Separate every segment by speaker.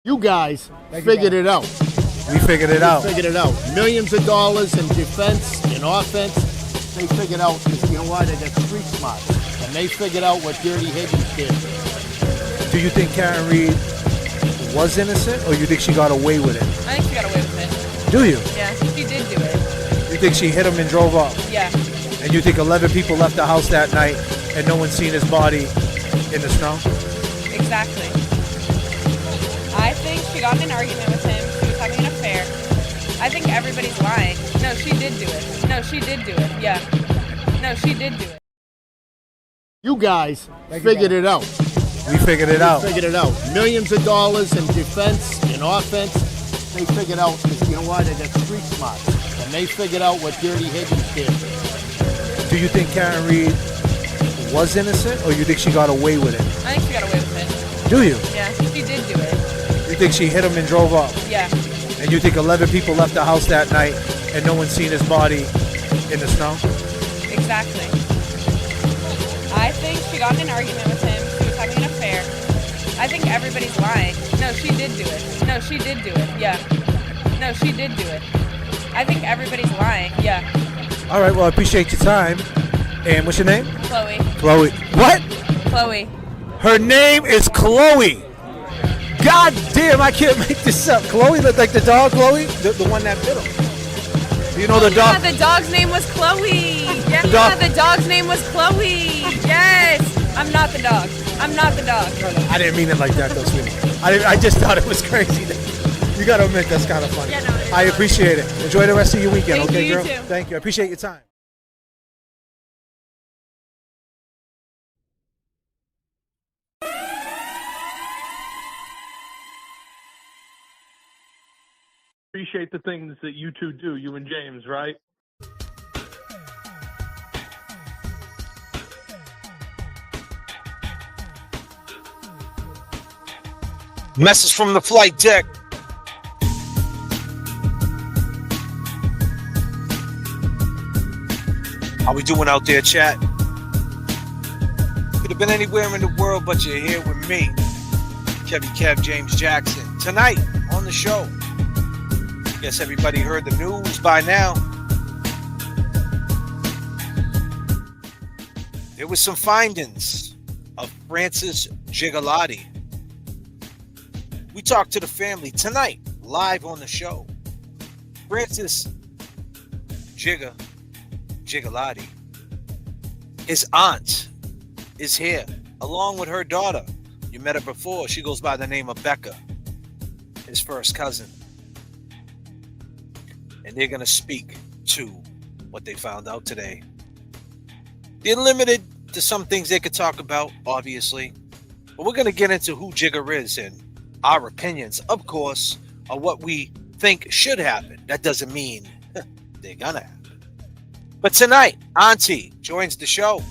Speaker 1: You guys figured it out.
Speaker 2: We figured it out.
Speaker 1: Figured it out. Millions of dollars in defense and offense. They figured out, you know what, they got street smart. And they figured out what Dirty Higgins did.
Speaker 2: Do you think Karen Reed was innocent, or you think she got away with it?
Speaker 3: I think she got away with it.
Speaker 2: Do you?
Speaker 3: Yeah, she did do it.
Speaker 2: You think she hit him and drove off?
Speaker 3: Yeah.
Speaker 2: And you think 11 people left the house that night and no one seen his body in the snow?
Speaker 3: Exactly. I think she got in an argument with him. She was having an affair. I think everybody's lying. No, she did do it. No, she did do it. Yeah. No, she did do it.
Speaker 1: You guys figured it out.
Speaker 2: We figured it out.
Speaker 1: Figured it out. Millions of dollars in defense and offense. They figured out, you know what, they got street smart. And they figured out what Dirty Higgins did.
Speaker 2: Do you think Karen Reed was innocent, or you think she got away with it?
Speaker 3: I think she got away with it.
Speaker 2: Do you?
Speaker 3: Yeah, she did do it.
Speaker 2: You think she hit him and drove off?
Speaker 3: Yeah.
Speaker 2: And you think 11 people left the house that night and no one seen his body in the snow?
Speaker 3: Exactly. I think she got in an argument with him. She was having an affair. I think everybody's lying. No, she did do it. No, she did do it. Yeah. No, she did do it. I think everybody's lying. Yeah.
Speaker 2: All right, well, I appreciate your time. And what's your name?
Speaker 3: Chloe.
Speaker 2: Chloe. What?
Speaker 3: Chloe.
Speaker 2: Her name is Chloe. God damn, I can't make this up. Chloe looked like the dog, Chloe? The one that bit him. You know the dog?
Speaker 3: Yeah, the dog's name was Chloe. Yeah, the dog's name was Chloe. Yes. I'm not the dog. I'm not the dog.
Speaker 2: I didn't mean it like that, though, sweetie. I just thought it was crazy. You got to admit, that's kind of funny.
Speaker 3: Yeah, no,
Speaker 2: I appreciate it. Enjoy the rest of your weekend,
Speaker 3: Thank
Speaker 2: okay,
Speaker 3: you,
Speaker 2: girl?
Speaker 3: you too.
Speaker 2: Thank you. I appreciate your time.
Speaker 4: Appreciate the things that you two do, you and James, right?
Speaker 5: Message from the flight deck. How we doing out there, chat? Could have been anywhere in the world, but you're here with me, Kev James Jackson. Tonight on the show, guess everybody heard the news by now. There was some findings of Francis Gigliotti. We talked to the family tonight, live on the show. Francis Gigliotti, his aunt, is here, along with her daughter. You met her before. She goes by the name of Becca, his first cousin. And they're going to speak to what they found out today. They're limited to some things they could talk about, obviously. But we're going to get into who Jigger is and our opinions, of course, on what we think should happen. That doesn't mean they're going to happen. But tonight, Auntie joins the show.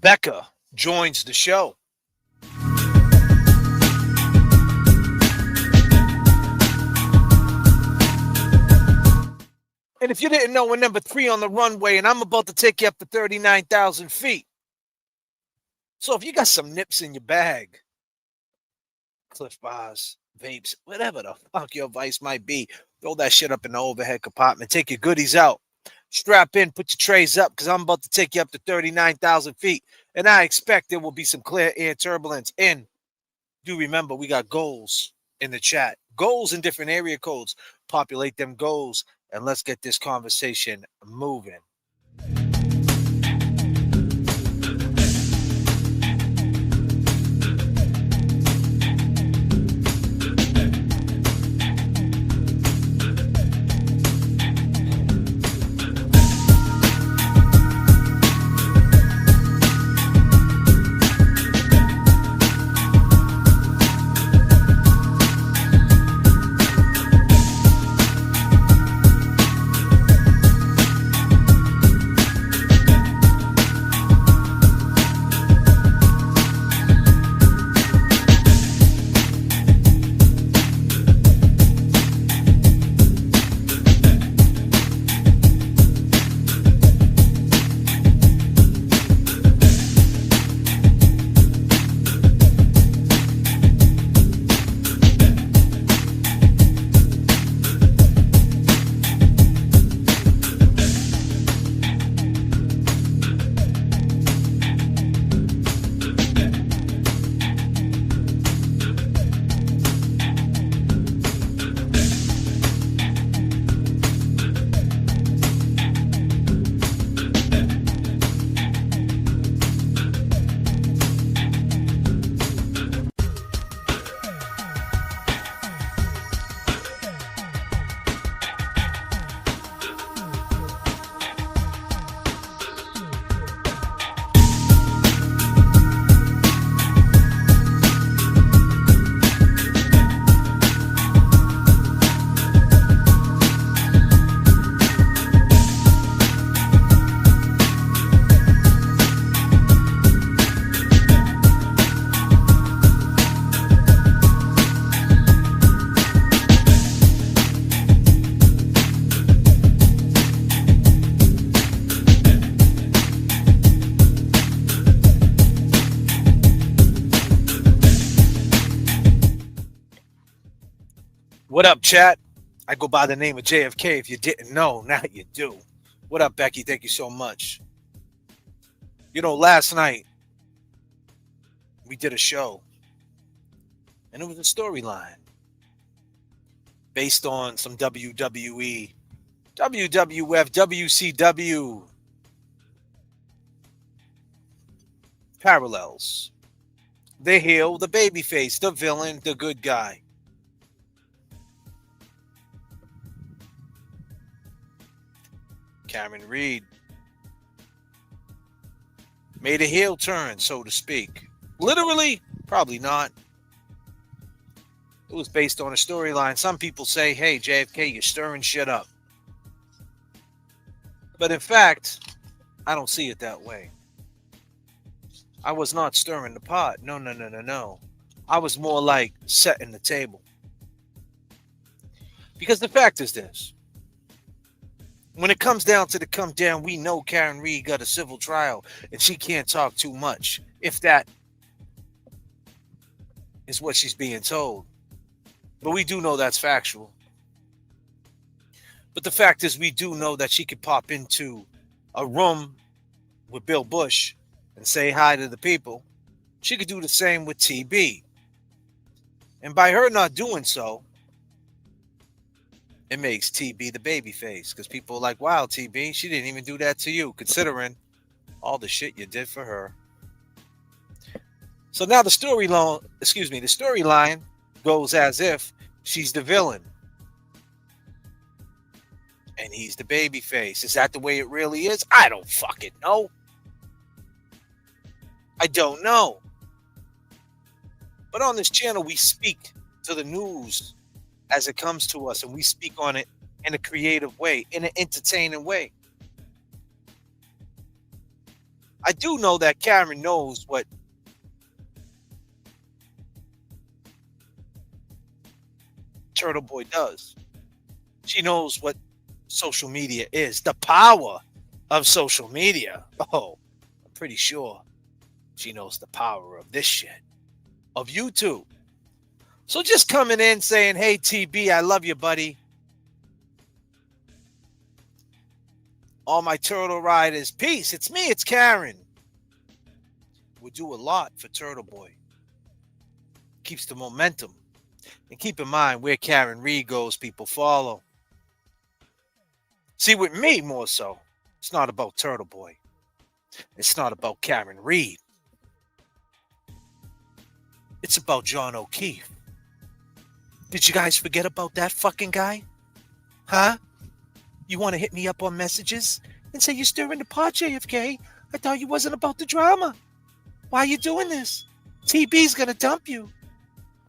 Speaker 5: Becca joins the show. And if you didn't know, we're number 3 on the runway, and I'm about to take you up to 39,000 feet. So if you got some nips in your bag, Cliff Bars, vapes, whatever the fuck your vice might be, throw that shit up in the overhead compartment. Take your goodies out. Strap in, put your trays up, because I'm about to take you up to 39,000 feet. And I expect there will be some clear air turbulence. And do remember, we got goals in the chat. Goals in different area codes. Populate them goals, and let's get this conversation moving. What up, chat? I go by the name of J.F.K. If you didn't know, now you do. What up, Becky? Thank you so much. You know, last night we did a show, and it was a storyline based on some WWE, WWF, WCW parallels. The heel, the babyface, the villain, the good guy. Cameron Reed made a heel turn, so to speak. Literally, probably not. It was based on a storyline. Some people say, hey, JFK, you're stirring shit up. But in fact, I don't see it that way. I was not stirring the pot. No. I was more like setting the table. Because the fact is this. When it comes down to the come down, we know Karen Reed got a civil trial and she can't talk too much, if that is what she's being told. But we do know that's factual. But the fact is, we do know that she could pop into a room with Bill Bush and say hi to the people. She could do the same with TB. And by her not doing so, it makes TB the babyface, because people are like, wow, TB, she didn't even do that to you, considering all the shit you did for her. So now the storyline goes as if she's the villain and he's the babyface. Is that the way it really is? I don't fucking know. I don't know. But on this channel, we speak to the news as it comes to us, and we speak on it in a creative way, in an entertaining way. I do know that Karen knows what Turtle Boy does. She knows what social media is, the power of social media. Oh, I'm pretty sure she knows the power of this shit, of YouTube. So just coming in saying, hey, TB, I love you, buddy. All my Turtle Riders, peace. It's me, it's Karen. Would do a lot for Turtle Boy. Keeps the momentum. And keep in mind, where Karen Reed goes, people follow. See, with me, more so, it's not about Turtle Boy. It's not about Karen Reed. It's about John O'Keefe. Did you guys forget about that fucking guy? Huh? You want to hit me up on messages and say you're stirring the pot, JFK? I thought you wasn't about the drama. Why are you doing this? TB's gonna dump you.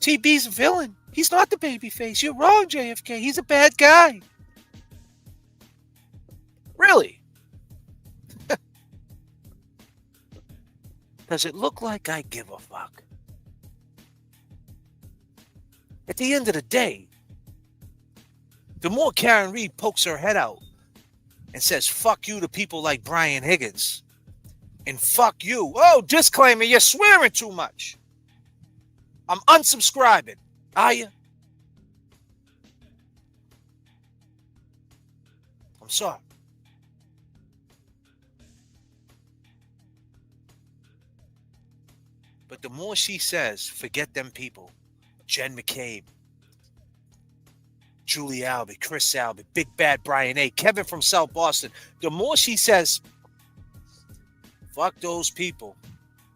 Speaker 5: TB's a villain. He's not the babyface. You're wrong, JFK. He's a bad guy. Really? Does it look like I give a fuck? At the end of the day, the more Karen Reed pokes her head out and says, fuck you to people like Brian Higgins, and fuck you. Oh, disclaimer, you're swearing too much. I'm unsubscribing. Are you? I'm sorry. But the more she says, forget them people. Jen McCabe, Julie Albee, Chris Albee, Big Bad Brian A, Kevin from South Boston. The more she says, fuck those people,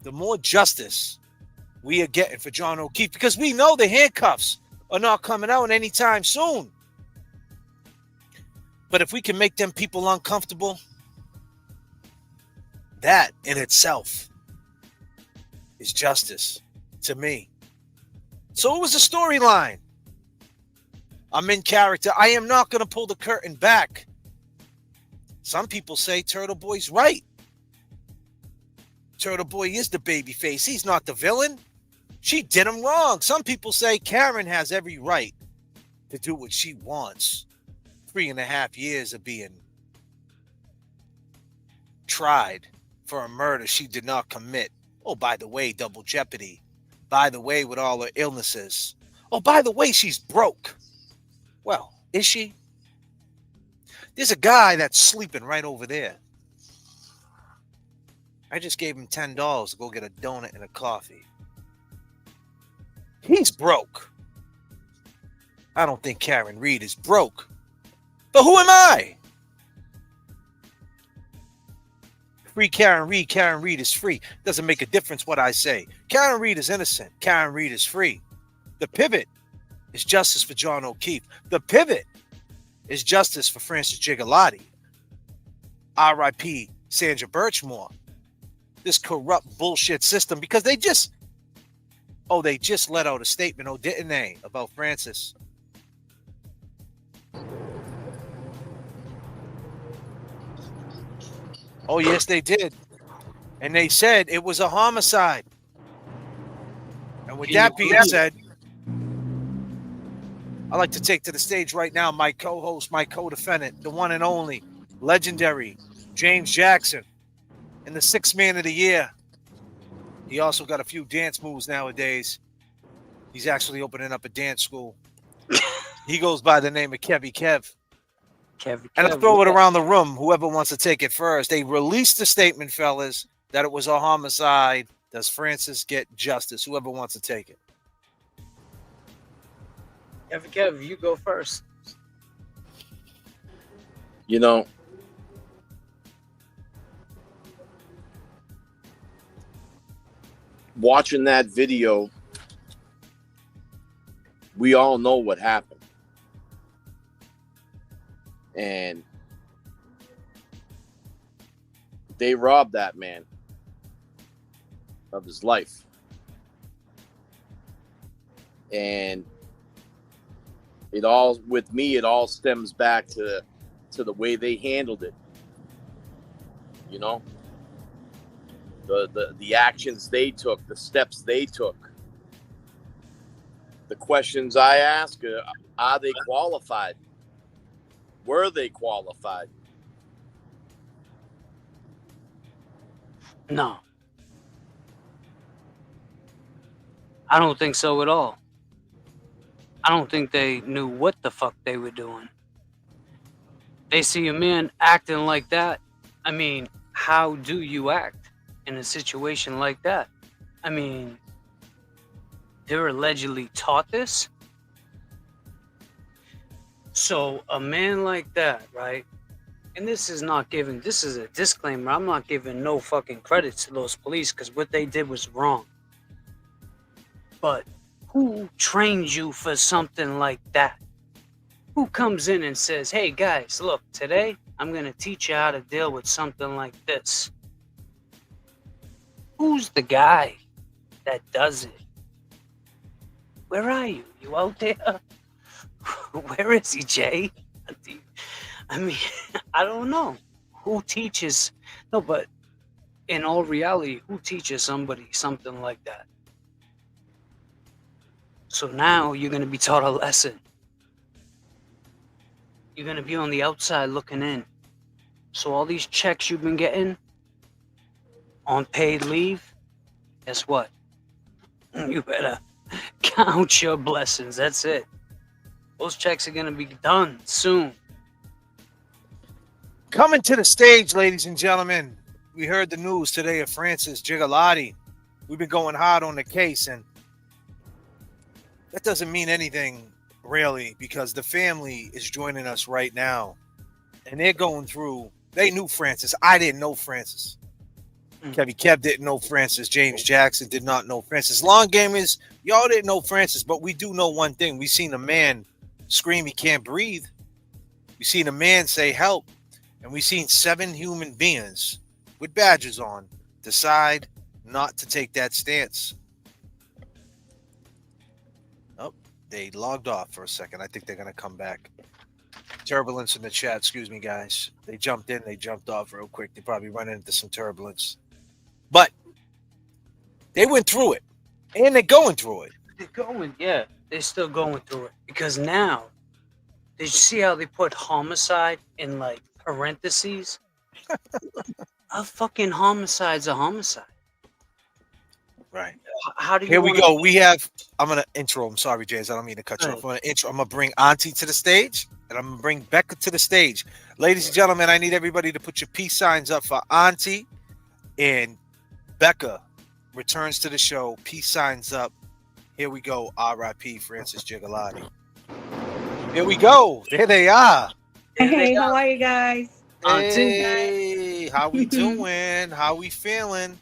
Speaker 5: the more justice we are getting for John O'Keefe, because we know the handcuffs are not coming out anytime soon. But if we can make them people uncomfortable, that in itself is justice to me. So it was a storyline. I'm in character. I am not going to pull the curtain back. Some people say Turtle Boy's right. Turtle Boy is the babyface. He's not the villain. She did him wrong. Some people say Karen has every right to do what she wants. 3.5 years of being tried for a murder she did not commit. Oh, by the way, double jeopardy. By the way, with all her illnesses. Oh, by the way, she's broke. Well, is she? There's a guy that's sleeping right over there. I just gave him $10 to go get a donut and a coffee. He's broke. I don't think Karen Reed is broke. But who am I? Free Karen Reed. Karen Reed is free. Doesn't make a difference what I say. Karen Reed is innocent. Karen Reed is free. The pivot is justice for John O'Keefe. The pivot is justice for Francis Gigliotti. R.I.P. Sandra Birchmore. This corrupt bullshit system, because they just let out a statement, didn't they, about Francis? Oh, yes, they did. And they said it was a homicide. And with that being said, I'd like to take to the stage right now my co-host, my co-defendant, the one and only, legendary James Jackson, and the sixth man of the year. He also got a few dance moves nowadays. He's actually opening up a dance school. He goes by the name of Kevy Kev. And I'll throw it around the room, whoever wants to take it first. They released the statement, fellas, that it was a homicide. Does Francis get justice? Whoever wants to take it.
Speaker 6: Kev, you go first.
Speaker 7: You know, watching that video, we all know what happened. And they robbed that man of his life. And it all stems back to the way they handled it. You know? The actions they took, the steps they took. The questions I ask are they qualified? Were they qualified?
Speaker 6: No. I don't think so at all. I don't think they knew what the fuck they were doing. They see a man acting like that. I mean, how do you act in a situation like that? I mean, they're allegedly taught this. So a man like that, right? And this is a disclaimer. I'm not giving no fucking credit to those police because what they did was wrong. But who trains you for something like that? Who comes in and says, hey guys, look, today I'm going to teach you how to deal with something like this? Who's the guy that does it? Where are you? You out there? Where is he, Jay? I mean, I don't know. Who teaches? No, but in all reality, who teaches somebody something like that? So now you're going to be taught a lesson. You're going to be on the outside looking in. So all these checks you've been getting on paid leave, guess what? You better count your blessings. That's it. Those checks are going to be done soon.
Speaker 5: Coming to the stage, ladies and gentlemen, we heard the news today of Francis Gigliotti. We've been going hard on the case, and that doesn't mean anything, really, because the family is joining us right now, and they're going through. They knew Francis. I didn't know Francis. Kevy Kev didn't know Francis. James Jackson did not know Francis. Long gamers, y'all didn't know Francis, but we do know one thing. We seen a man scream he can't breathe. We seen a man say help. And we seen 7 human beings with badges on decide not to take that stance. Oh, they logged off for a second. I think they're going to come back. Turbulence in the chat. Excuse me, guys. They jumped in. They jumped off real quick. They probably run into some turbulence. But they went through it. And they're going through it.
Speaker 6: They're still going through it. Because now, did you see how they put homicide in like parentheses? A fucking homicide's a homicide.
Speaker 5: Right.
Speaker 6: How do you
Speaker 5: Here we
Speaker 6: wanna-
Speaker 5: go. I'm gonna intro. I'm sorry, Jays. I don't mean to cut you off. I'm gonna intro. I'm gonna bring Auntie to the stage, and I'm gonna bring Becca to the stage. Ladies and gentlemen, I need everybody to put your peace signs up for Auntie, and Becca returns to the show. Peace signs up. Here we go. R.I.P. Francis Gigliotti. Here we go. There they are.
Speaker 8: Hey, how are you guys?
Speaker 5: Hey, how we doing? How we feeling?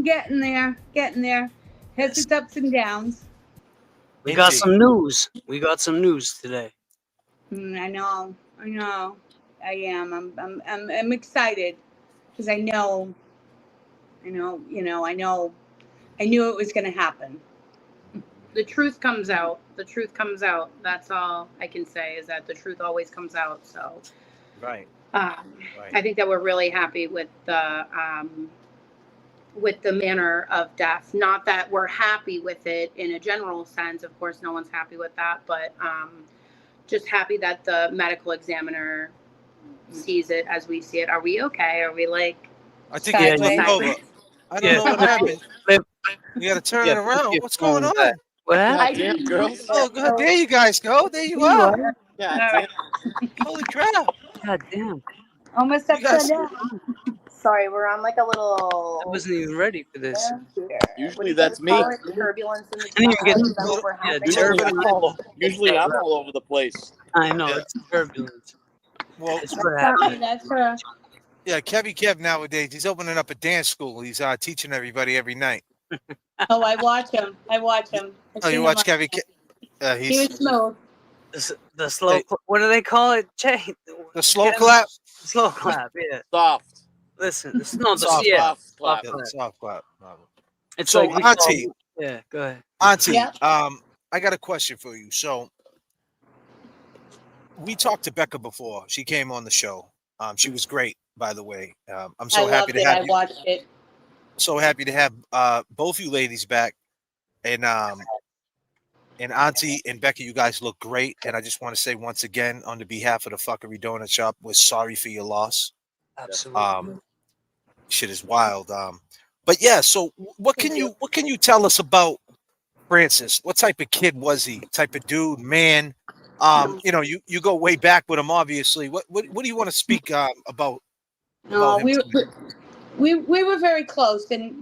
Speaker 8: Getting there, getting there. Has its ups and downs.
Speaker 6: We got
Speaker 5: Indeed.
Speaker 6: some news. We got some news today.
Speaker 8: I know. I am. I'm excited because I knew it was going to happen. The truth comes out. The truth comes out. That's all I can say is that the truth always comes out. So,
Speaker 5: Right.
Speaker 8: I think that we're really happy with the manner of death. Not that we're happy with it in a general sense. Of course, no one's happy with that, but just happy that the medical examiner sees it as we see it. Are we okay? Are we like?
Speaker 5: I think you
Speaker 8: sideways?
Speaker 5: flipped over. I don't know what happened. You got to turn it around. What's going on?
Speaker 6: What happened?
Speaker 7: God damn, girls.
Speaker 5: Oh, God. There you guys go. There you are.
Speaker 7: God
Speaker 8: All right.
Speaker 7: damn.
Speaker 5: Holy crap.
Speaker 6: God damn.
Speaker 8: Almost
Speaker 5: You guys-
Speaker 8: upside down.
Speaker 9: Sorry, we're on like a little.
Speaker 6: I wasn't even ready for this.
Speaker 9: Here.
Speaker 7: Usually
Speaker 9: What do you
Speaker 7: that's
Speaker 9: guys call
Speaker 7: me.
Speaker 9: it? Turbulence in the
Speaker 6: I didn't even get
Speaker 9: clouds.
Speaker 6: to
Speaker 9: Is that what we're having?
Speaker 7: Usually I'm all over the place.
Speaker 6: I know,
Speaker 5: Yeah.
Speaker 6: it's turbulence.
Speaker 5: Well,
Speaker 6: It's what happened.
Speaker 8: That's her.
Speaker 5: yeah, Kev nowadays, he's opening up a dance school. He's teaching everybody every night.
Speaker 8: Oh, I watch him. I've
Speaker 5: Oh, you
Speaker 8: seen
Speaker 5: watch
Speaker 8: him.
Speaker 5: Kevin?
Speaker 8: He
Speaker 5: He's
Speaker 8: was smooth.
Speaker 6: The slow,
Speaker 5: Hey.
Speaker 6: what do they call it, Jay?
Speaker 5: the slow
Speaker 6: Kevin?
Speaker 5: clap.
Speaker 6: Slow clap, yeah.
Speaker 7: Soft.
Speaker 6: Listen, no, the
Speaker 5: Soft
Speaker 6: yeah.
Speaker 7: Soft clap.
Speaker 5: Yeah, soft clap.
Speaker 6: It's
Speaker 5: So,
Speaker 6: like we call-
Speaker 5: Auntie.
Speaker 6: yeah, go ahead.
Speaker 5: Auntie,
Speaker 8: Yeah.
Speaker 5: I got a question for you. So, we talked to Becca before. She came on the show. She was great, by the way. I'm so
Speaker 8: I
Speaker 5: happy
Speaker 8: loved
Speaker 5: to
Speaker 8: it.
Speaker 5: have
Speaker 8: I
Speaker 5: you.
Speaker 8: watched it.
Speaker 5: So happy to have both you ladies back, and Auntie and Becca, you guys look great. And I just want to say once again, on the behalf of the Fuckery Donut Shop, we're sorry for your loss.
Speaker 6: Absolutely.
Speaker 5: Shit is wild. But yeah. So what can you tell us about Francis? What type of kid was he? Type of dude, man? You go way back with him, obviously. What do you want to speak about
Speaker 8: No,
Speaker 5: him?
Speaker 8: we were very close, and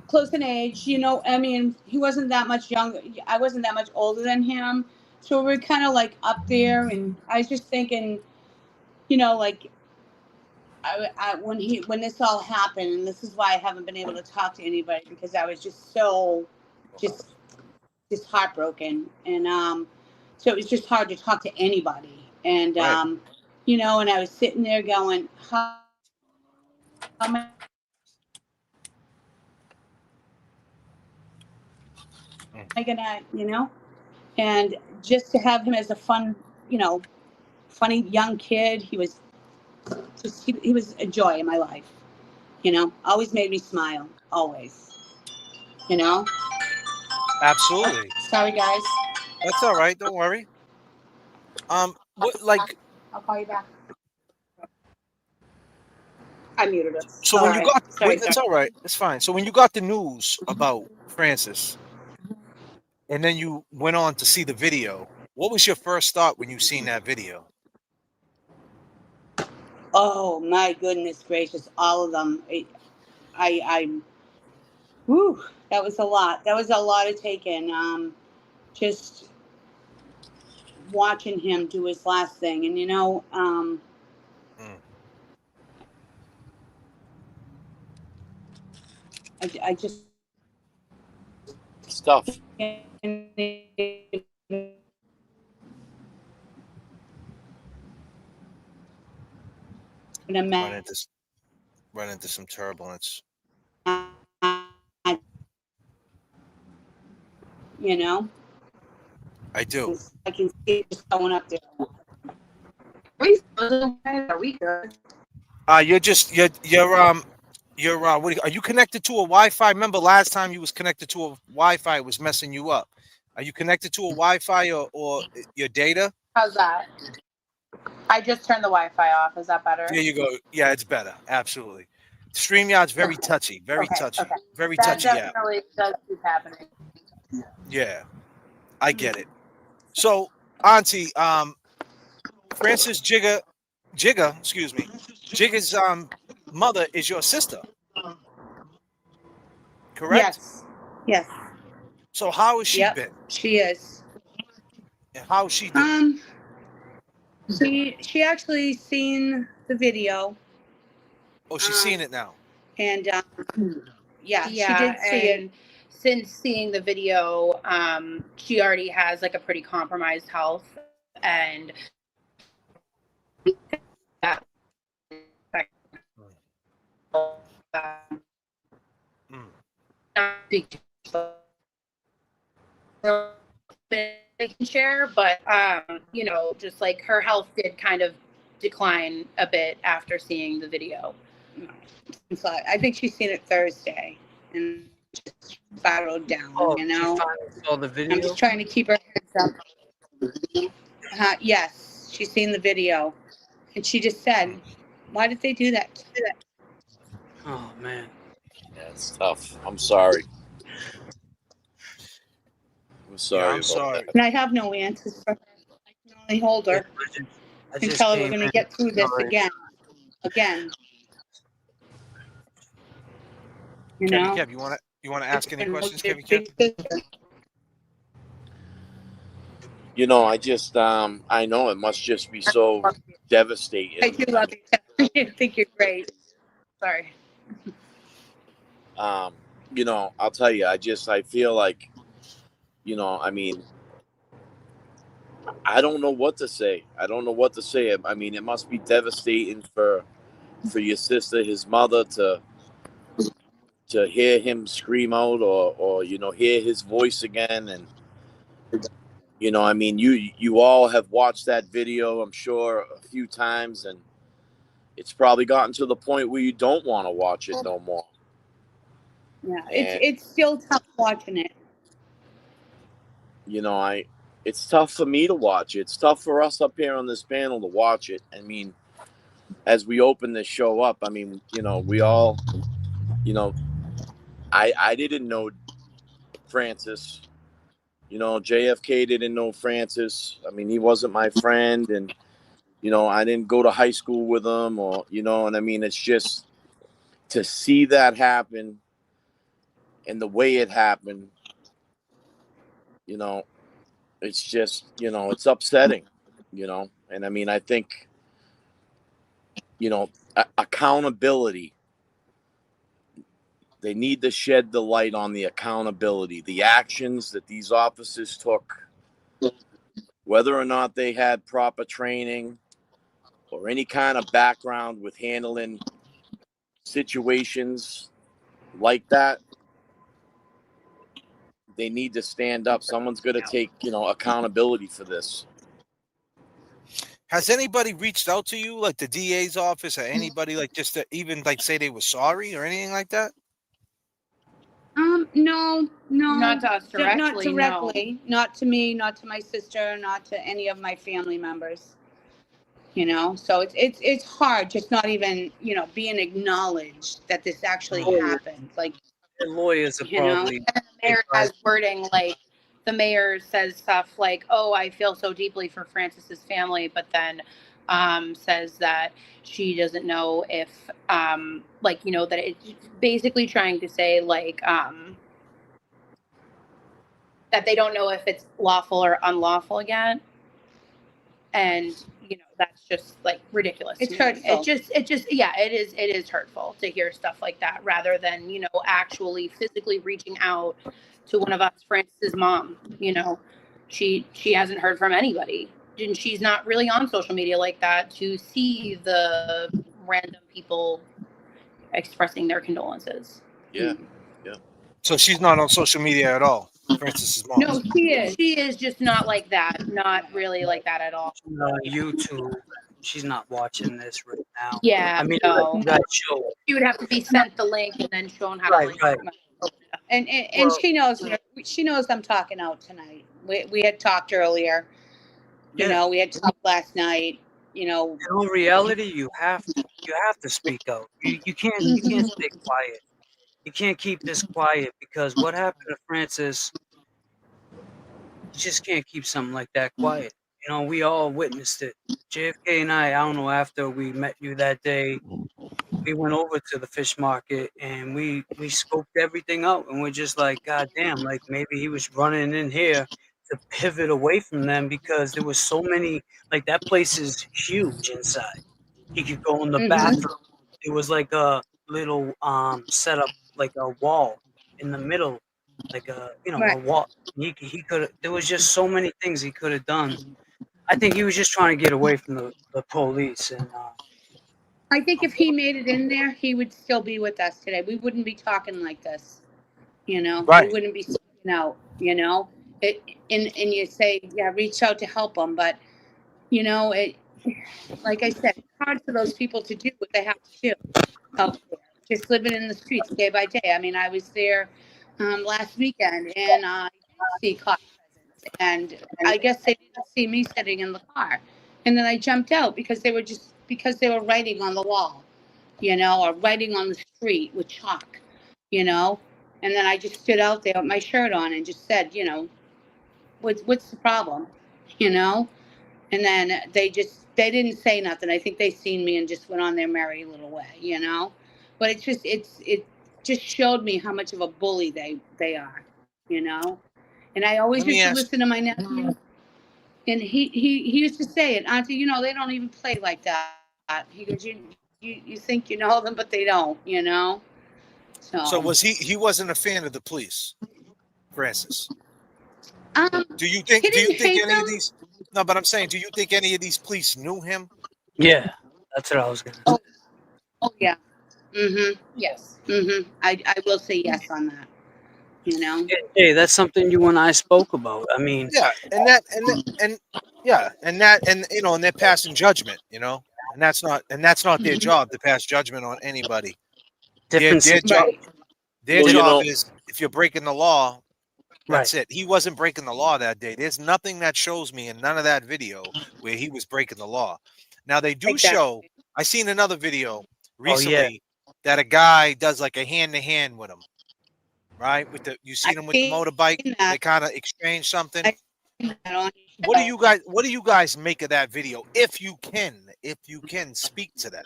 Speaker 8: close in age. I mean, he wasn't that much younger. I wasn't that much older than him, so we were kind of like up there. And I was just thinking, like when this all happened, and this is why I haven't been able to talk to anybody because I was just so just heartbroken, and so it was just hard to talk to anybody. And
Speaker 5: Right.
Speaker 8: and I was sitting there going, how am I gonna, and just to have him as a fun, funny young kid, he was he was a joy in my life. Always made me smile, always.
Speaker 5: Absolutely.
Speaker 8: Sorry, guys.
Speaker 5: That's all right. Don't worry. What like?
Speaker 8: I'll call you back. I muted us.
Speaker 5: So when you got,
Speaker 8: Sorry,
Speaker 5: it's all right. It's fine. So when you got the news about Francis, and then you went on to see the video, what was your first thought when you seen that video?
Speaker 8: Oh my goodness gracious, all of them. Whew, that was a lot. That was a lot to take in. Just watching him do his last thing, and I just
Speaker 7: It's tough.
Speaker 5: Run into some turbulence. I do.
Speaker 8: I can see it just going up there. Are we good?
Speaker 5: Are you connected to a Wi-Fi? Remember last time you was connected to a Wi-Fi, it was messing you up. Are you connected to a Wi-Fi or your data?
Speaker 8: How's that? I just turned the Wi-Fi off. Is that better?
Speaker 5: There you go. Yeah, it's better. Absolutely. StreamYard's very touchy, very
Speaker 8: Okay,
Speaker 5: touchy,
Speaker 8: okay.
Speaker 5: very
Speaker 8: That
Speaker 5: touchy app.
Speaker 8: definitely does keep happening.
Speaker 5: Yeah, I get it. So, Auntie, Francis Jigga, excuse me, Jigga's mother is your sister, correct?
Speaker 8: Yes. Yes.
Speaker 5: So how has she
Speaker 8: Yep.
Speaker 5: been?
Speaker 8: She is.
Speaker 5: And how is she doing?
Speaker 8: She actually seen the video.
Speaker 5: Oh, she's seen it now.
Speaker 8: And yeah, she
Speaker 9: Yeah,
Speaker 8: did see it.
Speaker 9: and since seeing the video, she already has like a pretty compromised health, and that they can share, but you know, just like her health did kind of decline a bit after seeing the video.
Speaker 8: So I think she's seen it Thursday and just spiraled down,
Speaker 6: Oh,
Speaker 8: you
Speaker 6: she
Speaker 8: know?
Speaker 6: finally saw the video.
Speaker 8: I'm just trying to keep her heads up. Yes, she's seen the video. And she just said, why did they do that?
Speaker 6: Oh man.
Speaker 7: Yeah, it's tough. I'm sorry. I'm sorry
Speaker 5: Yeah, I'm
Speaker 7: about
Speaker 5: sorry.
Speaker 7: that.
Speaker 8: And I have no answers for her. I can only hold her
Speaker 6: I
Speaker 8: and
Speaker 6: just
Speaker 8: tell her we're
Speaker 6: came
Speaker 8: going to
Speaker 6: in.
Speaker 8: get through this
Speaker 6: Sorry.
Speaker 8: again. You
Speaker 5: Kevy
Speaker 8: know?
Speaker 5: Kev, you want to ask any
Speaker 8: And
Speaker 5: questions,
Speaker 8: your
Speaker 5: Kevy Kev?
Speaker 8: big sister.
Speaker 7: You know, I just I know it must just be so
Speaker 8: I
Speaker 7: devastating.
Speaker 8: do love you. I think you're great. Sorry.
Speaker 7: You know, I'll tell you, I feel like, you know, I mean, I don't know what to say. I don't know what to say. I mean, it must be devastating for your sister, his mother, to hear him scream out or you know, hear his voice again. And you know, I mean, you all have watched that video, I'm sure, a few times, and it's probably gotten to the point where you don't want to watch it no more.
Speaker 8: Yeah,
Speaker 7: And
Speaker 8: it's still tough watching it.
Speaker 7: you know, it's tough for me to watch it. It's tough for us up here on this panel to watch it. I mean, as we open this show up, I mean, you know, we all, you know, I didn't know Francis. You know, J.F.K. didn't know Francis. I mean, he wasn't my friend, and you know, I didn't go to high school with him, or you know, and I mean, it's just to see that happen and the way it happened. You know, it's just, you know, it's upsetting. You know, and I mean, I think, you know, accountability. They need to shed the light on the accountability, the actions that these officers took, whether or not they had proper training or any kind of background with handling situations like that. They need to stand up. Someone's going to take, you know, accountability for this.
Speaker 5: Has anybody reached out to you, like the DA's office, or anybody, like just to even like say they were sorry or anything like that?
Speaker 8: No,
Speaker 9: Not to us
Speaker 8: not
Speaker 9: directly,
Speaker 8: directly, not to me, not to my sister, not to any of my family members. You know, so it's hard, just not even, you know, being acknowledged that this actually happened. Like,
Speaker 6: The lawyers are
Speaker 8: you know,
Speaker 6: probably.
Speaker 9: And the mayor has wording like, the mayor says stuff like, "Oh, I feel so deeply for Francis's family," but then says that she doesn't know if, like, you know, that it's basically trying to say like that they don't know if it's lawful or unlawful yet, and you know that's just like ridiculous.
Speaker 8: It's
Speaker 9: to me.
Speaker 8: hurtful.
Speaker 9: It just yeah, it is hurtful to hear stuff like that rather than, you know, actually physically reaching out to one of us, Francis's mom. You know, she hasn't heard from anybody, and she's not really on social media like that to see the random people expressing their condolences.
Speaker 7: Yeah.
Speaker 5: So she's not on social media at all, Francis's mom.
Speaker 8: no, she is.
Speaker 9: She is just not like that, not really like that at all.
Speaker 6: She's on YouTube. She's not watching this right now.
Speaker 9: Yeah,
Speaker 6: I mean,
Speaker 9: no.
Speaker 6: that show.
Speaker 9: She would have to be sent the link and then shown how
Speaker 6: Right,
Speaker 9: to
Speaker 6: right.
Speaker 8: And
Speaker 6: Well-
Speaker 8: she knows I'm talking out tonight. We had talked earlier. You
Speaker 6: Yeah.
Speaker 8: know, we had talked last night. You know,
Speaker 6: In all reality, you have to. You have to speak out. You can't stay quiet. You can't keep this quiet because what happened to Francis, you just can't keep something like that quiet. You know, we all witnessed it. JFK and I don't know, after we met you that day, we went over to the fish market and we scoped everything out, and we're just like, God damn, like maybe he was running in here to pivot away from them because there was so many, like that place is huge inside. He could go in the bathroom. It was like a little setup, like a wall in the middle, like a a
Speaker 8: Right.
Speaker 6: wall. He could. There was just so many things he could have done. I think he was just trying to get away from the police, and
Speaker 8: I think if he made it in there, he would still be with us today. We wouldn't be talking like this. We
Speaker 5: Right.
Speaker 8: wouldn't be speaking out. And you say, yeah, reach out to help them, but it, like I said, it's hard for those people to do what they have to do out there, just living in the streets day by day. I mean, I was there last weekend, and I did see cop presence, and I guess they didn't see me sitting in the car, and then I jumped out because they were writing on the wall, or writing on the street with chalk, and then I just stood out there with my shirt on and just said, what's the problem, you know? And then they didn't say nothing. I think they seen me and just went on their merry little way. But it just showed me how much of a bully they are. And I always
Speaker 5: Let me
Speaker 8: used to
Speaker 5: ask.
Speaker 8: listen to my nephew, and he used to say it, Auntie, they don't even play like that. He goes, you think you know them, but they don't.
Speaker 5: So
Speaker 8: So
Speaker 5: was he wasn't a fan of the police, Francis? Do you
Speaker 8: he didn't
Speaker 5: think
Speaker 8: hate
Speaker 5: any of
Speaker 8: them.
Speaker 5: these? No, but I'm saying, do you think any of these police knew him?
Speaker 6: yeah, that's what I was gonna say.
Speaker 8: Oh yeah. Yes. I will say yes on that.
Speaker 6: Hey, that's something you and I spoke about. I mean,
Speaker 5: Yeah, and yeah, and they're passing judgment, and that's not their job to pass judgment on anybody. Their
Speaker 6: different
Speaker 5: their job
Speaker 8: Right.
Speaker 5: their
Speaker 7: Well,
Speaker 5: job is, if you're breaking the law,
Speaker 6: right.
Speaker 5: that's it. He wasn't breaking the law that day. There's nothing that shows me in none of that video where he was breaking the law. Now they do show.
Speaker 8: Exactly.
Speaker 5: I seen another video
Speaker 6: Oh yeah,
Speaker 5: recently that a guy does like a hand to hand with him, right? You
Speaker 8: I've
Speaker 5: seen him with the
Speaker 8: seen
Speaker 5: motorbike.
Speaker 8: that.
Speaker 5: They kind of exchange something.
Speaker 8: I've seen that on
Speaker 5: What do you guys make of that video? If you can speak to that.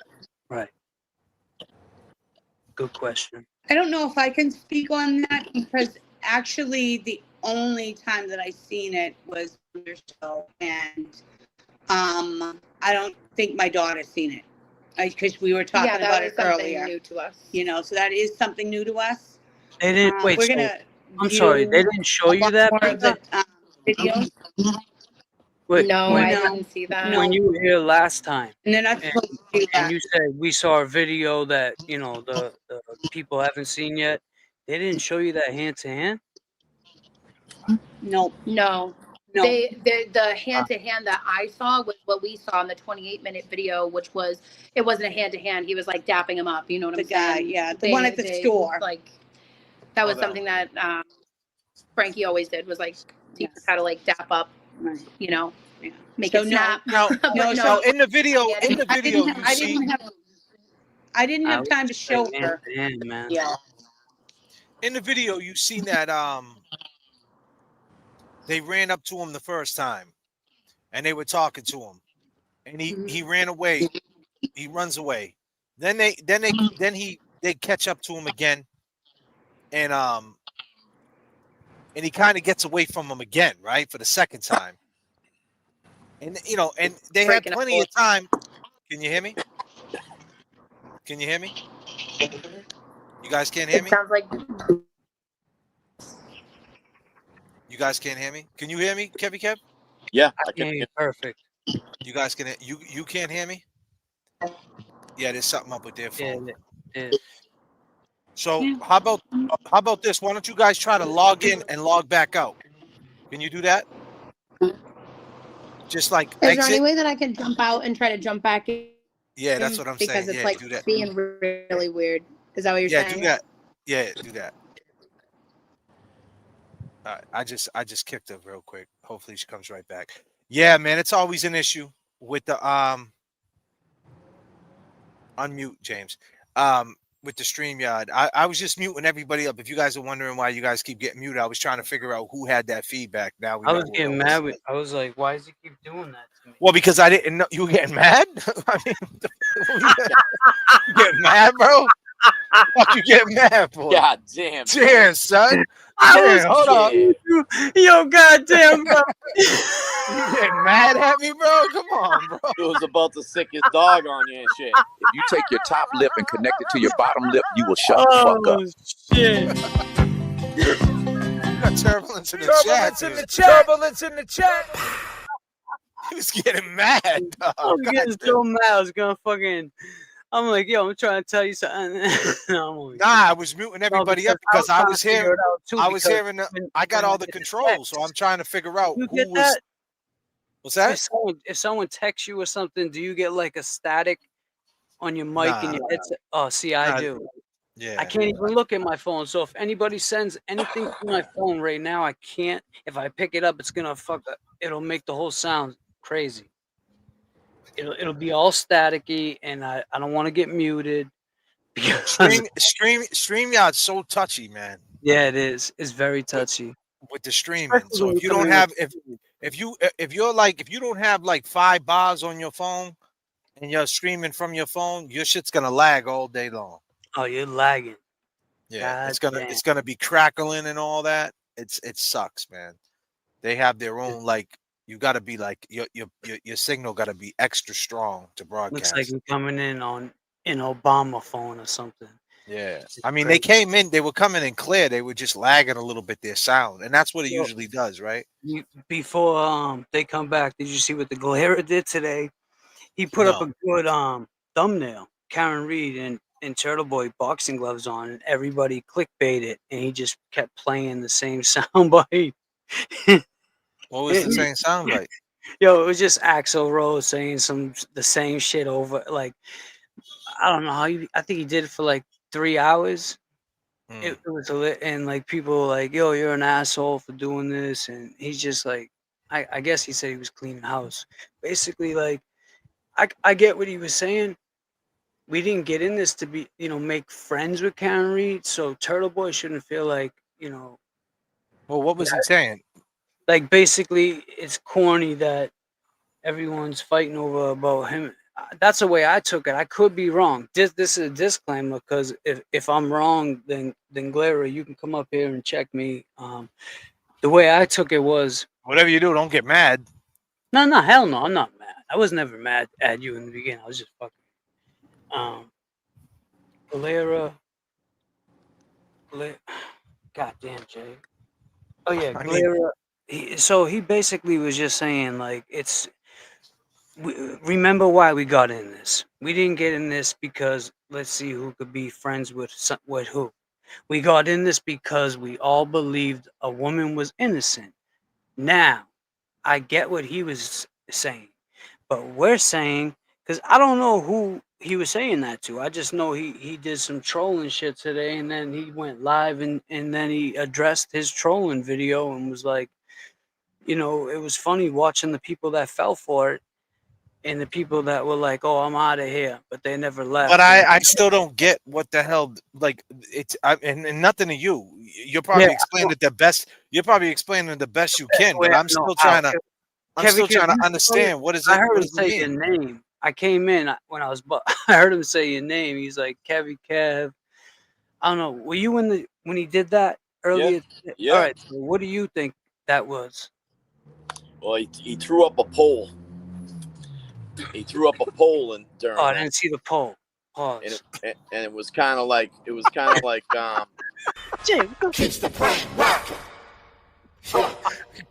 Speaker 6: right. Good question.
Speaker 8: I don't know if I can speak on that because actually the only time that I seen it was on your show, and I don't think my daughter's seen it because we were talking
Speaker 9: Yeah,
Speaker 8: about
Speaker 9: that
Speaker 8: it
Speaker 9: was something
Speaker 8: earlier.
Speaker 9: new to us.
Speaker 8: So that is something new to us.
Speaker 6: They didn't wait.
Speaker 8: We're
Speaker 6: So
Speaker 8: gonna
Speaker 6: I'm sorry,
Speaker 8: view
Speaker 6: they didn't show
Speaker 8: a
Speaker 6: you
Speaker 8: lot
Speaker 6: that.
Speaker 8: more of the videos.
Speaker 6: Wait,
Speaker 9: No,
Speaker 6: when
Speaker 9: I
Speaker 8: No,
Speaker 9: didn't see that.
Speaker 8: no.
Speaker 6: when you were here last time,
Speaker 8: And they're not
Speaker 6: and,
Speaker 8: supposed to do
Speaker 6: and
Speaker 8: that.
Speaker 6: you said we saw a video that the people haven't seen yet. They didn't show you that hand to hand.
Speaker 8: No,
Speaker 9: No.
Speaker 8: no.
Speaker 9: The hand to hand that I saw was what we saw in the 28-minute video, which was, it wasn't a hand to hand. He was like dapping him up. You know what
Speaker 8: The
Speaker 9: I'm
Speaker 8: guy,
Speaker 9: saying?
Speaker 8: yeah, the one at the store.
Speaker 9: Like, that was
Speaker 5: Oh, that
Speaker 9: something that Frankie always did, was like teach us
Speaker 8: Yes.
Speaker 9: how to like dap up,
Speaker 8: Right.
Speaker 9: Yeah. Make
Speaker 8: So
Speaker 9: it
Speaker 8: no.
Speaker 9: snap.
Speaker 5: Now,
Speaker 9: But
Speaker 8: No,
Speaker 5: now
Speaker 8: so
Speaker 5: in the video,
Speaker 9: I
Speaker 5: you see
Speaker 8: I didn't
Speaker 6: I
Speaker 8: have
Speaker 6: would
Speaker 8: time to
Speaker 6: just
Speaker 8: show
Speaker 6: say hand
Speaker 8: her.
Speaker 6: to hand, man.
Speaker 8: Yeah.
Speaker 5: in the video you seen that they ran up to him the first time and they were talking to him, and he ran away. He runs away. Then they catch up to him again, and he kind of gets away from him again, right, for the second time. And and they had
Speaker 9: Breaking up
Speaker 5: plenty of time. Can you hear me? Can you hear me? You guys can't hear
Speaker 9: It
Speaker 5: me?
Speaker 9: sounds like
Speaker 5: You guys can't hear me? Can you hear me, Kevy Kev?
Speaker 7: Yeah,
Speaker 6: I can hear you perfect.
Speaker 5: You guys can you can't hear me? Yeah, there's something up with their
Speaker 6: Yeah,
Speaker 5: phone.
Speaker 6: yeah.
Speaker 5: So how about this? Why don't you guys try to log in and log back out? Can you do that? Just like
Speaker 9: is there any
Speaker 5: exit?
Speaker 9: way that I can jump out and try to jump back in?
Speaker 5: Yeah, that's what I'm
Speaker 9: Because
Speaker 5: saying.
Speaker 9: it's
Speaker 5: Yeah,
Speaker 9: like
Speaker 5: do that.
Speaker 9: being really weird. Is that what you're
Speaker 5: Yeah,
Speaker 9: saying?
Speaker 5: do that. Yeah, do that. All right, I just kicked her real quick. Hopefully she comes right back. Yeah, man, it's always an issue with the unmute, James. With the StreamYard, I was just muting everybody up. If you guys are wondering why you guys keep getting muted, I was trying to figure out who had that feedback. Now we
Speaker 6: I
Speaker 5: know
Speaker 6: was
Speaker 5: who it
Speaker 6: getting
Speaker 5: was.
Speaker 6: mad with. I was like, why does he keep doing that to me?
Speaker 5: Well, because I didn't know you were getting mad. I mean, you get mad, bro? What you get mad for?
Speaker 7: God damn.
Speaker 5: Damn, son.
Speaker 6: I was
Speaker 5: Damn, hold on.
Speaker 6: Yo, goddamn, bro.
Speaker 5: You getting mad at me, bro? Come on, bro.
Speaker 7: He was about to sick his dog on you and shit.
Speaker 10: If you take your top lip and connect it to your bottom lip, you will shut the fuck up.
Speaker 6: Shit.
Speaker 5: Got turbulence in the chat.
Speaker 2: Turbulence in the chat. Turbulence in the chat.
Speaker 5: He was getting mad, dog.
Speaker 6: I was getting so mad. I was gonna fucking. I'm like, yo, I'm trying to tell you something.
Speaker 5: Nah, I was muting everybody up because I was hearing. I got all the controls, so I'm trying to figure out
Speaker 6: You
Speaker 5: who
Speaker 6: get
Speaker 5: was.
Speaker 6: that?
Speaker 5: What's that?
Speaker 6: If someone texts you or something, do you get like a static on your mic and your headset? Oh, see, I do.
Speaker 5: Yeah.
Speaker 6: I can't even look at my phone. So if anybody sends anything to my phone right now, I can't. If I pick it up, it's gonna it'll make the whole sound crazy. It'll be all staticky, and I don't want to get muted.
Speaker 5: StreamYard's so touchy, man.
Speaker 6: Yeah, it is. It's very touchy
Speaker 5: with the streaming. So if you don't have if you don't have like 5 bars on your phone and you're streaming from your phone, your shit's gonna lag all day long.
Speaker 6: Oh, you're lagging.
Speaker 5: Yeah,
Speaker 6: God
Speaker 5: it's gonna be crackling and all that. It sucks, man. They have their own you got to be like your signal got to be extra strong to broadcast.
Speaker 6: Looks like you're coming in on an Obama phone or something.
Speaker 5: Yeah, I mean, they were coming in clear. They were just lagging a little bit their sound, and that's what it usually does, right?
Speaker 6: Before they come back, did you see what the Galera did today? He put up a good thumbnail. Karen Reed and Turtle Boy boxing gloves on, and everybody clickbaited, and he just kept playing the same soundbite.
Speaker 5: What was the same soundbite?
Speaker 6: Yo, it was just Axl Rose saying the same shit over. Like, I don't know how I think he did it for like 3 hours. It was and like people were like, yo, you're an asshole for doing this, and he's just like, I guess he said he was cleaning house. Basically, like, I get what he was saying. We didn't get in this to be, make friends with Karen Reed, so Turtle Boy shouldn't feel like,
Speaker 5: Well, what was he saying?
Speaker 6: Like, basically, it's corny that everyone's fighting over about him. That's the way I took it. I could be wrong. This is a disclaimer, because if I'm wrong, then Glera, you can come up here and check me. The way I took it was,
Speaker 5: whatever you do, don't get mad.
Speaker 6: No, hell no, I'm not mad. I was never mad at you in the beginning. I was just fucking. Glera. Goddamn, Jay. Oh yeah, Glera. So he basically was just saying, like, remember why we got in this. We didn't get in this because let's see who could be friends with who. We got in this because we all believed a woman was innocent. Now, I get what he was saying, but we're saying, because I don't know who he was saying that to. I just know he did some trolling shit today, and then he went live and then he addressed his trolling video and was like, it was funny watching the people that fell for it and the people that were like, oh, I'm out of here, but they never left.
Speaker 5: But I still don't get what the hell, like, and nothing to you. You're probably explaining it the best. You're probably explaining it the best you can, but I'm still trying to understand what is it.
Speaker 6: I heard him say your name. I came in when I heard him say your name. He's like, Kev. I don't know. Were you when he did that earlier?
Speaker 7: Yeah.
Speaker 6: All right. So what do you think that was?
Speaker 7: Well, he threw up a poll. He threw up a poll during.
Speaker 6: Oh, I didn't see the poll. Pause.
Speaker 7: And it was kind of like
Speaker 6: Jay,
Speaker 1: Keeps the prank rocking.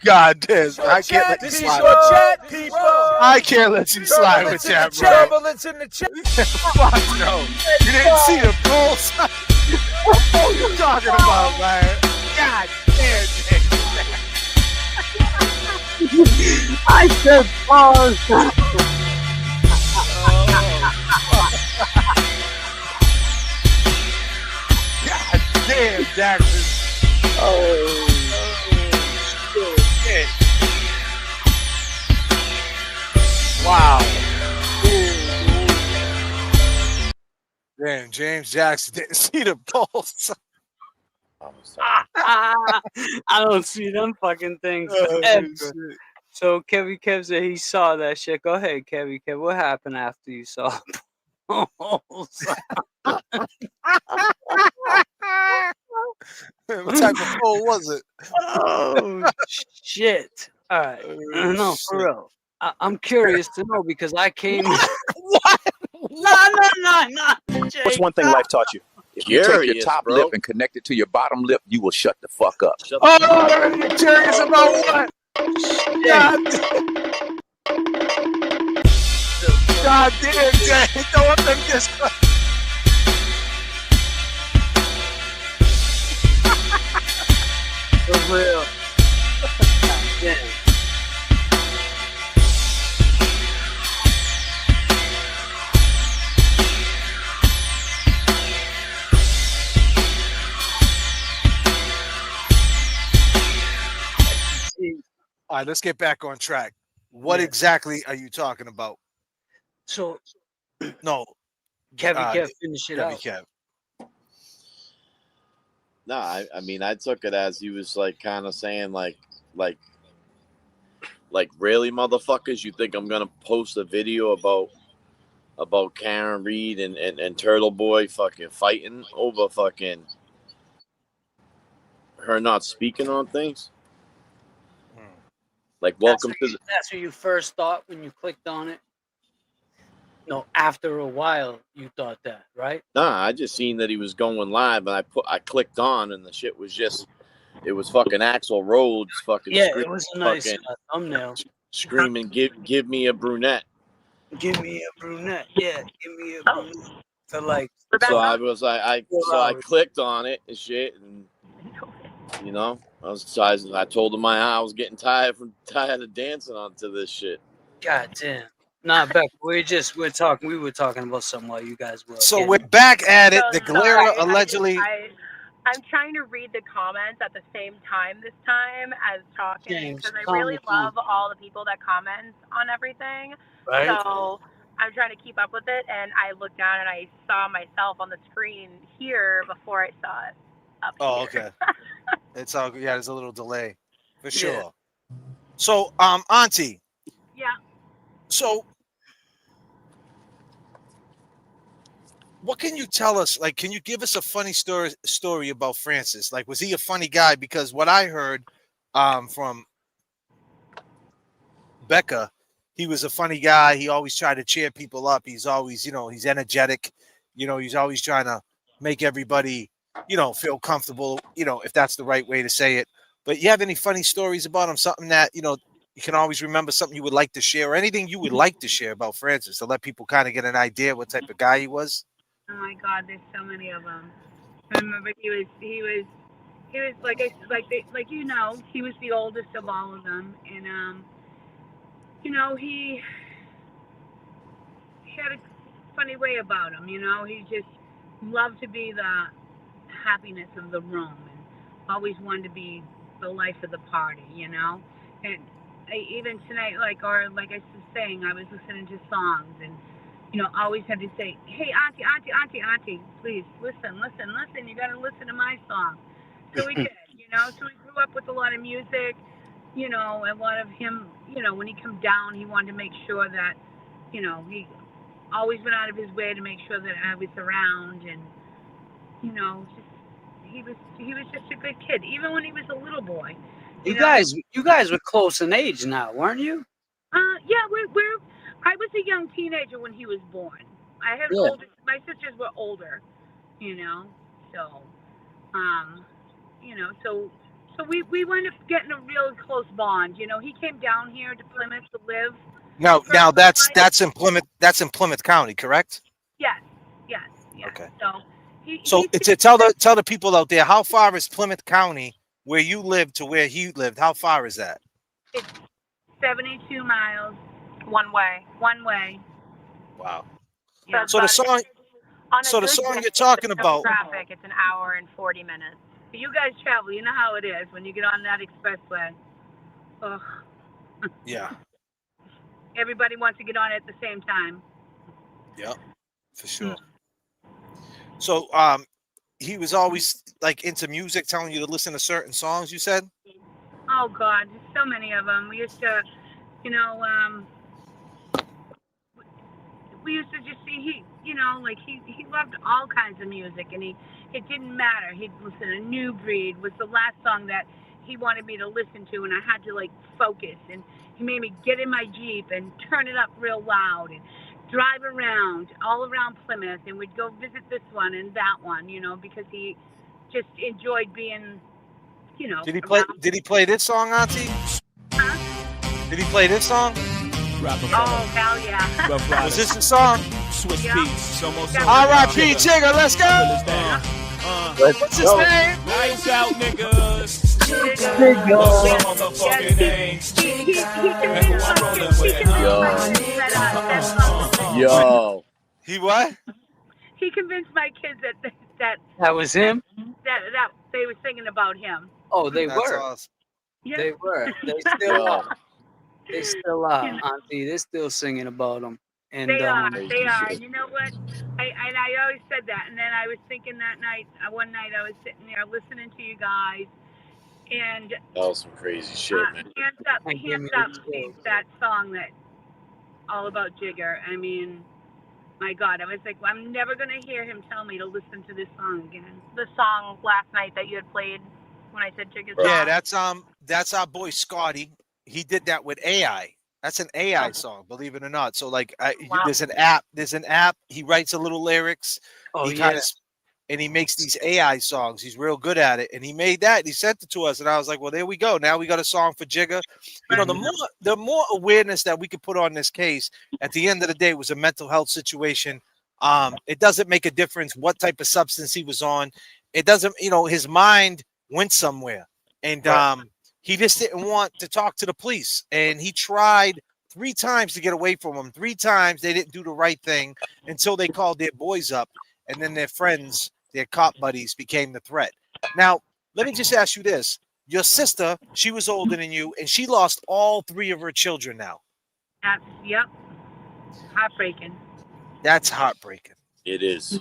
Speaker 5: God damn, I can't let you slide. I can't let you slide with that, bro.
Speaker 2: Turbulence in the chat.
Speaker 5: Fuck no. You didn't see the pulse. What are you talking about, man? God damn, Jay.
Speaker 6: I said pause.
Speaker 5: God damn, Jackson.
Speaker 6: Oh,
Speaker 5: shit. Wow. Damn, James Jackson didn't see the pulse.
Speaker 6: I don't see them fucking things
Speaker 5: Oh,
Speaker 6: ever.
Speaker 5: shit.
Speaker 6: So Kevin Kev said he saw that shit. Go ahead, Kevin Kev. What happened after you saw the pulse?
Speaker 5: What type of pole was it?
Speaker 6: Oh shit! All right,
Speaker 5: Oh,
Speaker 6: no,
Speaker 5: shit.
Speaker 6: for real. I'm curious to know because I came.
Speaker 5: What?
Speaker 6: No, Jake.
Speaker 10: What's one thing life taught you? If you take your
Speaker 7: Curious,
Speaker 10: top
Speaker 7: bro.
Speaker 10: lip and connect it to your bottom lip, you will shut the fuck up.
Speaker 7: Shut the fuck up.
Speaker 5: Oh, you're curious about what? God, God damn, Jay. Throw up them discs.
Speaker 6: For real. Yeah.
Speaker 5: All right, let's get back on track. What
Speaker 6: Yeah.
Speaker 5: exactly are you talking about?
Speaker 6: So
Speaker 5: No,
Speaker 6: Kevin Kev finish it
Speaker 5: Kevin
Speaker 6: out.
Speaker 5: Kev.
Speaker 7: No, I mean, I took it as he was like kind of saying like, really, motherfuckers, you think I'm gonna post a video about Karen Reed and Turtle Boy fucking fighting over fucking her not speaking on things? Like, welcome to the.
Speaker 6: That's what you first thought when you clicked on it. No, after a while you thought that, right?
Speaker 7: Nah, I just seen that he was going live, and I clicked on, and the shit was just, it was fucking Axl Rhodes fucking
Speaker 6: Yeah,
Speaker 7: screaming,
Speaker 6: it was a nice
Speaker 7: fucking
Speaker 6: thumbnail.
Speaker 7: screaming, give me a brunette.
Speaker 6: Give me a brunette. Yeah, give me a brunette. So like,
Speaker 7: So I was like, I
Speaker 6: hours.
Speaker 7: clicked on it and shit, and you know, I told him I was getting tired of dancing onto this shit.
Speaker 6: God damn. Nah, Beck, we were talking about something while you guys were.
Speaker 5: So
Speaker 6: getting-
Speaker 5: we're back at it.
Speaker 9: So
Speaker 5: The Galera
Speaker 9: sorry,
Speaker 5: allegedly.
Speaker 9: I'm trying to read the comments at the same time this time as talking
Speaker 6: James,
Speaker 9: because I
Speaker 6: calm
Speaker 9: really
Speaker 6: it down.
Speaker 9: love all the people that comment on everything.
Speaker 6: Right?
Speaker 9: So I'm trying to keep up with it, and I looked down and I saw myself on the screen here before I saw it up
Speaker 5: Oh,
Speaker 9: here.
Speaker 5: okay. It's all yeah. There's a little delay, for sure. So, Auntie.
Speaker 9: Yeah.
Speaker 5: So, what can you tell us? Like, can you give us a funny story about Francis? Like, was he a funny guy? Because what I heard from Becca, he was a funny guy. He always tried to cheer people up. He's always, he's energetic. He's always trying to make everybody, feel comfortable, if that's the right way to say it. But you have any funny stories about him? Something that, you can always remember, something you would like to share, or anything you would like to share about Francis to let people kind of get an idea what type of guy he was?
Speaker 8: Oh my God, there's so many of them. I remember he was he was he was the oldest of all of them, and he had a funny way about him. He just loved to be the happiness of the room, and always wanted to be the life of the party. And even tonight, like I was saying, I was listening to songs and. Always had to say, hey, auntie, please, listen. You got to listen to my song. So we did, So we grew up with a lot of music, a lot of him, when he come down, he wanted to make sure that, he always went out of his way to make sure that I was around. And, he was just a good kid, even when he was a little boy.
Speaker 6: You guys were close in age now, weren't you?
Speaker 8: Yeah, I was a young teenager when he was born. I had my sisters were older, so, so we wound up getting a real close bond. He came down here to Plymouth to live.
Speaker 5: Now that's in Plymouth. That's in Plymouth County, correct?
Speaker 8: Yes.
Speaker 5: Okay.
Speaker 8: So
Speaker 5: To tell the people out there, how far is Plymouth County where you live to where he lived? How far is that?
Speaker 8: It's 72 miles.
Speaker 9: One way.
Speaker 5: Wow.
Speaker 8: Yeah.
Speaker 5: So the song you're talking about.
Speaker 9: Traffic, it's an hour and 40 minutes.
Speaker 8: You guys travel. You know how it is when you get on that expressway. Ugh.
Speaker 5: Yeah.
Speaker 8: Everybody wants to get on it at the same time.
Speaker 5: Yep. For sure. So he was always like into music, telling you to listen to certain songs. You said.
Speaker 8: Oh God, there's so many of them. We used to, you know, we used to just see like he loved all kinds of music, and it didn't matter. He'd listen to New Breed was the last song that he wanted me to listen to, and I had to like focus, and he made me get in my Jeep and turn it up real loud and drive around all around Plymouth, and we'd go visit this one and that one, because he just enjoyed being,
Speaker 5: Did he play?
Speaker 8: around.
Speaker 5: Did he play this song, Auntie?
Speaker 8: Huh?
Speaker 5: Did he play this song?
Speaker 8: Oh hell yeah!
Speaker 5: Was this the song?
Speaker 11: Swiss
Speaker 8: Yeah.
Speaker 11: Beats, almost
Speaker 5: R.I.P. Jigger, let's go. What's his name?
Speaker 11: Lights out, niggas.
Speaker 7: Yo.
Speaker 5: He what?
Speaker 8: He convinced my kids
Speaker 6: That was him?
Speaker 8: that they were singing about him.
Speaker 6: Oh, they
Speaker 5: That's
Speaker 6: were.
Speaker 5: awesome.
Speaker 8: Yeah.
Speaker 6: They were. They still
Speaker 7: Yo.
Speaker 6: are. They still are, Auntie. They're still singing about him. And
Speaker 8: They are.
Speaker 7: Crazy
Speaker 8: They are.
Speaker 7: shit.
Speaker 8: And you know what? I always said that. And then I was thinking that night, one night I was sitting there listening to you guys, and
Speaker 7: That was some crazy shit, man.
Speaker 8: hands up, Steve, that song that all about Jigger. I mean, my God, I was like, well, I'm never gonna hear him tell me to listen to this song again.
Speaker 9: The song last night that you had played when I said Jigger's
Speaker 5: Yeah,
Speaker 9: song.
Speaker 5: that's our boy Scotty. He did that with AI. That's an AI song, believe it or not. So like,
Speaker 9: Wow.
Speaker 5: there's an app. He writes a little lyrics.
Speaker 6: oh
Speaker 5: He
Speaker 6: yeah.
Speaker 5: and he makes these AI songs. He's real good at it. And he made that. And he sent it to us. And I was like, well, there we go. Now we got a song for Jigger. You know, the more awareness that we could put on this case, at the end of the day, it was a mental health situation. It doesn't make a difference what type of substance he was on. It doesn't, his mind went somewhere. And he just didn't want to talk to the police. And he tried 3 times to get away from them. 3 times they didn't do the right thing until they called their boys up. And then their friends, their cop buddies, became the threat. Now, let me just ask you this. Your sister, she was older than you, and she lost all 3 of her children now.
Speaker 8: Yep. Heartbreaking.
Speaker 5: That's heartbreaking.
Speaker 7: It is.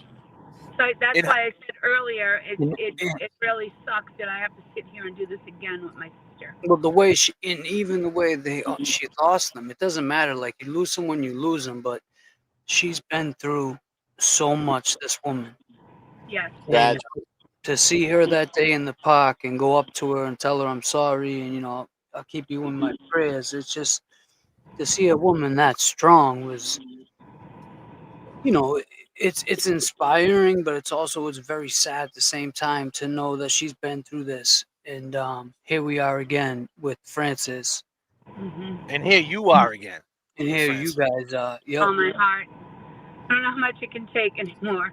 Speaker 8: So that's why I said earlier, it really sucks that I have to sit here and do this again with my sister.
Speaker 6: Well, the way and even the way she lost them, it doesn't matter. Like, you lose someone, you lose them, but she's been through so much, this woman.
Speaker 8: Yes.
Speaker 6: And to see her that day in the park and go up to her and tell her I'm sorry and, I'll keep you in my prayers. It's just, to see a woman that strong was, it's inspiring, but it's very sad at the same time to know that she's been through this. And here we are again with Francis.
Speaker 8: Mm-hmm.
Speaker 5: And here you are again.
Speaker 6: And here you guys are. Yep.
Speaker 8: Oh, my heart. I don't know how much it can take anymore,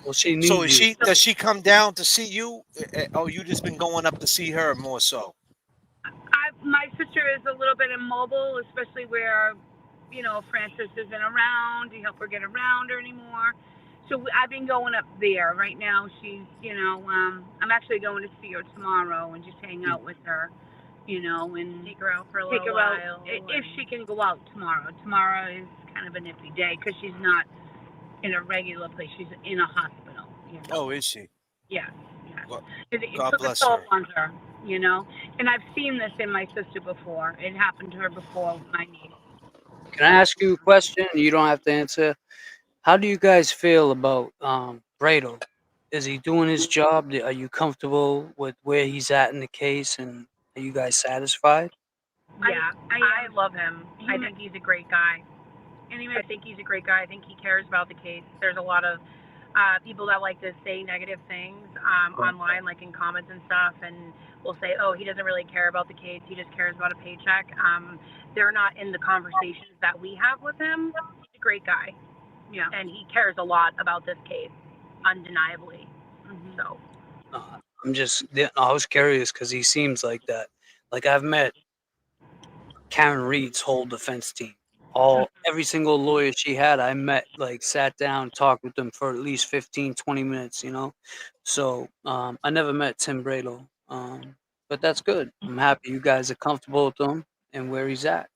Speaker 6: Well, she needs
Speaker 5: So
Speaker 6: you.
Speaker 5: does she come down to see you? Oh, you just been going up to see her more so?
Speaker 8: My sister is a little bit immobile, especially where, Francis isn't around to help her get around her anymore. So I've been going up there. Right now she's, I'm actually going to see her tomorrow and just hang out with her, and
Speaker 9: Take her out for a
Speaker 8: take
Speaker 9: little
Speaker 8: her out
Speaker 9: while.
Speaker 8: if she can go out tomorrow. Tomorrow is kind of a nippy day because she's not in a regular place. She's in a hospital.
Speaker 5: Oh, is she?
Speaker 8: Yeah.
Speaker 5: Well,
Speaker 8: It
Speaker 5: God
Speaker 8: took a
Speaker 5: bless
Speaker 8: toll
Speaker 5: her.
Speaker 8: on her, and I've seen this in my sister before. It happened to her before with my niece.
Speaker 6: Can I ask you a question? You don't have to answer. How do you guys feel about Brado? Is he doing his job? Are you comfortable with where he's at in the case, and are you guys satisfied?
Speaker 9: Yeah, I love him. I think he's a great guy. I think he's a great guy. I think he cares about the case. There's a lot of people that like to say negative things online, like in comments and stuff, and will say, oh, he doesn't really care about the case. He just cares about a paycheck. They're not in the conversations that we have with him. He's a great guy.
Speaker 8: Yeah.
Speaker 9: And he cares a lot about this case, undeniably.
Speaker 8: Mm-hmm.
Speaker 9: So.
Speaker 6: I was curious because he seems like that. Like, I've met Karen Reed's whole defense team. Every single lawyer she had, I met, like, sat down, talked with them for at least 15, 20 minutes, So I never met Tim Brado. But that's good. I'm happy you guys are comfortable with him and where he's at.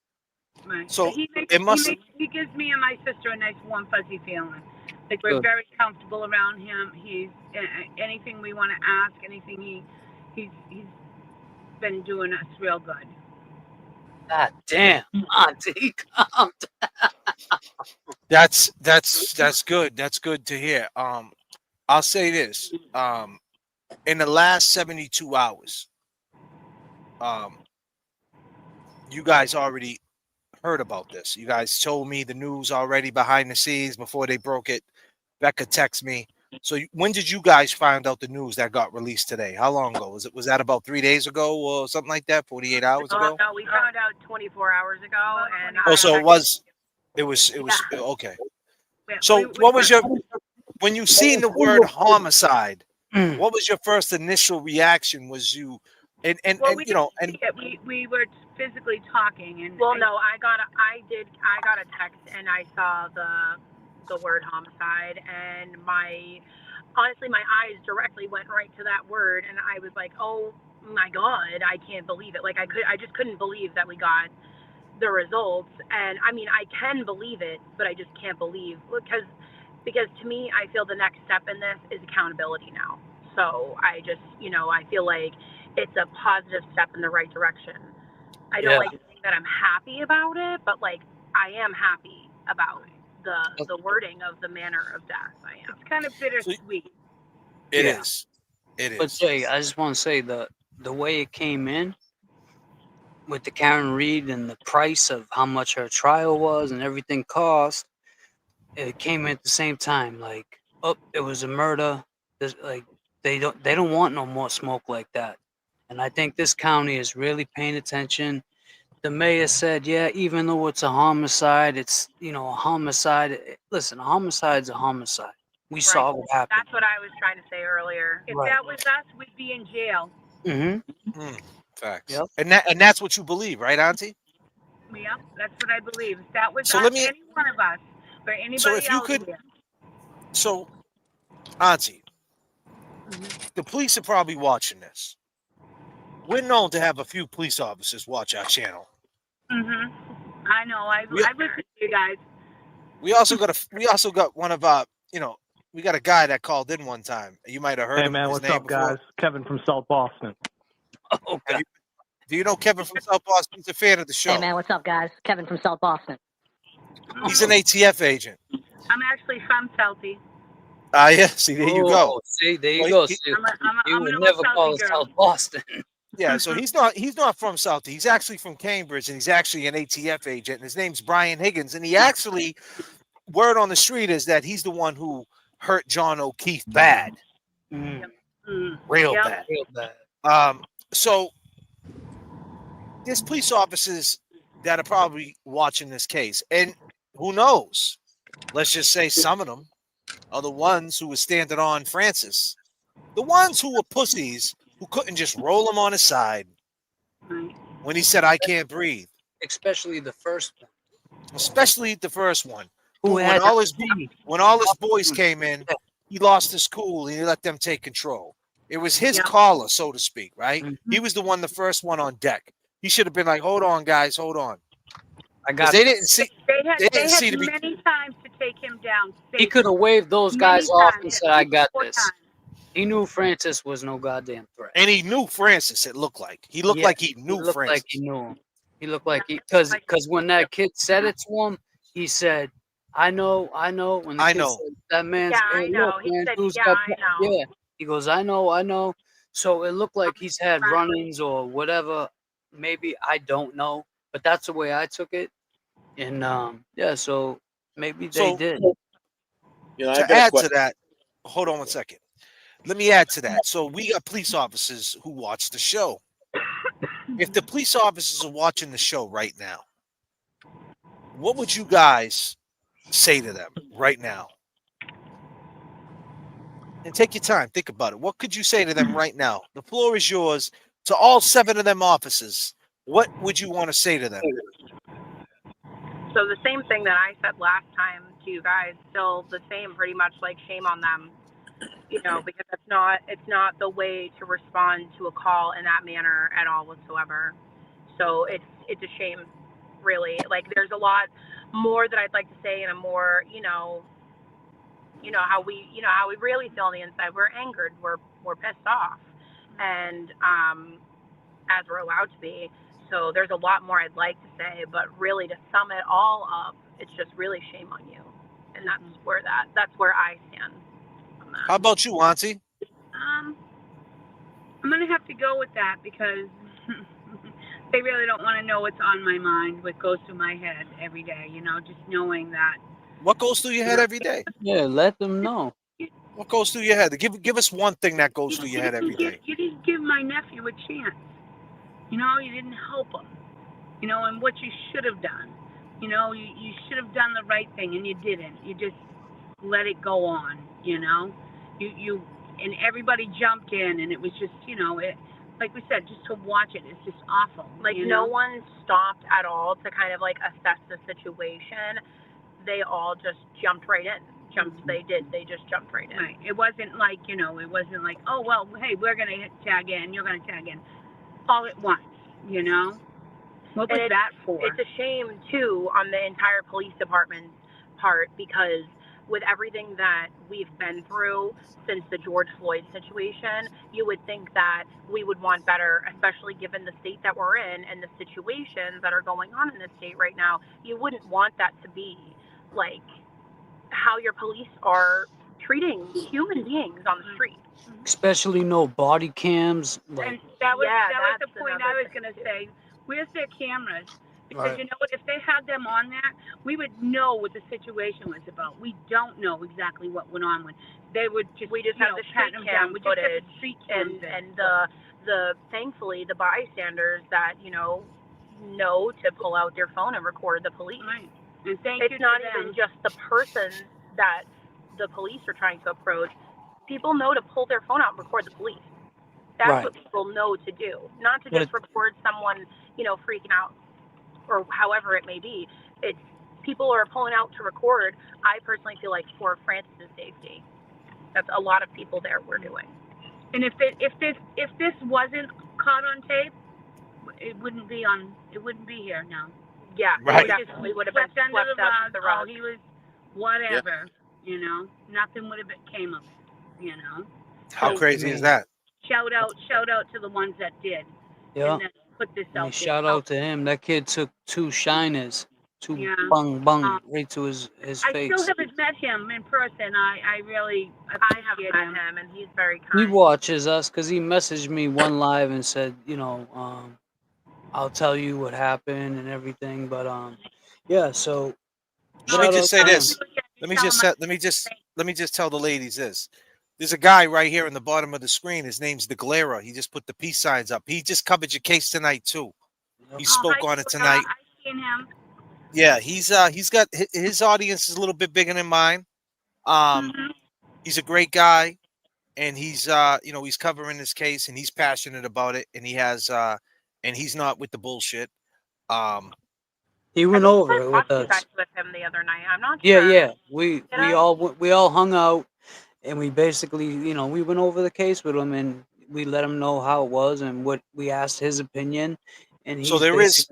Speaker 8: Right.
Speaker 5: So
Speaker 8: he
Speaker 5: it must.
Speaker 8: gives me and my sister a nice warm fuzzy feeling. Like we're
Speaker 6: Good.
Speaker 8: very comfortable around him. He's anything we want to ask, anything he's been doing us real good.
Speaker 6: God damn, Auntie, calm down.
Speaker 5: That's good. That's good to hear. I'll say this. In the last 72 hours, you guys already heard about this. You guys told me the news already behind the scenes before they broke it. Becca texted me. So when did you guys find out the news that got released today? How long ago? Was that about 3 days ago or something like that? 48 hours ago?
Speaker 8: No, we found out 24 hours ago, and
Speaker 5: Oh, so it was okay. So what was your when you seen the word homicide? What was your first initial reaction? Was you and
Speaker 8: Well, we
Speaker 5: you know
Speaker 8: didn't
Speaker 5: and
Speaker 8: see it. We were physically talking, and well, no, I got a text, and I saw the word homicide, and honestly my eyes directly went right to that word, and I was like, oh my god, I can't believe it. Like I just couldn't believe that we got the results, and I mean I can believe it, but I just can't believe because to me I feel the next step in this is accountability now. So I just I feel like it's a positive step in the right direction. I don't like to think that I'm happy about it, but like I am happy about the wording of the manner of death. I am. It's kind of bittersweet.
Speaker 5: it is. It is.
Speaker 6: But Jay, I just want to say the way it came in with the Karen Reed and the price of how much her trial was and everything cost, it came in at the same time. Like, oh, it was a murder. Like they don't want no more smoke like that. And I think this county is really paying attention. The mayor said, yeah, even though it's a homicide, it's a homicide. Listen, a homicide's a homicide. We saw what happened.
Speaker 8: That's what I was trying to say earlier. If that was us, we'd be in jail.
Speaker 5: Facts.
Speaker 6: Yep.
Speaker 5: And that's what you believe, right, Auntie?
Speaker 8: Yep, that's what I believe. If that was
Speaker 5: So
Speaker 8: us,
Speaker 5: let me-
Speaker 8: any one of us, or anybody
Speaker 5: So if you
Speaker 8: else
Speaker 5: could
Speaker 8: here.
Speaker 5: So Auntie, the police are probably watching this. We're known to have a few police officers watch our channel.
Speaker 8: I know. I listen to you guys.
Speaker 5: We also got one of our, we got a guy that called in one time. You might have heard
Speaker 4: Hey
Speaker 5: him.
Speaker 4: man,
Speaker 5: his
Speaker 4: what's
Speaker 5: name
Speaker 4: up,
Speaker 5: before.
Speaker 4: guys? Kevin from South Boston.
Speaker 6: Oh, God.
Speaker 5: Do you know Kevin from South Boston? He's a fan of the show.
Speaker 12: Hey man, what's up, guys? Kevin from South Boston.
Speaker 5: He's an ATF agent.
Speaker 8: I'm actually from Southie.
Speaker 5: Yeah. See, there you go.
Speaker 6: See, there you go. You would never call us South Boston.
Speaker 5: Yeah, so he's not from Southie. He's actually from Cambridge, and he's actually an ATF agent. And his name's Brian Higgins, and he actually, word on the street is that he's the one who hurt John O'Keefe bad, real bad.
Speaker 6: Real bad.
Speaker 5: So there's police officers that are probably watching this case, and who knows? Let's just say some of them are the ones who were standing on Francis, the ones who were pussies who couldn't just roll him on his side when he said, "I can't breathe."
Speaker 6: Especially the first one.
Speaker 5: Especially the first one.
Speaker 6: Who
Speaker 5: when
Speaker 6: had
Speaker 5: all his boys came in, he lost his cool and he let them take control. It was his caller, so to speak, right? He was the first one on deck. He should have been like, "Hold on, guys, hold on."
Speaker 6: I got.
Speaker 5: They didn't see.
Speaker 8: They had many times to take him down.
Speaker 6: He could have waved those guys off and said, "I got this." He knew Francis was no goddamn threat.
Speaker 5: And he knew Francis, it looked like. He looked like he knew Francis.
Speaker 6: Like he knew him. He looked like because when that kid said it to him, he said, I know. When the kid said, that man's
Speaker 8: I know.
Speaker 6: Look, man, I know. Yeah. He goes, I know. So it looked like he's had run-ins or whatever. Maybe, I don't know. But that's the way I took it. And so maybe they did.
Speaker 5: To add to that, hold on one second. Let me add to that. So we got police officers who watch the show. If the police officers are watching the show right now, what would you guys say to them right now? And take your time. Think about it. What could you say to them right now? The floor is yours. To all 7 of them officers, what would you want to say to them?
Speaker 8: So the same thing that I said last time to you guys, still the same, pretty much, like shame on them. Because it's not the way to respond to a call in that manner at all whatsoever. So it's a shame, really. Like there's a lot more that I'd like to say in a more,
Speaker 9: you know how we really feel on the inside. We're angered, we're pissed off, and as we're allowed to be. So there's a lot more I'd like to say, but really to sum it all up, it's just really shame on you, and that's where I stand on that.
Speaker 5: How about you, Auntie?
Speaker 8: I'm gonna have to go with that because they really don't want to know what's on my mind, what goes through my head every day. You know, just knowing that.
Speaker 5: What goes through your head every day?
Speaker 6: Yeah, let them know.
Speaker 5: What goes through your head? Give us one thing that goes through your head every day.
Speaker 8: You didn't give my nephew a chance. You know, you didn't help him. You know, and what you should have done. You know, you should have done the right thing, and you didn't. You just let it go on. You know, you and everybody jumped in, and it was just, you know, it. Like we said, just to watch it, it's just awful.
Speaker 9: Like, no one stopped at all to kind of like assess the situation. They all just jumped right in. They just jumped right in.
Speaker 8: Right. It wasn't like, you know, oh, well, hey, we're going to tag in, you're going to tag in. All at once, you know? What was that for?
Speaker 9: It's a shame, too, on the entire police department's part, because with everything that we've been through since the George Floyd situation, you would think that we would want better, especially given the state that we're in and the situations that are going on in the state right now. You wouldn't want that to be like how your police are treating human beings on the street.
Speaker 6: Especially no body cams. Like,
Speaker 8: and that was the point I was going to say. Where's their cameras? Because you know what, if they had them on that, we would know what the situation was about. We don't know exactly what went on when they would just. We just have the street cam footage, and the thankfully the bystanders that know to pull out their phone and record the police. Right. And
Speaker 9: it's not even just the person that the police are trying to approach. People know to pull their phone out and record the police. That's what people know to do, not to just record someone freaking out. Or however it may be, it's people are pulling out to record. I personally feel like for Francis's safety, that's a lot of people there were doing.
Speaker 8: And if this wasn't caught on tape, it wouldn't be here now.
Speaker 9: Yeah,
Speaker 5: right.
Speaker 9: It definitely would have been swept under the rug.
Speaker 8: Oh, he was whatever. Yeah. Nothing would have came of it.
Speaker 5: How crazy is that?
Speaker 8: Shout out to the ones that did.
Speaker 6: Yeah.
Speaker 8: And put this out.
Speaker 6: Shout out to him. That kid took 2 shiners, 2 bung right to his face.
Speaker 8: I still haven't met him in person. I have met him,
Speaker 9: and he's very kind.
Speaker 6: He watches us because he messaged me one live and said, I'll tell you what happened and everything. But yeah. So
Speaker 5: let me just say this. Let me just tell the ladies this. There's a guy right here in the bottom of the screen. His name's the Glera. He just put the peace signs up. He just covered your case tonight too. He spoke on it tonight.
Speaker 8: I've seen him.
Speaker 5: Yeah, he's got his audience is a little bit bigger than mine. He's a great guy, and he's he's covering this case, and he's passionate about it, and he has and he's not with the bullshit.
Speaker 6: He went over it with us.
Speaker 9: With him the other night. I'm not sure.
Speaker 6: Yeah. We all hung out. And we basically, we went over the case with him, and we let him know how it was, and what we asked his opinion. And
Speaker 5: so there is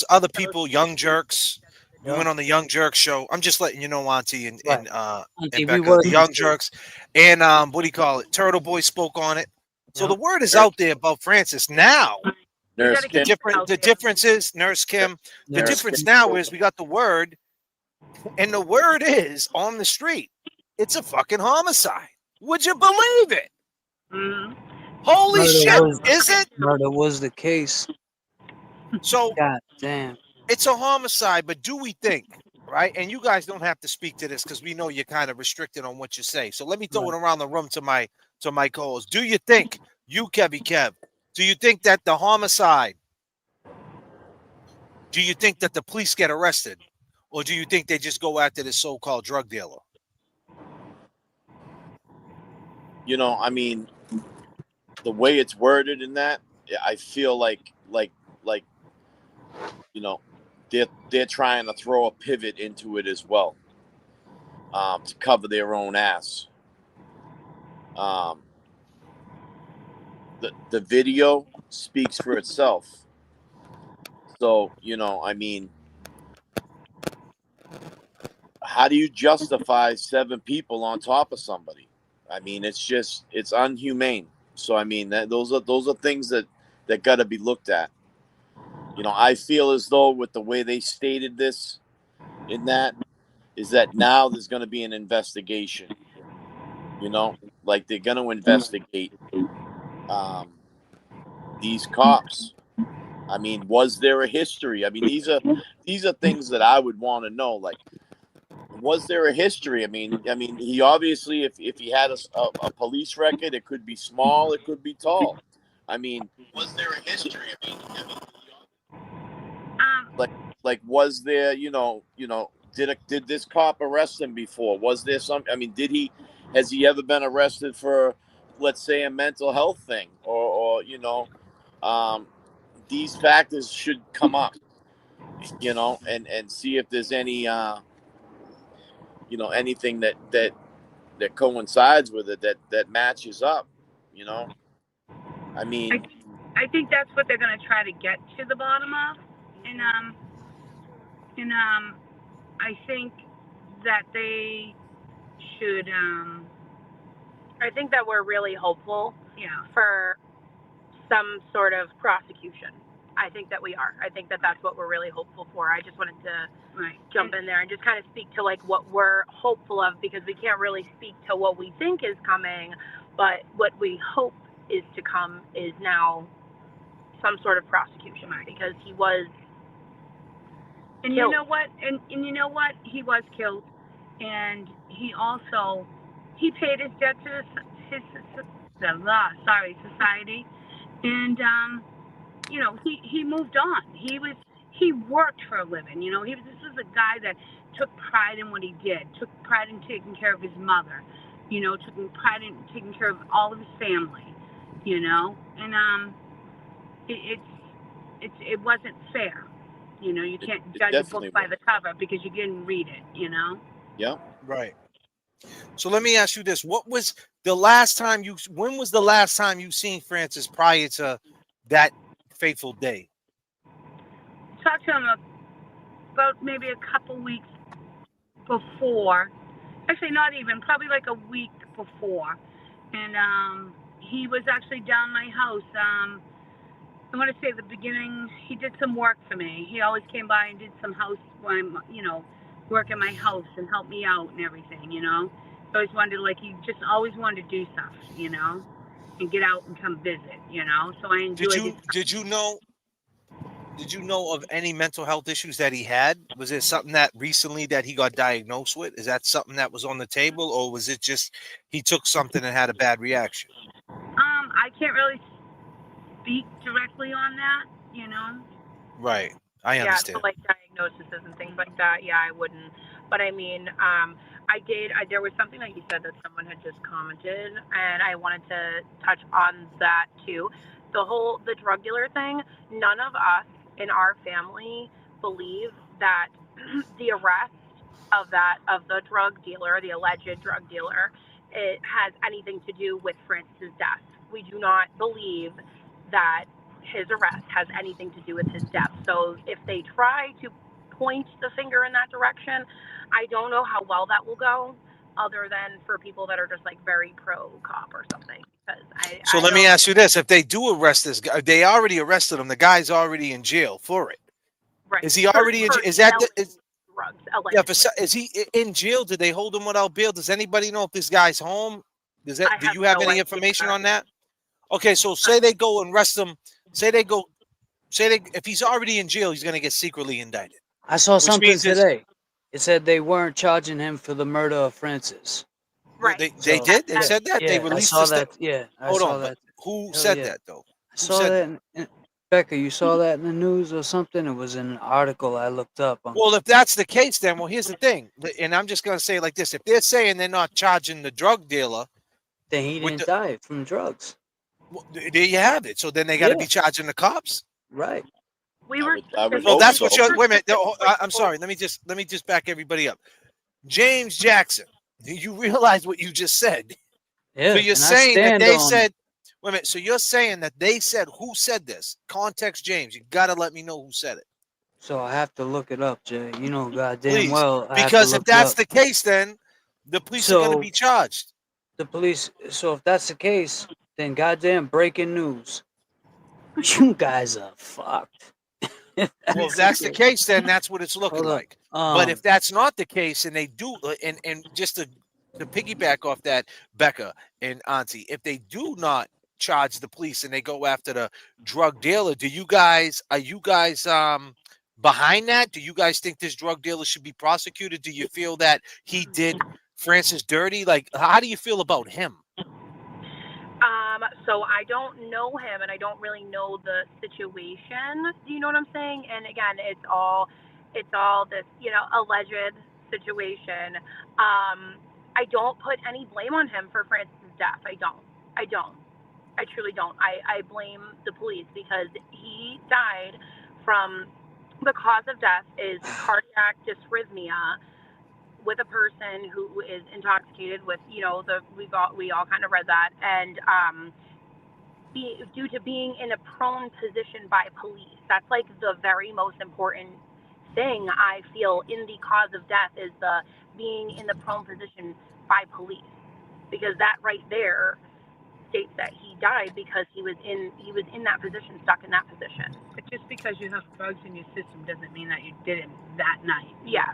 Speaker 5: other people, Young Jerks. We went on the Young Jerks show. I'm just letting you know, Auntie and Becca, the Young Jerks, and what do you call it? Turtle Boy spoke on it. So the word is out there about Francis now.
Speaker 7: Nurse Kim.
Speaker 5: The difference is Nurse Kim. The difference now is we got the word, and the word is on the street. It's a fucking homicide. Would you believe it? Holy shit, is it?
Speaker 6: Murder was the case.
Speaker 5: So,
Speaker 6: God damn.
Speaker 5: It's a homicide, but do we think, right? And you guys don't have to speak to this because we know you're kind of restricted on what you say. So let me throw it around the room to my co-host. Do you think, Kev, do you think that the homicide, do you think that the police get arrested? Or do you think they just go after this so-called drug dealer?
Speaker 7: I mean, the way it's worded in that, I feel like they're trying to throw a pivot into it as well, to cover their own ass. The video speaks for itself. So, I mean, how do you justify 7 people on top of somebody? I mean, it's unhumane. So I mean, those are things that got to be looked at. You know, I feel as though with the way they stated this in that is that now there's going to be an investigation. You know, like they're going to investigate these cops. I mean, was there a history? I mean, these are things that I would want to know. Like, was there a history? I mean, he obviously, if he had a police record, it could be small, it could be tall. I mean, was there a history? I mean, like was there, did this cop arrest him before? Was there some? I mean, has he ever been arrested for, let's say, a mental health thing, or these factors should come up, and see if there's any, anything that coincides with it that matches up. I mean,
Speaker 8: I think that's what they're going to try to get to the bottom of, and I think that they should.
Speaker 9: I think that we're really hopeful
Speaker 8: Yeah.
Speaker 9: for some sort of prosecution. I think that we are. I think that that's what we're really hopeful for. I just wanted to jump in there and just kind of speak to like what we're hopeful of, because we can't really speak to what we think is coming, but what we hope is to come is now some sort of prosecution, because he was
Speaker 8: And
Speaker 9: killed.
Speaker 8: you know what? And you know what? He was killed, and he also paid his debt to society, and he moved on. He worked for a living. This was a guy that took pride in what he did, took pride in taking care of his mother, took pride in taking care of all of his family, and it wasn't fair. You can't judge a book by the cover because you didn't read it,
Speaker 7: Yeah.
Speaker 5: Right. So let me ask you this. When was the last time you seen Francis prior to that fateful day?
Speaker 8: Talked to him about maybe a couple weeks before. Actually, not even, probably like a week before. And he was actually down my house. I want to say at the beginning, he did some work for me. He always came by and did some house, work in my house and help me out and everything, Always wanted, he just always wanted to do stuff, and get out and come visit, So I enjoyed it.
Speaker 5: Did you know of any mental health issues that he had? Was it something that recently that he got diagnosed with? Is that something that was on the table, or was it just he took something and had a bad reaction?
Speaker 8: I can't really speak directly on that,
Speaker 5: Right. I understand.
Speaker 9: Yeah, so like diagnoses and things like that. Yeah, I wouldn't. But I mean, there was something that you said that someone had just commented, and I wanted to touch on that too. The drug dealer thing, none of us in our family believe that the arrest of the drug dealer, the alleged drug dealer, it has anything to do with Francis's death. We do not believe that his arrest has anything to do with his death. So if they try to point the finger in that direction, I don't know how well that will go, other than for people that are just very pro cop or something.
Speaker 5: So let me ask you this: if they do arrest this guy, they already arrested him. The guy's already in jail for it.
Speaker 9: Right.
Speaker 5: Is he already in jail? Is that
Speaker 9: drugs?
Speaker 5: Is he in jail? Did they hold him without bail? Does anybody know if this guy's home? Do you have any information on that? Okay, so say they go and arrest him. If he's already in jail, he's going to get secretly indicted.
Speaker 6: I saw something today. It said they weren't charging him for the murder of Francis.
Speaker 9: Right.
Speaker 5: They did? It said that?
Speaker 6: Yeah,
Speaker 5: They released
Speaker 6: I saw that. Yeah,
Speaker 5: Hold on. But who said that, though?
Speaker 6: I saw that. Becca, you saw that in the news or something? It was in an article I looked up.
Speaker 5: Well, if that's the case, then, here's the thing. And I'm just going to say it like this. If they're saying they're not charging the drug dealer,
Speaker 6: then he didn't die from drugs.
Speaker 5: Well, there you have it. So then they got to be charging the cops?
Speaker 6: Right.
Speaker 5: Well, that's what you're. Wait a minute. I'm sorry. Let me just back everybody up. James Jackson, you realize what you just said?
Speaker 6: Yeah.
Speaker 5: So you're saying that they said. Wait a minute. So you're saying that they said who said this? Context, James. You got to let me know who said it.
Speaker 6: So I have to look it up, Jay. You know, goddamn
Speaker 5: Please,
Speaker 6: well, I have to
Speaker 5: because if
Speaker 6: look it
Speaker 5: that's
Speaker 6: up.
Speaker 5: the case, then the police are going to
Speaker 6: So
Speaker 5: be charged.
Speaker 6: the police. So if that's the case, then goddamn breaking news. You guys are fucked.
Speaker 5: Well, if that's the case, then that's what it's looking
Speaker 6: Hold up.
Speaker 5: like. But if that's not the case, and they do, and just to piggyback off that, Becca and Auntie, if they do not charge the police and they go after the drug dealer, are you guys behind that? Do you guys think this drug dealer should be prosecuted? Do you feel that he did Francis dirty? Like, how do you feel about him?
Speaker 9: So I don't know him, and I don't really know the situation. Do you know what I'm saying? And again, it's all this, alleged situation. I don't put any blame on him for Francis's death. I don't. I truly don't. I blame the police because he died from the cause of death is cardiac dysrhythmia with a person who is intoxicated with, we all kind of read that, and due to being in a prone position by police. That's like the very most important thing I feel in the cause of death is the being in the prone position by police, because that right there states that he died because he was in that position, stuck in that position.
Speaker 8: But just because you have drugs in your system doesn't mean that you did it that night.
Speaker 9: Yeah,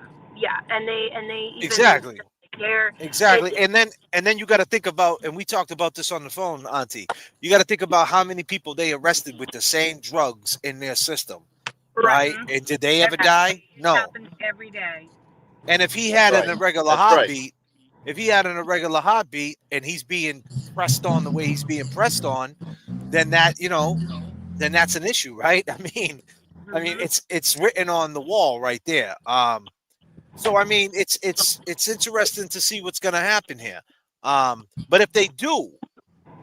Speaker 9: and they even
Speaker 5: Exactly.
Speaker 9: care.
Speaker 5: Exactly. And then you got to think about, and we talked about this on the phone, Auntie. You got to think about how many people they arrested with the same drugs in their system, right? And did they ever die? No.
Speaker 8: Happens every day.
Speaker 5: And if he had an irregular
Speaker 7: That's right.
Speaker 5: heartbeat, if he had an irregular heartbeat and he's being pressed on the way he's being pressed on, then that's an issue, right? I mean, it's written on the wall right there. So I mean, it's interesting to see what's going to happen here. But if they do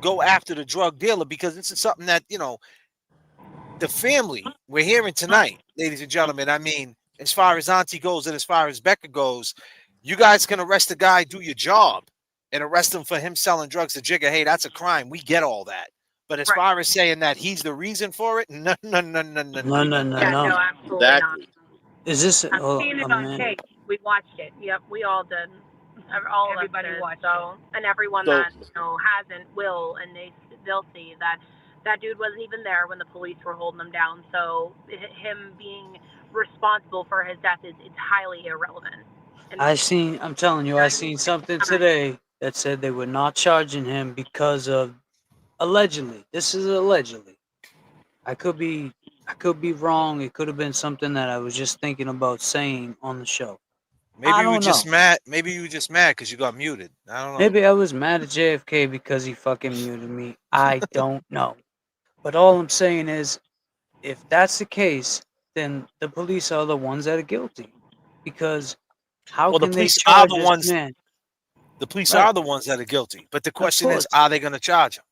Speaker 5: go after the drug dealer, because this is something that the family we're hearing tonight, ladies and gentlemen. I mean, as far as Auntie goes and as far as Becca goes, you guys can arrest the guy, do your job, and arrest him for him selling drugs to Jigga. Hey, that's a crime. We get all that. But as far as saying that he's the reason for it, no.
Speaker 6: No.
Speaker 9: No, absolutely not.
Speaker 6: Is this?
Speaker 8: I've seen it on tape. We watched it.
Speaker 9: Yep, we all did.
Speaker 8: Everybody watched
Speaker 9: it. And everyone that hasn't will, and they'll see that dude wasn't even there when the police were holding him down. So him being responsible for his death is highly irrelevant.
Speaker 6: I'm telling you, I seen something today that said they were not charging him because of allegedly. This is allegedly. I could be wrong. It could have been something that I was just thinking about saying on the show.
Speaker 5: Maybe you were just mad. Maybe you were just mad because you got muted. I don't know.
Speaker 6: Maybe I was mad at J.F.K. because he fucking muted me. I don't know. But all I'm saying is, if that's the case, then the police are the ones that are guilty. Because how can they charge this man?
Speaker 5: The police are the ones that are guilty. But the question is, are they going to charge him?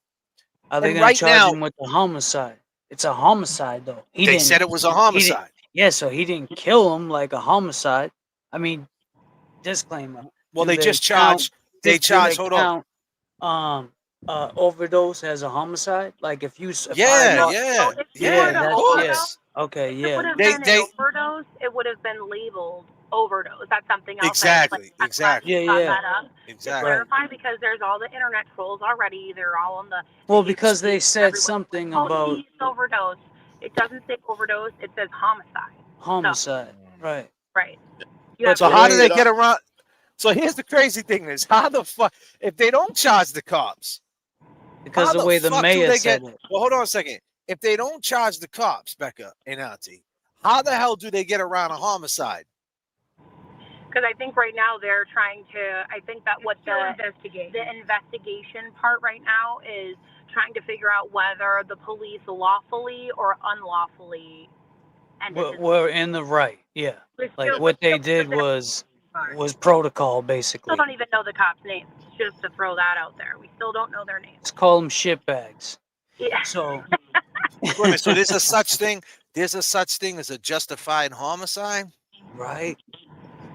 Speaker 6: Are they going to charge him with the homicide? It's a homicide, though.
Speaker 5: They said it was a homicide.
Speaker 6: Yeah, so he didn't kill him like a homicide. I mean, disclaimer.
Speaker 5: Well, they just charged. They charged. Hold on.
Speaker 6: Overdose as a homicide. Like if you.
Speaker 5: Yeah.
Speaker 6: Okay, yeah.
Speaker 9: It would have been an overdose. It would have been labeled overdose. That's something else.
Speaker 5: Exactly.
Speaker 6: Yeah.
Speaker 9: To clarify, because there's all the internet trolls already. They're all on the.
Speaker 6: Well, because they said something about
Speaker 9: overdose. It doesn't say overdose. It says homicide.
Speaker 6: Homicide. Right.
Speaker 9: Right.
Speaker 5: So how do they get around? So here's the crazy thing: is how the fuck if they don't charge the cops?
Speaker 6: Because the way the mayor said it.
Speaker 5: Well, hold on a second. If they don't charge the cops, Becca and Auntie, how the hell do they get around a homicide?
Speaker 9: Because I think right now they're trying to. I think that what the investigation part right now is trying to figure out whether the police lawfully or unlawfully.
Speaker 6: We're in the right, yeah. Like what they did was protocol, basically.
Speaker 9: We still don't even know the cops' names, just to throw that out there. We still don't know their names.
Speaker 6: Let's call them shitbags.
Speaker 9: Yeah.
Speaker 6: So,
Speaker 5: so there's a such thing. There's a such thing as a justified homicide,
Speaker 6: right?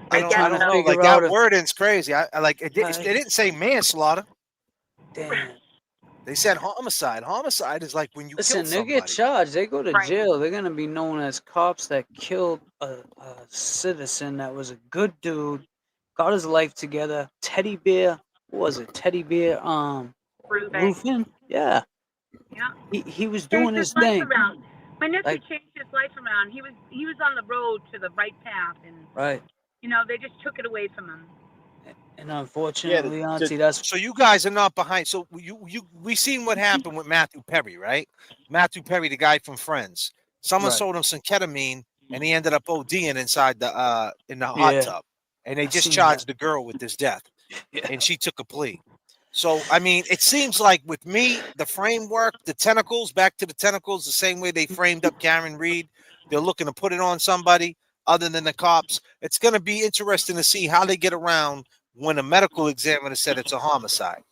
Speaker 5: I don't know. Like that wording's crazy. I like it. It didn't say manslaughter.
Speaker 6: Damn.
Speaker 5: They said homicide. Homicide is like when you kill
Speaker 6: Listen, they
Speaker 5: somebody.
Speaker 6: get charged. They go to
Speaker 9: Right.
Speaker 6: jail. They're gonna be known as cops that killed a citizen that was a good dude, got his life together. Teddy Bear, what was it? Teddy Bear,
Speaker 9: Ruben.
Speaker 6: Roofing. Yeah,
Speaker 8: Yeah.
Speaker 6: he was
Speaker 8: Changed
Speaker 6: doing
Speaker 8: his
Speaker 6: his
Speaker 8: life
Speaker 6: thing.
Speaker 8: around. My nephew
Speaker 6: Like,
Speaker 8: changed his life around. He was on the road to the right path, and
Speaker 6: right.
Speaker 8: they just took it away from him.
Speaker 6: And unfortunately,
Speaker 7: to-
Speaker 6: Auntie, that's
Speaker 5: So you guys are not behind. So we seen what happened with Matthew Perry, right? Matthew Perry, the guy from Friends. Someone
Speaker 6: right.
Speaker 5: sold him some ketamine, and he ended up ODing inside the in the hot
Speaker 6: Yeah.
Speaker 5: tub, and they
Speaker 6: I
Speaker 5: just
Speaker 6: seen
Speaker 5: charged
Speaker 6: that.
Speaker 5: the girl with his death,
Speaker 6: Yeah.
Speaker 5: and she took a plea. So I mean, it seems like with me, the framework, the tentacles, back to the tentacles, the same way they framed up Karen Reed, they're looking to put it on somebody other than the cops. It's going to be interesting to see how they get around when a medical examiner said it's a homicide.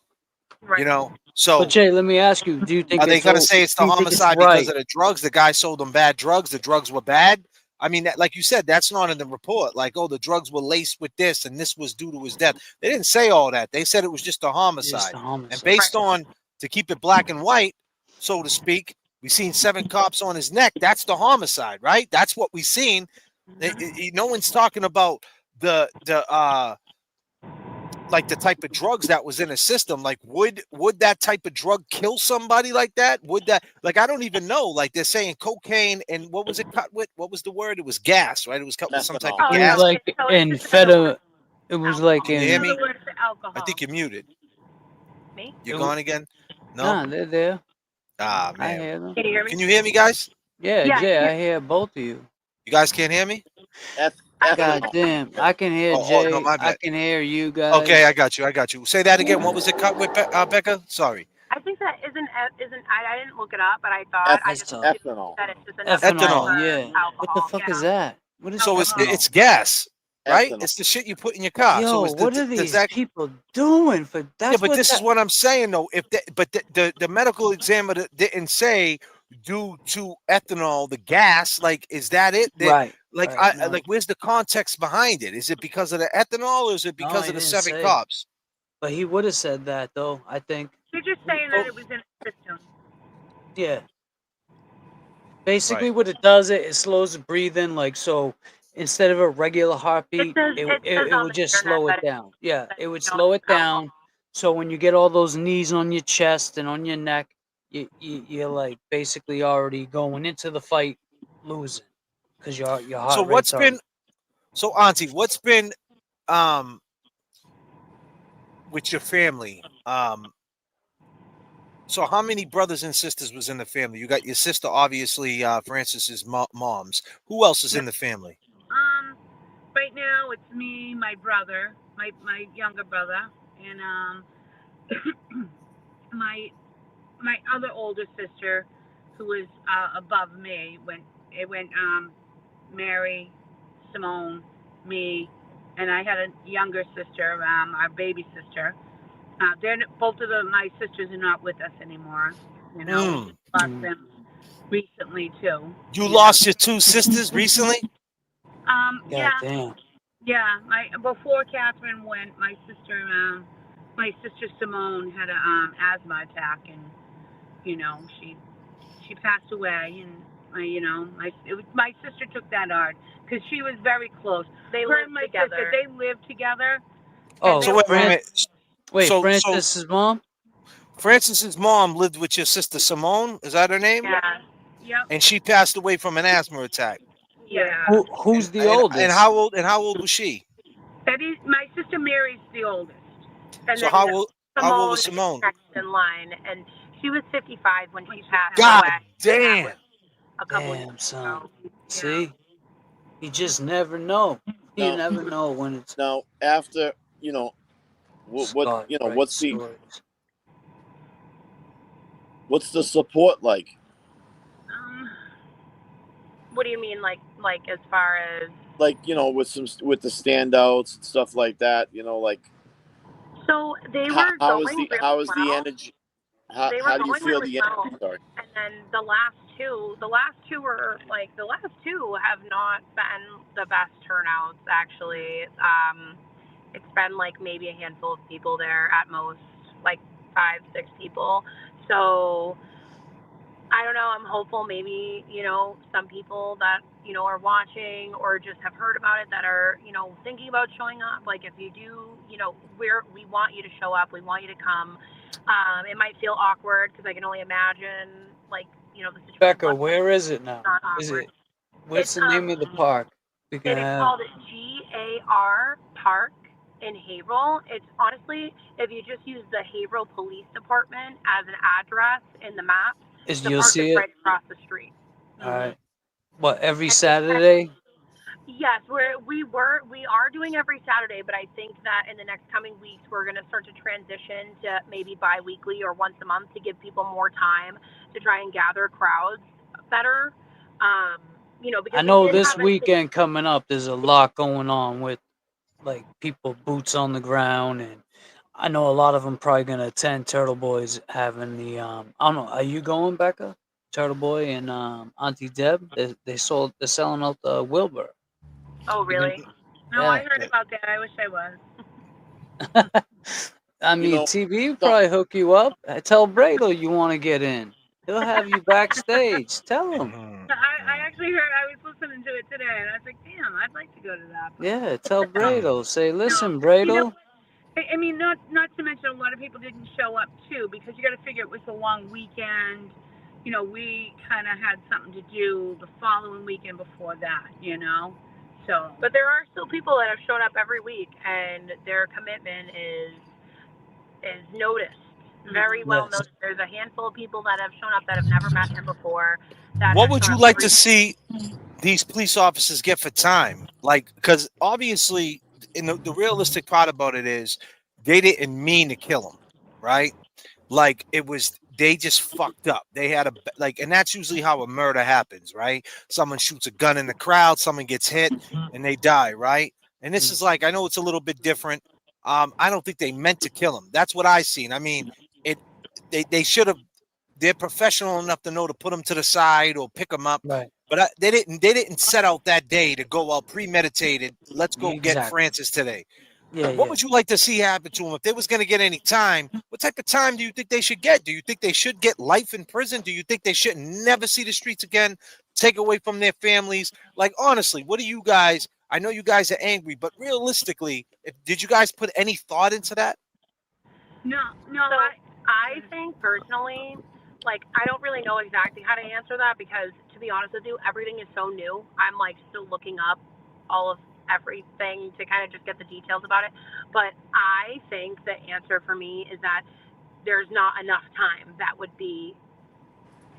Speaker 9: Right.
Speaker 5: You know, so
Speaker 6: But Jay, let me ask you: do you think
Speaker 5: are they
Speaker 6: it's
Speaker 5: going to say it's the
Speaker 6: do you think it's
Speaker 5: homicide because
Speaker 6: right?
Speaker 5: of the drugs? The guy sold them bad drugs. The drugs were bad. I mean, like you said, that's not in the report. Like, oh, the drugs were laced with this, and this was due to his death. They didn't say all that. They said it was just a
Speaker 6: It's
Speaker 5: homicide.
Speaker 6: the
Speaker 5: And
Speaker 6: homicide.
Speaker 5: based on, to keep it black and white, so to speak, we seen 7 cops on his neck. That's the homicide, right? That's what we seen. No one's talking about the like the type of drugs that was in a system. Like, would that type of drug kill somebody like that? Would that, like, I don't even know. Like, they're saying cocaine, and what was it cut with? What was the word? It was gas, right? It was cut with some type of
Speaker 8: Oh,
Speaker 6: It
Speaker 5: gas.
Speaker 6: was like
Speaker 8: so it's
Speaker 6: in
Speaker 8: just another word.
Speaker 6: It was like
Speaker 5: Can you hear
Speaker 6: in.
Speaker 5: me?
Speaker 8: Another word for alcohol.
Speaker 5: I think you're muted.
Speaker 9: Me?
Speaker 5: You're
Speaker 6: It,
Speaker 5: gone again? No?
Speaker 6: nah, they're there.
Speaker 5: Ah,
Speaker 6: I
Speaker 5: man.
Speaker 6: hear them.
Speaker 9: Can you hear me?
Speaker 5: Can you hear me, guys?
Speaker 6: Yeah,
Speaker 8: Yeah,
Speaker 6: Jay, I hear both of you.
Speaker 5: You guys can't hear me?
Speaker 6: God
Speaker 7: ethanol.
Speaker 6: damn, I can hear
Speaker 5: Oh, no,
Speaker 6: Jay.
Speaker 5: my
Speaker 6: I
Speaker 5: bad.
Speaker 6: can hear you guys.
Speaker 5: Okay, I got you. Say that again. What was it cut with, Becca? Sorry.
Speaker 9: I think that isn't I didn't look it up, but I thought I just
Speaker 6: Ethanol.
Speaker 9: assumed that it's just another name
Speaker 6: Ethanol,
Speaker 5: Ethanol.
Speaker 6: yeah.
Speaker 9: for
Speaker 6: What the
Speaker 9: alcohol.
Speaker 6: fuck
Speaker 8: Yeah.
Speaker 6: is that? What is
Speaker 5: So
Speaker 6: ethanol?
Speaker 5: it's gas, right?
Speaker 7: Ethanol.
Speaker 5: It's the shit you put in your car.
Speaker 6: Yo,
Speaker 5: So it's
Speaker 6: what are
Speaker 5: does
Speaker 6: these
Speaker 5: that
Speaker 6: people doing for?
Speaker 5: Yeah,
Speaker 6: That's
Speaker 5: but
Speaker 6: what
Speaker 5: this is
Speaker 6: that.
Speaker 5: what I'm saying though. If the medical examiner didn't say due to ethanol, the gas, like, is that it?
Speaker 6: Right.
Speaker 5: Like,
Speaker 6: Right. No,
Speaker 5: like, where's the context behind it? Is it because of the ethanol, or is it
Speaker 6: no,
Speaker 5: because
Speaker 6: he
Speaker 5: of the
Speaker 6: didn't
Speaker 5: 7
Speaker 6: say.
Speaker 5: cops?
Speaker 6: But he would have said that though. I think.
Speaker 8: You're just saying that it was in the system.
Speaker 6: Yeah. Basically,
Speaker 5: Right.
Speaker 6: what it does, it slows the breathing. Like, so instead of a regular heartbeat,
Speaker 9: It says
Speaker 6: it
Speaker 9: on
Speaker 6: would
Speaker 9: the
Speaker 6: just
Speaker 9: internet
Speaker 6: slow it
Speaker 9: that
Speaker 6: down. Yeah,
Speaker 9: that
Speaker 6: it would
Speaker 9: you know
Speaker 6: slow it
Speaker 9: it's alcohol.
Speaker 6: down. So when you get all those knees on your chest and on your neck, you're like basically already going into the fight losing because your
Speaker 5: So
Speaker 6: heart rate's already.
Speaker 5: Auntie, what's been with your family? So how many brothers and sisters was in the family? You got your sister, obviously, Francis's moms. Who else is in the family?
Speaker 8: Right now it's me, my brother, my younger brother, and my other older sister, who is above me. It went Mary, Simone, me, and I had a younger sister, our baby sister. They're both of my sisters are not with us anymore. You know, we just lost them recently too.
Speaker 5: You lost your 2 sisters recently?
Speaker 6: God
Speaker 8: Yeah,
Speaker 6: damn.
Speaker 8: yeah. Before Catherine went, my sister Simone had a asthma attack, and she passed away, and my sister took that hard because she was very close.
Speaker 9: They
Speaker 8: Her
Speaker 9: live
Speaker 8: and my
Speaker 9: together.
Speaker 8: sister, they lived together.
Speaker 6: Oh,
Speaker 5: So wait.
Speaker 6: Wait,
Speaker 5: So
Speaker 6: Francis's mom?
Speaker 5: Francis's mom lived with your sister Simone. Is that her name?
Speaker 9: Yeah.
Speaker 8: Yep.
Speaker 5: And she passed away from an asthma attack.
Speaker 8: Yeah.
Speaker 6: Who's the
Speaker 5: And
Speaker 6: oldest?
Speaker 5: how old was she?
Speaker 8: My sister Mary's the oldest.
Speaker 9: And
Speaker 5: So
Speaker 9: then
Speaker 5: how old
Speaker 9: Simone
Speaker 5: was
Speaker 9: is
Speaker 5: Simone?
Speaker 9: next in line, and she was 55 when she passed
Speaker 5: God
Speaker 9: away.
Speaker 5: damn.
Speaker 9: A couple
Speaker 6: Damn,
Speaker 9: years
Speaker 6: son.
Speaker 9: ago.
Speaker 6: See, you just never know. You
Speaker 7: Now,
Speaker 6: never know when it's.
Speaker 7: now after
Speaker 6: Scott, right,
Speaker 7: what's the support like?
Speaker 9: What do you mean, like as far as?
Speaker 7: Like, with the standouts and stuff like that. Like.
Speaker 9: So they
Speaker 7: How,
Speaker 9: were
Speaker 7: how
Speaker 9: going
Speaker 7: is the
Speaker 9: really
Speaker 7: how is the
Speaker 9: well.
Speaker 7: energy? How,
Speaker 9: They were
Speaker 7: how do you
Speaker 9: going
Speaker 7: feel
Speaker 9: really
Speaker 7: the
Speaker 9: well.
Speaker 7: energy? Sorry.
Speaker 9: And then the last two have not been the best turnouts, actually. It's been like maybe a handful of people there at most, like 5-6 people. So I don't know. I'm hopeful maybe, some people that, are watching or just have heard about it that are, thinking about showing up. Like if you do, we want you to show up. We want you to come. It might feel awkward because I can only imagine the situation.
Speaker 6: Becca, where is it now?
Speaker 9: Not
Speaker 6: Is
Speaker 9: awkward.
Speaker 6: it? What's the name of the park? We can
Speaker 9: It is
Speaker 6: have.
Speaker 9: called GAR Park in Haverhill. It's honestly, if you just use the Haverhill Police Department as an address in the map, the
Speaker 6: You'll
Speaker 9: park
Speaker 6: see
Speaker 9: is
Speaker 6: it.
Speaker 9: right across the street.
Speaker 6: All right. What, every Saturday?
Speaker 9: Yes, we are doing every Saturday, but I think that in the next coming weeks we're going to start to transition to maybe bi-weekly or once a month to give people more time to try and gather crowds better. Because
Speaker 6: I know this weekend coming up, there's a lot going on with like people boots on the ground, and I know a lot of them probably gonna attend Turtle Boy's having the I don't know. Are you going, Becca? Turtle Boy and Auntie Deb, they're selling out the Wilbur.
Speaker 9: Oh really? No,
Speaker 6: Yeah.
Speaker 9: I heard about that. I wish I was.
Speaker 6: I mean, TV will probably hook you up. Tell Bradle you want to get in. He'll have you backstage. Tell him.
Speaker 9: I actually heard. I was listening to it today, and I was like, "Damn, I'd like to go to that."
Speaker 6: Yeah, tell Bradle. Say, listen, Bradle.
Speaker 8: I mean, not to mention a lot of people didn't show up too, because you got to figure it was a long weekend. We kind of had something to do the following weekend before that. So.
Speaker 9: But there are still people that have shown up every week, and their commitment is noticed, very well noticed. There's a handful of people that have shown up that have never met him before.
Speaker 5: What would you like to see these police officers get for time? Like, because obviously, the realistic part about it is they didn't mean to kill him, right? Like they just fucked up. They had and that's usually how a murder happens, right? Someone shoots a gun in the crowd, someone gets hit, and they die, right? And this is I know it's a little bit different. I don't think they meant to kill him. That's what I seen. I mean, they should have. They're professional enough to know to put him to the side or pick him up.
Speaker 6: Right.
Speaker 5: But they didn't set out that day to go out premeditated. Let's go get Francis today.
Speaker 6: Yeah,
Speaker 5: what would you like to see happen to him if they was going to get any time? What type of time do you think they should get? Do you think they should get life in prison? Do you think they should never see the streets again, take away from their families? Like, honestly, what do you guys? I know you guys are angry, but realistically, did you guys put any thought into that?
Speaker 8: No.
Speaker 9: So I think personally, I don't really know exactly how to answer that because, to be honest with you, everything is so new. I'm still looking up all of everything to kind of just get the details about it. But I think the answer for me is that there's not enough time that would be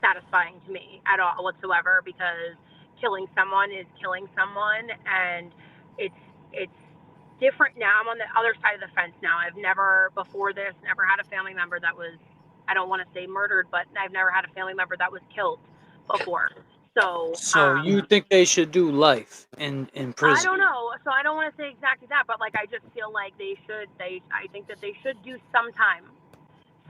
Speaker 9: satisfying to me at all whatsoever, because killing someone is killing someone, and it's different now. I'm on the other side of the fence now. I've never before this never had a family member that was, I don't want to say murdered, but I've never had a family member that was killed before. So
Speaker 6: you think they should do life in prison?
Speaker 9: I don't know. So I don't want to say exactly that, but I just feel like they should. I think that they should do some time,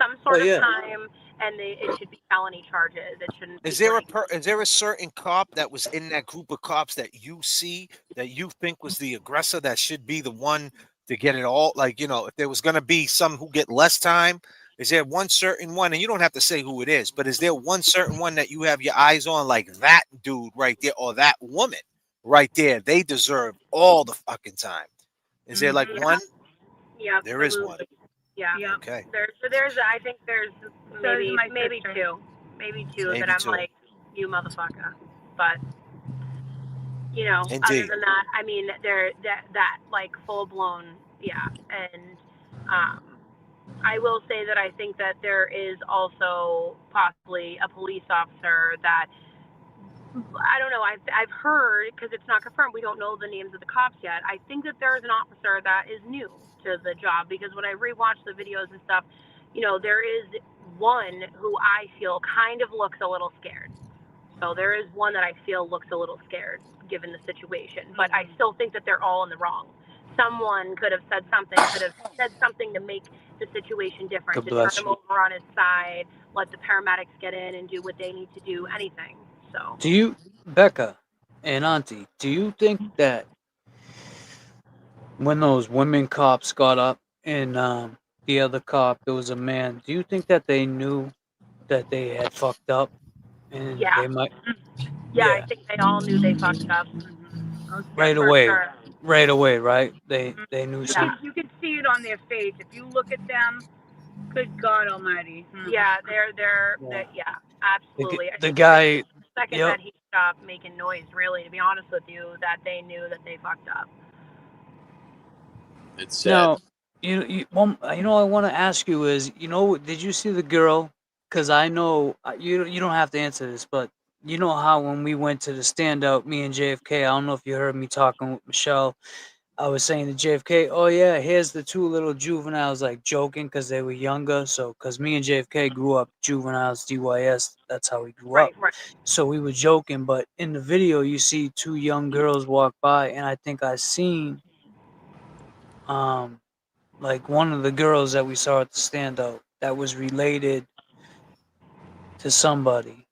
Speaker 9: some sort of time, and it should be felony charges. It shouldn't.
Speaker 5: Is there a certain cop that was in that group of cops that you see that you think was the aggressor that should be the one to get it all? If there was going to be some who get less time, is there one certain one, and you don't have to say who it is, but is there one certain one that you have your eyes on, like that dude right there or that woman right there? They deserve all the fucking time. Is there one?
Speaker 9: Yeah,
Speaker 5: there is one.
Speaker 9: Yeah.
Speaker 5: Okay.
Speaker 9: I think there's maybe two that I'm like, you motherfucker. But
Speaker 5: Indeed.
Speaker 9: Other than that, I mean, they're that full blown, and I will say that I think that there is also possibly a police officer that, I don't know, I've heard, because it's not confirmed, we don't know the names of the cops yet. I think that there is an officer that is new to the job, because when I rewatch the videos and stuff, there is one who I feel kind of looks a little scared. So there is one that I feel looks a little scared given the situation, but I still think that they're all in the wrong. Someone could have said something to make the situation different, to turn him over on his side, let the paramedics get in and do what they need to do, anything. So
Speaker 6: do you, Becca and Auntie, do you think that when those women cops got up and the other cop, there was a man, do you think that they knew that they had fucked up, and
Speaker 9: Yeah.
Speaker 6: they might
Speaker 9: Yeah, I
Speaker 6: yeah
Speaker 9: think they all knew they fucked up.
Speaker 6: right
Speaker 9: For
Speaker 6: away,
Speaker 9: sure.
Speaker 6: right away, right? They knew
Speaker 8: You
Speaker 6: something.
Speaker 8: could, you could see it on their face. If you look at them, good God Almighty.
Speaker 9: Yeah, they're
Speaker 6: Yeah.
Speaker 9: yeah,
Speaker 6: The,
Speaker 9: absolutely.
Speaker 6: g-
Speaker 9: I
Speaker 6: the
Speaker 9: think
Speaker 6: guy,
Speaker 9: the second
Speaker 6: yep.
Speaker 9: that he stopped making noise, really, to be honest with you, that they knew that they fucked up.
Speaker 7: It's sad.
Speaker 6: Now, you know I want to ask you is, did you see the girl? Because I know you don't have to answer this, but you know how when we went to the standout, me and JFK, I don't know if you heard me talking with Michelle. I was saying to JFK, oh yeah, here's the two little juveniles, like joking because they were younger. So, because me and JFK grew up juveniles, DYS, that's how we grew up.
Speaker 9: Right.
Speaker 6: So we were joking, but in the video, you see two young girls walk by, and I think I seen, like one of the girls that we saw at the standout that was related to somebody.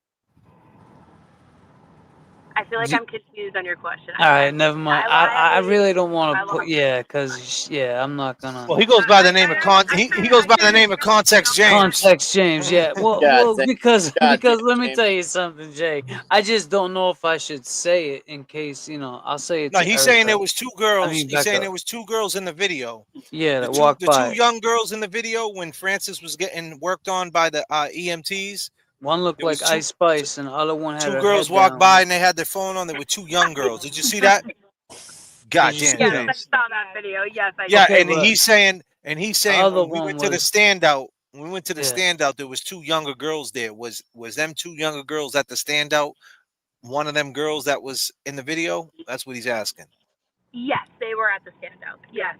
Speaker 9: I feel like I'm confused on your question.
Speaker 6: All right, never mind. I really don't want
Speaker 9: I
Speaker 6: to put,
Speaker 9: lost
Speaker 6: because I'm not gonna.
Speaker 5: Well, he goes by the name of he goes by the name of Context James.
Speaker 6: Context James, yeah. Well, because
Speaker 7: God,
Speaker 6: let me
Speaker 7: James.
Speaker 6: tell you something, Jay. I just don't know if I should say it in case I'll say it.
Speaker 5: No,
Speaker 6: to
Speaker 5: he's
Speaker 6: Erica.
Speaker 5: saying there was two girls. He's saying
Speaker 6: Becca.
Speaker 5: there was two girls in the video.
Speaker 6: Yeah,
Speaker 5: the
Speaker 6: that walked
Speaker 5: two
Speaker 6: by.
Speaker 5: young girls in the video when Francis was getting worked on by the EMTs.
Speaker 6: One looked like Ice Spice, and the other one had
Speaker 5: two
Speaker 6: her
Speaker 5: girls
Speaker 6: head
Speaker 5: walked
Speaker 6: down.
Speaker 5: by and they had their phone on. There were two young girls. Did you see that? God damn,
Speaker 9: Yes,
Speaker 5: James.
Speaker 9: I saw that video. Yes, I
Speaker 5: Yeah,
Speaker 9: did.
Speaker 5: and he's saying
Speaker 6: other
Speaker 5: when we
Speaker 6: one
Speaker 5: went to the
Speaker 6: was-
Speaker 5: standout, when we went to the
Speaker 6: Yeah.
Speaker 5: standout, there was two younger girls there. Was them two younger girls at the standout? One of them girls that was in the video? That's what he's asking.
Speaker 9: Yes, they were at the standout. Yes.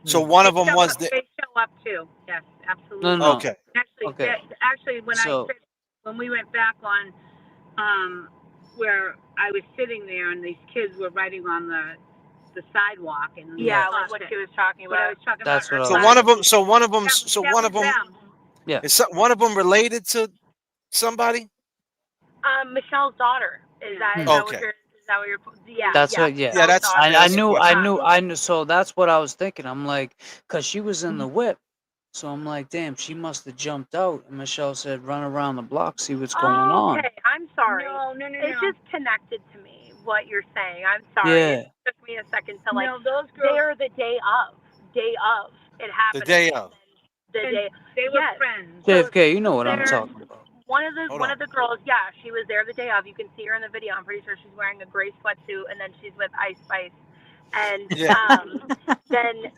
Speaker 5: So one of them was
Speaker 8: They show up too. Yes, absolutely.
Speaker 6: No.
Speaker 5: Okay.
Speaker 8: Actually,
Speaker 6: Okay.
Speaker 8: actually, when
Speaker 6: So-
Speaker 8: when we went back on, where I was sitting there and these kids were riding on the sidewalk and
Speaker 9: Yeah, like what she was talking about.
Speaker 8: What I was talking
Speaker 6: That's
Speaker 8: about.
Speaker 6: what I
Speaker 5: So
Speaker 6: was-
Speaker 5: one of them. So one of them.
Speaker 6: Yeah.
Speaker 5: Is one of them related to somebody?
Speaker 9: Michelle's daughter. Is that
Speaker 5: Okay.
Speaker 9: what you're? Is that what you're? Yeah.
Speaker 6: That's
Speaker 9: yeah.
Speaker 6: what. Yeah.
Speaker 5: Yeah, that's-
Speaker 6: I
Speaker 5: that's the
Speaker 6: knew.
Speaker 5: question.
Speaker 6: I knew. So that's what I was thinking. I'm like, cause she was in the whip. So I'm like, damn, she must have jumped out. And Michelle said, run around the block, see what's going on.
Speaker 9: Okay, I'm sorry.
Speaker 8: No.
Speaker 9: It just connected to me what you're saying. I'm sorry.
Speaker 6: Yeah.
Speaker 9: It took me a second to like.
Speaker 8: No, those girls.
Speaker 9: They're the day of. It happened.
Speaker 5: The day of.
Speaker 9: The day.
Speaker 8: They were
Speaker 9: Yes.
Speaker 8: friends.
Speaker 6: JFK, you know what I'm
Speaker 9: They're-
Speaker 6: talking about.
Speaker 9: One
Speaker 5: Hold
Speaker 9: of the girls, yeah, she was there the day of. You can see her in the video. I'm pretty sure she's wearing a gray sweatsuit, and then she's with Ice Spice. And then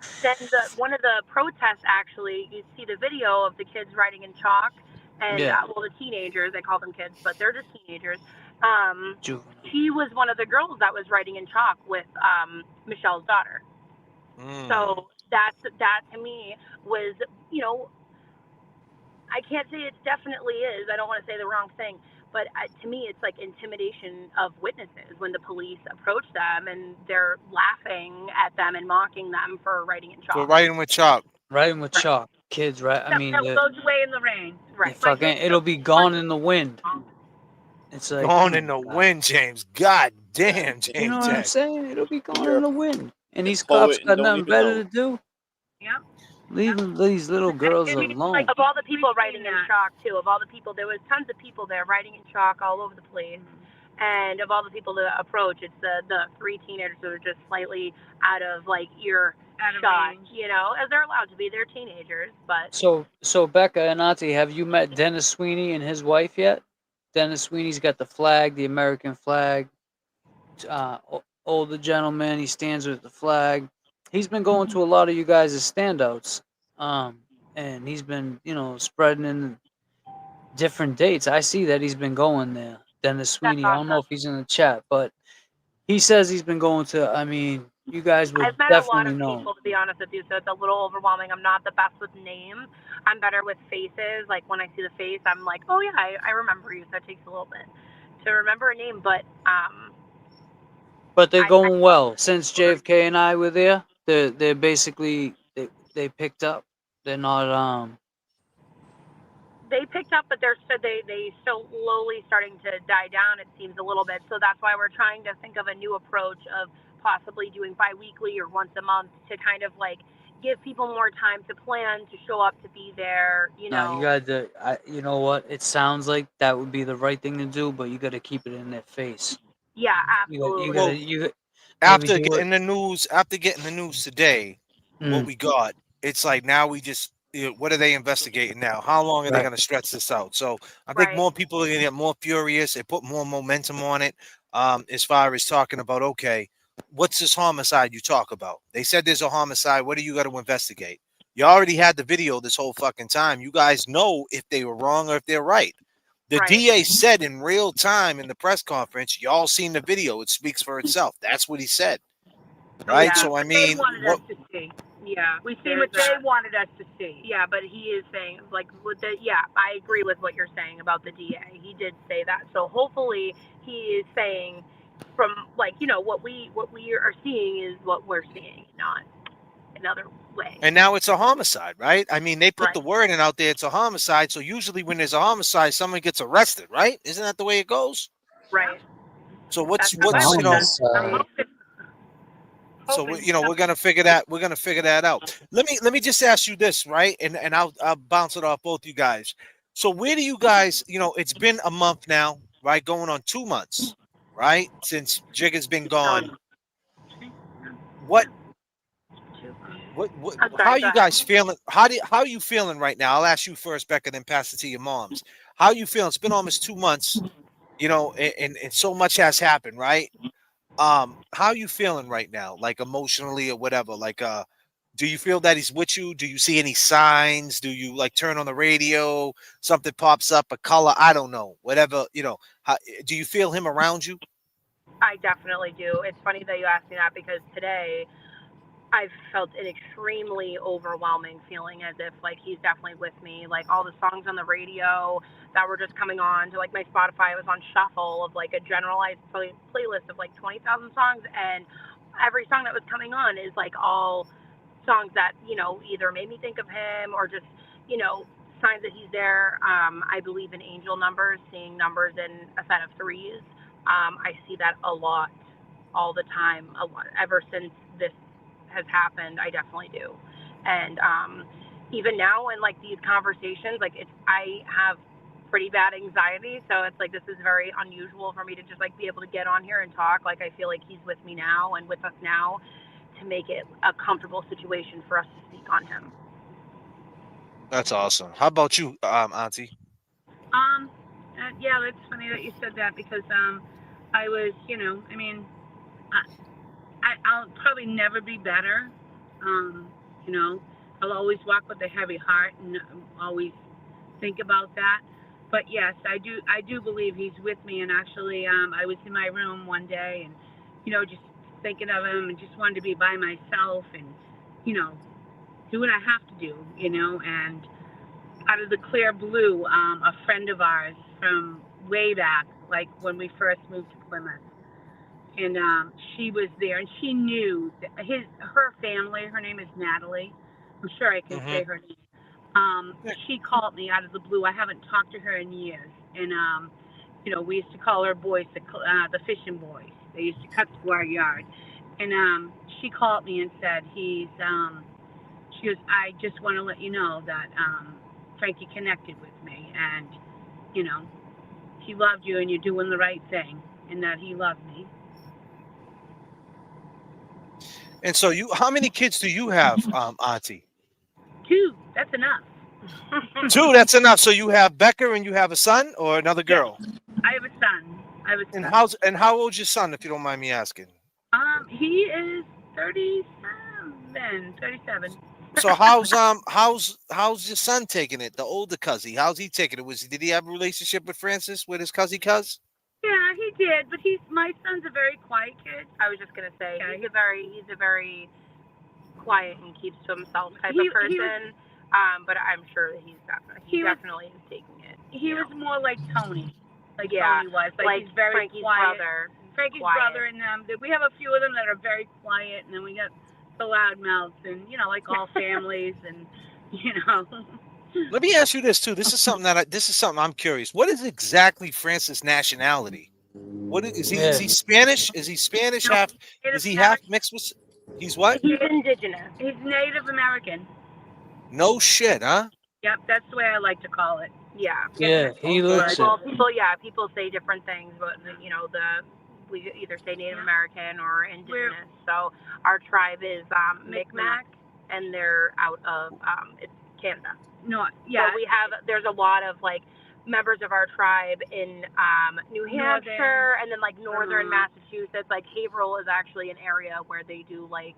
Speaker 9: one of the protests, actually, you see the video of the kids riding in chalk, and the teenagers, they call them kids, but they're just teenagers. She was one of the girls that was riding in chalk with Michelle's daughter. So that to me was, I can't say it definitely is. I don't want to say the wrong thing, but to me, it's like intimidation of witnesses when the police approach them and they're laughing at them and mocking them for writing in chalk.
Speaker 5: For writing with chalk.
Speaker 6: Writing with chalk. Kids, right? I mean,
Speaker 8: that goes away in the rain.
Speaker 9: Right.
Speaker 6: fucking, it'll be gone in the wind. It's like
Speaker 5: Gone in the wind, James. God damn, James.
Speaker 6: You know what I'm saying? It'll be gone in the wind. And these
Speaker 7: poet
Speaker 6: cops
Speaker 7: and
Speaker 6: got
Speaker 7: don't
Speaker 6: nothing
Speaker 7: even
Speaker 6: better
Speaker 7: know.
Speaker 6: to do.
Speaker 8: Yeah.
Speaker 6: Leave these little girls alone.
Speaker 9: Of all the people writing in chalk, too, of all the people, there was tons of people there writing in chalk all over the place. And of all the people that approach, it's the three teenagers that are just slightly out of earshot, as they're allowed to be. They're teenagers, but
Speaker 6: So Becca and Auntie, have you met Dennis Sweeney and his wife yet? Dennis Sweeney's got the flag, the American flag. Older gentleman, he stands with the flag. He's been going to a lot of you guys' standouts, and he's been, spreading in different dates. I see that he's been going there. Dennis Sweeney. I don't know if he's in the chat, but he says he's been going to. I mean, you guys would
Speaker 9: I've met a lot
Speaker 6: definitely
Speaker 9: of
Speaker 6: know.
Speaker 9: people, to be honest with you, so it's a little overwhelming. I'm not the best with names. I'm better with faces. Like, when I see the face, I'm like, oh, yeah, I remember you. So it takes a little bit to remember a name, but
Speaker 6: But they're going well. Since JFK and I were there, they're basically they picked up. They're not
Speaker 9: they picked up, but they still slowly starting to die down. It seems a little bit. So that's why we're trying to think of a new approach of possibly doing biweekly or once a month to kind of like give people more time to plan, to show up, to be there. You
Speaker 6: No,
Speaker 9: know.
Speaker 6: you gotta. You know what? It sounds like that would be the right thing to do, but you gotta keep it in their face.
Speaker 9: Yeah,
Speaker 6: You got. You
Speaker 9: absolutely.
Speaker 6: gotta.
Speaker 5: Well,
Speaker 6: You maybe
Speaker 5: after
Speaker 6: do it.
Speaker 5: getting the news, today, what
Speaker 6: Mm,
Speaker 5: we got, it's like now we just what are they investigating now? How long are they
Speaker 6: right.
Speaker 5: going to stretch this out? So I think
Speaker 9: Right.
Speaker 5: more people are going to get more furious. They put more momentum on it. As far as talking about, okay, what's this homicide you talk about? They said there's a homicide. What do you got to investigate? You already had the video this whole fucking time. You guys know if they were wrong or if they're right. The
Speaker 9: Right.
Speaker 5: DA said in real time in the press conference, y'all seen the video. It speaks for itself. That's what he said. Right.
Speaker 8: Yeah,
Speaker 5: So, I
Speaker 8: what they
Speaker 5: mean,
Speaker 8: wanted
Speaker 5: what
Speaker 8: us to see.
Speaker 9: Yeah.
Speaker 8: We see what they wanted us to see.
Speaker 9: Yeah, but he is saying like with the yeah, I agree with what you're saying about the DA. He did say that. So hopefully he is saying from like, you know, what we are seeing is what we're seeing, not another way.
Speaker 5: and now it's a homicide, right? I mean, they put
Speaker 9: Right.
Speaker 5: the wording out there, it's a homicide. So usually when there's a homicide, someone gets arrested, right? Isn't that the way it goes?
Speaker 9: Right.
Speaker 5: So
Speaker 9: That's how I
Speaker 5: what's
Speaker 9: look at it. I'm
Speaker 6: Homicide.
Speaker 9: hoping.
Speaker 5: so we're gonna figure that out. Let me just ask you this, right? And I'll bounce it off both you guys. So where do you guys, it's been a month now, right? Going on 2 months, right? Since Jig has been gone. What
Speaker 9: I'm
Speaker 5: how
Speaker 9: sorry,
Speaker 5: you
Speaker 9: go ahead.
Speaker 5: guys feeling? How are you feeling right now? I'll ask you first, Becca, then pass it to your moms. How you feeling? It's been almost 2 months, and so much has happened, right? How you feeling right now? Like emotionally or whatever? Like do you feel that he's with you? Do you see any signs? Do you like turn on the radio, something pops up, a color? I don't know. Whatever, how, do you feel him around you?
Speaker 9: I definitely do. It's funny that you asked me that because today I've felt an extremely overwhelming feeling as if like he's definitely with me. Like all the songs on the radio that were just coming on to like my Spotify was on shuffle of like a generalized playlist of like 20,000 songs, and every song that was coming on is like all songs that either made me think of him or just signs that he's there. I believe in angel numbers, seeing numbers in a set of threes. I see that a lot, all the time, ever since this has happened. I definitely do. And even now in like these conversations, like I have pretty bad anxiety, so it's like this is very unusual for me to just like be able to get on here and talk. Like I feel like he's with me now and with us now to make it a comfortable situation for us to speak on him.
Speaker 5: That's awesome. How about you, Auntie?
Speaker 8: Yeah, it's funny that you said that because I was, I mean, I'll probably never be better. You know, I'll always walk with a heavy heart and always think about that. But yes, I do believe he's with me. And actually, I was in my room one day and, just thinking of him and just wanted to be by myself and, do what I have to do, and out of the clear blue, a friend of ours from way back, like when we first moved to Plymouth, and she was there, and she knew her family. Her name is Natalie. I'm sure I can say her name. She called me out of the blue. I haven't talked to her in years, and we used to call her boys the fishing boys. They used to cut through our yard, and she called me and said she goes, I just want to let you know that Frankie connected with me, and he loved you, and you're doing the right thing, and that he loved me.
Speaker 5: And so how many kids do you have, Auntie?
Speaker 8: 2, that's enough.
Speaker 5: 2, that's enough. So you have Becca and you have a son or another girl?
Speaker 8: Yes, I have a son.
Speaker 5: And how old's your son, if you don't mind me asking?
Speaker 8: He is 37.
Speaker 5: So how's your son taking it? The older cousin, how's he taking it? Did he have a relationship with Francis, with his cousin cuz?
Speaker 8: Yeah, he did, but my son's a very quiet kid.
Speaker 9: I was just gonna say he's a very quiet and keeps to himself type of person. But I'm sure that he definitely is taking it.
Speaker 8: He was more like Tony. Like
Speaker 9: yeah,
Speaker 8: Tony was.
Speaker 9: Like
Speaker 8: he's very
Speaker 9: Frankie's
Speaker 8: quiet.
Speaker 9: brother.
Speaker 8: Frankie's brother, and we have a few of them that are very quiet, and then we got the loud mouths, and like all families, and
Speaker 5: Let me ask you this too. This is something I'm curious. What is exactly Francis' nationality? What is he? Is he Spanish? Is he Spanish? Half? Is he half mixed with? He's what?
Speaker 9: He's indigenous.
Speaker 8: He's Native American.
Speaker 5: No shit, huh?
Speaker 8: Yep, that's the way I like to call it.
Speaker 9: Yeah.
Speaker 6: Yeah, he looks
Speaker 9: Well,
Speaker 6: it.
Speaker 9: people say different things, but we either say Native American or indigenous. So our tribe is Mi'kmaq, and they're out of it's Canada.
Speaker 8: No, yeah.
Speaker 9: But there's a lot of like members of our tribe in New Hampshire and then like northern Massachusetts. Like Haverhill is actually an area where they do like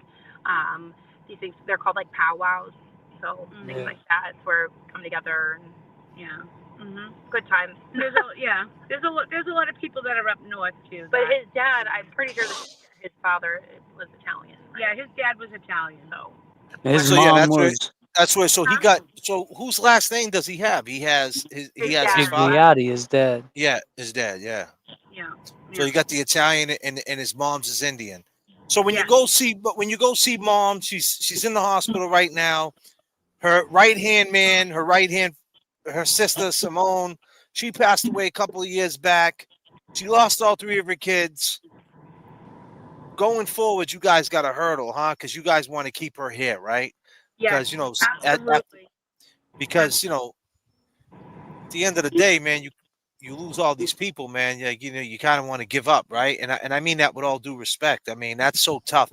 Speaker 9: these things. They're called like powwows. So things like that. It's where we come together and good times.
Speaker 8: There's a lot of people that are up north too.
Speaker 9: But his dad, I'm pretty sure his father was Italian. Right?
Speaker 8: Yeah, his dad was Italian.
Speaker 9: So
Speaker 6: His mom was
Speaker 5: that's where. So he got. So whose last name does he have? He has his father.
Speaker 6: Gigliotti, his dad.
Speaker 5: Yeah, his dad. Yeah.
Speaker 8: Yeah.
Speaker 5: So you got the Italian, and his mom's is Indian. So when you go see mom, she's in the hospital right now. Her right hand man, her sister Simone, she passed away a couple of years back. She lost all three of her kids. Going forward, you guys got a hurdle, huh? Because you guys want to keep her here, right?
Speaker 8: Yes,
Speaker 5: Because
Speaker 8: absolutely.
Speaker 5: at the end of the day, man, you lose all these people, man. You kind of want to give up, right? And I mean that with all due respect. I mean that's so tough.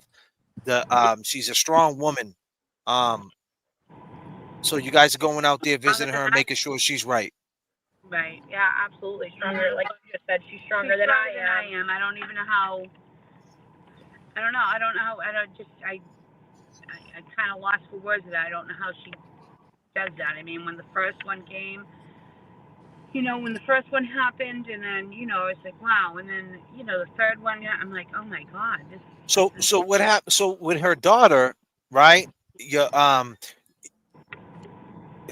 Speaker 5: She's a strong woman. So you guys are going out there visiting her and making sure she's right.
Speaker 8: Right.
Speaker 9: yeah, absolutely stronger. Like you just said, she's stronger than I am.
Speaker 8: I don't even know how. I don't know. I kind of lost for words of that. I don't know how she does that. I mean, when the first one came, when the first one happened, and then, it's like, wow. And then, the third one, I'm like, oh my God.
Speaker 5: So what happened? So with her daughter, right?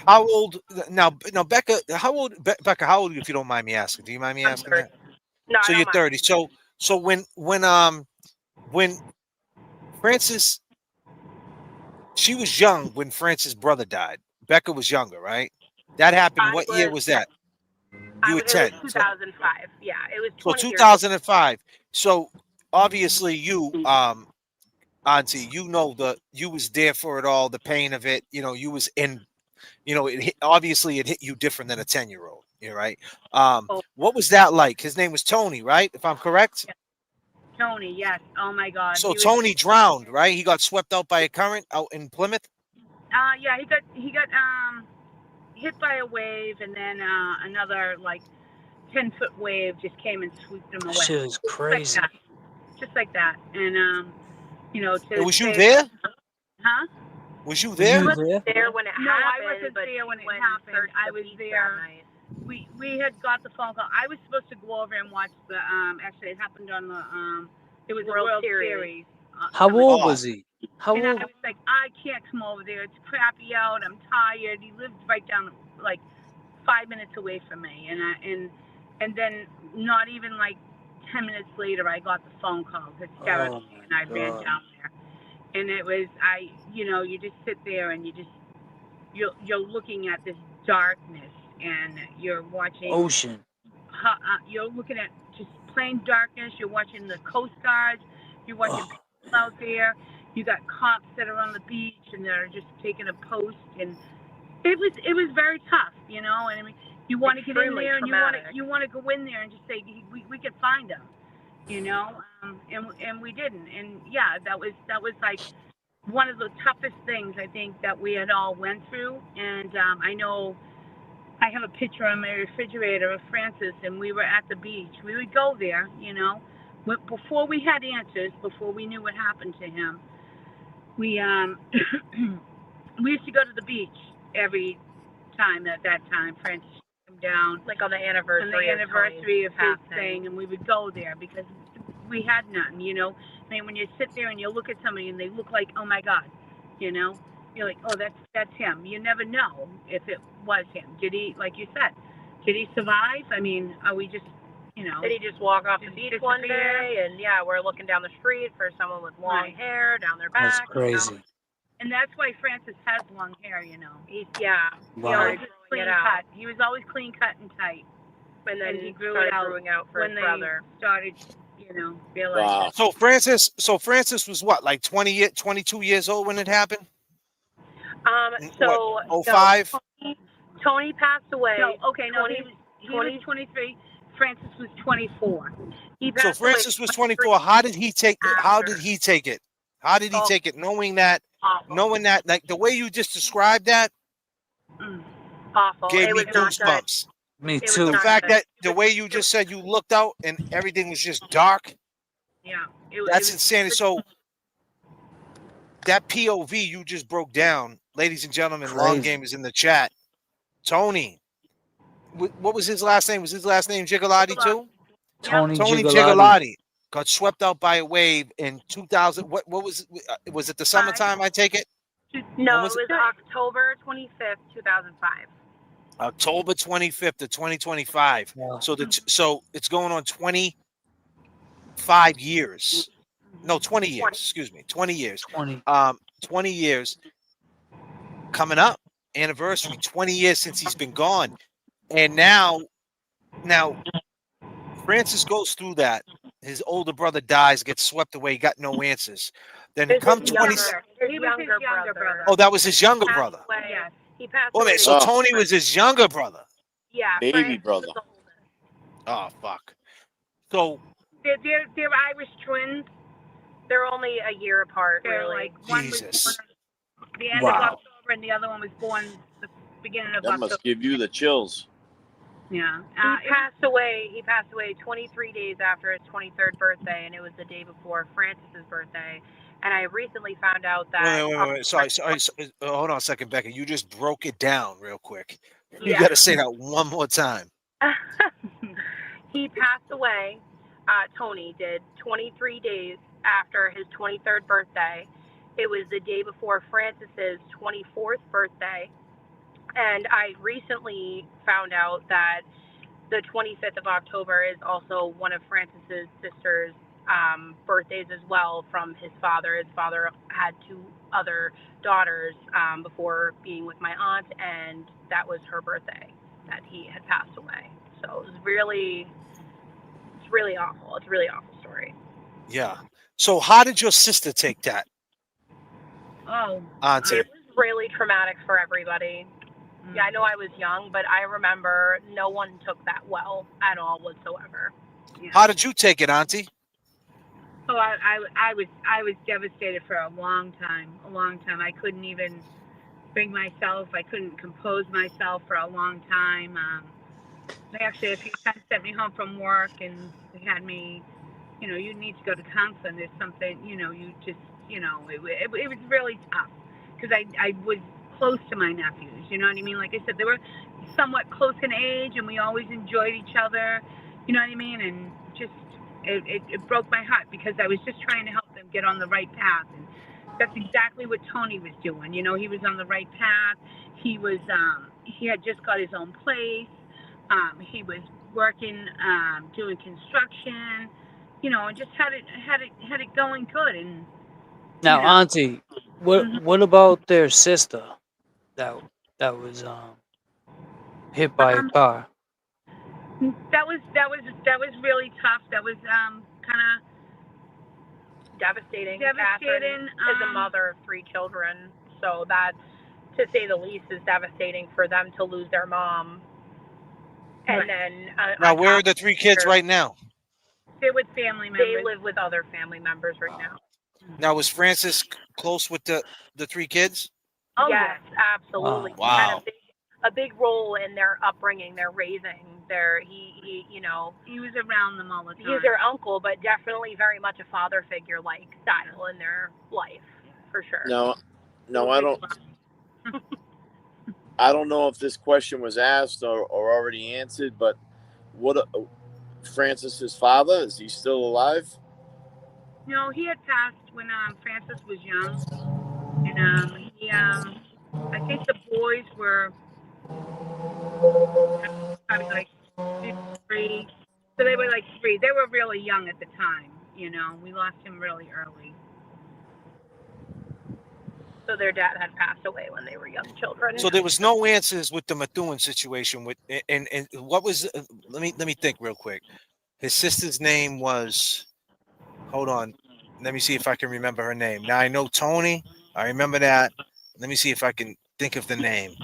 Speaker 5: How old now, Becca? How old, Becca? How old are you, if you don't mind me asking? Do you mind me asking that?
Speaker 9: No,
Speaker 5: So
Speaker 9: I
Speaker 5: you're
Speaker 9: don't
Speaker 5: 30.
Speaker 9: mind.
Speaker 5: So when Francis, she was young when Francis' brother died. Becca was younger, right? That happened. What year was that? You were 10.
Speaker 9: It was 2005. Yeah, it was 20
Speaker 5: So
Speaker 9: years.
Speaker 5: 2005. So obviously you, Auntie, you was there for it all, the pain of it. You was in. Obviously it hit you different than a 10-year-old. Right? What was that like? His name was Tony, right? If I'm correct.
Speaker 8: Yeah. Tony, yes. Oh my God.
Speaker 5: So Tony drowned, right? He got swept out by a current out in Plymouth.
Speaker 8: Yeah, he got hit by a wave, and then another like 10-foot wave just came and swept him away.
Speaker 6: Shit is crazy.
Speaker 8: Just like that. And
Speaker 5: was you there?
Speaker 8: Huh?
Speaker 5: Was you there?
Speaker 9: I wasn't there when it happened.
Speaker 8: No, I wasn't there when it happened. I was there. We had got the phone call. I was supposed to go over and watch the actually it happened on the it was World Series.
Speaker 6: How old was he? How
Speaker 8: and
Speaker 6: old?
Speaker 8: I was like, I can't come over there. It's crappy out. I'm tired. He lived right down like 5 minutes away from me, and then not even like 10 minutes later, I got the phone call. Hysterical, and I ran down there, and it was you just sit there and you're looking at this darkness, and you're watching
Speaker 6: Ocean.
Speaker 8: You're looking at just plain darkness. You're watching the Coast Guards. You're watching people out there. You got cops that are on the beach and they're just taking a post, and it was very tough, And I mean, you want to get in there and you want to go in there and just say we could find them, and we didn't. And yeah, that was like one of the toughest things I think that we had all went through. And I know I have a picture on my refrigerator of Francis, and we were at the beach. We would go there, before we had answers, before we knew what happened to him. We we used to go to the beach every time. At that time, Francis came down,
Speaker 9: like on the anniversary
Speaker 8: of his thing, and we would go there because we had none. I mean, when you sit there and you look at somebody and they look like, oh my God, you're like, oh, that's him. You never know if it was him. Did he, like you said, did he survive? I mean, are we just,
Speaker 9: Did he just walk off the beach one day? And yeah, we're looking down the street for someone with long hair down their back.
Speaker 6: That's crazy.
Speaker 8: And that's why Francis has long hair,
Speaker 9: He's
Speaker 6: Wow.
Speaker 9: he always
Speaker 8: clean cut. He was always clean cut and tight.
Speaker 9: And then
Speaker 8: he grew
Speaker 9: started
Speaker 8: it out
Speaker 9: growing out for his brother.
Speaker 8: Started feel like
Speaker 7: Wow.
Speaker 5: So Francis was what, like 22 years old when it happened?
Speaker 9: So
Speaker 5: What, 05?
Speaker 9: Tony passed away.
Speaker 8: no, okay, no, he was 23. Francis was 24. He
Speaker 5: So
Speaker 8: passed away
Speaker 5: Francis was 24. How did he take it? How did he take it? How did he take it? Knowing that, like the way you just described that,
Speaker 9: Awful.
Speaker 5: gave
Speaker 9: It
Speaker 5: me
Speaker 9: was not good.
Speaker 5: goosebumps.
Speaker 6: Me
Speaker 9: It was
Speaker 6: too.
Speaker 5: The
Speaker 9: not
Speaker 5: fact
Speaker 9: good.
Speaker 5: that the way you just said you looked out and everything was just dark,
Speaker 8: Yeah,
Speaker 5: that's insanity. So that POV you just broke down, ladies and gentlemen, Long
Speaker 6: Crazy.
Speaker 5: Game is in the chat. Tony, what was his last name? Was his last name Gigliotti too?
Speaker 6: Tony
Speaker 5: Tony
Speaker 6: Gigliotti.
Speaker 5: Gigliotti got swept out by a wave in 2000. What was it? Was it the summertime? I take it.
Speaker 9: No,
Speaker 5: was
Speaker 9: it was October 25th, 2005.
Speaker 5: October 25th of 2025.
Speaker 6: Yeah.
Speaker 5: So it's going on 25 years. No, 20 years.
Speaker 9: 20.
Speaker 5: Excuse me, 20 years.
Speaker 6: 20.
Speaker 5: 20 years coming up. Anniversary. 20 years since he's been gone, and now Francis goes through that. His older brother dies, gets swept away, got no answers. Then
Speaker 9: His
Speaker 5: come 20.
Speaker 9: younger brother.
Speaker 5: Oh, that was his younger
Speaker 9: Passed
Speaker 5: brother.
Speaker 9: away.
Speaker 8: Yes.
Speaker 9: He passed
Speaker 5: Wait a
Speaker 9: away.
Speaker 5: minute. So
Speaker 7: Oh.
Speaker 5: Tony was his younger brother.
Speaker 9: Yeah,
Speaker 7: Baby
Speaker 9: Francis
Speaker 7: brother.
Speaker 9: was the oldest.
Speaker 5: Oh fuck. So
Speaker 8: They're Irish twins.
Speaker 9: They're only a year apart,
Speaker 8: They're
Speaker 9: really.
Speaker 8: like one was
Speaker 5: Jesus.
Speaker 8: born the end
Speaker 6: Wow.
Speaker 8: of October and the other one was born the beginning of
Speaker 7: That
Speaker 8: October.
Speaker 7: must give you the chills.
Speaker 8: Yeah.
Speaker 9: He passed away 23 days after his 23rd birthday, and it was the day before Francis's birthday. And I recently found out that
Speaker 5: wait. Sorry. Hold on a second, Becca. You just broke it down real quick. You
Speaker 9: Yeah.
Speaker 5: got to say that one more time.
Speaker 9: He passed away, Tony did, 23 days after his 23rd birthday. It was the day before Francis's 24th birthday. And I recently found out that the 25th of October is also one of Francis's sister's birthdays as well from his father. His father had two other daughters before being with my aunt, and that was her birthday that he had passed away. So it's really awful. It's a really awful story.
Speaker 5: Yeah. So how did your sister take that? Auntie.
Speaker 9: It was really traumatic for everybody. Yeah, I know I was young, but I remember no one took that well at all whatsoever.
Speaker 8: Yeah.
Speaker 5: How did you take it, Auntie?
Speaker 8: So I was devastated for a long time. I couldn't even bring myself. I couldn't compose myself for a long time. They actually a few times sent me home from work and they had me, you need to go to counseling. There's something, you just, it was really tough because I was close to my nephews. You know what I mean? Like I said, they were somewhat close in age and we always enjoyed each other. You know what I mean? And just it broke my heart because I was just trying to help them get on the right path. And that's exactly what Tony was doing. He was on the right path. He was he had just got his own place. He was working, doing construction, and just had it going good. And
Speaker 6: Now, Auntie, what about their sister that was hit by a car?
Speaker 8: That was really tough. That was kind of
Speaker 9: devastating. Catherine is a mother of 3 children, so that, to say the least, is devastating for them to lose their mom. And then
Speaker 5: now, where are the 3 kids right now?
Speaker 8: They're with family members.
Speaker 9: They live with other family members right now.
Speaker 5: Now, was Francis close with the 3 kids?
Speaker 9: Oh yes, absolutely.
Speaker 5: Wow.
Speaker 9: He had a big role in their upbringing, their raising.
Speaker 8: He was around them all the time.
Speaker 9: He's their uncle, but definitely very much a father figure-like style in their life, for sure.
Speaker 7: No, I don't know if this question was asked or already answered, but what Francis's father, is he still alive?
Speaker 8: No, he had passed when Francis was young, and he I think the boys were probably like 3, so they were like 3. They were really young at the time. We lost him really early.
Speaker 9: So their dad had passed away when they were young children.
Speaker 5: So there was no answers with the Methuen situation. And what was? Let me think real quick. His sister's name was Hold on. Let me see if I can remember her name. Now I know Tony. I remember that. Let me see if I can think of the name.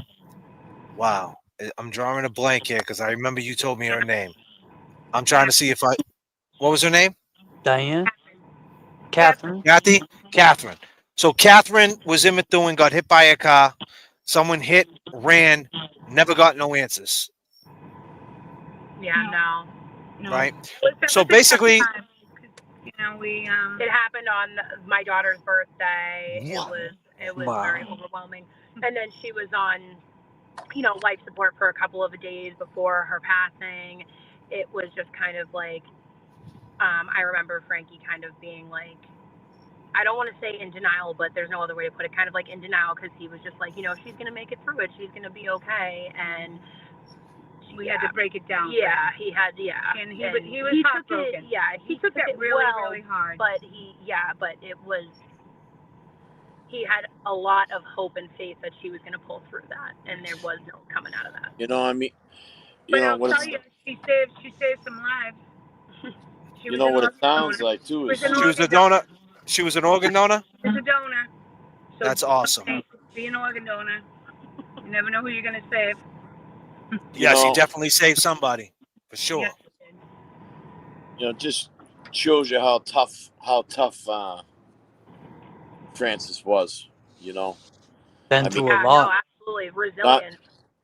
Speaker 5: Wow. I'm drawing a blank here because I remember you told me her name. I'm trying to see if I. What was her name?
Speaker 6: Diane? Catherine?
Speaker 5: Kathy? Catherine. So Catherine was in Methuen, got hit by a car. Someone hit, ran, never got no answers.
Speaker 13: Yeah, no.
Speaker 5: Right?
Speaker 13: It was
Speaker 5: So
Speaker 13: a tough
Speaker 5: basically,
Speaker 13: time, 'cause, you know, it happened on my daughter's birthday.
Speaker 5: Wow.
Speaker 13: It was
Speaker 6: Wow.
Speaker 13: very overwhelming. And then she was on, life support for a couple of days before her passing. It was just kind of like, I remember Frankie kind of being like, I don't want to say in denial, but there's no other way to put it, kind of like in denial, because he was just like, she's going to make it through it. She's going to be okay. And
Speaker 8: We had to break it down. for
Speaker 13: yeah,
Speaker 8: him.
Speaker 13: he had,
Speaker 8: And he was
Speaker 13: he took
Speaker 8: heartbroken.
Speaker 13: it, yeah,
Speaker 8: He took it really,
Speaker 13: well,
Speaker 8: really hard.
Speaker 13: but he had a lot of hope and faith that she was going to pull through that, and there was no coming out of that.
Speaker 7: You know, I mean,
Speaker 8: But I'll tell you, she saved some lives.
Speaker 7: You know what it sounds like too is
Speaker 5: she was a donor. She was an organ donor.
Speaker 8: She's a donor. So
Speaker 5: That's awesome.
Speaker 8: be an organ donor. You never know who you're going to save.
Speaker 5: Yeah, she definitely saved somebody for sure.
Speaker 7: Just shows you how tough Francis was.
Speaker 6: Been through a lot.
Speaker 13: No, absolutely resilient.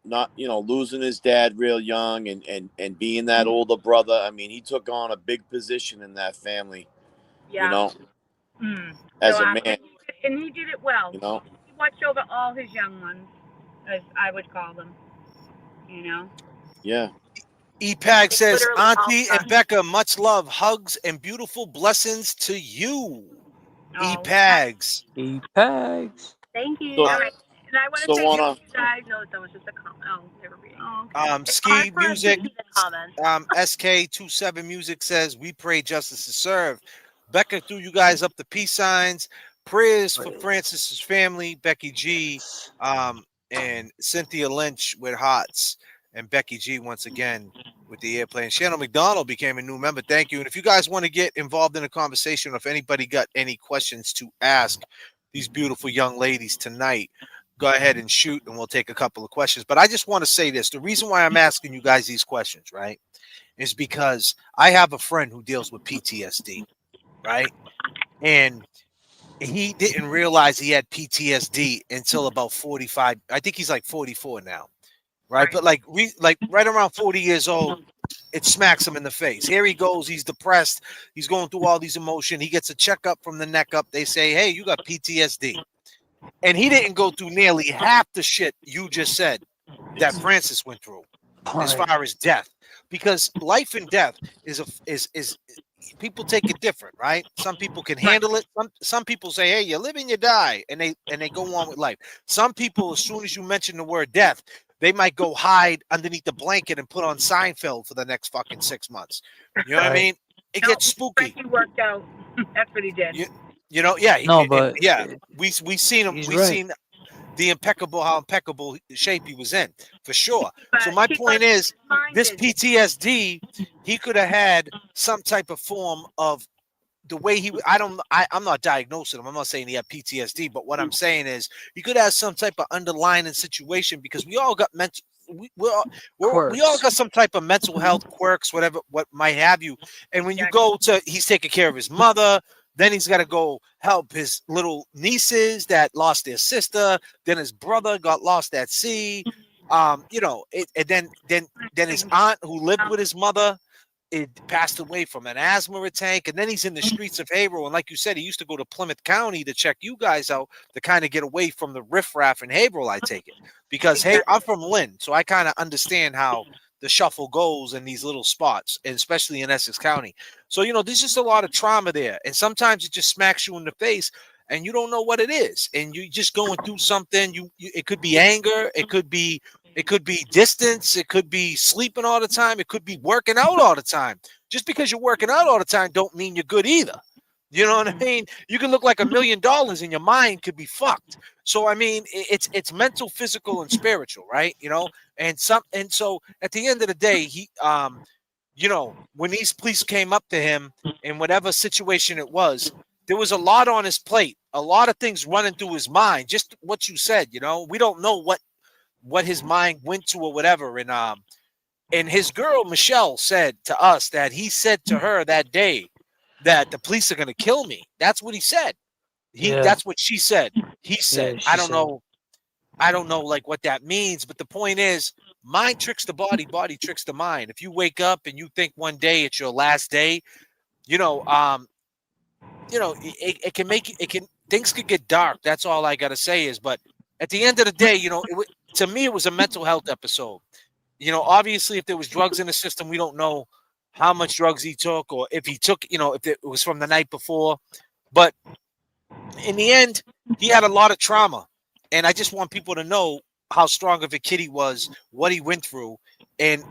Speaker 7: Not losing his dad real young and being that older brother. I mean, he took on a big position in that family.
Speaker 13: Yeah.
Speaker 7: As
Speaker 8: So,
Speaker 7: a man.
Speaker 8: And he did it well.
Speaker 7: You know.
Speaker 8: He watched over all his young ones, as I would call them.
Speaker 7: Yeah.
Speaker 5: EPAG says,
Speaker 13: literally
Speaker 5: Auntie
Speaker 13: all
Speaker 5: and Becca, much love, hugs, and beautiful blessings to you. EPAGs.
Speaker 6: EPAGs.
Speaker 13: Thank you.
Speaker 7: So-
Speaker 8: And I want to
Speaker 7: So
Speaker 8: say
Speaker 7: wanna-
Speaker 8: to you guys,
Speaker 13: No, that was just a comment. Oh, they were reading.
Speaker 5: Ski Music,
Speaker 13: Comments.
Speaker 5: SK27 Music says, we pray justice is served. Becca threw you guys up the peace signs. Prayers for Francis's family, Becky G, and Cynthia Lynch with hearts. And Becky G once again with the airplane. Shannon McDonald became a new member. Thank you. And if you guys want to get involved in a conversation, or if anybody got any questions to ask these beautiful young ladies tonight, go ahead and shoot and we'll take a couple of questions. But I just want to say this. The reason why I'm asking you guys these questions, right, is because I have a friend who deals with PTSD, right? And he didn't realize he had PTSD until about 45. I think he's like 44 now, right? But like right around 40 years old, it smacks him in the face. Here he goes. He's depressed. He's going through all these emotions. He gets a checkup from the neck up. They say, hey, you got PTSD. And he didn't go through nearly half the shit you just said that Francis went through as far as death. Because life and death is people take it different, right? Some people can handle it. Some people say, hey, you live and you die, and they go on with life. Some people, as soon as you mention the word death, they might go hide underneath the blanket and put on Seinfeld for the next fucking 6 months. You know what I mean? It gets spooky.
Speaker 8: He worked out. That's what he did.
Speaker 5: Yeah.
Speaker 6: No, but
Speaker 5: we seen him.
Speaker 6: he's
Speaker 5: We
Speaker 6: right.
Speaker 5: seen the how impeccable shape he was in, for sure.
Speaker 8: But
Speaker 5: So my
Speaker 8: keep
Speaker 5: point is, this
Speaker 8: minded.
Speaker 5: PTSD, he could have had some type of form of the way he. I'm not diagnosing him. I'm not saying he had PTSD, but what I'm saying is he could have some type of underlying situation, because we all got mental. We all got some type of mental health quirks, whatever, what might have you. And when you go to, he's taking care of his mother. Then he's got to go help his little nieces that lost their sister. Then his brother got lost at sea. And then his aunt who lived with his mother, it passed away from an asthma attack. And then he's in the streets of Haverhill. And like you said, he used to go to Plymouth County to check you guys out to kind of get away from the riffraff in Haverhill, I take it. Because, hey, I'm from Lynn, so I kind of understand how the shuffle goes in these little spots, and especially in Essex County. So, there's just a lot of trauma there. And sometimes it just smacks you in the face and you don't know what it is. And you just going through something. It could be anger. It could be distance. It could be sleeping all the time. It could be working out all the time. Just because you're working out all the time don't mean you're good either. You know what I mean? You can look like $1 million and your mind could be fucked. So, I mean, it's mental, physical, and spiritual, right? And so at the end of the day, you know, when these police came up to him in whatever situation it was, there was a lot on his plate, a lot of things running through his mind. Just what you said, you know, we don't know what his mind went to or whatever. And his girl Michelle said to us that he said to her that day that the police are going to kill me. That's what he said. That's what she said. He said,
Speaker 6: she said.
Speaker 5: I don't know like what that means, but the point is, mind tricks the body, body tricks the mind. If you wake up and you think one day it's your last day, it can make things could get dark. That's all I gotta say is, but at the end of the day, to me it was a mental health episode. Obviously, if there was drugs in the system, we don't know how much drugs he took or if he took, if it was from the night before. But in the end, he had a lot of trauma. And I just want people to know how strong of a kid he was, what he went through. And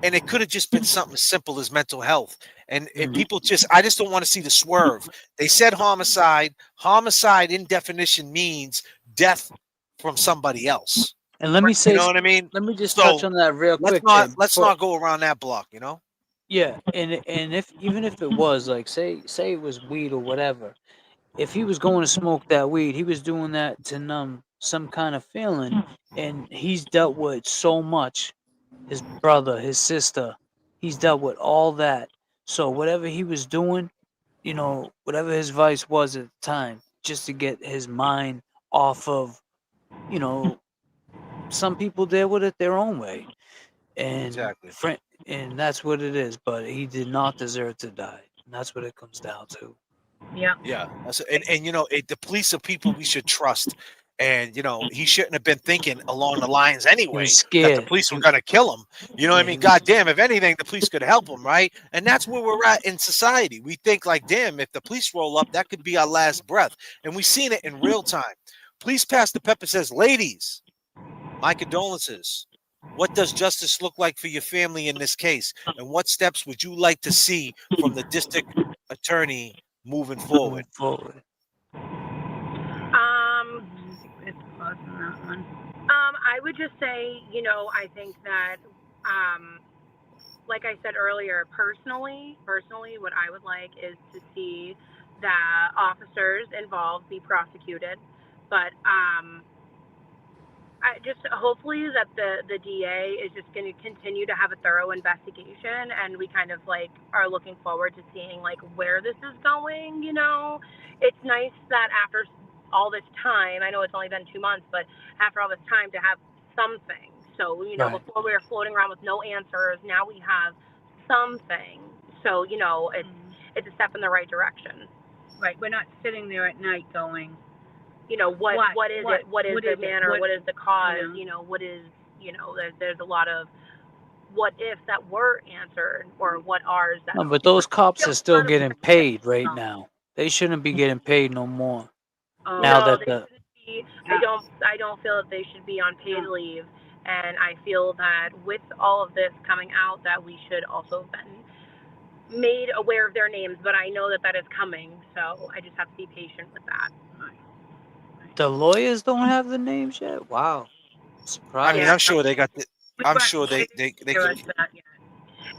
Speaker 5: it could have just been something as simple as mental health. And people I just don't want to see the swerve. They said homicide. Homicide in definition means death from somebody else.
Speaker 6: And let me say,
Speaker 5: you know what I mean?
Speaker 6: Let me just touch on that real quick.
Speaker 5: Let's not go around that block, you know?
Speaker 6: Yeah, and even if it was like say it was weed or whatever, if he was going to smoke that weed, he was doing that to numb some kind of feeling, and he's dealt with so much. His brother, his sister, he's dealt with all that. So whatever he was doing, whatever his vice was at the time, just to get his mind off of, some people deal with it their own way. And
Speaker 5: exactly.
Speaker 6: And that's what it is. But he did not deserve to die. And that's what it comes down to.
Speaker 9: Yeah.
Speaker 5: Yeah. And the police are people we should trust. And he shouldn't have been thinking along the lines anyway that the police were going to kill him. You know what I mean? God damn, if anything, the police could help him, right? And that's where we're at in society. We think like, damn, if the police roll up, that could be our last breath. And we've seen it in real time. Police Pastor Pepper says, ladies, my condolences. What does justice look like for your family in this case? And what steps would you like to see from the district attorney moving forward?
Speaker 13: I would just say, I think that, like I said earlier, personally, what I would like is to see the officers involved be prosecuted. But I just hopefully that the DA is just going to continue to have a thorough investigation, and we kind of are looking forward to seeing where this is going. It's nice that after all this time, I know it's only been 2 months, but after all this time to have something. So before we were floating around with no answers, now we have something. So it's a step in the right direction.
Speaker 8: Right, we're not sitting there at night going,
Speaker 13: what is it? What is the manner? What is the cause? What is, there's a lot of what ifs that were answered or what are's that.
Speaker 6: No, but those cops are still getting paid right now. They shouldn't be getting paid no more.
Speaker 13: I don't feel that they should be on paid leave. And I feel that with all of this coming out that we should also have been made aware of their names, but I know that is coming. So I just have to be patient with that.
Speaker 6: The lawyers don't have the names yet? Wow. Surprise.
Speaker 5: I mean, I'm sure they got the. I'm sure they could.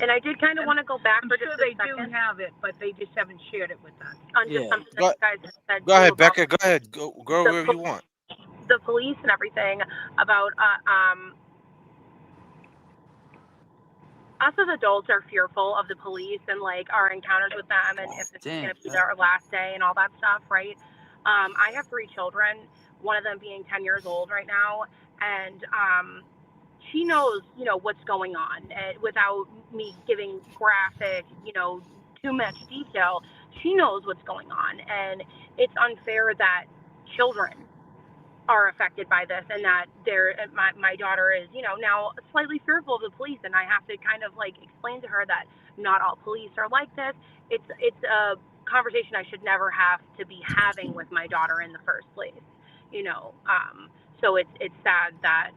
Speaker 13: And I did kind of want to go back for just a second.
Speaker 8: They do have it, but they just haven't shared it with us.
Speaker 13: On just something that you guys have said.
Speaker 5: Go ahead, Becca. Go ahead. Go wherever you want.
Speaker 13: The police and everything about us as adults are fearful of the police and our encounters with them and if this is going to be our last day and all that stuff, right? I have 3 children, one of them being 10 years old right now, and she knows, what's going on. And without me giving graphic, too much detail, she knows what's going on, and it's unfair that children are affected by this, and that my daughter is, now slightly fearful of the police, and I have to kind of explain to her that not all police are like this. It's a conversation I should never have to be having with my daughter in the first place, so it's sad that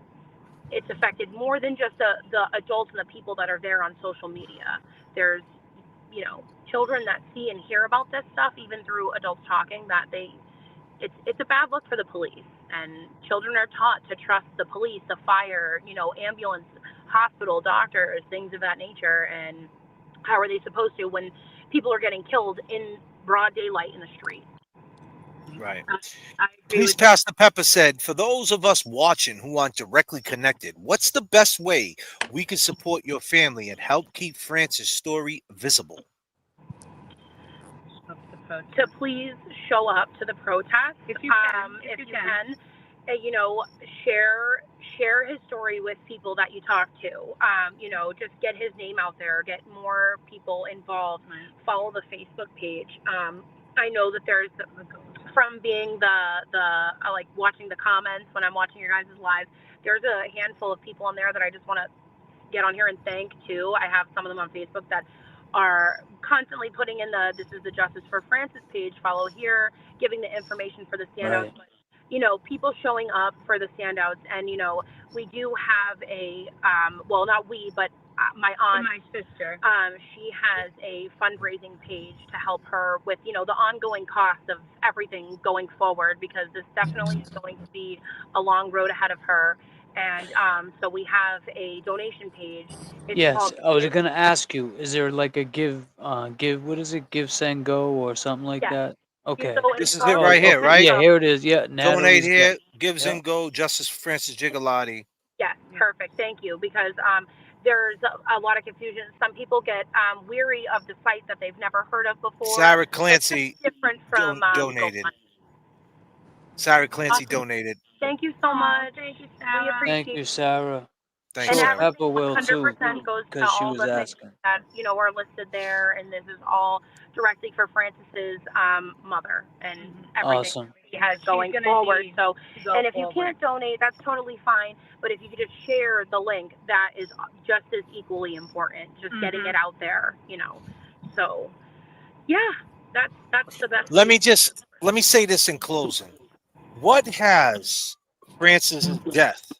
Speaker 13: it's affected more than just the adults and the people that are there on social media. There's, children that see and hear about this stuff, even through adults talking, that it's a bad look for the police. And children are taught to trust the police, the fire, ambulance, hospital, doctors, things of that nature. And how are they supposed to when people are getting killed in broad daylight in the street?
Speaker 5: Right.
Speaker 13: I agree
Speaker 5: Police
Speaker 13: with
Speaker 5: Pastor Pepper said, for those of us watching who aren't directly connected, what's the best way we can support your family and help keep France's story visible?
Speaker 13: to please show up to the protest
Speaker 8: If you can.
Speaker 13: if you can. You know, share his story with people that you talk to. You know, just get his name out there, get more people involved. Follow the Facebook page. I know that there's, from being the like watching the comments when I'm watching your guys' lives, there's a handful of people on there that I just want to get on here and thank too. I have some of them on Facebook that are constantly putting in the "This is the Justice for Francis" page. Follow here, giving the information for the standouts.
Speaker 6: Right.
Speaker 13: But, you know, people showing up for the standouts, and you know, we do have a well, not we, but my aunt,
Speaker 8: My sister.
Speaker 13: she has a fundraising page to help her with, you know, the ongoing cost of everything going forward, because this definitely is going to be a long road ahead of her. And so we have a donation page. It's
Speaker 6: Yes,
Speaker 13: called
Speaker 6: I was gonna ask you, is there like a give, what is it, Give, Send, Go, or something like
Speaker 13: Yes.
Speaker 6: that? Okay.
Speaker 13: So
Speaker 5: This
Speaker 13: it's
Speaker 5: is it
Speaker 13: called,
Speaker 5: right here,
Speaker 6: Okay,
Speaker 5: right?
Speaker 6: yeah, here it is. Yeah,
Speaker 5: Donate
Speaker 6: Natalie's
Speaker 5: here,
Speaker 6: got-
Speaker 5: Gives
Speaker 6: yeah.
Speaker 5: and Go, Justice for Francis Gigliotti.
Speaker 13: yes, perfect. Thank you. Because there's a lot of confusion. Some people get weary of the site that they've never heard of before.
Speaker 5: Sarah Clancy
Speaker 13: It's different from
Speaker 5: donated.
Speaker 13: GoFundMe.
Speaker 5: Sarah Clancy
Speaker 13: Awesome.
Speaker 5: donated.
Speaker 13: Thank you so much.
Speaker 8: Thank you,
Speaker 13: We
Speaker 8: Sarah.
Speaker 13: appreciate
Speaker 6: Thank you, Sarah.
Speaker 5: Thanks,
Speaker 6: Sure,
Speaker 5: Sarah.
Speaker 6: Pepper will too,
Speaker 13: 100% goes to
Speaker 6: because she
Speaker 13: all
Speaker 6: was
Speaker 13: the things
Speaker 6: asking.
Speaker 13: that, you know, are listed there, and this is all directly for Francis's mother and everything
Speaker 6: Awesome.
Speaker 13: he has going
Speaker 8: gonna
Speaker 13: forward.
Speaker 8: need
Speaker 13: So,
Speaker 8: to go
Speaker 13: and if you
Speaker 8: forward.
Speaker 13: can't donate, that's totally fine. But if you could just share the link, that is just as equally important. Just getting it out there, you know. So, yeah, that's the best.
Speaker 5: Let me say this in closing. What has Francis' death,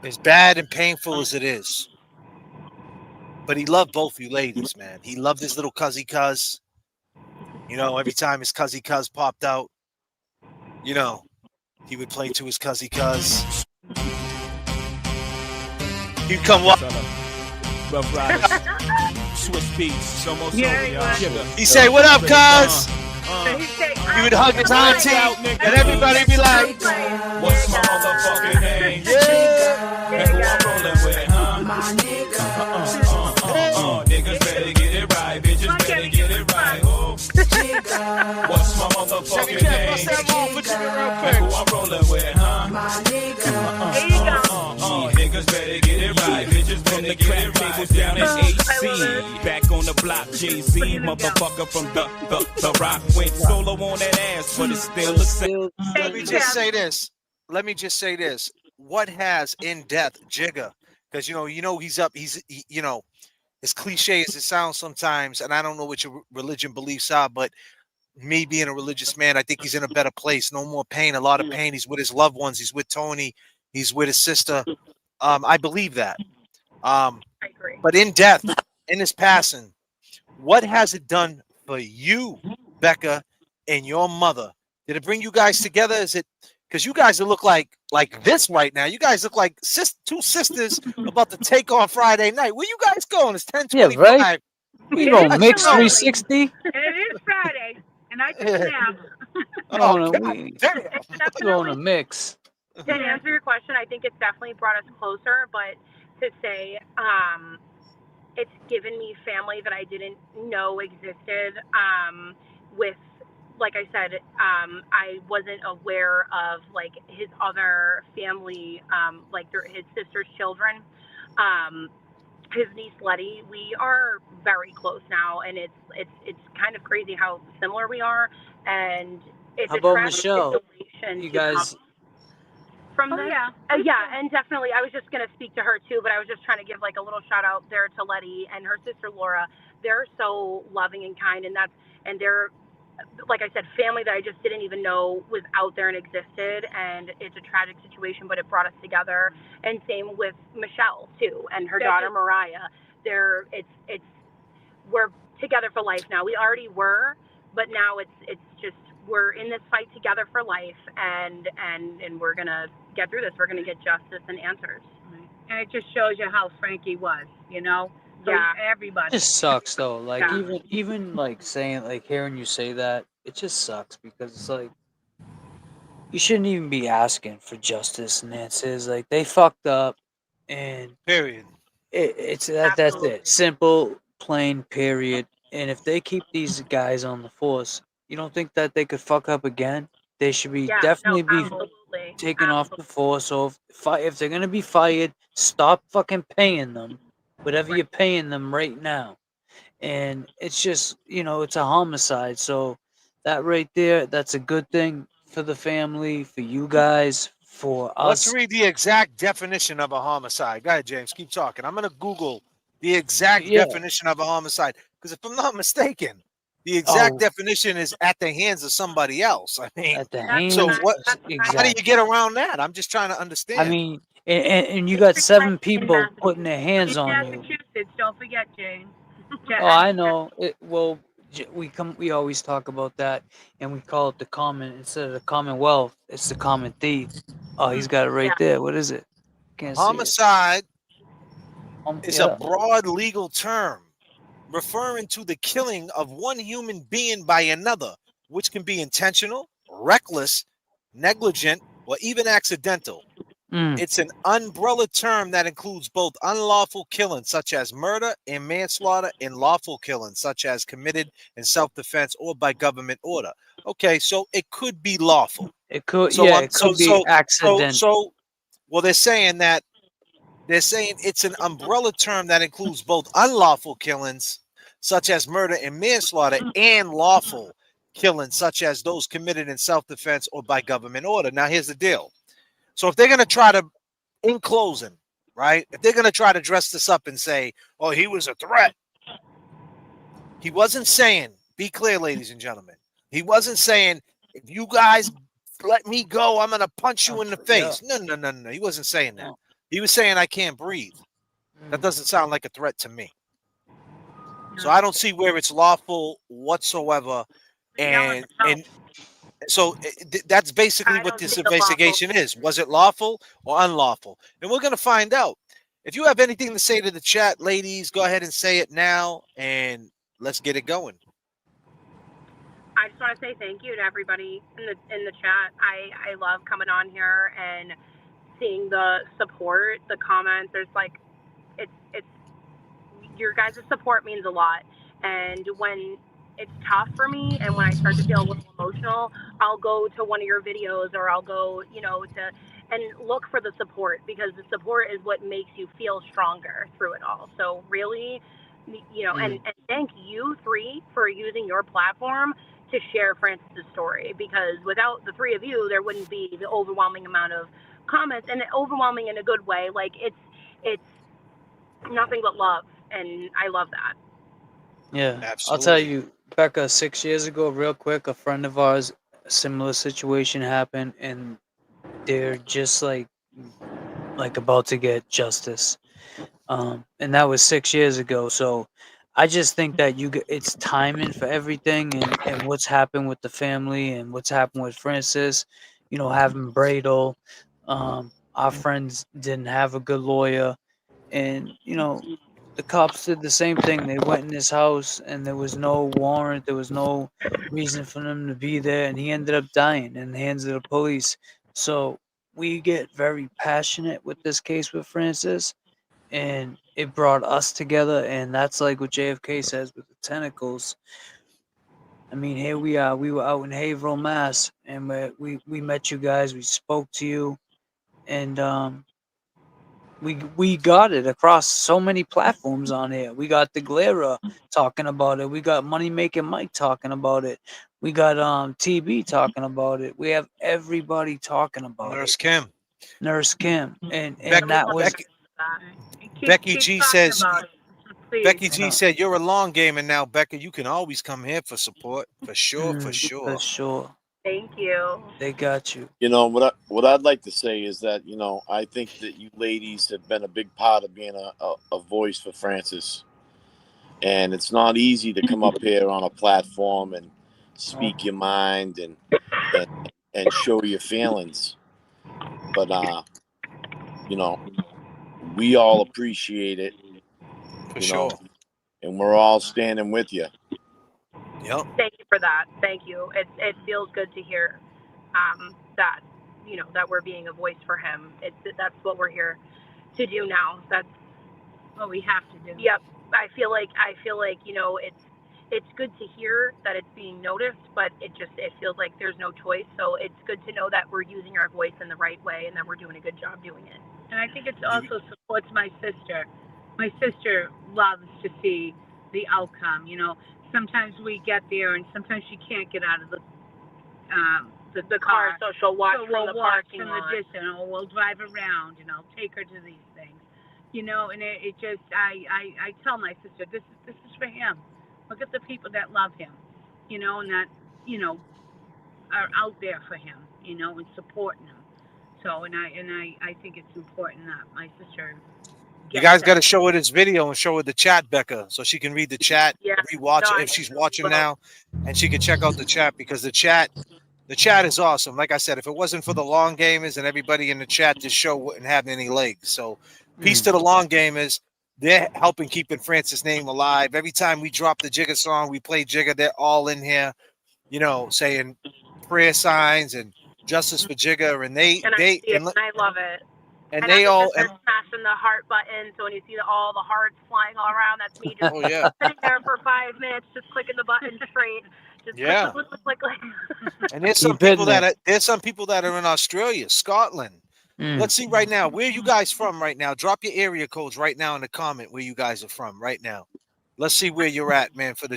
Speaker 5: as bad and painful as it is, but he loved both you ladies, man. He loved his little cuzzy. You know, every time his cuzzy popped out, you know, he would play to his cuzzy. He'd come walk.
Speaker 11: Rough Riders. Swiss beats. It's almost over, y'all.
Speaker 5: He say, "What up, cuz?" He would hug his auntie, and everybody be like,
Speaker 11: What's my motherfucking name?
Speaker 5: "Yeah."
Speaker 11: And who I'm rolling with, huh? Niggas better get it right. Bitches better get it right. Oh. What's my motherfucking name?
Speaker 5: Bust that move for Jimmy real
Speaker 11: And
Speaker 5: quick.
Speaker 11: who I'm rolling with, huh? Niggas better get it right. Bitches better get it right. Down in AC, back on the block. Jay-Z, motherfucker from the rock. Went solo on that ass, but it's still the same.
Speaker 5: Let me just say this. What has in death Jigga? Because you know he's up. You know, as cliche as it sounds sometimes, and I don't know what your religion beliefs are, but me being a religious man, I think he's in a better place. No more pain, a lot of pain. He's with his loved ones. He's with Tony. He's with his sister. I believe that.
Speaker 13: I agree.
Speaker 5: But in death, in his passing, what has it done for you, Becca, and your mother? Did it bring you guys together? Is it because you guys look like this right now? You guys look like two sisters about to take on Friday night. Where you guys going? It's 10:25.
Speaker 6: Yeah, right? We gonna mix 360.
Speaker 8: And it is Friday, and I took a nap.
Speaker 5: Oh,
Speaker 6: God
Speaker 5: damn.
Speaker 6: we gonna mix.
Speaker 13: To answer your question, I think it's definitely brought us closer, but to say it's given me family that I didn't know existed. With, like I said, I wasn't aware of like his other family, like his sister's children. His niece Letty, we are very close now, and it's kind of crazy how similar we are, and it's
Speaker 6: How
Speaker 13: a
Speaker 6: about
Speaker 13: tragic
Speaker 6: Michelle?
Speaker 13: situation
Speaker 6: You
Speaker 13: to come
Speaker 6: guys,
Speaker 13: from
Speaker 8: Oh,
Speaker 13: this.
Speaker 8: yeah.
Speaker 13: Yeah, and definitely, I was just going to speak to her too, but I was just trying to give like a little shout out there to Letty and her sister Laura. They're so loving and kind, and they're, like I said, family that I just didn't even know was out there and existed, and it's a tragic situation, but it brought us together. And same with Michelle too, and her daughter Mariah. We're together for life now. We already were, but now it's just we're in this fight together for life, and we're gonna get through this. We're gonna get justice and answers.
Speaker 8: And it just shows you how Frankie was, you know. So
Speaker 13: Yeah.
Speaker 8: everybody.
Speaker 6: It just sucks though. Like
Speaker 8: Yeah.
Speaker 6: even like saying like hearing you say that, it just sucks because it's like you shouldn't even be asking for justice and answers. Like they fucked up, and
Speaker 5: Period.
Speaker 6: it's that's
Speaker 13: Absolutely.
Speaker 6: it. Simple, plain, period. And if they keep these guys on the force, you don't think that they could fuck up again? They should be
Speaker 13: Yeah. No.
Speaker 6: definitely be
Speaker 13: Absolutely.
Speaker 6: taken off the force. So if they're gonna be fired, stop fucking paying them, whatever you're paying them right now. And it's just it's a homicide. So that right there, that's a good thing for the family, for you guys, for
Speaker 5: Let's
Speaker 6: us.
Speaker 5: read the exact definition of a homicide. Go ahead, James. Keep talking. I'm going to Google the exact
Speaker 6: Yeah.
Speaker 5: definition of a homicide because if I'm not mistaken, the exact
Speaker 6: Oh,
Speaker 5: definition is at the hands of somebody else. I mean,
Speaker 6: at the
Speaker 13: That's
Speaker 5: so
Speaker 6: hands,
Speaker 5: what? How do you
Speaker 6: exactly.
Speaker 5: get around that? I'm just trying to
Speaker 6: I
Speaker 5: understand.
Speaker 6: mean, and you
Speaker 13: It's
Speaker 6: got
Speaker 13: just
Speaker 6: 7
Speaker 13: like in
Speaker 6: people putting their hands
Speaker 8: In
Speaker 6: on you.
Speaker 8: Massachusetts, don't forget, Jane.
Speaker 6: Oh, I know. Well, we always talk about that, and we call it the common instead of the Commonwealth. It's the common thief. Oh, he's got it right there. What is it? Can't see it.
Speaker 5: Homicide is a
Speaker 6: Yeah.
Speaker 5: broad legal term referring to the killing of one human being by another, which can be intentional, reckless, negligent, or even accidental.
Speaker 6: Mm.
Speaker 5: It's an umbrella term that includes both unlawful killing, such as murder and manslaughter, and lawful killing, such as committed in self-defense or by government order. Okay, so it could be lawful.
Speaker 6: It could.
Speaker 5: So
Speaker 6: Yeah,
Speaker 5: I'm
Speaker 6: it could be accidental.
Speaker 5: so well, they're saying it's an umbrella term that includes both unlawful killings, such as murder and manslaughter, and lawful killings, such as those committed in self-defense or by government order. Now, here's the deal. So if they're going to try to, in closing, right, if they're going to try to dress this up and say, oh, he was a threat, he wasn't saying, be clear, ladies and gentlemen, he wasn't saying, if you guys let me go, I'm going to punch you in the face. No. He wasn't saying that. He was saying, I can't breathe. That doesn't sound like a threat to me. So I don't see where it's lawful whatsoever. And so that's basically what this investigation is. Was it lawful or unlawful? And we're going to find out. If you have anything to say to the chat, ladies, go ahead and say it now, and let's get it going.
Speaker 13: I just want to say thank you to everybody in the chat. I love coming on here and seeing the support, the comments. There's like, it's your guys' support means a lot. And when it's tough for me and when I start to feel a little emotional, I'll go to one of your videos or I'll go, and look for the support, because the support is what makes you feel stronger through it all. So really, and thank you three for using your platform to share Francis's story, because without the three of you, there wouldn't be the overwhelming amount of comments, and overwhelming in a good way. Like it's nothing but love, and I love that.
Speaker 6: Yeah,
Speaker 5: absolutely.
Speaker 6: I'll tell you, Becca, 6 years ago, real quick, a friend of ours, a similar situation happened, and they're just like about to get justice. And that was 6 years ago. So I just think that it's timing for everything, and what's happened with the family and what's happened with Francis, having Bradle. Our friends didn't have a good lawyer, and the cops did the same thing. They went in his house and there was no warrant, there was no reason for them to be there, and he ended up dying in the hands of the police. So we get very passionate with this case with Francis, and it brought us together, and that's like what JFK says with the tentacles. I mean, here we are. We were out in Haverhill, Mass, and we met you guys. We spoke to you, and we got it across so many platforms on here. We got the Glera talking about it. We got Money Making Mike talking about it. We got TB talking about it. We have everybody talking about
Speaker 5: Nurse
Speaker 6: it.
Speaker 5: Kim.
Speaker 6: Nurse Kim, and
Speaker 5: Becky,
Speaker 6: that was
Speaker 5: Becky G says.
Speaker 8: Please.
Speaker 5: Becky G said, "You're a long gamer now, Becca. You can always come here for support, for sure, for sure,
Speaker 6: for sure.
Speaker 13: Thank you.
Speaker 6: They got you.
Speaker 7: What I'd like to say is that I think that you ladies have been a big part of being a voice for Francis, and it's not easy to come up here on a platform and speak your mind and show your feelings. But we all appreciate it.
Speaker 5: For sure.
Speaker 7: And we're all standing with you.
Speaker 5: Yep.
Speaker 13: Thank you for that. Thank you. It feels good to hear that that we're being a voice for him. That's what we're here to do now. That's
Speaker 8: what we have to do.
Speaker 13: Yep. I feel like it's good to hear that it's being noticed, but it feels like there's no choice. So it's good to know that we're using our voice in the right way and that we're doing a good job doing it.
Speaker 8: And I think it also supports my sister. My sister loves to see the outcome. Sometimes we get there and sometimes she can't get out of the car.
Speaker 13: So she'll watch
Speaker 8: so
Speaker 13: from
Speaker 8: we'll
Speaker 13: the
Speaker 8: watch
Speaker 13: parking
Speaker 8: from
Speaker 13: lot.
Speaker 8: the distance, or we'll drive around and I'll take her to these things. And it just I tell my sister, this is for him. Look at the people that love him, and that are out there for him, and supporting him. So and I think it's important that my sister.
Speaker 5: You guys got to show her this video and show her the chat, Becca, so she can read the chat, rewatch it if she's watching now, and she can check out the chat because the chat is awesome. Like I said, if it wasn't for the long gamers and everybody in the chat, this show wouldn't have any legs. So peace to the long gamers. They're helping keeping Francis' name alive. Every time we drop the Jigga song, we play Jigga, they're all in here, saying prayer signs and justice for Jigga, and
Speaker 13: I love it.
Speaker 5: And they all
Speaker 13: smashing the heart button. So when you see all the hearts flying all around, that's me just sitting there for 5 minutes, just clicking the button straight. Just click.
Speaker 5: And there's some people that are in Australia, Scotland. Let's see right now. Where are you guys from right now? Drop your area codes right now in the comment where you guys are from right now. Let's see where you're at, man, for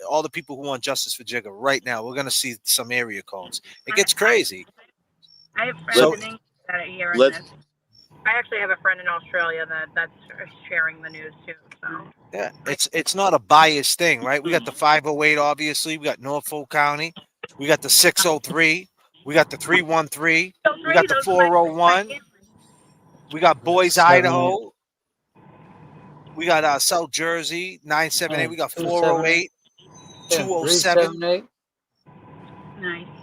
Speaker 5: all the people who want justice for Jigga right now. We're gonna see some area codes. It gets crazy.
Speaker 8: I have friends in England that are hearing this.
Speaker 13: I actually have a friend in Australia that's sharing the news too. So
Speaker 5: yeah, it's not a biased thing, right? We got the 508, obviously. We got Norfolk County. We got the 603. We got the 313. We got the 401. We got Boise, Idaho. We got South Jersey 978. We got 408, 207.
Speaker 8: Nice.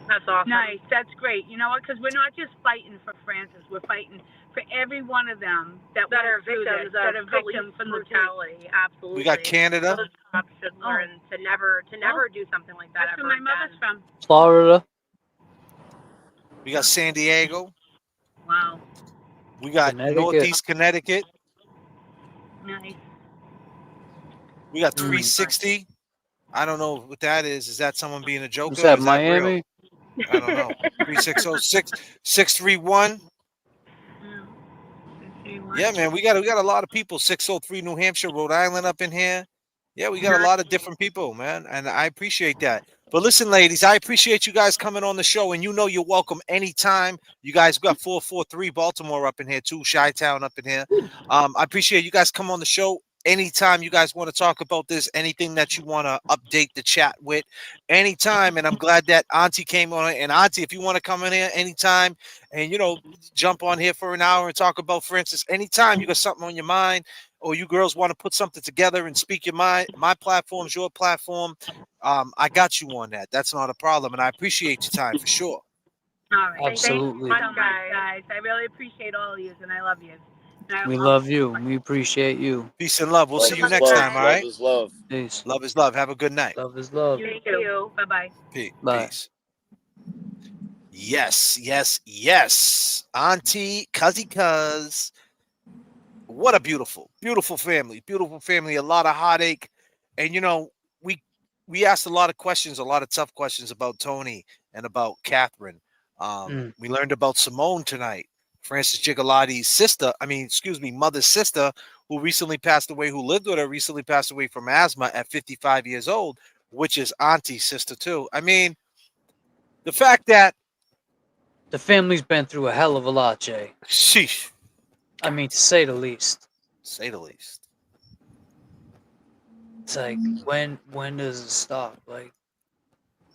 Speaker 13: That's awesome.
Speaker 8: Nice. That's great. You know what? Because we're not just fighting for Francis. We're fighting for every one of them that are victims
Speaker 13: of brutality. Absolutely.
Speaker 5: We got Canada.
Speaker 13: Those cops should learn to never do something like that.
Speaker 8: That's where my mother's from.
Speaker 6: Florida.
Speaker 5: We got San Diego.
Speaker 8: Wow.
Speaker 5: We got Northeast Connecticut.
Speaker 8: Nice.
Speaker 5: We got 360. I don't know what that is. Is that someone being a joker?
Speaker 6: Is that Miami?
Speaker 5: I don't know. 3606 631. Yeah, man, we got a lot of people. 603 New Hampshire, Rhode Island up in here. Yeah, we got a lot of different people, man, and I appreciate that. But listen, ladies, I appreciate you guys coming on the show, and you're welcome anytime. You guys got 443 Baltimore up in here too, Chi-Town up in here. I appreciate you guys come on the show anytime you guys want to talk about this, anything that you want to update the chat with, anytime. And I'm glad that Auntie came on. And Auntie, if you want to come in here anytime and, jump on here for an hour and talk about Francis, anytime you got something on your mind or you girls want to put something together and speak your mind, my platform's your platform. I got you on that. That's not a problem. And I appreciate your time for sure.
Speaker 8: All right.
Speaker 6: Absolutely.
Speaker 8: Thank you so much, guys. I really appreciate all of you, and I love you.
Speaker 6: We love you. We appreciate you.
Speaker 5: Peace and love. We'll see you next time, all right?
Speaker 7: Love is love.
Speaker 6: Peace.
Speaker 5: Love is love. Have a good night.
Speaker 6: Love is love.
Speaker 8: You too. Bye-bye.
Speaker 5: Peace. Yes, yes, yes. Auntie, cuz. What a beautiful, beautiful family. Beautiful family. A lot of heartache. And, we asked a lot of questions, a lot of tough questions about Tony and about Catherine. We learned about Simone tonight. Francis Gigliotti sister, mother's sister, who recently passed away, who lived with her, recently passed away from asthma at 55 years old, which is Auntie's sister too. I mean, the fact that
Speaker 6: the family's been through a hell of a lot, Jay.
Speaker 5: Sheesh.
Speaker 6: I mean, to say the least.
Speaker 5: Say the least.
Speaker 6: It's like, when does it stop? Like,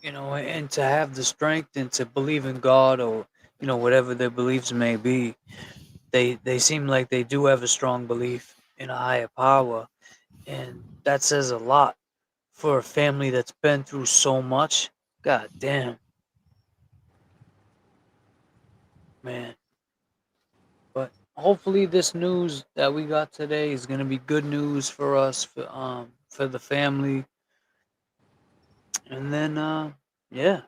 Speaker 6: and to have the strength and to believe in God or whatever their beliefs may be, they seem like they do have a strong belief in a higher power, and that says a lot for a family that's been through so much God damn. Man. But hopefully this news that we got today is gonna be good news for us, for the family. And then yeah.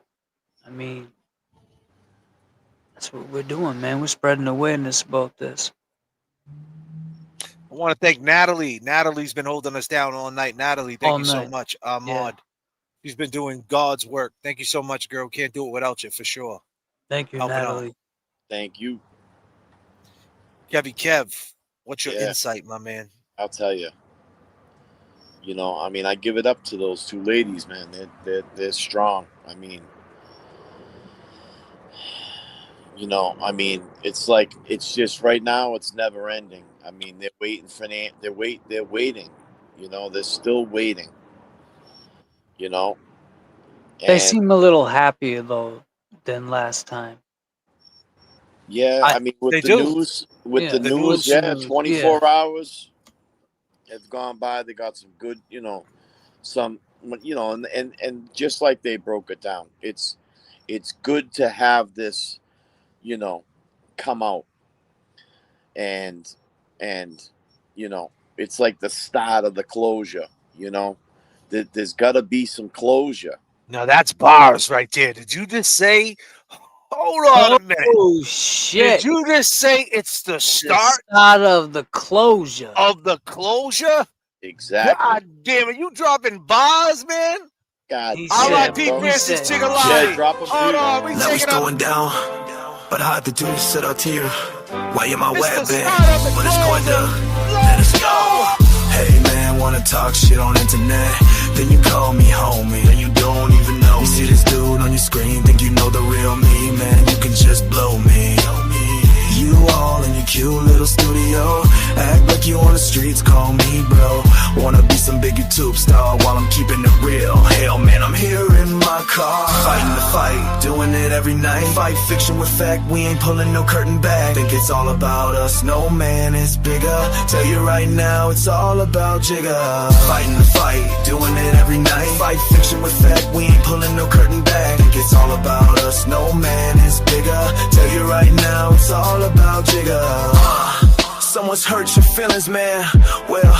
Speaker 6: I mean, that's what we're doing, man. We're spreading awareness about this.
Speaker 5: I want to thank Natalie. Natalie's been holding us down all night. Natalie, thank
Speaker 6: All
Speaker 5: you so
Speaker 6: night.
Speaker 5: much.
Speaker 6: Yeah.
Speaker 5: Ahmad, she's been doing God's work. Thank you so much, girl. Can't do it without you for sure.
Speaker 6: Thank you,
Speaker 5: Helping out.
Speaker 6: Natalie.
Speaker 7: Thank you.
Speaker 5: Kevy Kev, what's your
Speaker 7: Yeah.
Speaker 5: insight, my man?
Speaker 7: I'll tell you. You know, I mean, I give it up to those two ladies, man. They're strong. I mean, you know, I mean, it's like it's just right now. It's never ending. I mean, they're waiting for they're waiting. You know, they're still waiting. You know,
Speaker 6: They
Speaker 7: and
Speaker 6: seem a little happier though than last time.
Speaker 7: yeah, I mean, with
Speaker 5: They
Speaker 7: the
Speaker 5: do.
Speaker 7: news,
Speaker 6: Yeah,
Speaker 5: The news,
Speaker 7: yeah,
Speaker 6: news,
Speaker 7: 24
Speaker 6: yeah.
Speaker 7: hours have gone by. They got some good, you know, some, you know, and just like they broke it down, it's good to have this, you know, come out and you know, it's like the start of the closure. You know, there's got to be some closure.
Speaker 5: now that's bars right there. Did you just say? Hold on a minute.
Speaker 6: Oh shit!
Speaker 5: Did you just say it's the
Speaker 6: The
Speaker 5: start
Speaker 6: start of the closure.
Speaker 5: of the closure?
Speaker 7: Exactly.
Speaker 5: God damn it! You dropping bars, man?
Speaker 7: God
Speaker 6: He
Speaker 7: damn,
Speaker 6: said,
Speaker 5: R.I.P.
Speaker 7: bro.
Speaker 6: he
Speaker 5: Francis
Speaker 6: said,
Speaker 5: Gigliotti.
Speaker 7: Yeah, drop 'em,
Speaker 5: Hold
Speaker 7: dude.
Speaker 5: on, we
Speaker 14: Now it's
Speaker 5: taking up.
Speaker 14: going down, but I had to do this shit out here. Why am I
Speaker 5: It's the
Speaker 14: wet,
Speaker 5: start of the
Speaker 14: but it's going
Speaker 5: closure.
Speaker 14: down. Let us go. Hey man, wanna talk shit on internet? Then you call me homie, and you don't even know. You see this dude on your screen, think you know the real me, man. You can just blow me. You all in your cute little studio, act like you on the streets, call me bro. Wanna be some big YouTube star while I'm keeping it real. Hell man, I'm here in my car, fighting the fight, doing it every night. Fight fiction with fact, we ain't pulling no curtain back. Think it's all about us, no man is bigger. Tell you right now, it's all about Jigga. Fighting the fight, doing it every night. Fight fiction with fact, we ain't pulling no curtain back. Think it's all about us, no man is bigger. Tell you right now, it's all about Jigga. Someone's hurt your feelings, man. Well,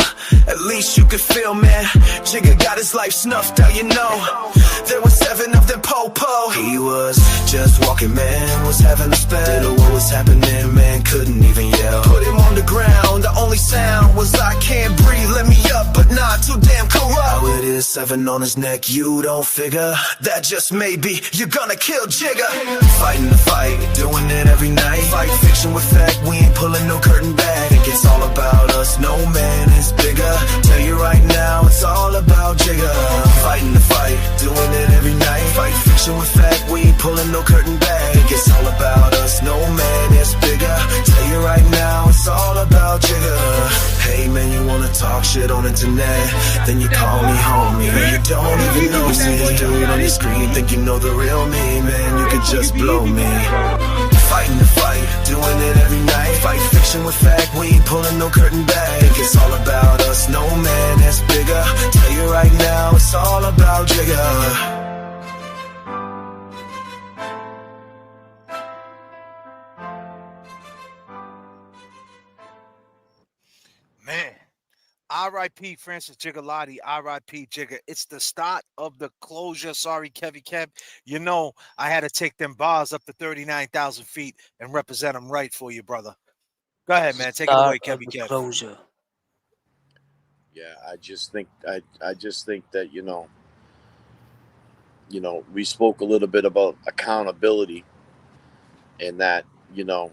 Speaker 14: at least you could feel, man. Jigga got his life snuffed out, you know. There were 7 of them po-po. He was just walking, man, was having a spell. Didn't know what was happening, man, couldn't even yell. Put him on the ground, the only sound was I can't breathe. Let me up, but not too damn corrupt. How it is, 7 on his neck, you don't figure. That just may be, you're gonna kill Jigga. Fighting the fight, doing it every night. Fight fiction with fact, we ain't pulling no curtain back. Think it's all about us, no man is bigger. Tell you right now, it's all about Jigga. Fighting the fight, doing it every night. Fight fiction with fact, we ain't pulling no curtain back. Think it's all about us, no man is bigger. Tell you right now, it's all about Jigga. Hey man, you wanna talk shit on internet? Then you call me homie. Man, you don't even know. You see this dude on your screen, think you know the real me, man. You could just blow me. Fighting the fight, doing it every night. Fight fiction with fact, we ain't pulling no curtain back. Think it's all about us, no man is bigger. Tell you right now, it's all about Jigga.
Speaker 5: Man, R.I.P. Francis Gigliotti, R.I.P. Jigga. It's the start of the closure. Sorry, Kevy Kev. You know, I had to take them bars up to 39,000 feet and represent them right for you, brother. Go ahead, man. Take it away,
Speaker 6: start of
Speaker 5: Kevy
Speaker 6: the
Speaker 5: Kev.
Speaker 6: closure.
Speaker 7: Yeah, I just think that you know, we spoke a little bit about accountability, and that, you know,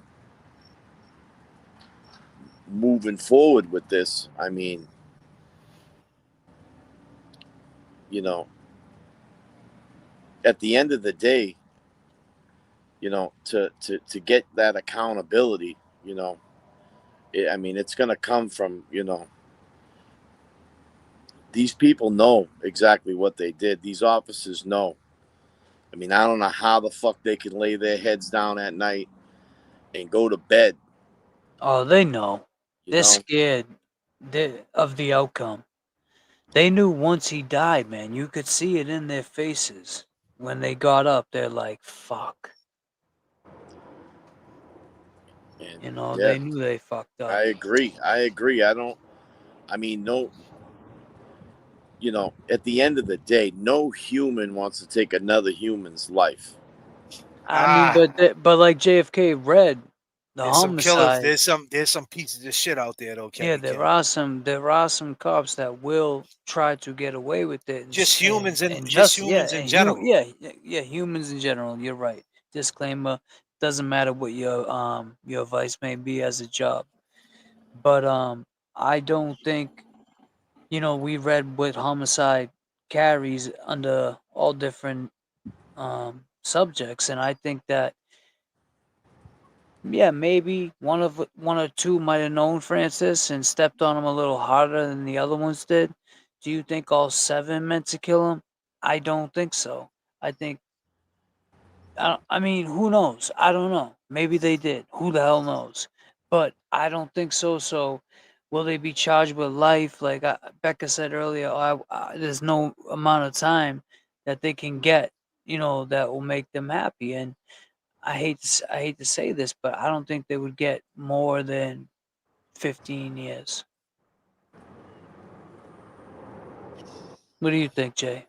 Speaker 7: moving forward with this, I mean, you know, at the end of the day, you know, to get that accountability, you know, I mean, it's going to come from, you know, these people know exactly what they did. These officers know. I mean, I don't know how the fuck they can lay their heads down at night and go to bed.
Speaker 6: Oh, they know.
Speaker 7: You
Speaker 6: They're
Speaker 7: know?
Speaker 6: scared of the outcome. They knew once he died, man. You could see it in their faces. when they got up, they're like, "Fuck."
Speaker 7: And
Speaker 6: You know,
Speaker 7: yeah,
Speaker 6: they knew they fucked up.
Speaker 7: I agree. I mean, no, at the end of the day, no human wants to take another human's life.
Speaker 6: I mean, but like JFK read the
Speaker 5: There's some killers.
Speaker 6: homicide.
Speaker 5: There's some pieces of shit out there though,
Speaker 6: Yeah,
Speaker 5: Kevin.
Speaker 6: there are some cops that will try to get away with it,
Speaker 5: Just humans
Speaker 6: and
Speaker 5: just
Speaker 6: just yeah,
Speaker 5: humans in
Speaker 6: and
Speaker 5: general.
Speaker 6: yeah, humans in general. You're right. Disclaimer: doesn't matter what your vice may be as a job, but I don't think we read what homicide carries under all different subjects, and I think that yeah, maybe one or two might have known Francis and stepped on him a little harder than the other ones did. Do you think all 7 meant to kill him? I don't think so. I think I mean, who knows? I don't know. Maybe they did. Who the hell knows? But I don't think so. So, will they be charged with life? Like Becca said earlier, there's no amount of time that they can get, that will make them happy. And I hate to say this, but I don't think they would get more than 15 years. What do you think, Jay?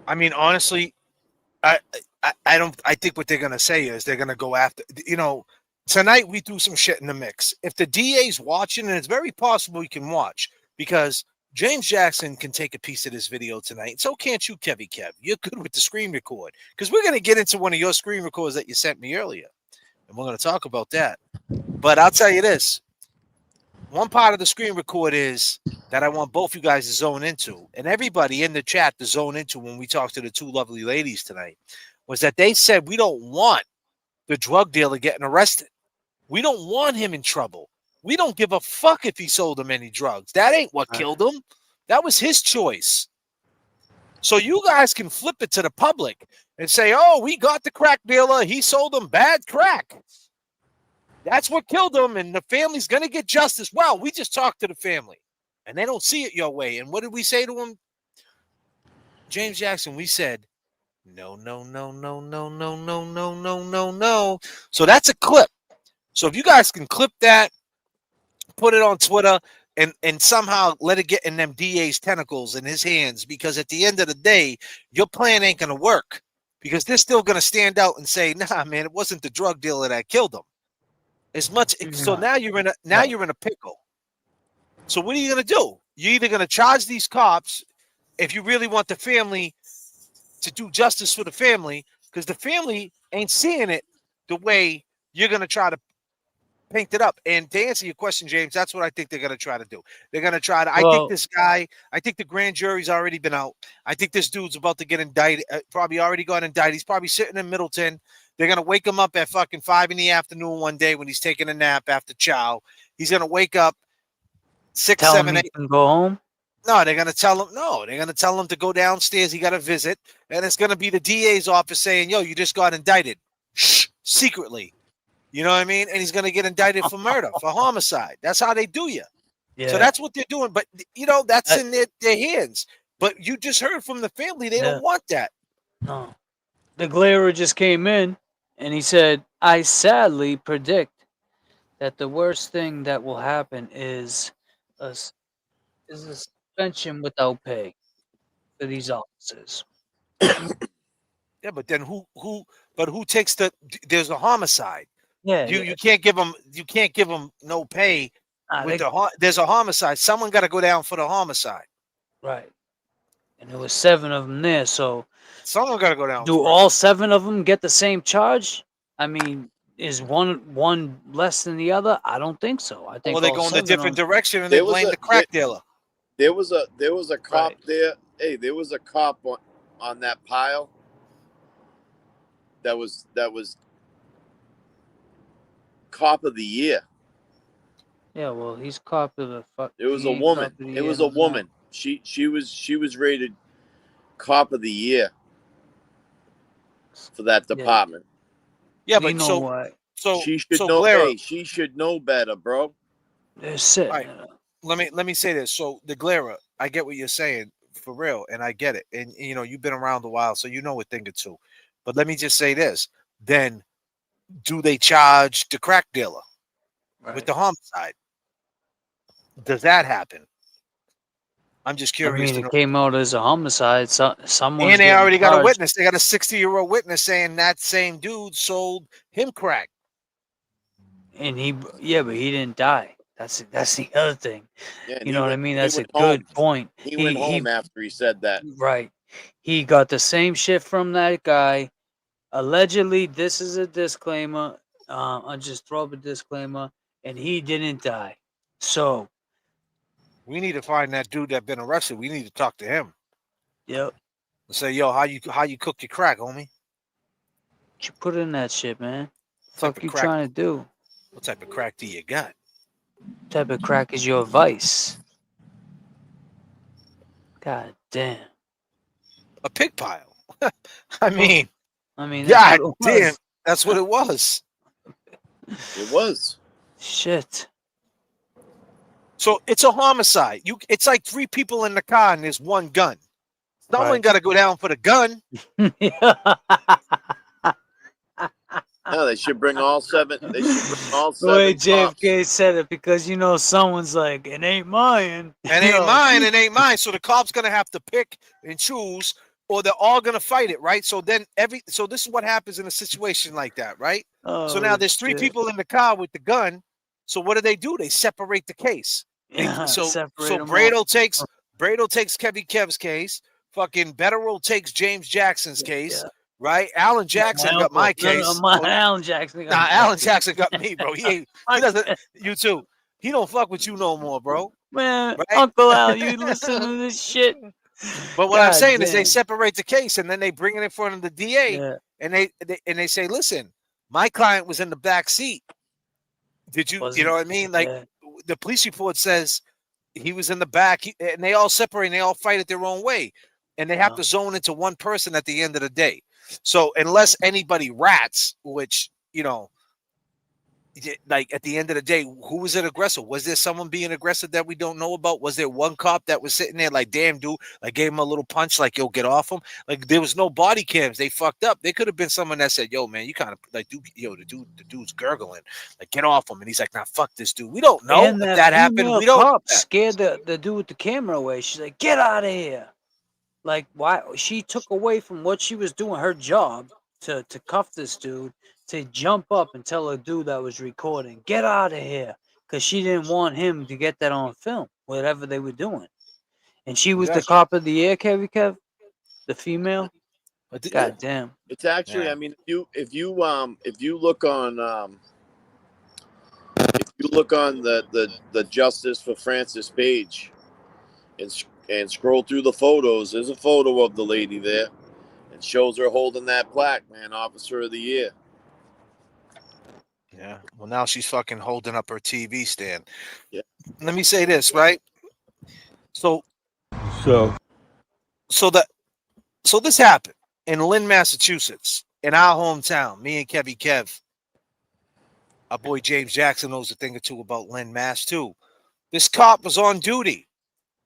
Speaker 5: I mean, honestly, I don't. I think what they're gonna say is they're gonna go after. Tonight we threw some shit in the mix. If the DA's watching, and it's very possible you can watch because James Jackson can take a piece of this video tonight. So can't you, Kevy Kev? You're good with the screen record because we're gonna get into one of your screen records that you sent me earlier, and we're gonna talk about that. But I'll tell you this: one part of the screen record is that I want both you guys to zone into, and everybody in the chat to zone into when we talk to the two lovely ladies tonight, was that they said we don't want the drug dealer getting arrested. We don't want him in trouble. We don't give a fuck if he sold them any drugs. That ain't what killed him. That was his choice. So you guys can flip it to the public and say, oh, we got the crack dealer. He sold them bad crack. That's what killed him, and the family's going to get justice. Well, we just talked to the family, and they don't see it your way. And what did we say to him? James Jackson, we said, no, no, no, no, no, no, no, no, no, no, no. So that's a clip. So if you guys can clip that, put it on Twitter, and somehow let it get in them DA's tentacles in his hands, because at the end of the day, your plan ain't going to work because they're still going to stand out and say, nah, man, it wasn't the drug dealer that killed him. So now you're in a pickle. So what are you going to do? You're either going to charge these cops if you really want the family to do justice for the family, because the family ain't seeing it the way you're going to try to paint it up. And to answer your question, James, that's what I think they're going to try to do. They're going to try to, I think the grand jury's already been out. I think this dude's about to get indicted, probably already got indicted. He's probably sitting in Middleton. They're going to wake him up at fucking 5 p.m. one day when he's taking a nap after chow. He's going to wake up 6, 7, 8.
Speaker 6: And go home?
Speaker 5: No, they're going to tell him, they're going to tell him to go downstairs. He got a visit. And it's going to be the DA's office saying, yo, you just got indicted. Shh, secretly. You know what I mean? And he's going to get indicted for murder, for homicide. That's how they do you. Yeah. So that's what they're doing. But, that's in their hands. But you just heard from the family. They don't want that.
Speaker 6: No. The Glairer just came in, and he said, I sadly predict that the worst thing that will happen is a suspension without pay for these officers.
Speaker 5: Yeah, but then who takes there's a homicide.
Speaker 6: Yeah,
Speaker 5: you can't give them no pay there's a homicide. Someone got to go down for the homicide.
Speaker 6: Right. And there was 7 of them there, so
Speaker 5: someone got to go down.
Speaker 6: Do all 7 of them get the same charge? I mean, is one less than the other? I don't think so. I think
Speaker 5: they go in a different direction and they blame the crack dealer.
Speaker 7: There was a cop there. Hey, there was a cop on that pile. That was cop of the year.
Speaker 6: Yeah, well, he's cop of the fuck.
Speaker 7: It was a woman. It was a woman. She was rated cop of the year for that department.
Speaker 5: Yeah, but so
Speaker 7: she should know. Hey, she should know better, bro.
Speaker 6: They're sick.
Speaker 5: Right. Let me say this. So the Glairer, I get what you're saying. for real, and I get it. And you know, you've been around a while, so you know a thing or two. But let me just say this: then, do they charge the crack dealer with the homicide? Does that happen? I'm just
Speaker 6: I
Speaker 5: curious
Speaker 6: mean,
Speaker 5: to
Speaker 6: it
Speaker 5: know.
Speaker 6: came out as a homicide. So someone's
Speaker 5: And they
Speaker 6: getting
Speaker 5: already got a
Speaker 6: charged.
Speaker 5: witness. They got a 60-year-old witness saying that same dude sold him crack.
Speaker 6: And yeah, but he didn't die. That's the other thing.
Speaker 7: Yeah, and
Speaker 6: You know what I mean?
Speaker 7: he
Speaker 6: That's a
Speaker 7: went home.
Speaker 6: good point.
Speaker 7: He went home after he said that.
Speaker 6: Right. He got the same shit from that guy. Allegedly, this is a disclaimer. I'll just throw up a disclaimer, and he didn't die. So,
Speaker 5: We need to find that dude that been arrested. We need to talk to him.
Speaker 6: yep.
Speaker 5: Say, yo, how you cook your crack, homie?
Speaker 6: What you put in that shit, man?
Speaker 5: Type
Speaker 6: Fuck
Speaker 5: of
Speaker 6: you
Speaker 5: crack?
Speaker 6: trying to do?
Speaker 5: What type of crack do you got?
Speaker 6: Type of crack is your vice? God damn.
Speaker 5: A pig pile. I mean,
Speaker 6: that's
Speaker 5: God
Speaker 6: what it
Speaker 5: damn,
Speaker 6: was.
Speaker 5: that's what it was.
Speaker 7: It was.
Speaker 6: Shit.
Speaker 5: So it's a homicide. It's like 3 people in the car and there's 1 gun. Someone
Speaker 6: Right.
Speaker 5: got to go down for the gun.
Speaker 7: No, they should bring all 7. They should bring all 7
Speaker 6: The way
Speaker 7: cops.
Speaker 6: J.F.K. said it, because someone's like, it ain't mine.
Speaker 5: It ain't mine. It ain't mine. So the cop's gonna have to pick and choose, or they're all gonna fight it, right? So then so this is what happens in a situation like that, right? So now there's 3
Speaker 6: shit.
Speaker 5: people in the car with the gun. So what do? They separate the case. So
Speaker 6: Separate 'em
Speaker 5: Brado takes Kevin Kev's case. Fucking Betteroll takes James Jackson's case. Right? Alan Jackson got my case.
Speaker 6: Alan Jackson got
Speaker 5: Alan Jackson got me, bro. He doesn't. You too. He don't fuck with you no more, bro.
Speaker 6: Man,
Speaker 5: Right?
Speaker 6: Uncle Al, you listen to this shit.
Speaker 5: But what I'm saying is they
Speaker 6: damn.
Speaker 5: separate the case and then they bring it in front of the DA and they say, listen, my client was in the back seat. Did you? You know what I mean? Like the police report says he was in the back, and they all separate and they all fight it their own way, and they have to zone into one person at the end of the day. So unless anybody rats, which like at the end of the day, who was an aggressor? Was there someone being aggressive that we don't know about? Was there one cop that was sitting there like, damn, dude, like gave him a little punch, like, yo, get off him? Like there was no body cams. They fucked up. There could have been someone that said, yo, man, you kind of like, dude, yo, the dude's gurgling, like, get off him. And he's like, nah, fuck this dude. We don't know
Speaker 6: And
Speaker 5: if that happened. We don't know
Speaker 6: cop
Speaker 5: that.
Speaker 6: scared the dude with the camera away. She's like, get out of here. Like, why? She took away from what she was doing, her job, to cuff this dude, to jump up and tell a dude that was recording, get out of here. Because she didn't want him to get that on film, whatever they were doing. And she was the cop of the year, Kev, the female. God damn.
Speaker 7: It's actually, I mean, if you look on the Justice for Francis page and scroll through the photos, there's a photo of the lady there and shows her holding that plaque, man, Officer of the Year.
Speaker 5: Yeah. Well, now she's fucking holding up her TV stand.
Speaker 7: Yeah.
Speaker 5: Let me say this, right? So this happened in Lynn, Massachusetts, in our hometown. Me and Kev. Our boy James Jackson knows a thing or two about Lynn, Mass, too. This cop was on duty.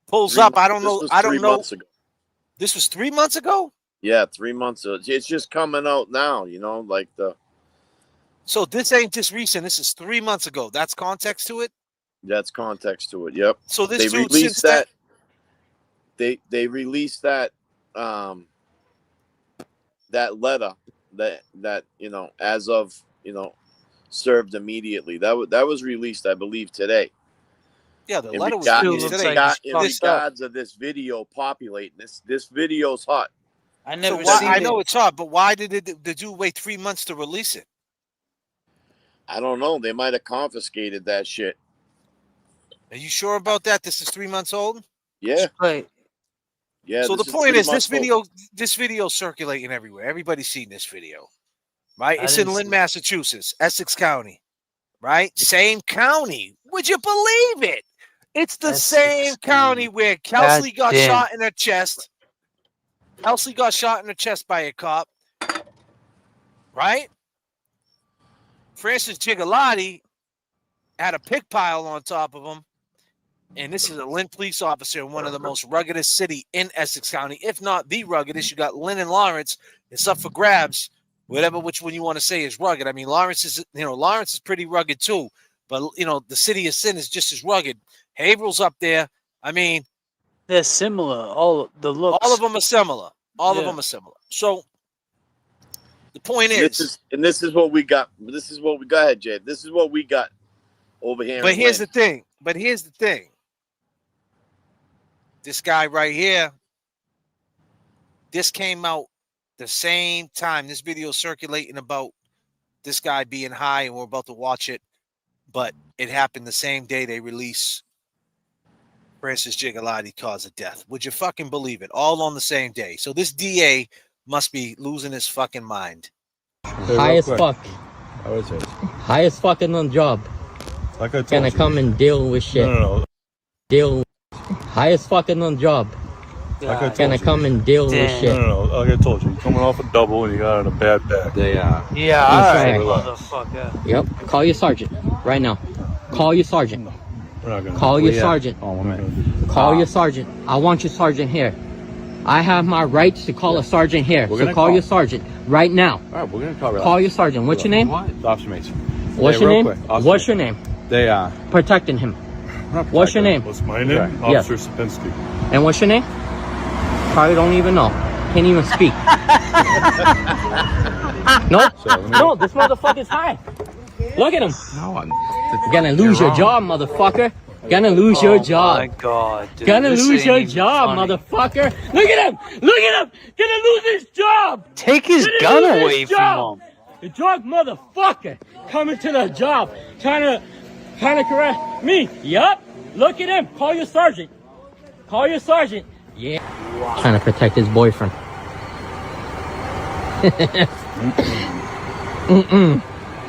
Speaker 5: Pulls up. I don't know.
Speaker 7: Months ago.
Speaker 5: This was 3 months ago?
Speaker 7: Yeah, 3 months ago. It's just coming out now, like the.
Speaker 5: So this ain't just recent. This is 3 months ago. That's context to it?
Speaker 7: That's context to it. Yep.
Speaker 5: So this
Speaker 7: they
Speaker 5: dude
Speaker 7: released
Speaker 5: since
Speaker 7: that. They released that that letter that as of served immediately. That was released, I believe, today.
Speaker 5: Yeah, the
Speaker 7: in
Speaker 5: letter was
Speaker 7: regard,
Speaker 5: today.
Speaker 7: in regards of this video populating. This video's hot.
Speaker 6: I never
Speaker 5: seen
Speaker 6: it.
Speaker 5: I know it's hot, but why did the dude wait 3 months to release it?
Speaker 7: I don't know. They might have confiscated that shit.
Speaker 5: Are you sure about that? This is 3 months old?
Speaker 7: Yeah.
Speaker 6: Right.
Speaker 7: Yeah.
Speaker 5: So the point is, this video circulating everywhere. Everybody's seen this video, right? It's in Lynn, Massachusetts, Essex County, right? Same county. Would you believe it? It's the same county where Kelsey got shot in her chest. Kelsey got shot in the chest by a cop, right? Francis Gigliotti had a pick pile on top of him, And this is a Lynn police officer in one of the most ruggedest city in Essex County, if not the ruggedest. You got Lynn and Lawrence. It's up for grabs, which one you want to say is rugged. I mean, Lawrence is pretty rugged too, but the city of sin is just as rugged. Haverhill's up there. I mean,
Speaker 6: they're similar. All the looks.
Speaker 5: All of them are similar. All of them are similar. So the point is,
Speaker 7: this is what we got. This is what we got ahead, Jay. This is what we got over here.
Speaker 5: But here's the thing. This guy right here, this came out the same time. This video is circulating about this guy being high, and we're about to watch it. But it happened the same day they release Francis Gigliotti cause of death. Would you fucking believe it? All on the same day. So this DA must be losing his fucking mind.
Speaker 15: High as fuck.
Speaker 16: I would say.
Speaker 15: High as fucking on the job.
Speaker 16: Like I told
Speaker 15: Gonna come and deal with shit.
Speaker 16: No.
Speaker 15: Deal. High as fucking on the job.
Speaker 16: Like I told
Speaker 15: Gonna come and deal with shit.
Speaker 16: No. Like I told you, you're coming off a double and you got in a bad back.
Speaker 6: Yeah, alright, motherfucker.
Speaker 15: Yep. Call your sergeant right now. Call your sergeant.
Speaker 16: We're not gonna
Speaker 15: Call your sergeant.
Speaker 16: Oh, man.
Speaker 15: Call your sergeant. I want your sergeant here. I have my rights to call a sergeant here. So call your sergeant right now.
Speaker 16: All right, we're gonna
Speaker 15: call your sergeant. What's your name?
Speaker 16: Officer Mason.
Speaker 15: What's your name? What's your name?
Speaker 16: They are
Speaker 15: protecting him. What's your name?
Speaker 16: What's my name? Officer Sapinski.
Speaker 15: And what's your name? Probably don't even know. Can't even speak. No, this motherfucker's high. Look at him.
Speaker 16: No, I'm
Speaker 15: gonna lose your job, motherfucker. Gonna lose your job.
Speaker 6: Oh my God, dude.
Speaker 15: Gonna lose your job, motherfucker. Look at him. Look at him. Gonna lose his job.
Speaker 6: Take his gun away from him.
Speaker 15: The drug motherfucker coming to the job, trying to correct me. Yup. Look at him. Call your sergeant. Call your sergeant. Yeah. Wow. Trying to protect his boyfriend.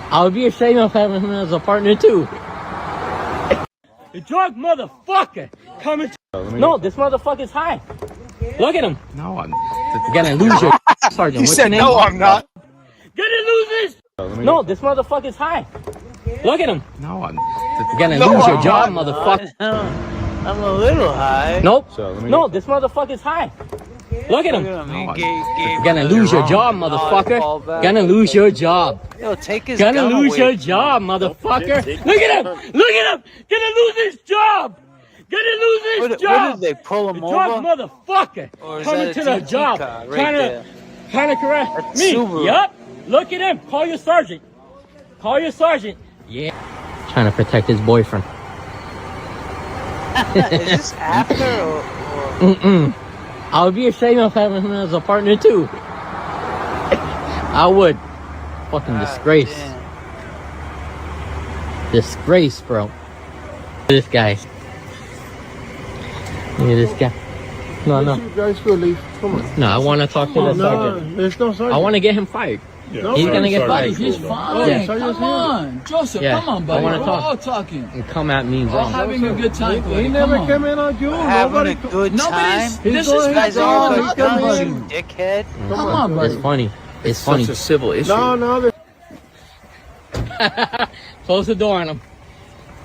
Speaker 15: I would be ashamed of having him as a partner too. The drug motherfucker coming to... No, this motherfucker's high. Look at him.
Speaker 16: No, I'm
Speaker 15: gonna lose your sergeant.
Speaker 5: He said, no, I'm not.
Speaker 15: Gonna lose this. No, this motherfucker's high. Look at him.
Speaker 16: No, I'm
Speaker 15: gonna lose your job, motherfucker.
Speaker 6: I'm a little high.
Speaker 15: Nope. No, this motherfucker's high. Look at him. Gonna lose your job, motherfucker. Gonna lose your job.
Speaker 6: Yo, take his
Speaker 15: Gonna
Speaker 6: gun
Speaker 15: lose
Speaker 6: away
Speaker 15: your
Speaker 6: from
Speaker 15: job, motherfucker. Look at him. Look at him. Gonna lose his job. Gonna lose his job.
Speaker 6: What did they pull him
Speaker 15: the drug
Speaker 6: over?
Speaker 15: Motherfucker
Speaker 6: Or is
Speaker 15: coming
Speaker 6: that a
Speaker 15: to the
Speaker 6: TT
Speaker 15: job,
Speaker 6: car right
Speaker 15: trying
Speaker 6: there?
Speaker 15: to correct
Speaker 6: That's
Speaker 15: me.
Speaker 6: Subaru.
Speaker 15: Yup. Look at him. Call your sergeant. Call your sergeant. Yeah. Trying to protect his boyfriend.
Speaker 6: Is this after or?
Speaker 15: I would be ashamed of having him as a partner too. I would. Fucking disgrace.
Speaker 6: Damn.
Speaker 15: Disgrace, bro. This guy. Look at this guy. No.
Speaker 1: You guys will leave. Come on.
Speaker 15: No, I want to talk to the sergeant.
Speaker 1: There's no sergeant.
Speaker 15: I want to get him fired.
Speaker 16: Yeah,
Speaker 15: He's gonna get fired.
Speaker 17: He's fine.
Speaker 15: Yeah.
Speaker 17: Come on. Joseph,
Speaker 15: Yeah.
Speaker 17: come on, buddy.
Speaker 15: I wanna
Speaker 17: We're
Speaker 15: talk.
Speaker 17: all talking.
Speaker 15: And come at me
Speaker 17: We're
Speaker 15: wrong.
Speaker 17: having a good time, buddy.
Speaker 1: He never
Speaker 17: Come
Speaker 1: came
Speaker 17: on.
Speaker 1: in on you.
Speaker 6: Having a good time.
Speaker 17: Nobody's
Speaker 1: He's
Speaker 17: disrespecting
Speaker 6: Guys all
Speaker 17: you,
Speaker 6: good
Speaker 1: come
Speaker 6: guns,
Speaker 1: in.
Speaker 6: you dickhead.
Speaker 17: Come on, buddy.
Speaker 15: It's funny. It's funny.
Speaker 16: Such a civil issue.
Speaker 1: No.
Speaker 15: Close the door on him.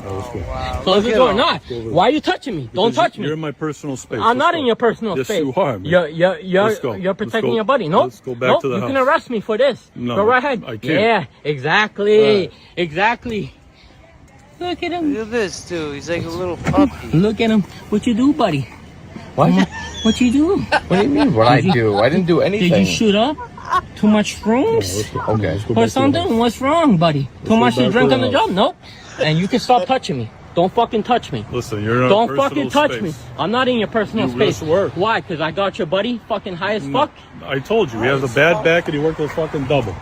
Speaker 6: Wow.
Speaker 15: Close the
Speaker 6: Look
Speaker 15: door.
Speaker 6: at
Speaker 15: Nah. Why are you touching me? Don't touch me.
Speaker 16: You're in my personal space.
Speaker 15: I'm not
Speaker 16: Let's
Speaker 15: in
Speaker 16: go.
Speaker 15: your personal
Speaker 16: Yes,
Speaker 15: space.
Speaker 16: you are, man.
Speaker 15: You're
Speaker 16: Let's go.
Speaker 15: protecting
Speaker 16: Let's go.
Speaker 15: your buddy. No.
Speaker 16: Let's go back to the
Speaker 15: You
Speaker 16: house.
Speaker 15: can arrest me for this.
Speaker 16: No,
Speaker 15: Go right ahead.
Speaker 16: I can't.
Speaker 15: Yeah, exactly.
Speaker 16: Right.
Speaker 15: Exactly. Look at him.
Speaker 6: Look at this dude. He's like a little puppy.
Speaker 15: Look at him. What you do, buddy? What? What you do?
Speaker 10: What do you mean? What I do? I didn't do anything.
Speaker 15: Did you shoot up? Too much shrooms?
Speaker 10: Okay.
Speaker 15: Or something? What's wrong, buddy? Too much to
Speaker 16: back
Speaker 15: drink
Speaker 16: to
Speaker 15: on
Speaker 16: the
Speaker 15: the
Speaker 16: house.
Speaker 15: job? Nope. And you can stop touching me. Don't fucking touch me.
Speaker 16: Listen, you're in
Speaker 15: Don't
Speaker 16: a
Speaker 15: fucking
Speaker 16: personal
Speaker 15: touch me.
Speaker 16: space.
Speaker 15: I'm not in your personal
Speaker 16: You
Speaker 15: space.
Speaker 16: just work.
Speaker 15: Why? Because I got your buddy fucking high as fuck?
Speaker 16: I told you, he has a bad back and he worked a fucking double.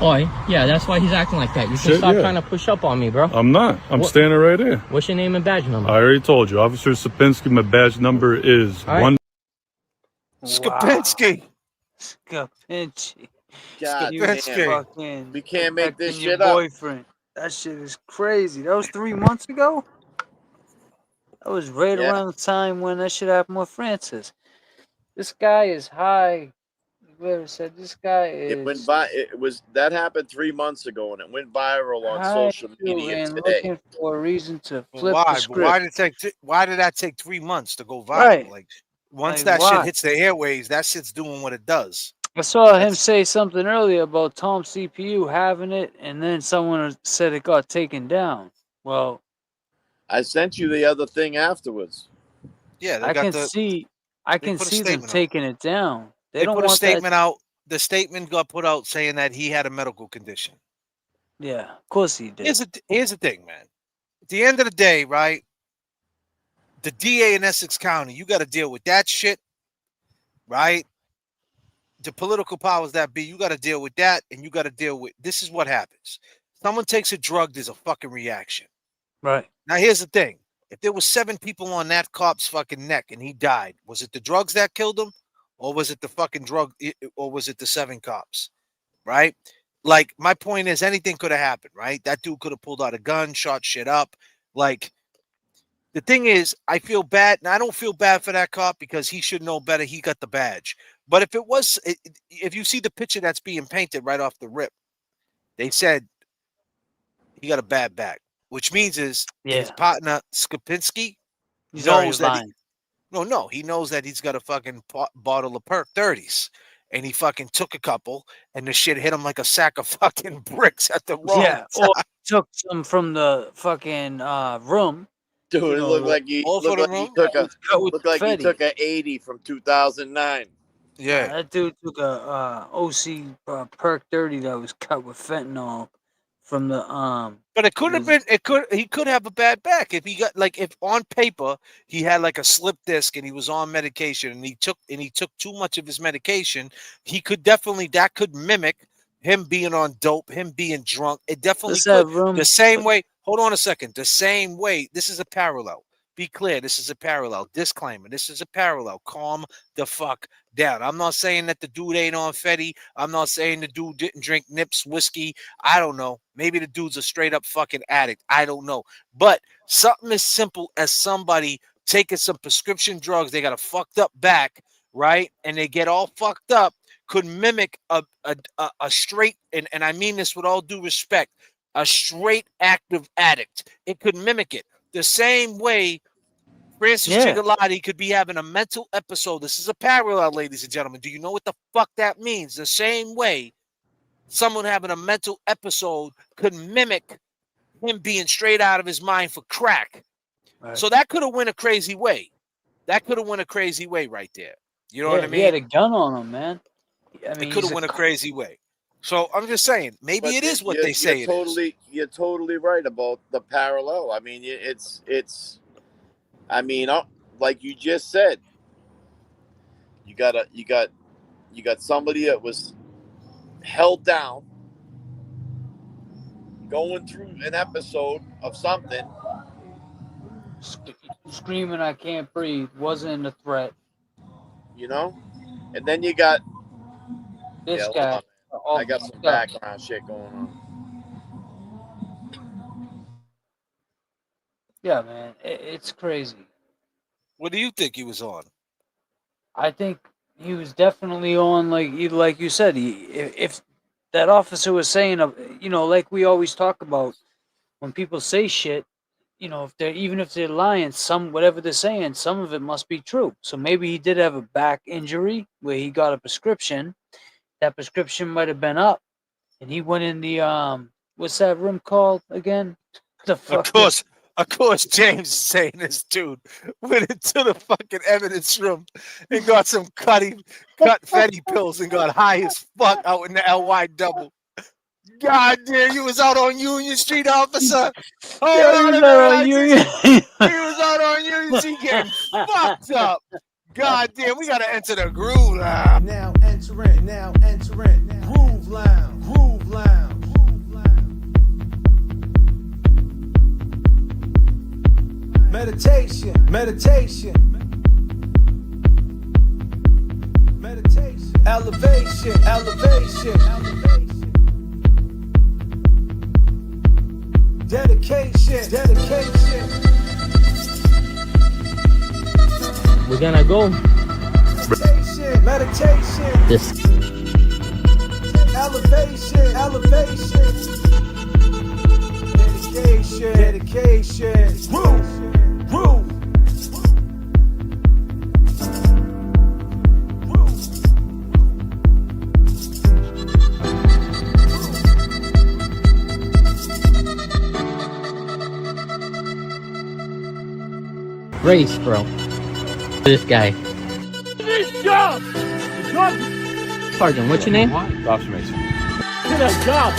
Speaker 15: Oh, yeah, that's why he's acting like that. You can
Speaker 16: Shit,
Speaker 15: stop
Speaker 16: yeah.
Speaker 15: trying to push up on me, bro.
Speaker 16: I'm not. I'm
Speaker 15: What-
Speaker 16: standing right here.
Speaker 15: What's your name and badge number?
Speaker 16: I already told you. Officer Sapinski, my badge number is
Speaker 15: All right.
Speaker 16: 1.
Speaker 5: Skapinski.
Speaker 6: Skapinski.
Speaker 7: God
Speaker 6: You
Speaker 7: damn.
Speaker 6: fucking
Speaker 7: We can't make this
Speaker 6: protecting your
Speaker 7: shit up.
Speaker 6: boyfriend. That shit is crazy. That was 3 months ago? That was right
Speaker 7: Yeah.
Speaker 6: around the time when that shit happened with Francis. This guy is high, Whoever said this guy
Speaker 7: It went
Speaker 6: is
Speaker 7: that happened 3 months ago, and it went viral on
Speaker 6: high
Speaker 7: social media
Speaker 6: and
Speaker 7: today.
Speaker 6: looking for a reason to
Speaker 5: But
Speaker 6: flip the
Speaker 5: why? But
Speaker 6: script.
Speaker 5: why did that take 3 months to go viral?
Speaker 6: Right.
Speaker 5: Like once
Speaker 6: Like,
Speaker 5: that shit
Speaker 6: why?
Speaker 5: hits the airways, that shit's doing what it does.
Speaker 6: I saw him say something earlier about Tom CPU having it, and then someone said it got taken down. Well,
Speaker 7: I sent you the other thing afterwards.
Speaker 5: Yeah, they
Speaker 6: I
Speaker 5: got
Speaker 6: can
Speaker 5: the
Speaker 6: see, I
Speaker 5: they
Speaker 6: can
Speaker 5: put a
Speaker 6: see them
Speaker 5: statement out.
Speaker 6: taking it down.
Speaker 5: They
Speaker 6: don't
Speaker 5: put a
Speaker 6: want that.
Speaker 5: statement out. The statement got put out saying that he had a medical condition.
Speaker 6: Yeah, of course he did.
Speaker 5: Here's the thing, man. At the end of the day, right? The DA in Essex County, you got to deal with that shit, right? The political powers that be, you got to deal with that, and you got to deal with. This is what happens. Someone takes a drug, there's a fucking reaction.
Speaker 6: Right.
Speaker 5: Now, here's the thing. If there was 7 people on that cop's fucking neck and he died, was it the drugs that killed him? Or was it the fucking drug? Or was it the 7 cops? Right? Like, my point is anything could have happened, right? That dude could have pulled out a gun, shot shit up. Like, the thing is, I feel bad. And I don't feel bad for that cop because he should know better. He got the badge. But if it was, if you see the picture that's being painted right off the rip, they said he got a bad back, which means his partner Skopinski
Speaker 6: He's already
Speaker 5: knows that
Speaker 6: lying.
Speaker 5: he knows that he's got a fucking bottle of Perk 30s, and he fucking took a couple, and the shit hit him like a sack of fucking bricks at the wrong
Speaker 6: Yeah,
Speaker 5: time.
Speaker 6: or took some from the fucking room.
Speaker 7: Dude,
Speaker 6: You
Speaker 7: it
Speaker 6: know,
Speaker 7: looked like he
Speaker 5: all for the room?
Speaker 7: looked like he took a 80 from 2009.
Speaker 5: Yeah,
Speaker 6: that dude took a OC Perk 30 that was cut with fentanyl from the
Speaker 5: but it could have been. He could have a bad back if he got like if on paper he had like a slip disc and he was on medication and he took too much of his medication. He could definitely that could mimic him being on dope, him being drunk. It definitely could. The same way. Hold on a second. The same way. This is a parallel. Be clear. This is a parallel. Disclaimer. This is a parallel. Calm the fuck down. I'm not saying that the dude ain't on Fetty. I'm not saying the dude didn't drink Nips whiskey. I don't know. Maybe the dude's a straight up fucking addict. I don't know. But something as simple as somebody taking some prescription drugs, they got a fucked up back, right? And they get all fucked up, could mimic a straight, and I mean this with all due respect, a straight active addict. It could mimic it. The same way Francis Gigliotti could be having a mental episode. This is a parallel, ladies and gentlemen. Do you know what the fuck that means? The same way someone having a mental episode could mimic him being straight out of his mind for crack. Right. So that could have went a crazy way. That could have went a crazy way right there. You know what I mean?
Speaker 6: He had a gun on him, man. I mean,
Speaker 5: it could have went a crazy way. So I'm just saying, maybe it is what they say it is.
Speaker 7: You're totally right about the parallel. I mean, it's. I mean, like you just said, you got somebody that was held down, going through an episode of something,
Speaker 6: screaming, "I can't breathe," wasn't a threat.
Speaker 7: You know, and then you got
Speaker 6: this guy.
Speaker 7: I got some background shit going on.
Speaker 6: Yeah, man, it's crazy.
Speaker 5: What do you think he was on?
Speaker 6: I think he was definitely on, like you said. If that officer was saying, you know, like we always talk about, when people say shit, you know, if they're lying, whatever they're saying, some of it must be true. So maybe he did have a back injury where he got a prescription. That prescription might have been up, and he went in the what's that room called again?
Speaker 5: Of course, James is saying this dude went into the fucking evidence room and got some cut Fetty pills and got high as fuck out in the LY double. God damn, you was out on Union Street, officer. Oh, he was out on Union Street getting fucked up. God damn, we gotta enter the groove lounge.
Speaker 18: Now entering, groove lounge, groove lounge. Meditation. Elevation. Dedication.
Speaker 15: We're gonna go.
Speaker 18: Meditation.
Speaker 15: This
Speaker 18: Elevation. Elevation. Dedication. Dedication. Roof. Roof.
Speaker 15: race, bro. This guy. This job! Sergeant, what's your name?
Speaker 16: Officer Mason.
Speaker 15: To the job.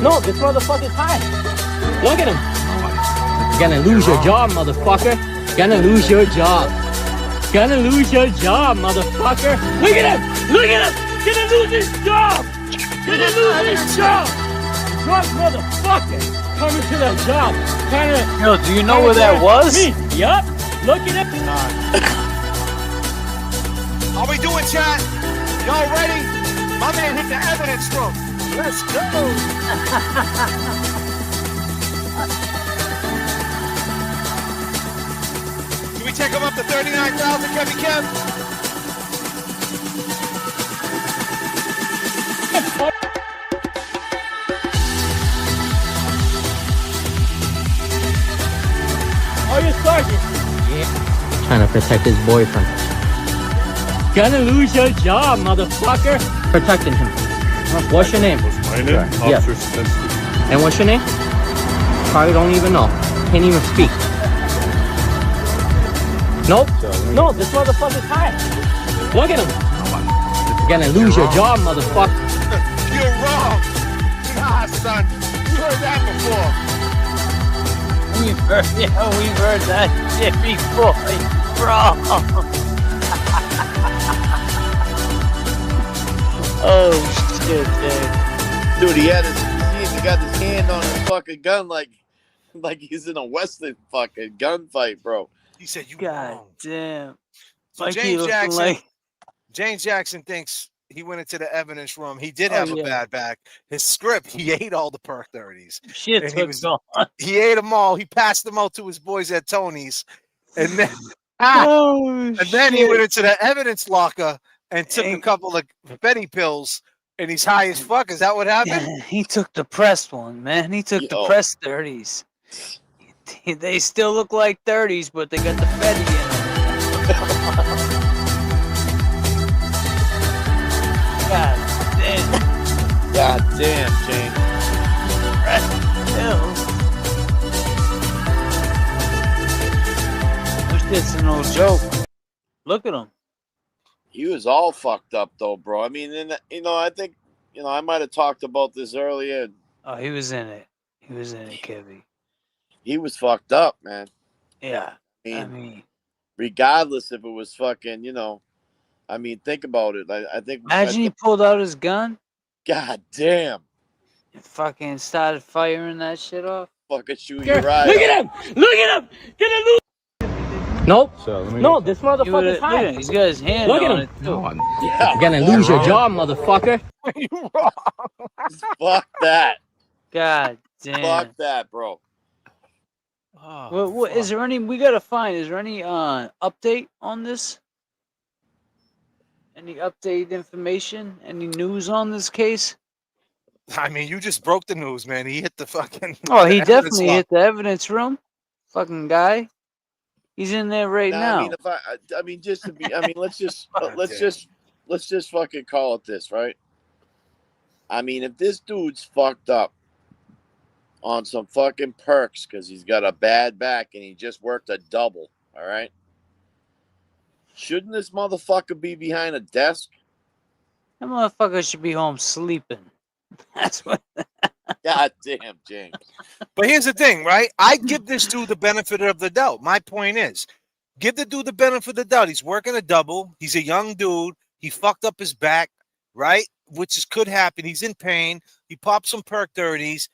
Speaker 15: No, this motherfucker's high. Look at him. You're gonna lose your job, motherfucker. Gonna lose your job. Gonna lose your job, motherfucker. Look at him! Look at him! Gonna lose his job! Gonna lose his job! Drunk motherfucker! Coming to the job.
Speaker 6: Yo, do you know where that was?
Speaker 15: Me. Yup. Look at him.
Speaker 5: How we doing, chat? Y'all ready? My man hit the evidence room. Let's go. Can we take him up to 39,000, Kevin Kev?
Speaker 15: Oh, you sergeant. Yeah. Trying to protect his boyfriend. Gonna lose your job, motherfucker. Protecting him. What's your name?
Speaker 16: My name? Officer Spence.
Speaker 15: And what's your name? Probably don't even know. Can't even speak. Nope. No, this motherfucker's high. Look at him. You're gonna lose your job, motherfucker.
Speaker 5: You're wrong. Nah, son. You heard that before.
Speaker 6: We've heard that shit before, bro. Oh shit,
Speaker 7: dude. He got his hand on his fucking gun like he's in a Western fucking gunfight, bro.
Speaker 5: He said, "You
Speaker 6: God
Speaker 5: wrong."
Speaker 6: damn.
Speaker 5: So
Speaker 6: Like
Speaker 5: James Jackson thinks he went into the evidence room. He did have a bad back. His script, he ate all the perk 30s.
Speaker 6: Shit took on.
Speaker 5: He ate them all. He passed them out to his boys at Tony's. And then, then he went into the evidence locker and took a couple of Betty pills, and he's high as fuck. Is that what happened?
Speaker 6: Yeah, he took the pressed one, man. He took the pressed 30s. They still look like 30s, but they got the Betty in them. God damn.
Speaker 7: God damn, James.
Speaker 6: This shit's no joke. Look at him.
Speaker 7: He was all fucked up, though, bro. I mean, I think, I might have talked about this earlier.
Speaker 6: Oh, he was in it. He was in it, Kevy.
Speaker 7: He was fucked up, man.
Speaker 6: Yeah.
Speaker 7: I mean, regardless if it was fucking, I mean, think about it. I think.
Speaker 6: Imagine he pulled out his gun.
Speaker 7: God damn.
Speaker 6: And fucking started firing that shit off.
Speaker 7: Fucking shoot your eye.
Speaker 15: Look at him! Look at him! Gonna lose. Nope. No, this motherfucker's high.
Speaker 6: He's got his hand on it too.
Speaker 15: You're gonna lose your job, motherfucker.
Speaker 5: You wrong.
Speaker 7: Fuck that.
Speaker 6: God damn.
Speaker 7: Fuck that, bro.
Speaker 6: What is there any? We gotta find. Is there any update on this? Any updated information? Any news on this case?
Speaker 5: I mean, you just broke the news, man. He hit the fucking.
Speaker 6: Oh, he definitely hit the evidence room. Fucking guy. He's in there right now.
Speaker 7: I mean, just to be. I mean, let's just fucking call it this, right? I mean, if this dude's fucked up on some fucking perks because he's got a bad back and he just worked a double, all right? Shouldn't this motherfucker be behind a desk?
Speaker 6: That motherfucker should be home sleeping. That's what.
Speaker 7: God damn, James.
Speaker 5: But here's the thing, right? I give this dude the benefit of the doubt. My point is, give the dude the benefit of the doubt. He's working a double. He's a young dude. He fucked up his back, right? Could happen. He's in pain. He popped some perk 30s.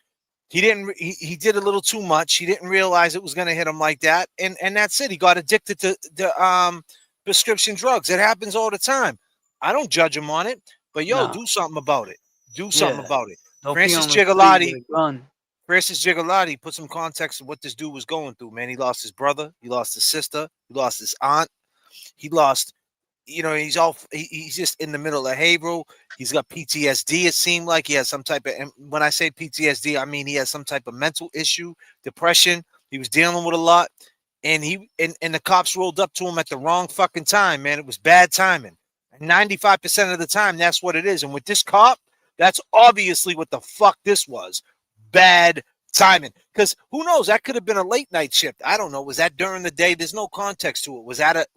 Speaker 5: He did a little too much. He didn't realize it was going to hit him like that. And that's it. He got addicted to the prescription drugs. It happens all the time. I don't judge him on it, but do something about it. Do something about it. Francis Gigliotti put some context of what this dude was going through, man. He lost his brother. He lost his sister. He lost his aunt. He lost you know, he's just in the middle of Haverhill. He's got PTSD. It seemed like he has some type of, and when I say PTSD, I mean he has some type of mental issue, depression. He was dealing with a lot, and the cops rolled up to him at the wrong fucking time, man. It was bad timing. 95% of the time, that's what it is. And with this cop, that's obviously what the fuck this was. Bad timing. Because who knows? That could have been a late night shift. I don't know. Was that during the day? There's no context to it. Was that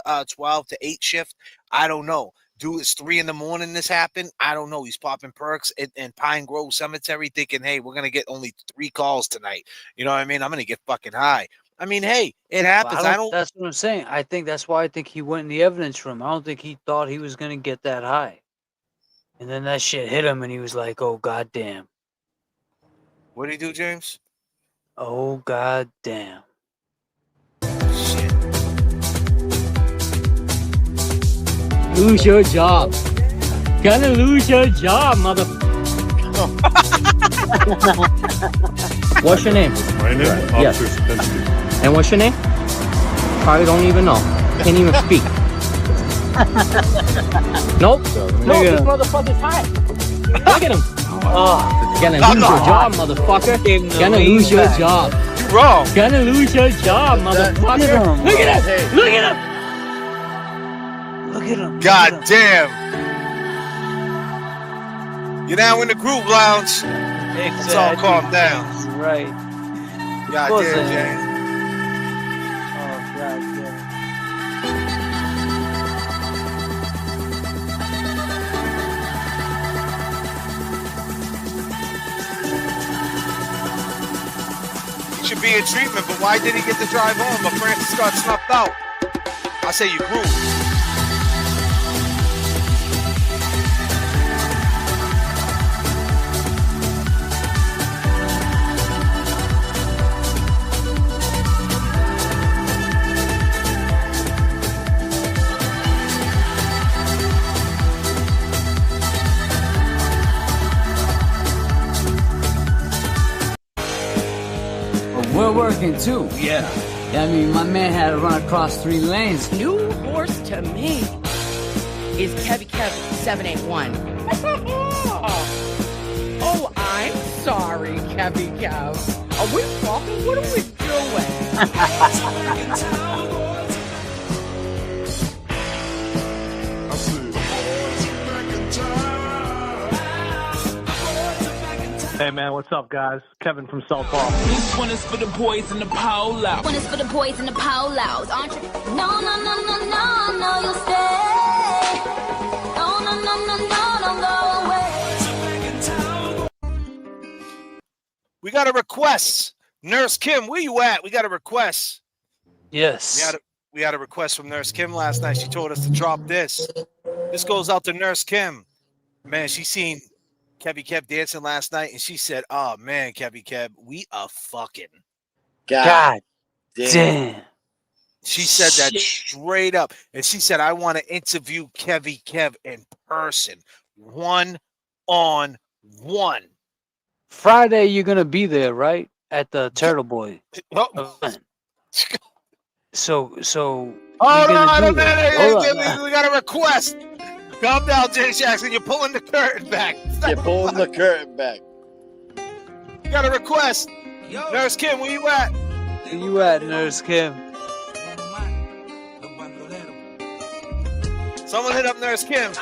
Speaker 5: a 12 to 8 shift? I don't know. Dude, it's 3 a.m. this happened. I don't know. He's popping perks in Pine Grove Cemetery thinking, hey, we're going to get only 3 calls tonight. You know what I mean? I'm going to get fucking high. I mean, hey, it happens. I don't.
Speaker 6: That's what I'm saying. I think that's why I think he went in the evidence room. I don't think he thought he was going to get that high. And then that shit hit him and he was like, oh, goddamn.
Speaker 5: What did he do, James?
Speaker 6: Oh, goddamn.
Speaker 5: Shit.
Speaker 15: Lose your job. Gonna lose your job, mother. What's your name?
Speaker 16: My name?
Speaker 15: Yes.
Speaker 16: Officer Spensky.
Speaker 15: And what's your name? Probably don't even know. Can't even speak. Nope. No, this motherfucker's high. Look at him. Oh, gonna lose your job, motherfucker. Gonna lose your job.
Speaker 5: You're wrong.
Speaker 15: Gonna lose your job, motherfucker. Look at him. Look at him.
Speaker 6: Look at him.
Speaker 5: God damn. You're now in the Groove Lounge. Let's all calm down.
Speaker 6: Right.
Speaker 5: God damn, James.
Speaker 6: Oh, God damn.
Speaker 5: He should be in treatment, but why did he get to drive home? But Francis got snuffed out. I say you groove.
Speaker 17: We're working too.
Speaker 5: Yeah.
Speaker 17: I mean, my man had to run across 3 lanes.
Speaker 19: New horse to me is Kevy Kev 781. Oh, I'm sorry, Kevy Kev. Are we fucking? What are we
Speaker 4: Hey man, what's up, guys? Kevin from South Boston.
Speaker 11: This one is for the boys in the pole out.
Speaker 20: One is for the boys in the polos. Aren't you? No, no, no, no, no, no, you'll stay. No, no, no, no, no, don't go away.
Speaker 5: We got a request. Nurse Kim, where you at? We got a request.
Speaker 6: Yes.
Speaker 5: We had a request from Nurse Kim last night. She told us to drop this. This goes out to Nurse Kim. Man, she seen Kevy Kev dancing last night, and she said, oh, man, Kevy Kev, we are fucking.
Speaker 6: God damn.
Speaker 5: She said that straight up. And she said, I want to interview Kevy Kev in person. 1-on-1.
Speaker 6: Friday, you're going to be there, right? At the Turtle Boy event. So
Speaker 5: Hold on a minute. We got a request. Calm down, Jay Jackson. You're pulling the curtain back.
Speaker 7: You're pulling the curtain back.
Speaker 5: You got a request. Nurse Kim, where you at?
Speaker 6: Where you at, Nurse Kim?
Speaker 5: Someone hit up Nurse Kim.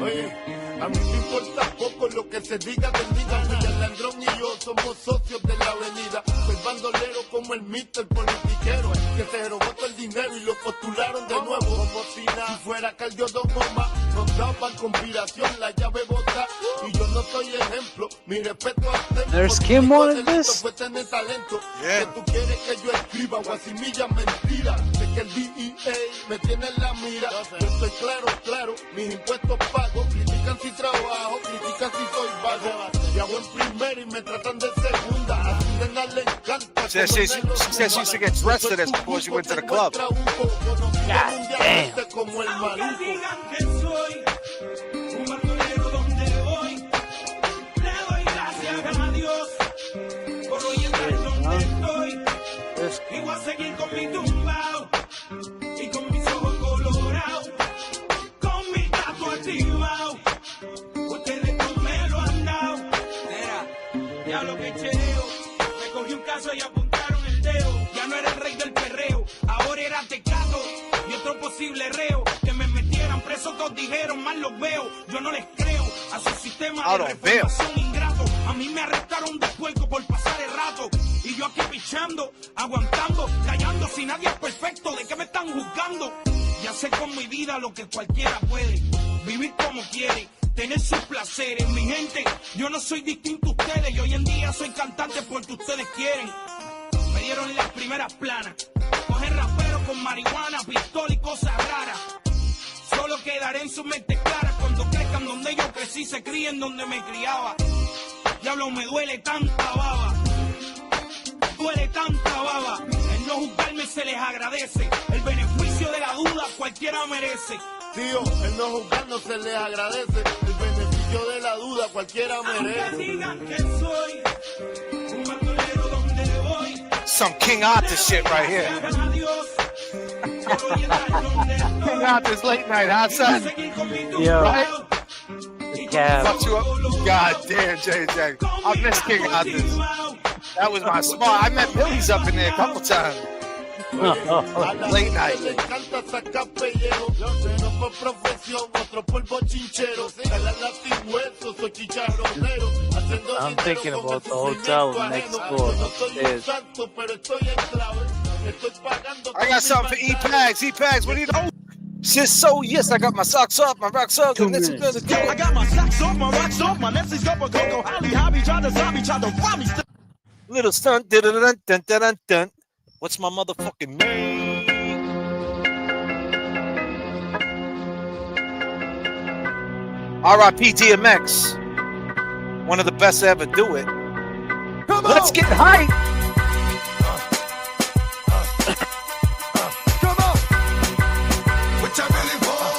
Speaker 21: Oye, a mí me importa poco lo que se diga del niga. El ladrón y yo somos socios de la avenida. Soy bandolero como el Mr. Politiquero, que se robó todo el dinero y lo postularon de nuevo. Como si fuera Cardio Don Goma, nos daban conspiración, la llave bota. Y yo no soy ejemplo, mi respeto a usted.
Speaker 6: There's Kim wanted this?
Speaker 21: Fue tener talento. Que tú quieres que yo escriba guasimilla mentira. Sé que el DEA me tiene en la mira. Yo estoy claro, mis impuestos pago. Critican si trabajo, critican si soy vago. Y hago en primera y me tratan de segunda. Así nena le encanta.
Speaker 5: She said she used to get dressed to this before she went to the club.
Speaker 21: God
Speaker 5: damn.
Speaker 21: Como el maluco.
Speaker 6: Y voy a seguir con mi tumbao y con mis ojos colorados, con mi gato activado. Ustedes no me lo han dado. Mira, ya lo que cheo. Me cogí un caso y apuntaron el dedo. Ya no era el rey del perreo, ahora era Tecato y otro posible reo. Que me metieran preso, todos dijeron, mal los veo. Yo no les creo a su sistema de reformación ingrato. A mí me arrestaron de puerco por pasar el rato. Y yo aquí pichando, aguantando, callando. Si nadie es perfecto, ¿de qué me están juzgando? Ya sé con mi vida lo que cualquiera puede. Vivir como quiere, tener sus placeres. Mi gente, yo no soy distinto a ustedes. Y hoy en día soy cantante porque ustedes quieren. Me dieron las primeras planas. Coger rapero con marihuana, pistola y cosas raras. Solo quedaré en su mente clara cuando crezcan donde yo crecí, se críen donde me criaba. Diablo, me duele tanta baba. Duele tanta baba. El no juzgarme se les agradece. El beneficio de la duda cualquiera merece.
Speaker 21: Tío, el no juzgarnos se les agradece. El beneficio de la duda cualquiera merece.
Speaker 6: Aunque digan que soy un bandolero donde voy.
Speaker 5: Some King Arthur shit right here. King Arthur's late night, huh, son?
Speaker 6: Yeah.
Speaker 5: Right?
Speaker 6: Yeah.
Speaker 5: Fucked you up? God damn, JJ. I miss King Arthur's. That was my spot. I met Billy's up in there a couple times. Late night.
Speaker 6: I'm thinking about the hotel next door upstairs.
Speaker 5: I got something for E-Pags. E-Pags, what do you know? Sis, so yes, I got my socks off, my rocks off, and this is good.
Speaker 3: I got my socks off, my rocks off, my message up, a go hobby, try to zombie, try to rob me.
Speaker 5: Little stunt, dun dun dun dun dun. What's my motherfucking name? R.I.P. DMX. One of the best to ever do it. Let's get hype.
Speaker 3: What I really want,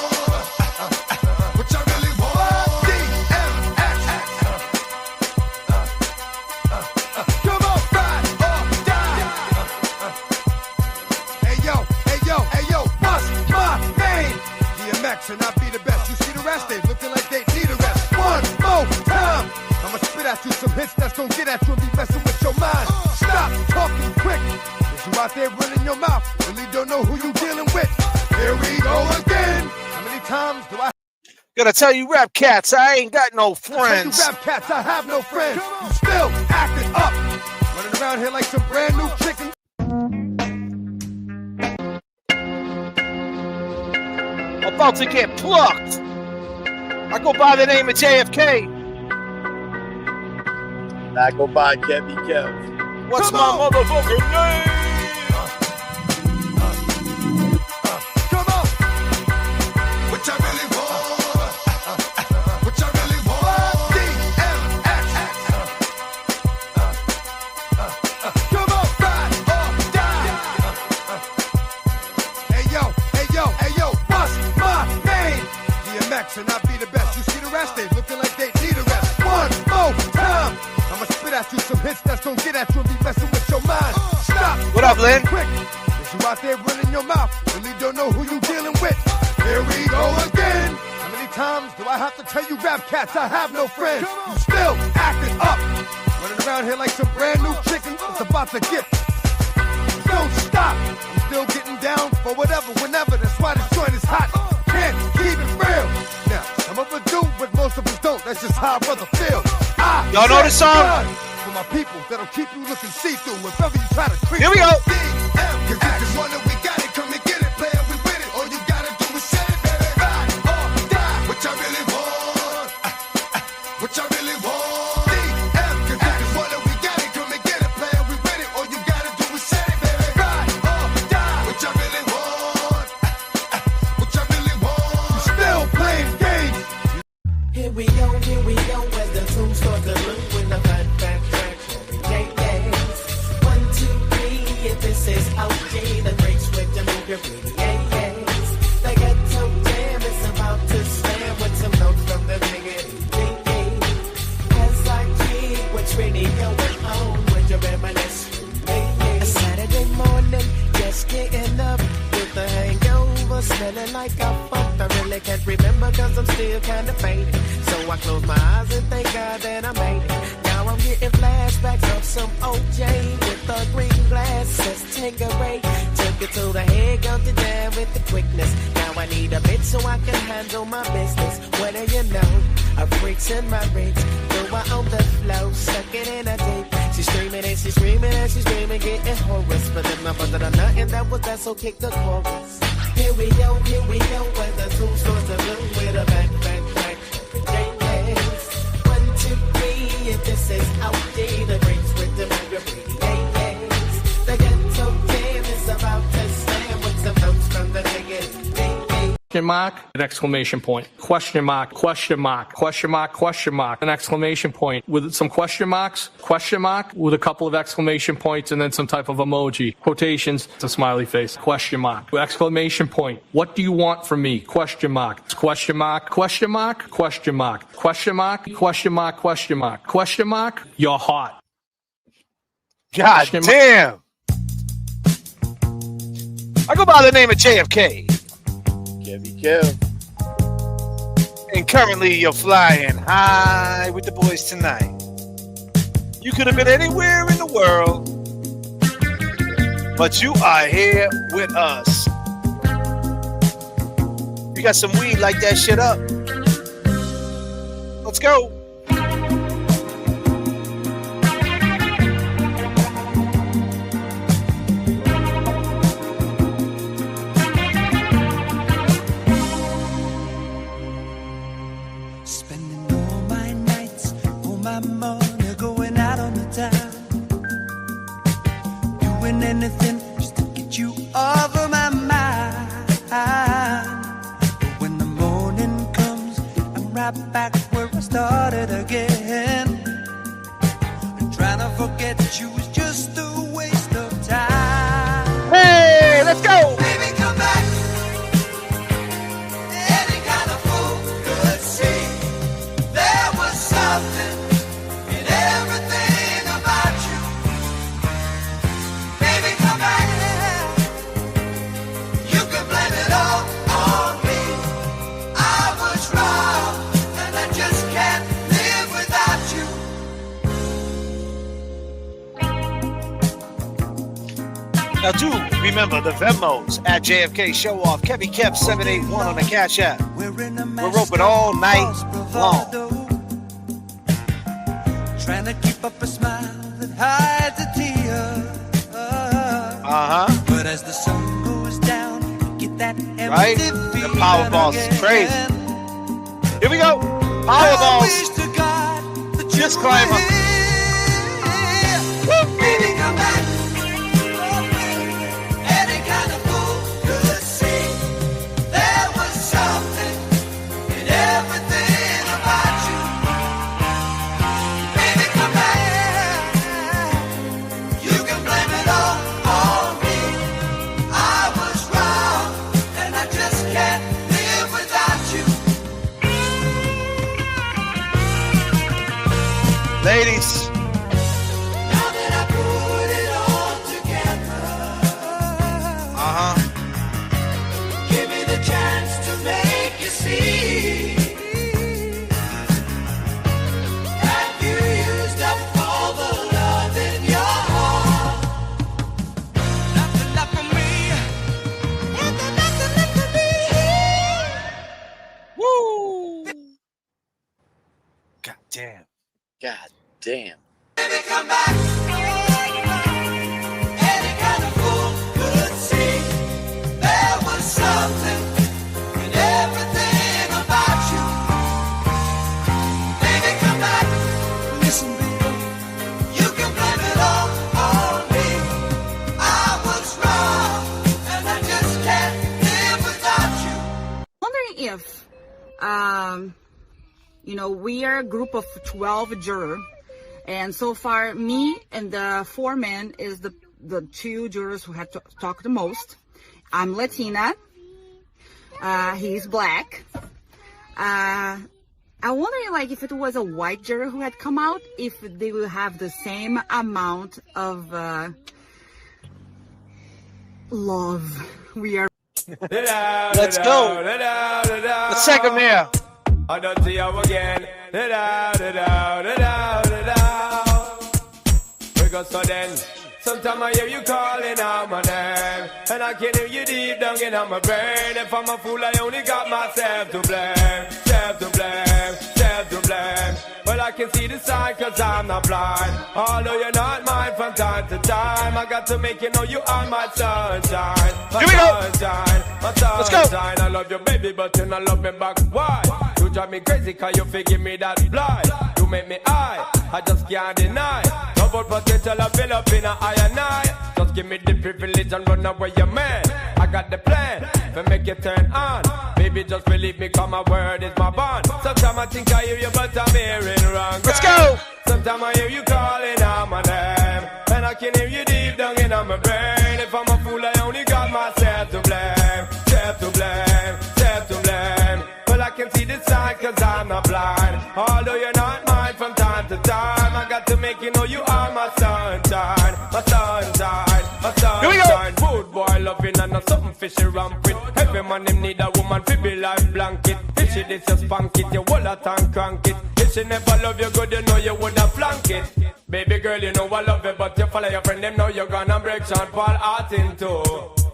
Speaker 3: what I really want, DMX. Come on, ride or die. Hey yo, what's my name? DMX, and I be the best. You see the rest, they looking like they need a rest. One more time, I'ma spit at you some hits that's gonna get at you and be messing with your mind. Stop talking quick, cause you out there running your mouth, really don't know who you dealing with. Here we go again. How many times do I
Speaker 5: Gotta tell you, rap cats, I ain't got no friends.
Speaker 3: tell you rap cats, I have no friends. You still acting up, running around here like some brand new chicken.
Speaker 5: About to get plucked. I go by the name of J.F.K.
Speaker 7: I go by Kevy Kev.
Speaker 5: What's my motherfucking name?
Speaker 3: What I really want, what I really want, DMX. Come on, ride or die. Hey yo, what's my name? DMX, and I be the best. You see the rest, they looking like they need a rest. One more time, I'ma spit at you some hits that's gonna get at you and be messing with your mind. Stop.
Speaker 5: What up, Lynn?
Speaker 3: Quick, cause you out there running your mouth, really don't know who you dealing with. Here we go again. How many times do I have to tell you rap cats I have no friends? You still acting up, running around here like some brand new chicken. It's about to get. Don't stop. I'm still getting down for whatever, whenever. That's why this joint is hot. Can't keep it real. Now, some of us do, but most of us don't. That's just how a brother feel.
Speaker 5: Y'all know this song?
Speaker 3: For my people that'll keep you looking see-through whenever you try to creep.
Speaker 5: Here we go.
Speaker 3: Cause this is one that we got it, come and get it, player, we with it. All you gotta do is say it, baby. Ride or die. What I really want, what I really want. Cause this is one that we got it, come and get it, player, we with it. All you gotta do is say it, baby. Ride or die. What I really want, what I really want. You still playing games.
Speaker 22: Here we go, where the tunes start to look when the fat track. Yeah.
Speaker 2: like a funk. I really can't remember cause I'm still kinda faded. So I close my eyes and thank God that I made it. Now I'm getting flashbacks of some OJ with the green glasses. Tangeray, took it to the head, got it down with the quickness. Now I need a bit so I can handle my business. What do you know? A freak's in my rings. Do I on the flow, suck it in a deep. She's screaming and she's screaming and she's screaming, getting hoarse. But then my brother done nothing that was that, so kick the chorus. Here we go, where the two swords are blue with a back. Yes. 1, 2, 3, if this is outdated, the breaks with the memory. Yes. The ghetto jam is about to slam with some notes from the niggas.
Speaker 15: Question mark, an exclamation point. Question mark, question mark, question mark, question mark, an exclamation point with some question marks, question mark with a couple of exclamation points and then some type of emoji. Quotations, it's a smiley face. Question mark, exclamation point. What do you want from me? Question mark, question mark, question mark, question mark, question mark, question mark, question mark, question mark, you're hot.
Speaker 5: God damn. I go by the name of J.F.K. And currently you're flying high with the boys tonight. You could have been anywhere in the world, but you are here with us. You got some weed, light that shit up. Let's go.
Speaker 2: Anything just to get you over my mind. But when the morning comes, I'm right back where I started again. And trying to forget you is just a waste of time.
Speaker 5: Hey, let's go.
Speaker 2: Baby, come back. Any kind of fool could see there was something in everything about you.
Speaker 5: Now, do remember the Venmos at JFK Show Off, Kevy Kev 781 on the Cash App. We're open all night long.
Speaker 2: Trying to keep up a smile that hides a tear. But as the sun goes down, get that empty
Speaker 5: right? The Powerballs is crazy. Here we go. Powerballs. Disclaimer.
Speaker 2: Baby, come back.
Speaker 5: Ladies,
Speaker 2: now that I put it all together, give me the chance to make you see. Have you used up all the love in your heart? Nothing left for me. Nothing left for me.
Speaker 5: Woo! God damn.
Speaker 7: God damn.
Speaker 2: Baby, come back. Any kind of fool could see there was something in everything about you. Baby, come back. Listen, baby, you can blame it all on me. I was wrong, and I just can't live without you.
Speaker 22: Wondering if, we are a group of 12 jurors, and so far me and the foreman is the two jurors who have talked the most. I'm Latina. He's black. I wonder, if it was a white juror who had come out, if they will have the same amount of love. We are.
Speaker 5: Let's go. Let's take him there.
Speaker 9: I don't see you again. We go so then. Sometimes I hear you calling out my name, and I can hear you deep down in my brain. If I'm a fool, I only got myself to blame. Self to blame, self to blame. Well, I can see the sign cause I'm not blind. Although you're not mine from time to time, I got to make you know you are my sunshine. My sunshine, my sunshine. I love you, baby, but you don't love me back. Why? You drive me crazy cause you figure me that blind. You make me high, I just can't deny. Double potential, I fill up in a eye and eye. Just give me the privilege and run away, your man. I got the plan to make you turn on. Baby, just believe me, cause my word is my bond. Sometimes I think I hear you, but I'm hearing wrong.
Speaker 5: Let's go!
Speaker 9: Sometimes I hear you calling out my name, and I can hear you deep down in my brain. If I'm a fool, I only got myself to blame. Self to blame, self to blame. Well, I can see the sign cause I'm not blind. Although you're not mine from time to time, I got to make you know you are my sunshine. My sunshine, my sunshine. Good boy loving and not something fishy rampant. Every man him need a woman fi be like blanket. If she did just spank it, you hold that and crank it. If she never love you good, you know you woulda flank it. Baby girl, you know I love you, but you follow your friend, them know you're gonna break Sean Paul heart in two.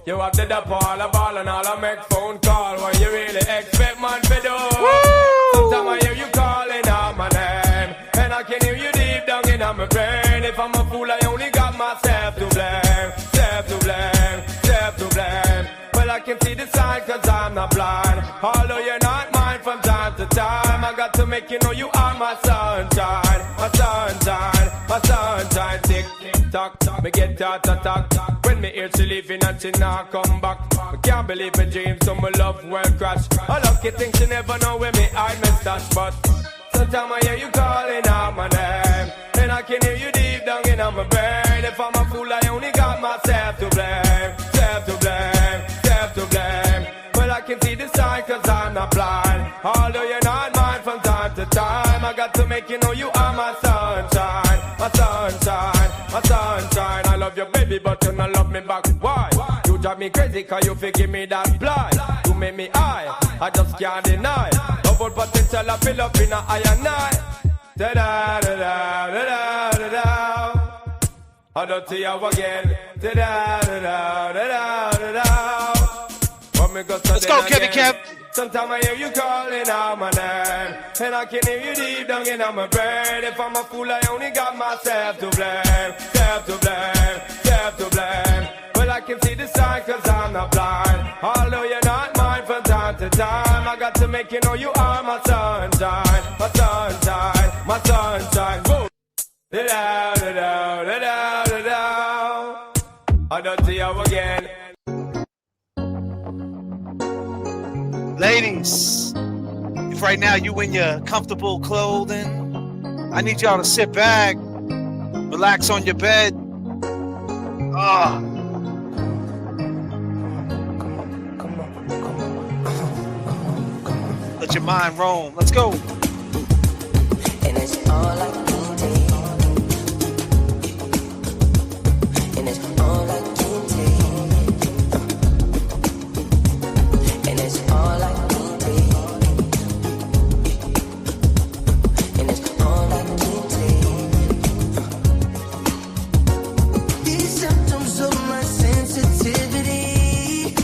Speaker 9: You have the Paul, a ball and all, I make phone call. What you really expect man to do? Sometimes I hear you calling out my name, and I can hear you deep down in my brain. If I'm a fool, I only got myself to blame. Self to blame, self to blame. Well, I can see the sign cause I'm not blind. Although you're not mine from time to time, I got to make you know you are my sunshine. My sunshine, my sunshine. Tick, tick, tock, tock. Me get out to talk. When me hear she leaving and she not come back, I can't believe my dreams, so my love will crash. I lucky think she never know where me hide my stash, but sometimes I hear you calling out my name, and I can hear you deep down in my brain. If I'm a fool, I only got myself to blame. Self to blame, self to blame. Well, I can see the sign cause I'm not blind. Although you're not mine from time to time, I got to make you know you are my sunshine. My sunshine, my sunshine. I love you, baby, but you don't love me back. Why? You drive me crazy cause you forgive me that blind. You make me high, I just can't deny. Double potential, I fill up in a eye and eye. Da-da-da-da-da-da-da-da. I don't see you again. Da-da-da-da-da-da-da-da. Let's
Speaker 5: go, Kevin Kev.
Speaker 9: Sometimes I hear you calling out my name, and I can hear you deep down in my brain. If I'm a fool, I only got myself to blame. Self to blame, self to blame. Well, I can see the sign cause I'm not blind. Although you're not mine from time to time, I got to make you know you are my sunshine. My sunshine, my sunshine. Whoa. Da-da-da-da-da-da-da-da. I don't see you again.
Speaker 5: Ladies, if right now you in your comfortable clothing, I need y'all to sit back, relax on your bed. Let your mind roam. Let's go.
Speaker 2: And it's all I can take. And it's all I can take. And it's all I can take. And it's all I can take. These symptoms of my sensitivity.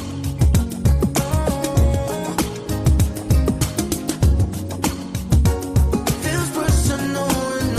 Speaker 2: Feels personal and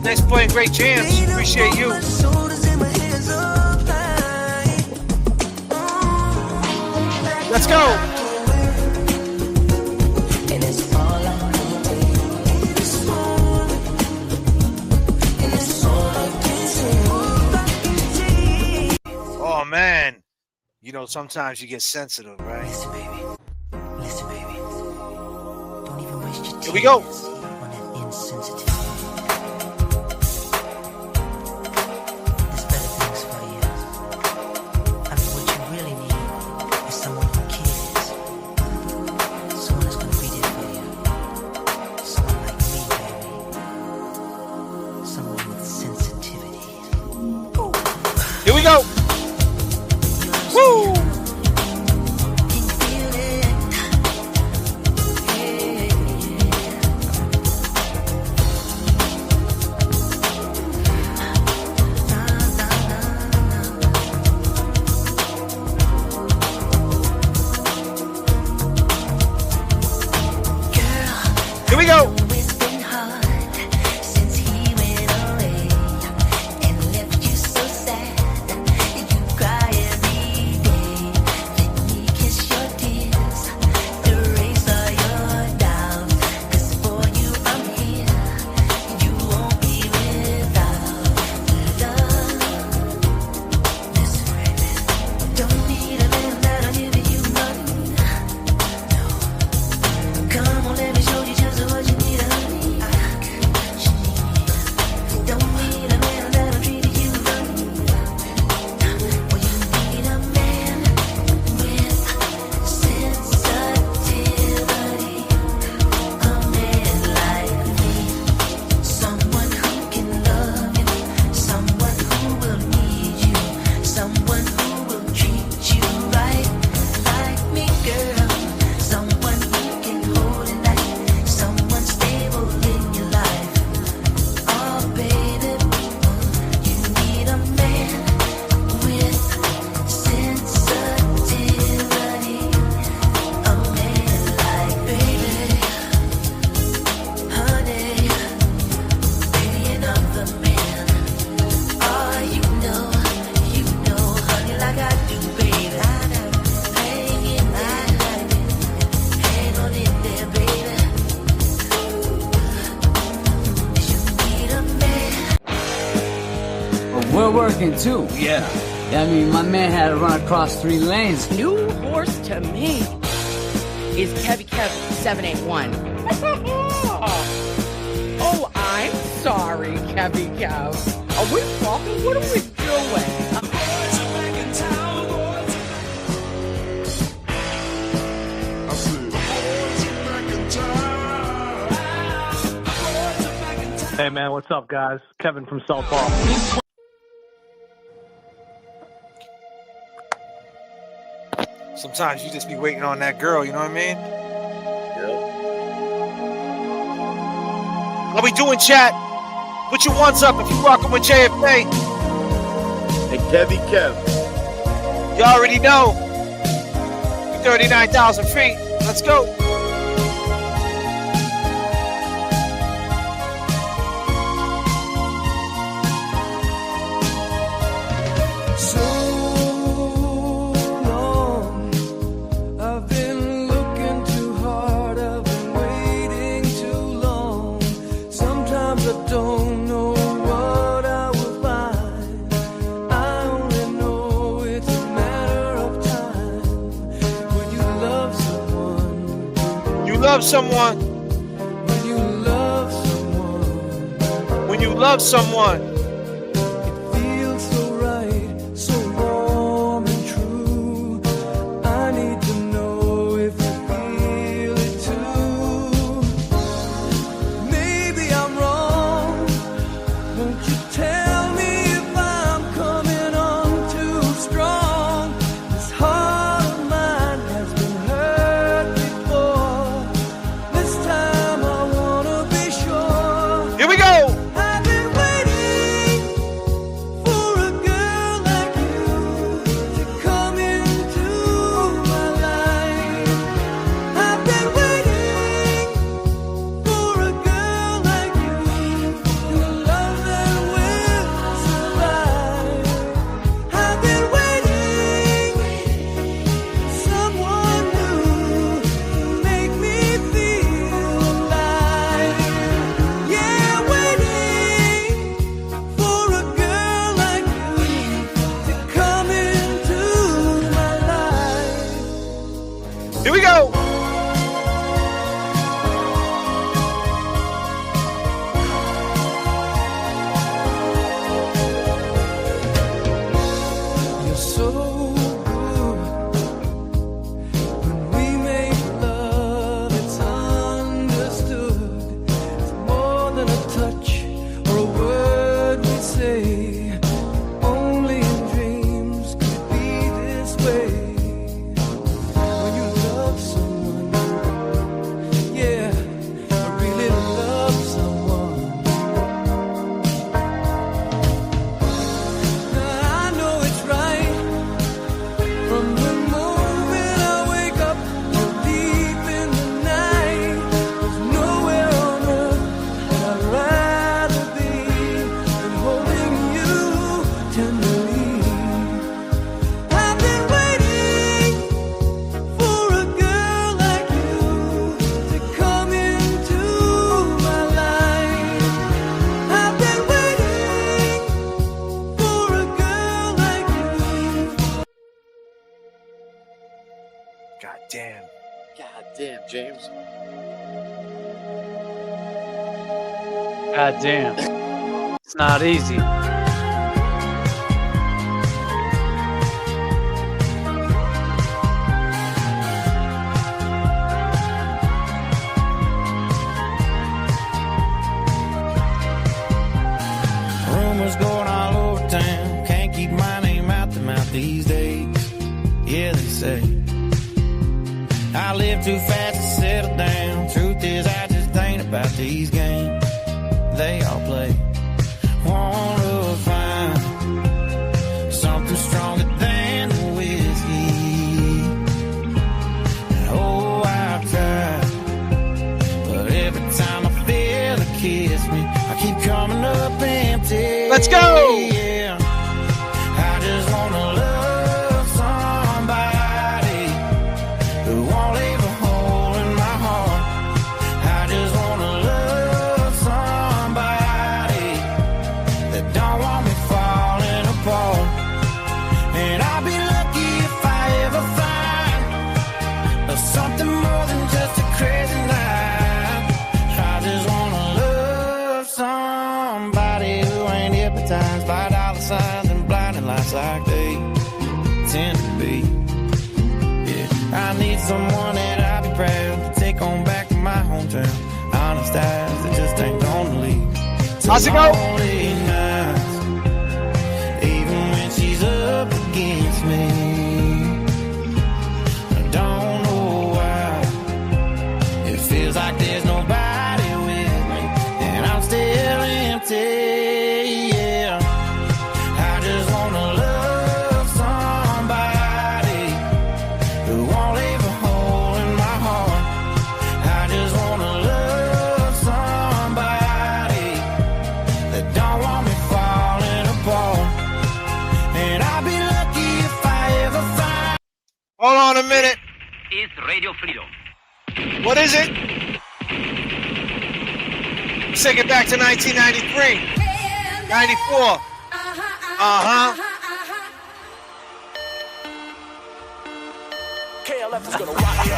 Speaker 5: Thanks for playing great jams. Appreciate you. Let's go. Oh man, you know sometimes you get sensitive, right?
Speaker 2: Listen, baby. Listen, baby. Don't even waste your tears.
Speaker 5: Here we go.
Speaker 2: On that insensitive. There's better things for you. I mean, what you really need is someone who cares. Someone that's gonna be there for you. Someone like me, baby. Someone with sensitivity.
Speaker 5: Here we go. Woo! Here we go.
Speaker 17: We're working too.
Speaker 15: Yeah.
Speaker 17: I mean, my man had to run across 3 lanes.
Speaker 19: New horse to me is Kevy Kev 781. Oh, I'm sorry, Kevy Kev. Are we fucking? What are we doing?
Speaker 4: Hey man, what's up, guys? Kevin from South Boston.
Speaker 5: Sometimes you just be waiting on that girl, you know what I mean? What we doing, chat? Put your ones up if you rocking with J.F.K.
Speaker 7: And Kevy Kev.
Speaker 5: You already know. 39,000 feet. Let's go. Love someone. When you love someone. When you love someone.
Speaker 2: It feels so right, so warm and true. I need to know if you feel it too. Maybe I'm wrong. Won't you tell me if I'm coming on too strong? This heart of mine has been hurt before. This time I wanna be sure.
Speaker 5: Here we go.
Speaker 2: I've been waiting.
Speaker 7: James?
Speaker 6: God damn. It's not easy.
Speaker 12: Rumors going all over town. Can't keep my name out the mouth these days. Yeah, they say I live too fast to settle down. Truth is, I just ain't about these games they all play. Wanna find something stronger than the whiskey. And oh, I've tried, but every time I feel it kiss me, I keep coming up empty.
Speaker 5: Let's go!
Speaker 12: Yeah, I just wanna love somebody who won't leave a hole in my heart. I just wanna love somebody that don't want me falling apart. And I'll be lucky if I ever find something more than just a crazy night. I just wanna love somebody who ain't hypnotized by dollar signs and blinding lights like they tend to be. Yeah, I need someone that I'll be proud to take on back to my hometown. Honest eyes that just ain't gonna leave.
Speaker 5: How's it go?
Speaker 12: Lonely nights, even when she's up against me. I don't know why it feels like there's nobody with me, and I'm still empty. Yeah, I just wanna love somebody who won't leave a hole in my heart. I just wanna love somebody that don't want me falling apart. And I'll be lucky if I ever find.
Speaker 5: Hold on a minute.
Speaker 13: Is Radio Freedom.
Speaker 5: What is it? Let's take it back to 1993. 94. Uh-huh.
Speaker 2: KLF is gonna rock you.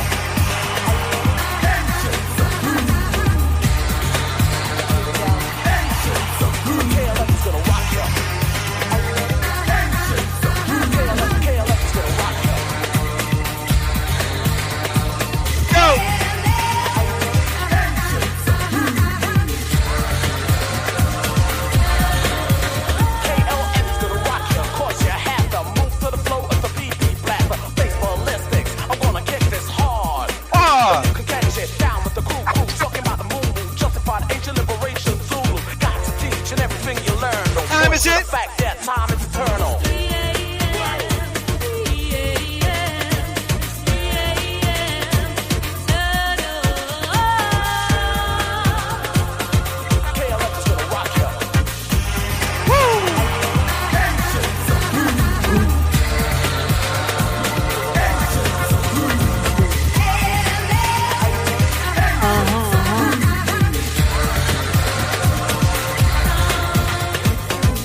Speaker 2: KLF is gonna rock you. KLF is gonna rock you.
Speaker 5: Go!
Speaker 2: KLF is gonna rock you. Cause you have to move to the flow of the BB black. Face ballistics. I'm gonna kick this hard. You can catch it down with the crew. Talking about the moon. Justified ancient liberation. Zulu. Got to teach and everything you learn. Don't
Speaker 5: Time is
Speaker 2: the
Speaker 5: it?
Speaker 2: fact that time is eternal. KLF is gonna rock you.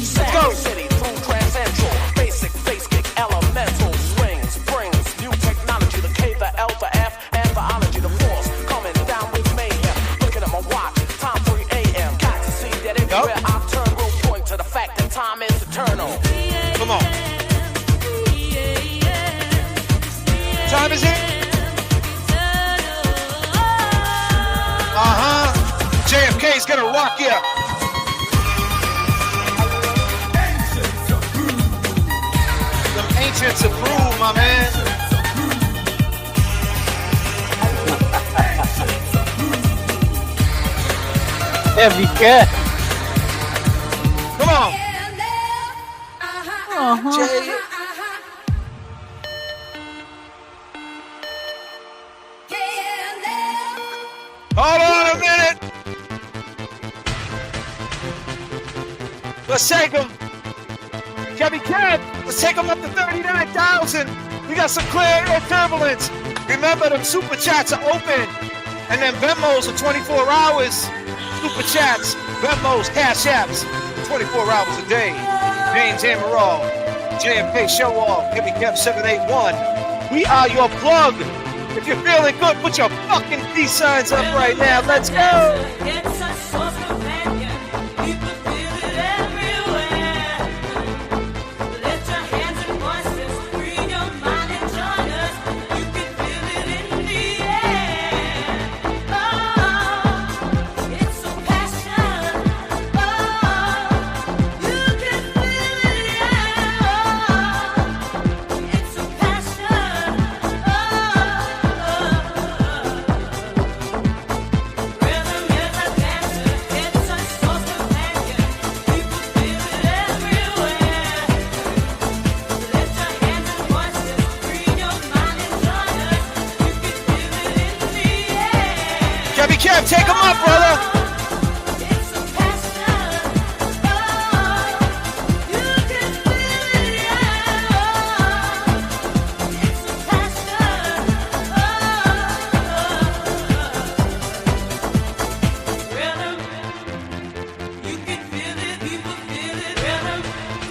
Speaker 2: Sound City through Grand Central. Basic, face kick, elemental. Swings, springs, new technology. The K, the L, the F, and biology. The force coming down with mayhem. Looking at my watch, time 3 a.m. Got to see that everywhere I turn will point to the fact that time is eternal.
Speaker 5: Come on. Time is it? Uh-huh. J.F.K. gonna rock you. Them ancients approve, my man.
Speaker 6: Heavy cat.
Speaker 5: Come on.
Speaker 6: Uh-huh.
Speaker 5: Hold on a minute. Let's take them. Chevy Cat, let's take them up to 39,000. We got some clear air turbulence. Remember, them super chats are open. And then Venmos are 24 hours. Super chats, Venmos, Cash Apps, 24 hours a day. James Amaral, J.F.K. Show Off, Heavy Kev 781. We are your plug If you're feeling good, put your fucking peace signs up right now. Let's go. Kev, take him up, brother.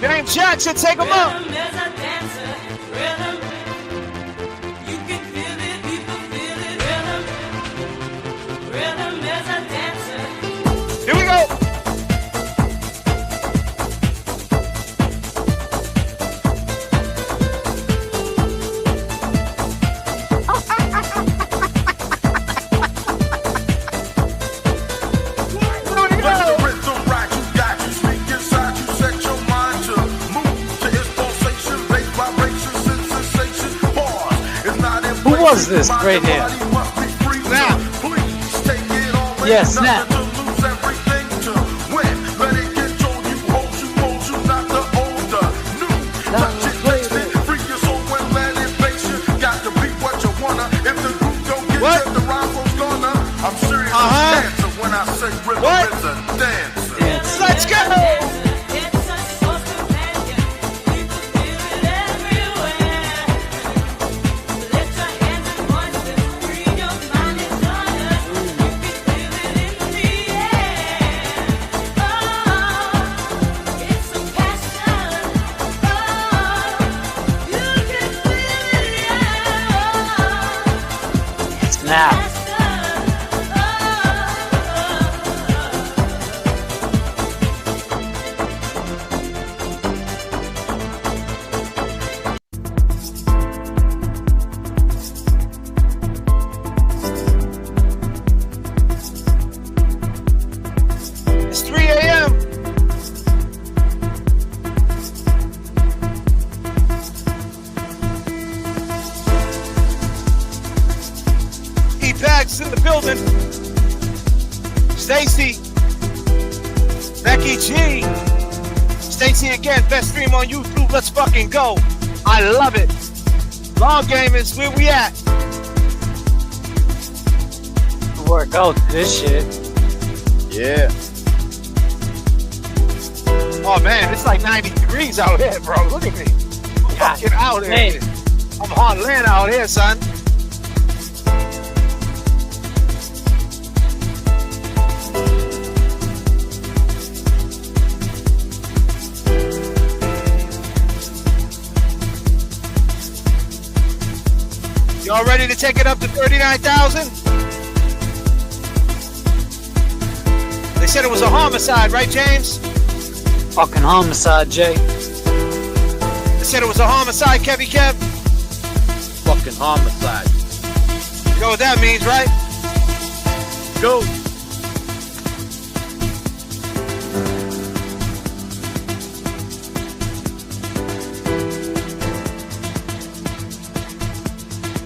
Speaker 5: James Jackson, take him up. Here we go.
Speaker 6: Who was this right here?
Speaker 5: Snap.
Speaker 6: Yeah, Snap.
Speaker 5: What? Let's go!
Speaker 6: Snap.
Speaker 5: It's 3 a.m. E-Bags in the building. Stacy. Becky G. Stacy again. Best stream on YouTube. Let's fucking go. I love it. Long game is where we at.
Speaker 6: Work out this shit.
Speaker 7: Yeah.
Speaker 5: Oh man, it's like 90 degrees out here, bro. Look at me. I'm fucking out here.
Speaker 6: Hey.
Speaker 5: I'm hard land out here, son. Y'all ready to take it up to 39,000? They said it was a homicide, right, James?
Speaker 6: Fucking homicide, Jay.
Speaker 5: They said it was a homicide, Kevy Kev.
Speaker 7: Fucking homicide.
Speaker 5: You know what that means, right?
Speaker 7: Go.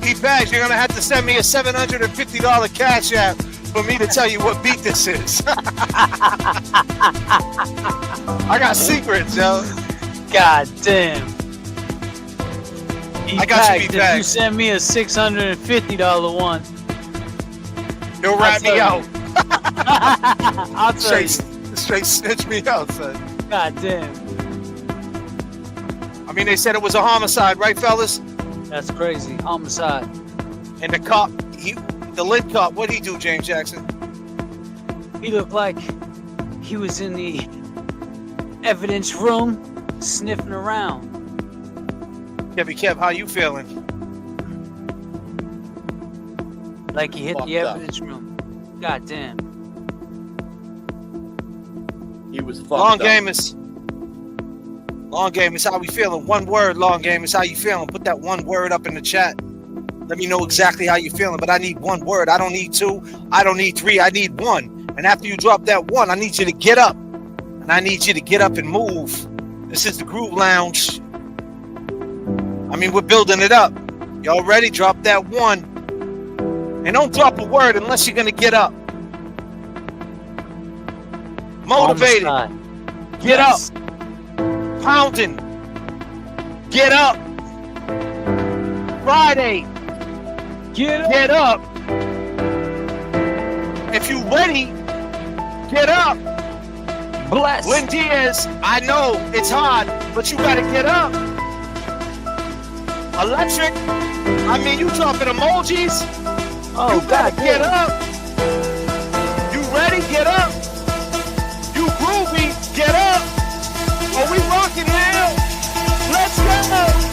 Speaker 5: E-Bags, you're gonna have to send me a $750 cash app for me to tell you what beat this is. I got secrets, yo.
Speaker 6: God damn.
Speaker 5: I got you,
Speaker 6: If
Speaker 5: E-Bags.
Speaker 6: you send me a $650 one,
Speaker 5: He'll rat me out.
Speaker 6: I'll tell you.
Speaker 5: Straight snitch me out, son.
Speaker 6: God damn.
Speaker 5: I mean, they said it was a homicide, right, fellas?
Speaker 6: That's crazy. Homicide.
Speaker 5: And the cop, the lit cop, what'd he do, James Jackson?
Speaker 6: He looked like he was in the evidence room sniffing around.
Speaker 5: Kevy Kev, how you feeling?
Speaker 6: Like he hit
Speaker 7: Fucked
Speaker 6: the
Speaker 7: up.
Speaker 6: evidence room. God damn.
Speaker 7: He was fucked
Speaker 5: Long
Speaker 7: up.
Speaker 5: gamers. Long gamers, how we feeling? One word, long gamers, how you feeling? Put that one word up in the chat. Let me know exactly how you feeling, but I need one word. I don't need two. I don't need three. I need one. And after you drop that one, I need you to get up. And I need you to get up and move. This is the Groove Lounge. I mean, we're building it up. Y'all ready? Drop that one. And don't drop a word unless you're going to get up. Motivated. Get up. Pounding. Get up. Friday. Get up. If you ready, get up.
Speaker 6: Bless.
Speaker 5: Lynn Diaz, I know it's hard, but you gotta get up. Electric, I mean, you dropping emojis.
Speaker 6: Oh,
Speaker 5: you gotta get up. You ready? Get up. You groovy, get up. Are we rocking now? Let's go.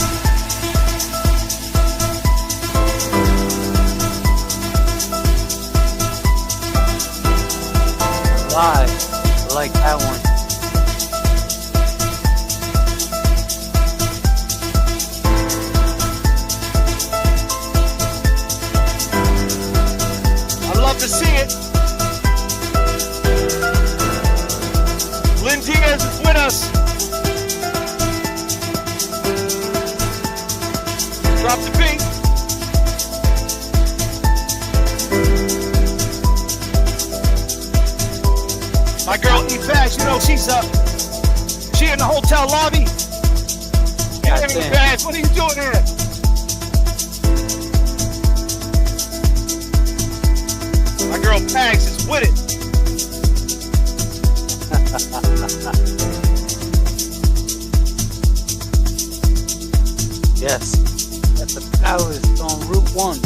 Speaker 6: Live. I like that one.
Speaker 5: I love to see it. Lynn Diaz is with us. Drop the beat. My girl E-Bags, you know she's up. She in the hotel lobby. Hey, Bags, what are you doing here? My girl Bags is with it.
Speaker 6: Yes. That's the palace on Route 1.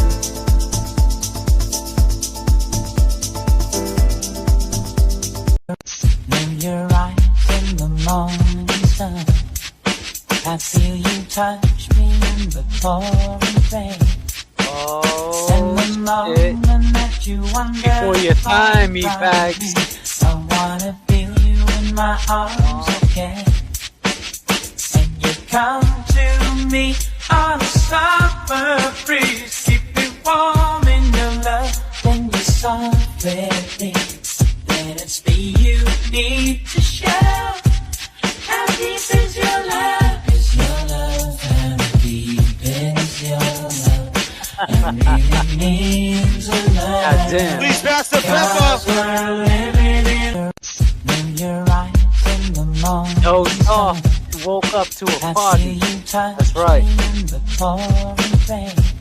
Speaker 12: When you're right in the morning sun, I feel you touch me in the pouring rain. And the moment that you wonder
Speaker 6: Before your time, E-Bags.
Speaker 12: I wanna feel you in my arms again. And you come to me on a summer breeze, keep me warm in your love. Then you softly think, then it's me you need to show. How deep is your love? Is your love? How deep is your love? And really means a lot.
Speaker 6: God damn.
Speaker 5: Please pass the pepper.
Speaker 12: We're living in when you're right in the morning.
Speaker 6: No talk. You woke up to a party. That's right.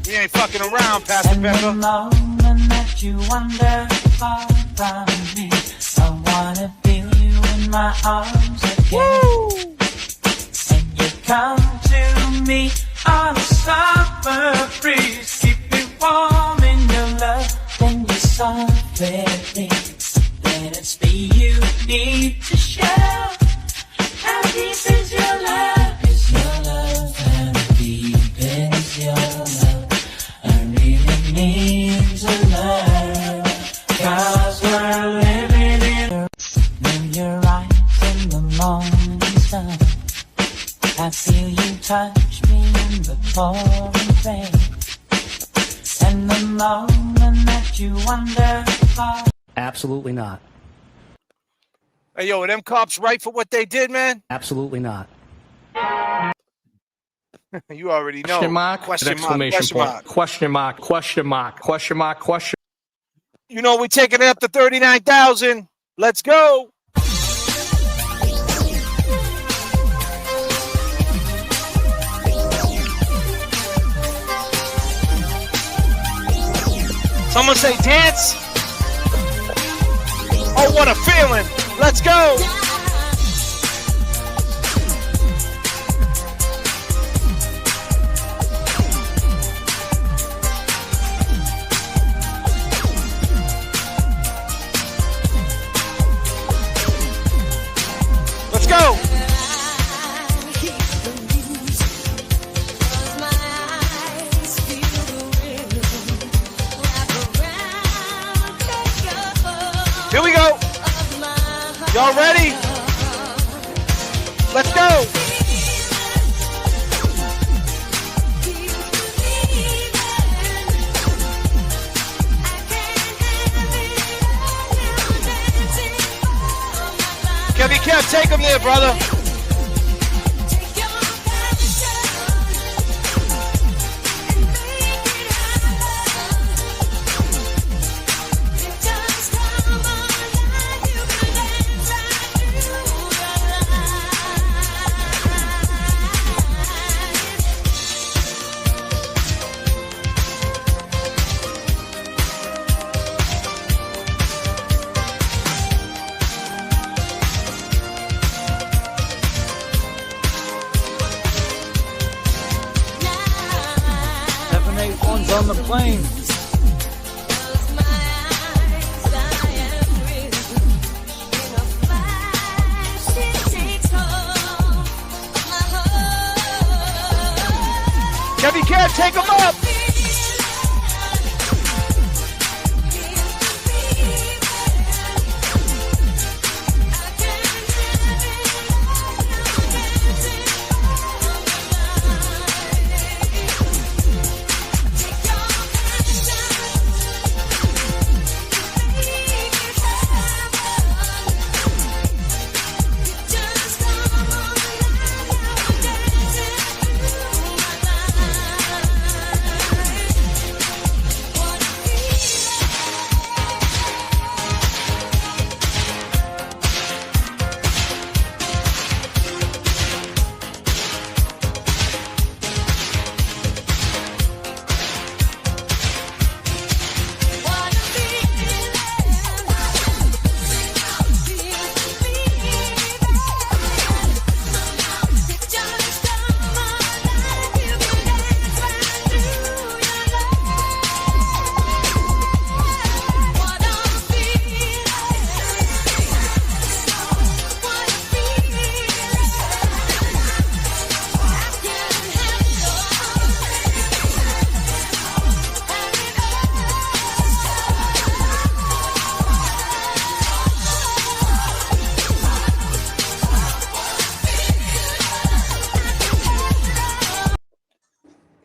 Speaker 5: We ain't fucking around, Pastor
Speaker 12: And the
Speaker 5: Pepper.
Speaker 12: moment that you wander far from me, I wanna feel you in my arms again. And you come to me on a summer breeze, keep me warm in your love. Then you softly think, then it's me you need to show. How deep is your love? Is your love? How deep is your love? I really means a lot. 'Cause we're living in when you're right in the morning sun. I feel you touch me in the pouring rain. And the moment that you wonder far.
Speaker 8: Absolutely not.
Speaker 5: Hey, yo, are them cops right for what they did, man?
Speaker 8: Absolutely not.
Speaker 5: You already know.
Speaker 8: Question mark,
Speaker 5: Question mark,
Speaker 8: exclamation
Speaker 5: question
Speaker 8: point.
Speaker 5: mark.
Speaker 8: Question mark, question mark, question mark, question.
Speaker 5: You know, we're taking it up to 39,000. Let's go. Someone say dance. Oh, what a feeling. Let's go. Let's go. Let's go. Kevin Kev, take him there, brother.
Speaker 17: On the plane.
Speaker 5: Kevin Kev, take him up.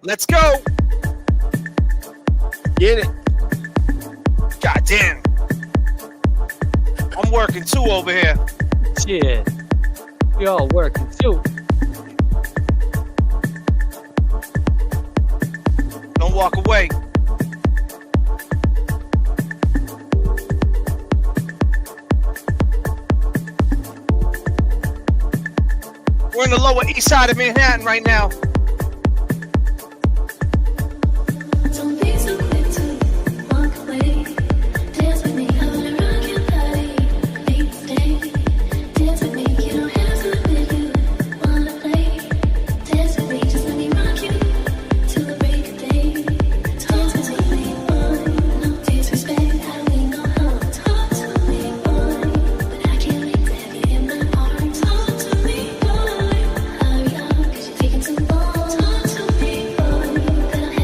Speaker 5: Let's go.
Speaker 7: Get it.
Speaker 5: God damn. I'm working too over here.
Speaker 17: Shit. We all working too.
Speaker 5: Don't walk away. We're in the Lower East Side of Manhattan right now.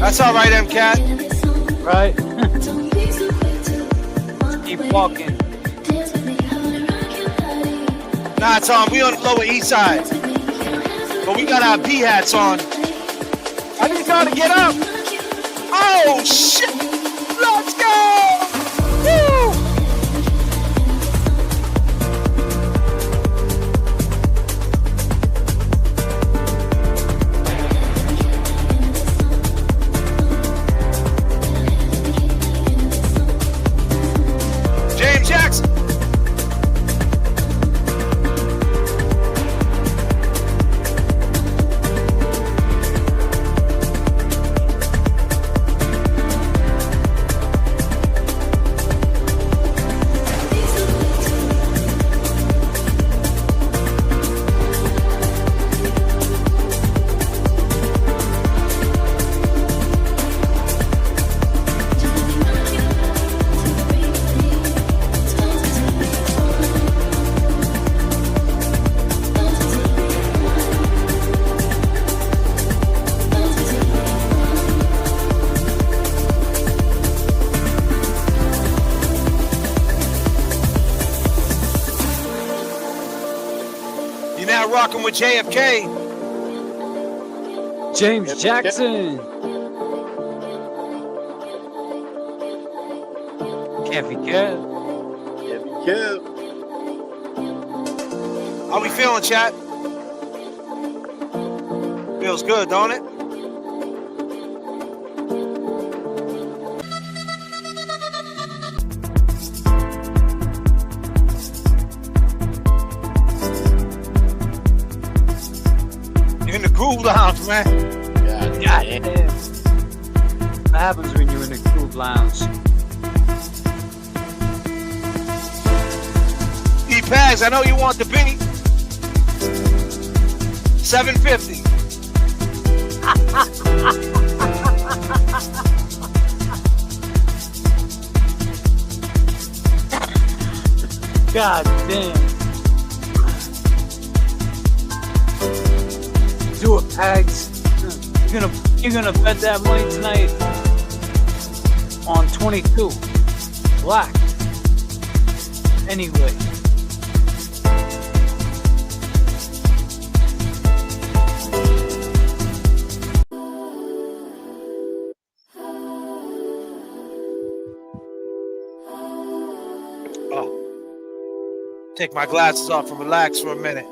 Speaker 5: That's all right, M-Cat.
Speaker 17: Right? Keep walking.
Speaker 5: Nah, Tom, we on the Lower East Side. But we got our P-hats on. I need y'all to get up. Oh, shit. Let's go. Woo. James Jackson. You're now rocking with J.F.K.
Speaker 6: James Jackson. Kevy Kev.
Speaker 5: How we feeling, chat? Feels good, don't it? You're in the groove lounge, man.
Speaker 6: God damn. What happens when you're in the groove lounge?
Speaker 5: E-Pags, I know you want the beat. $7.50.
Speaker 6: God damn. Do it, Pags. You're gonna bet that money tonight on 22 black. Anyway.
Speaker 5: Take my glasses off and relax for a minute.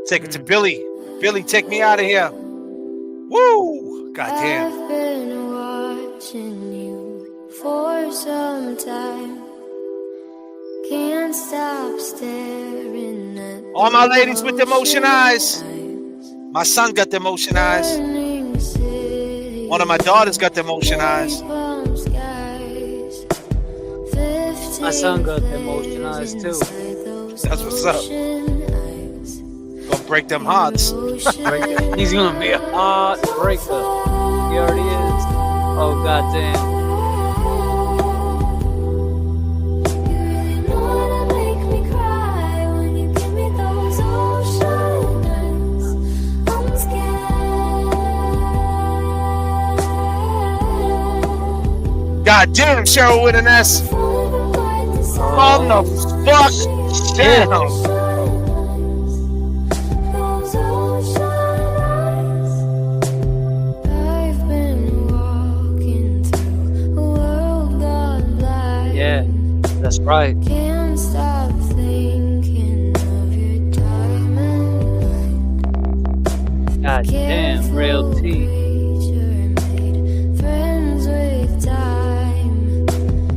Speaker 5: Take it to Billy. Billy, take me out of here. Woo! Goddamn.
Speaker 1: I've been watching you for some time. Can't stop staring at
Speaker 5: all my ladies with the motion eyes. My son got the motion eyes. One of my daughters got the motion eyes.
Speaker 6: My son got the motion eyes too.
Speaker 5: That's what's up. Gonna break them hearts.
Speaker 6: He's gonna be a heart breaker. He already is. Oh goddamn.
Speaker 5: God damn, Cheryl with an S. On the fuck down.
Speaker 6: Yeah, that's right.
Speaker 1: Can't stop thinking of your diamond.
Speaker 6: God damn, real tea.
Speaker 1: Friends with time.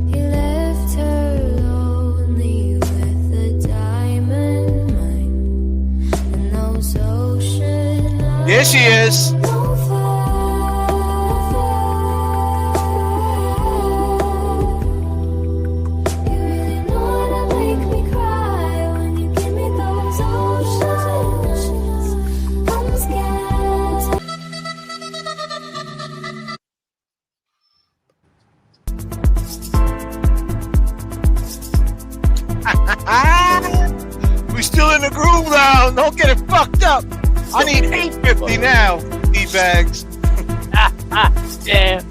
Speaker 1: He left her lonely with the diamond mine. And those ocean eyes.
Speaker 5: Here she is. We still in the groove now. Don't get it fucked up. I need $8.50 now. D-bags.
Speaker 6: Damn.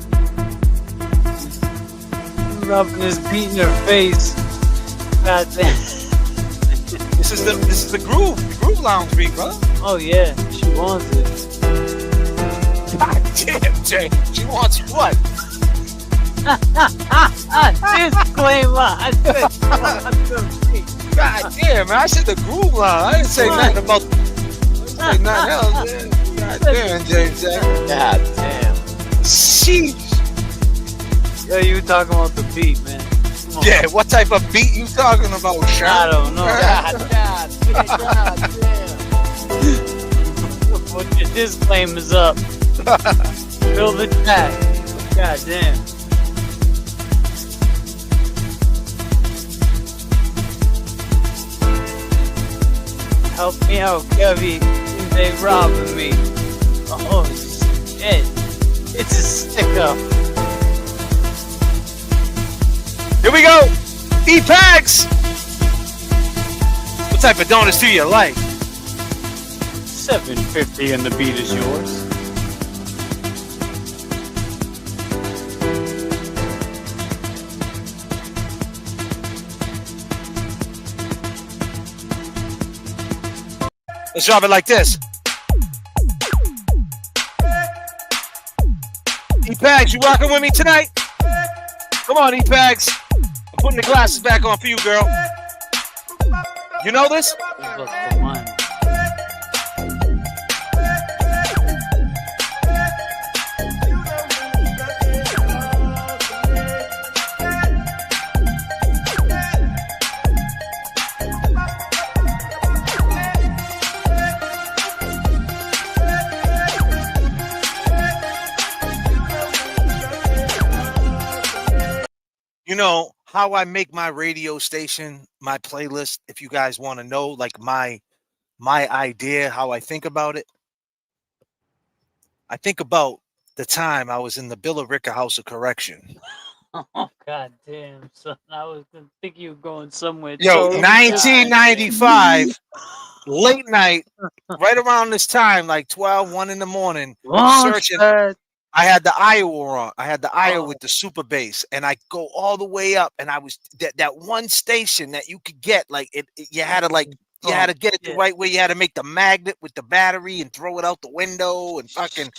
Speaker 6: Rubbing his beat in her face. God damn.
Speaker 5: This is the groove lounge beat, bro.
Speaker 6: Oh yeah, she wants it.
Speaker 5: God damn, Jay. She wants what?
Speaker 6: Disclaimer.
Speaker 5: God damn, man. I said the groove lounge. I didn't say nothing about. I didn't say nothing else. Man. God damn, James.
Speaker 7: God damn.
Speaker 5: Sheesh.
Speaker 6: Yo, you talking about the beat, man.
Speaker 5: Yeah, what type of beat you talking about, Sean?
Speaker 6: I don't know.
Speaker 7: God damn.
Speaker 6: Put your disclaimers up. Fill the chat. God damn. Help me out, Kevy. They robbing me. Oh shit. It's a sticker.
Speaker 5: Here we go. E-Pags. What type of donuts do you like?
Speaker 6: $7.50 and the beat is yours.
Speaker 5: Let's drop it like this. E-Pags, you rocking with me tonight? Come on, E-Pags. I'm putting the glasses back on for you, girl. You know this? You know how I make my radio station, my playlist, if you guys want to know, like my idea, how I think about it. I think about the time I was in the Billerica House of Correction.
Speaker 6: Oh, god damn, son. I was thinking you were going somewhere.
Speaker 5: Yo,
Speaker 6: totally
Speaker 5: 1995, late night, right around this time, like 12, 1 in the morning, searching. I had the Iowa on. I had the Iowa with the super bass, and I go all the way up, and I was that one station that you could get, like you had to get it the right way. You had to make the magnet with the battery and throw it out the window and fucking,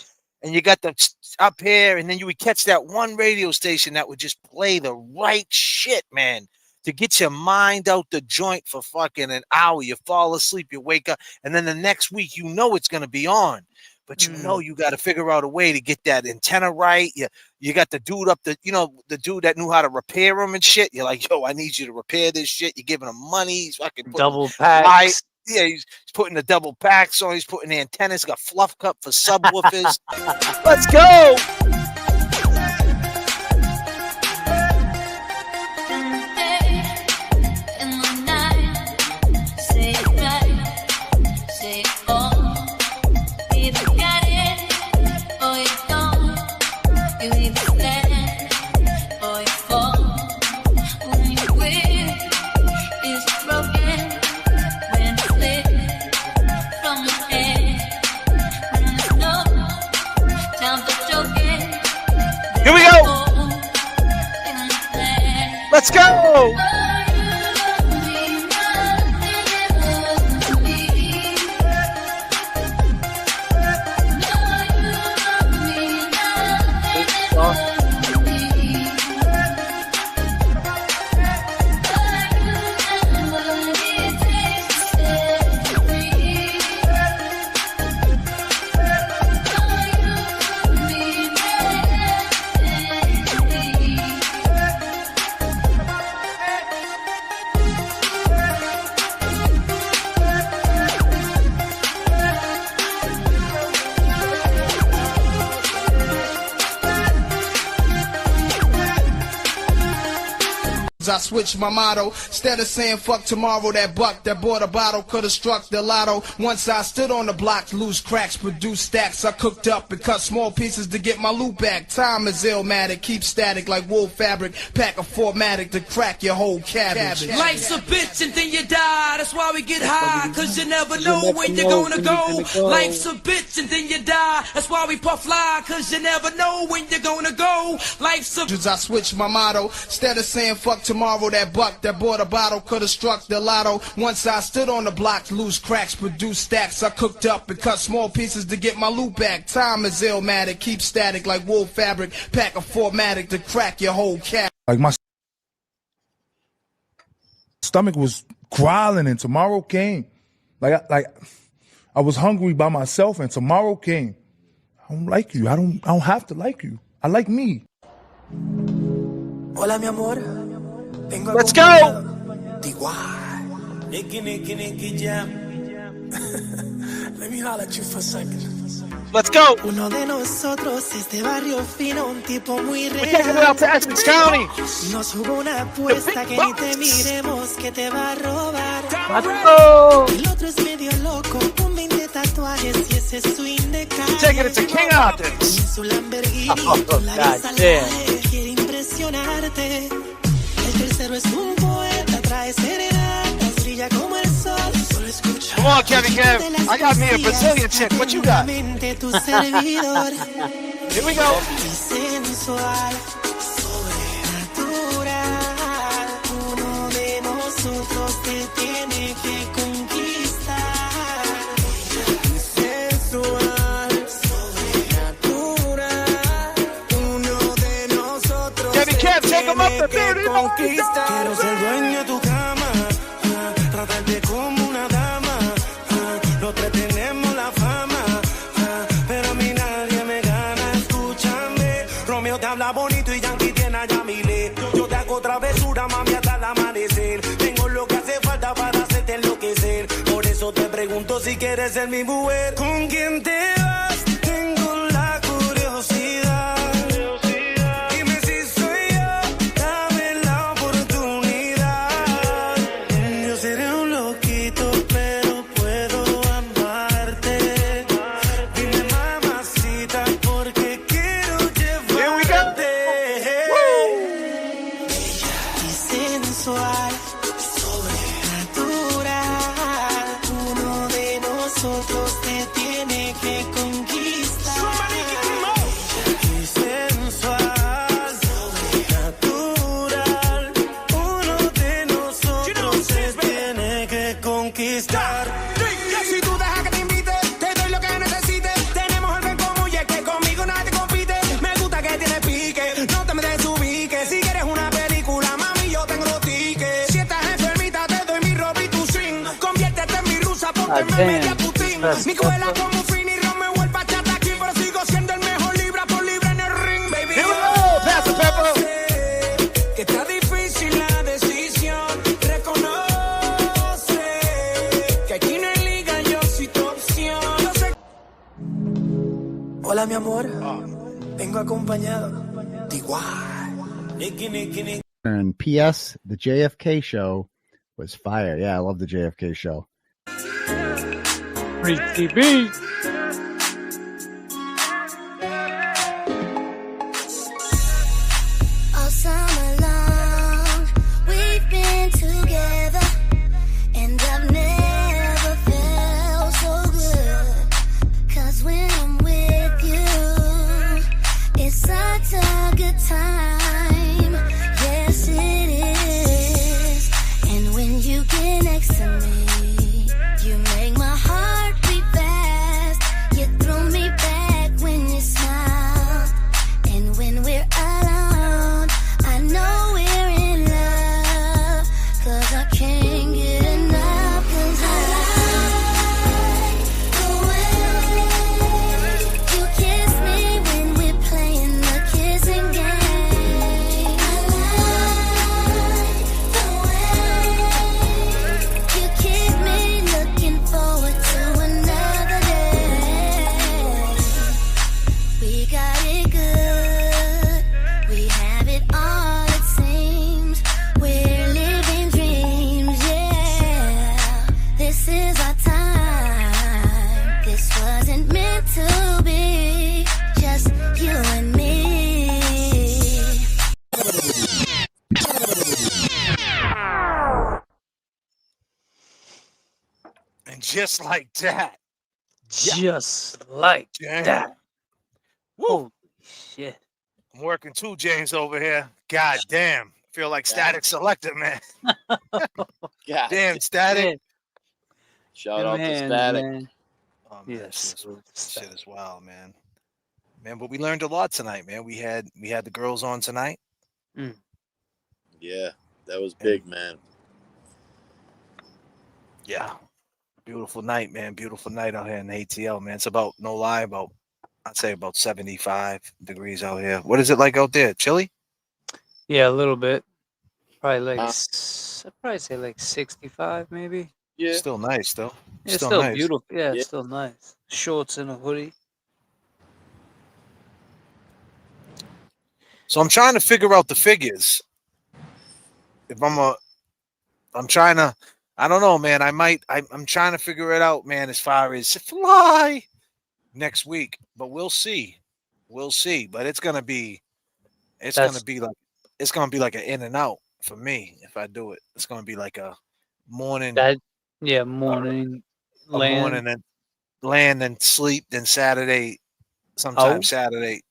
Speaker 5: and you got the up here, and then you would catch that one radio station that would just play the right shit, man, to get your mind out the joint for fucking an hour. You fall asleep, you wake up, and then the next week you know it's gonna be on. But you know you got to figure out a way to get that antenna right. You got the dude up the dude that knew how to repair them and shit. You're like, yo, I need you to repair this shit. You're giving him money. He's fucking
Speaker 6: double packs.
Speaker 5: He's putting the double packs on. He's putting the antennas. Got fluff cup for subwoofers. Let's go. Here we go. Let's go.
Speaker 10: I switched my motto. Instead of saying fuck tomorrow, that buck that bought a bottle could have struck the lotto. Once I stood on the block, loose cracks, produce stacks. I cooked up and cut small pieces to get my loot back. Time is illmatic, keep static like wool fabric. Pack a Formatic to crack your whole cabbage.
Speaker 14: Life's a bitch and then you die. That's why we get high, cause you never know when you're gonna go. Life's a bitch and then you die. That's why we puff fly, cause you never know when you're gonna go. Life's a
Speaker 10: I switched my motto. Instead of saying fuck tomorrow, that buck that bought a bottle could have struck the lotto. Once I stood on the block, loose cracks, produce stacks. I cooked up and cut small pieces to get my loot back. Time is illmatic, keep static like wool fabric. Pack a Formatic to crack your whole cabbage.
Speaker 23: Like my stomach was growling, and tomorrow came. Like I was hungry by myself, and tomorrow came. I don't like you. I don't have to like you. I like me.
Speaker 14: Hola, mi amor.
Speaker 5: Let's go.
Speaker 14: Nicky Jam. Let me holler at you for a second.
Speaker 5: Let's go.
Speaker 14: Uno de nosotros es de barrio fino, un tipo muy real.
Speaker 5: We're taking it out to Essex County.
Speaker 14: Nos jugó una apuesta que ni te miremos que te va a robar. El otro es medio loco, con 20 tatuajes y ese swing de calle.
Speaker 5: Taking it to King Arthur.
Speaker 14: En su Lamborghini, con la vista salvaje, quiere impresionarte. El tercero es un poeta, trae serenatas, brilla como el sol. Solo escucha.
Speaker 5: Come on, Kevin Kev. I got me a Brazilian chick. What you got? Here we go.
Speaker 14: Sensual, sobrenatural. Uno de nosotros te tiene que conquistar.
Speaker 12: conquistar. Quiero ser dueño de tu cama, tratarte como una dama. Los tres tenemos la fama, pero a mí nadie me gana. Escúchame, Romeo te habla bonito y Yankee tiene a Yamile. Yo te hago travesura, mami, hasta el amanecer. Tengo lo que hace falta para hacerte enloquecer. Por eso te pregunto si quieres ser mi mujer. ¿Con quién te vas? Tengo la curiosidad. Dime si soy yo, dame la oportunidad. Yo seré un loquito, pero puedo amarte. Dime, mamacita, porque quiero llevarte. Y sensual, sobrenatural. Uno de nosotros te tiene que conquistar. Y sensual, sobrenatural. Uno de nosotros te tiene que conquistar.
Speaker 10: Si tú dejas que te invite, te doy lo que necesites. Tenemos algo en común y es que conmigo nadie compite. Me gusta que tienes pique, no te me desubiques. Si quieres una película, mami, yo tengo los tickets. Si estás enfermita, te doy mi ropa y tu swing. Conviértete en mi rusa porque me media Putin. Mi cuela como un fin y Romeo el bachata aquí, pero sigo siendo el mejor libra por libra en el ring, baby. Que está difícil la decisión. Reconoce que aquí no hay liga, yo soy tu opción. Yo sé.
Speaker 12: Hola, mi amor. Vengo acompañado. Nicky.
Speaker 11: And P.S. The J.F.K. show was fire. Yeah, I love the J.F.K. show.
Speaker 17: Free TV.
Speaker 20: All summer long, we've been together, and I've never felt so good. 'Cause when I'm with you, it's such a good time. Yes, it is. And when you get next to me, you make my heart beat fast. You throw me back when you smile. And when we're alone, I know we're in love. 'Cause I can't get enough. 'Cause I like the way you kiss me when we're playing the kissing game. I like the way you keep me looking forward to another day. We got it good. We have it all, it seems. We're living dreams, yeah. This is our time. This wasn't meant to be. Just you and me.
Speaker 5: And just like that.
Speaker 6: Just like
Speaker 5: Damn.
Speaker 6: that.
Speaker 5: Woo.
Speaker 6: Holy shit.
Speaker 5: I'm working too, James, over here. God damn. Feel like Static Selector, man.
Speaker 7: God
Speaker 5: Damn, Static.
Speaker 7: Shout out to Static.
Speaker 6: Man.
Speaker 5: Oh, man,
Speaker 6: Yes.
Speaker 5: shit is wild, man. Man, but we learned a lot tonight, man. We had the girls on tonight.
Speaker 7: Yeah, that was big, man.
Speaker 5: Yeah. Beautiful night, man. Beautiful night out here in ATL, man. It's about, no lie, I'd say about 75 degrees out here. What is it like out there? Chilly?
Speaker 6: Yeah, a little bit. Probably like I'd probably say like 65 maybe.
Speaker 7: Yeah.
Speaker 5: Still nice, though.
Speaker 6: It's
Speaker 5: Still
Speaker 6: still
Speaker 5: nice.
Speaker 6: beautiful. Yeah, it's still nice. Shorts and a hoodie.
Speaker 5: So I'm trying to figure out the figures. If I'm trying to, I don't know, man. I'm trying to figure it out, man, as far as fly next week. But we'll see. We'll see. But it's gonna be like an in and out for me if I do it. It's gonna be like a morning.
Speaker 6: Morning.
Speaker 5: Morning and land and sleep, then Saturday, sometimes Saturday,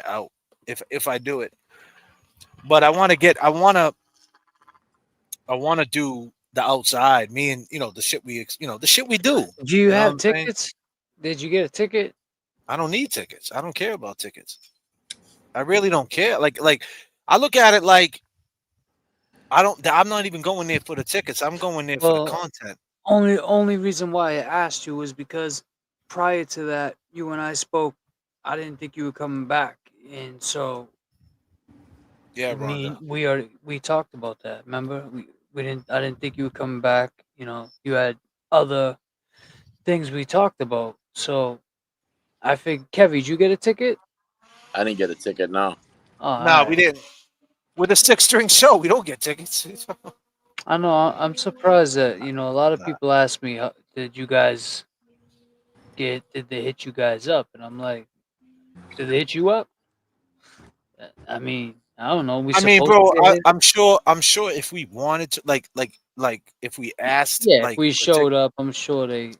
Speaker 5: out if I do it. But I want to do the outside. Me and the shit we do.
Speaker 6: Do you have tickets? Did you get a ticket?
Speaker 5: I don't need tickets. I don't care about tickets. I really don't care. Like I look at it like I'm not even going there for the tickets. I'm going there for the
Speaker 6: Well,
Speaker 5: content.
Speaker 6: only reason why I asked you was because prior to that, you and I spoke. I didn't think you were coming back, and so
Speaker 5: Yeah, Rhonda.
Speaker 6: we talked about that. Remember, we didn't. I didn't think you were coming back. You know, you had other things we talked about. So I figured, Kevin, did you get a ticket?
Speaker 7: I didn't get a ticket. No.
Speaker 6: Oh,
Speaker 5: No, we didn't. With a 6-string show, we don't get tickets.
Speaker 6: I know. I'm surprised that a lot of people ask me, "Did you guys Did they hit you guys up?" And I'm like, "Did they hit you up?" I mean, I don't know. We
Speaker 5: I mean,
Speaker 6: supposed
Speaker 5: bro,
Speaker 6: to get hit?
Speaker 5: I'm sure if we wanted to, like if we asked,
Speaker 6: Yeah, if
Speaker 5: like,
Speaker 6: we
Speaker 5: for tickets.
Speaker 6: showed up, I'm sure they,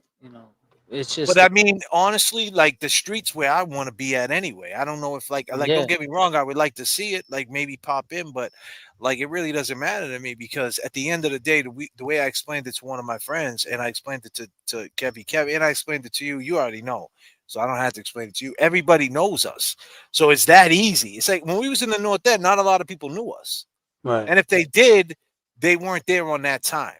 Speaker 6: it's just
Speaker 5: But I mean, honestly, like the streets where I want to be at anyway. I don't know if like
Speaker 6: Yeah.
Speaker 5: don't get me wrong, I would like to see it, like maybe pop in, but like it really doesn't matter to me because at the end of the day, the way I explained it to one of my friends, and I explained it to Kevin, and I explained it to you, you already know. So I don't have to explain it to you. Everybody knows us. So it's that easy. It's like when we was in the North End, not a lot of people knew us.
Speaker 6: Right.
Speaker 5: And if they did, they weren't there on that time.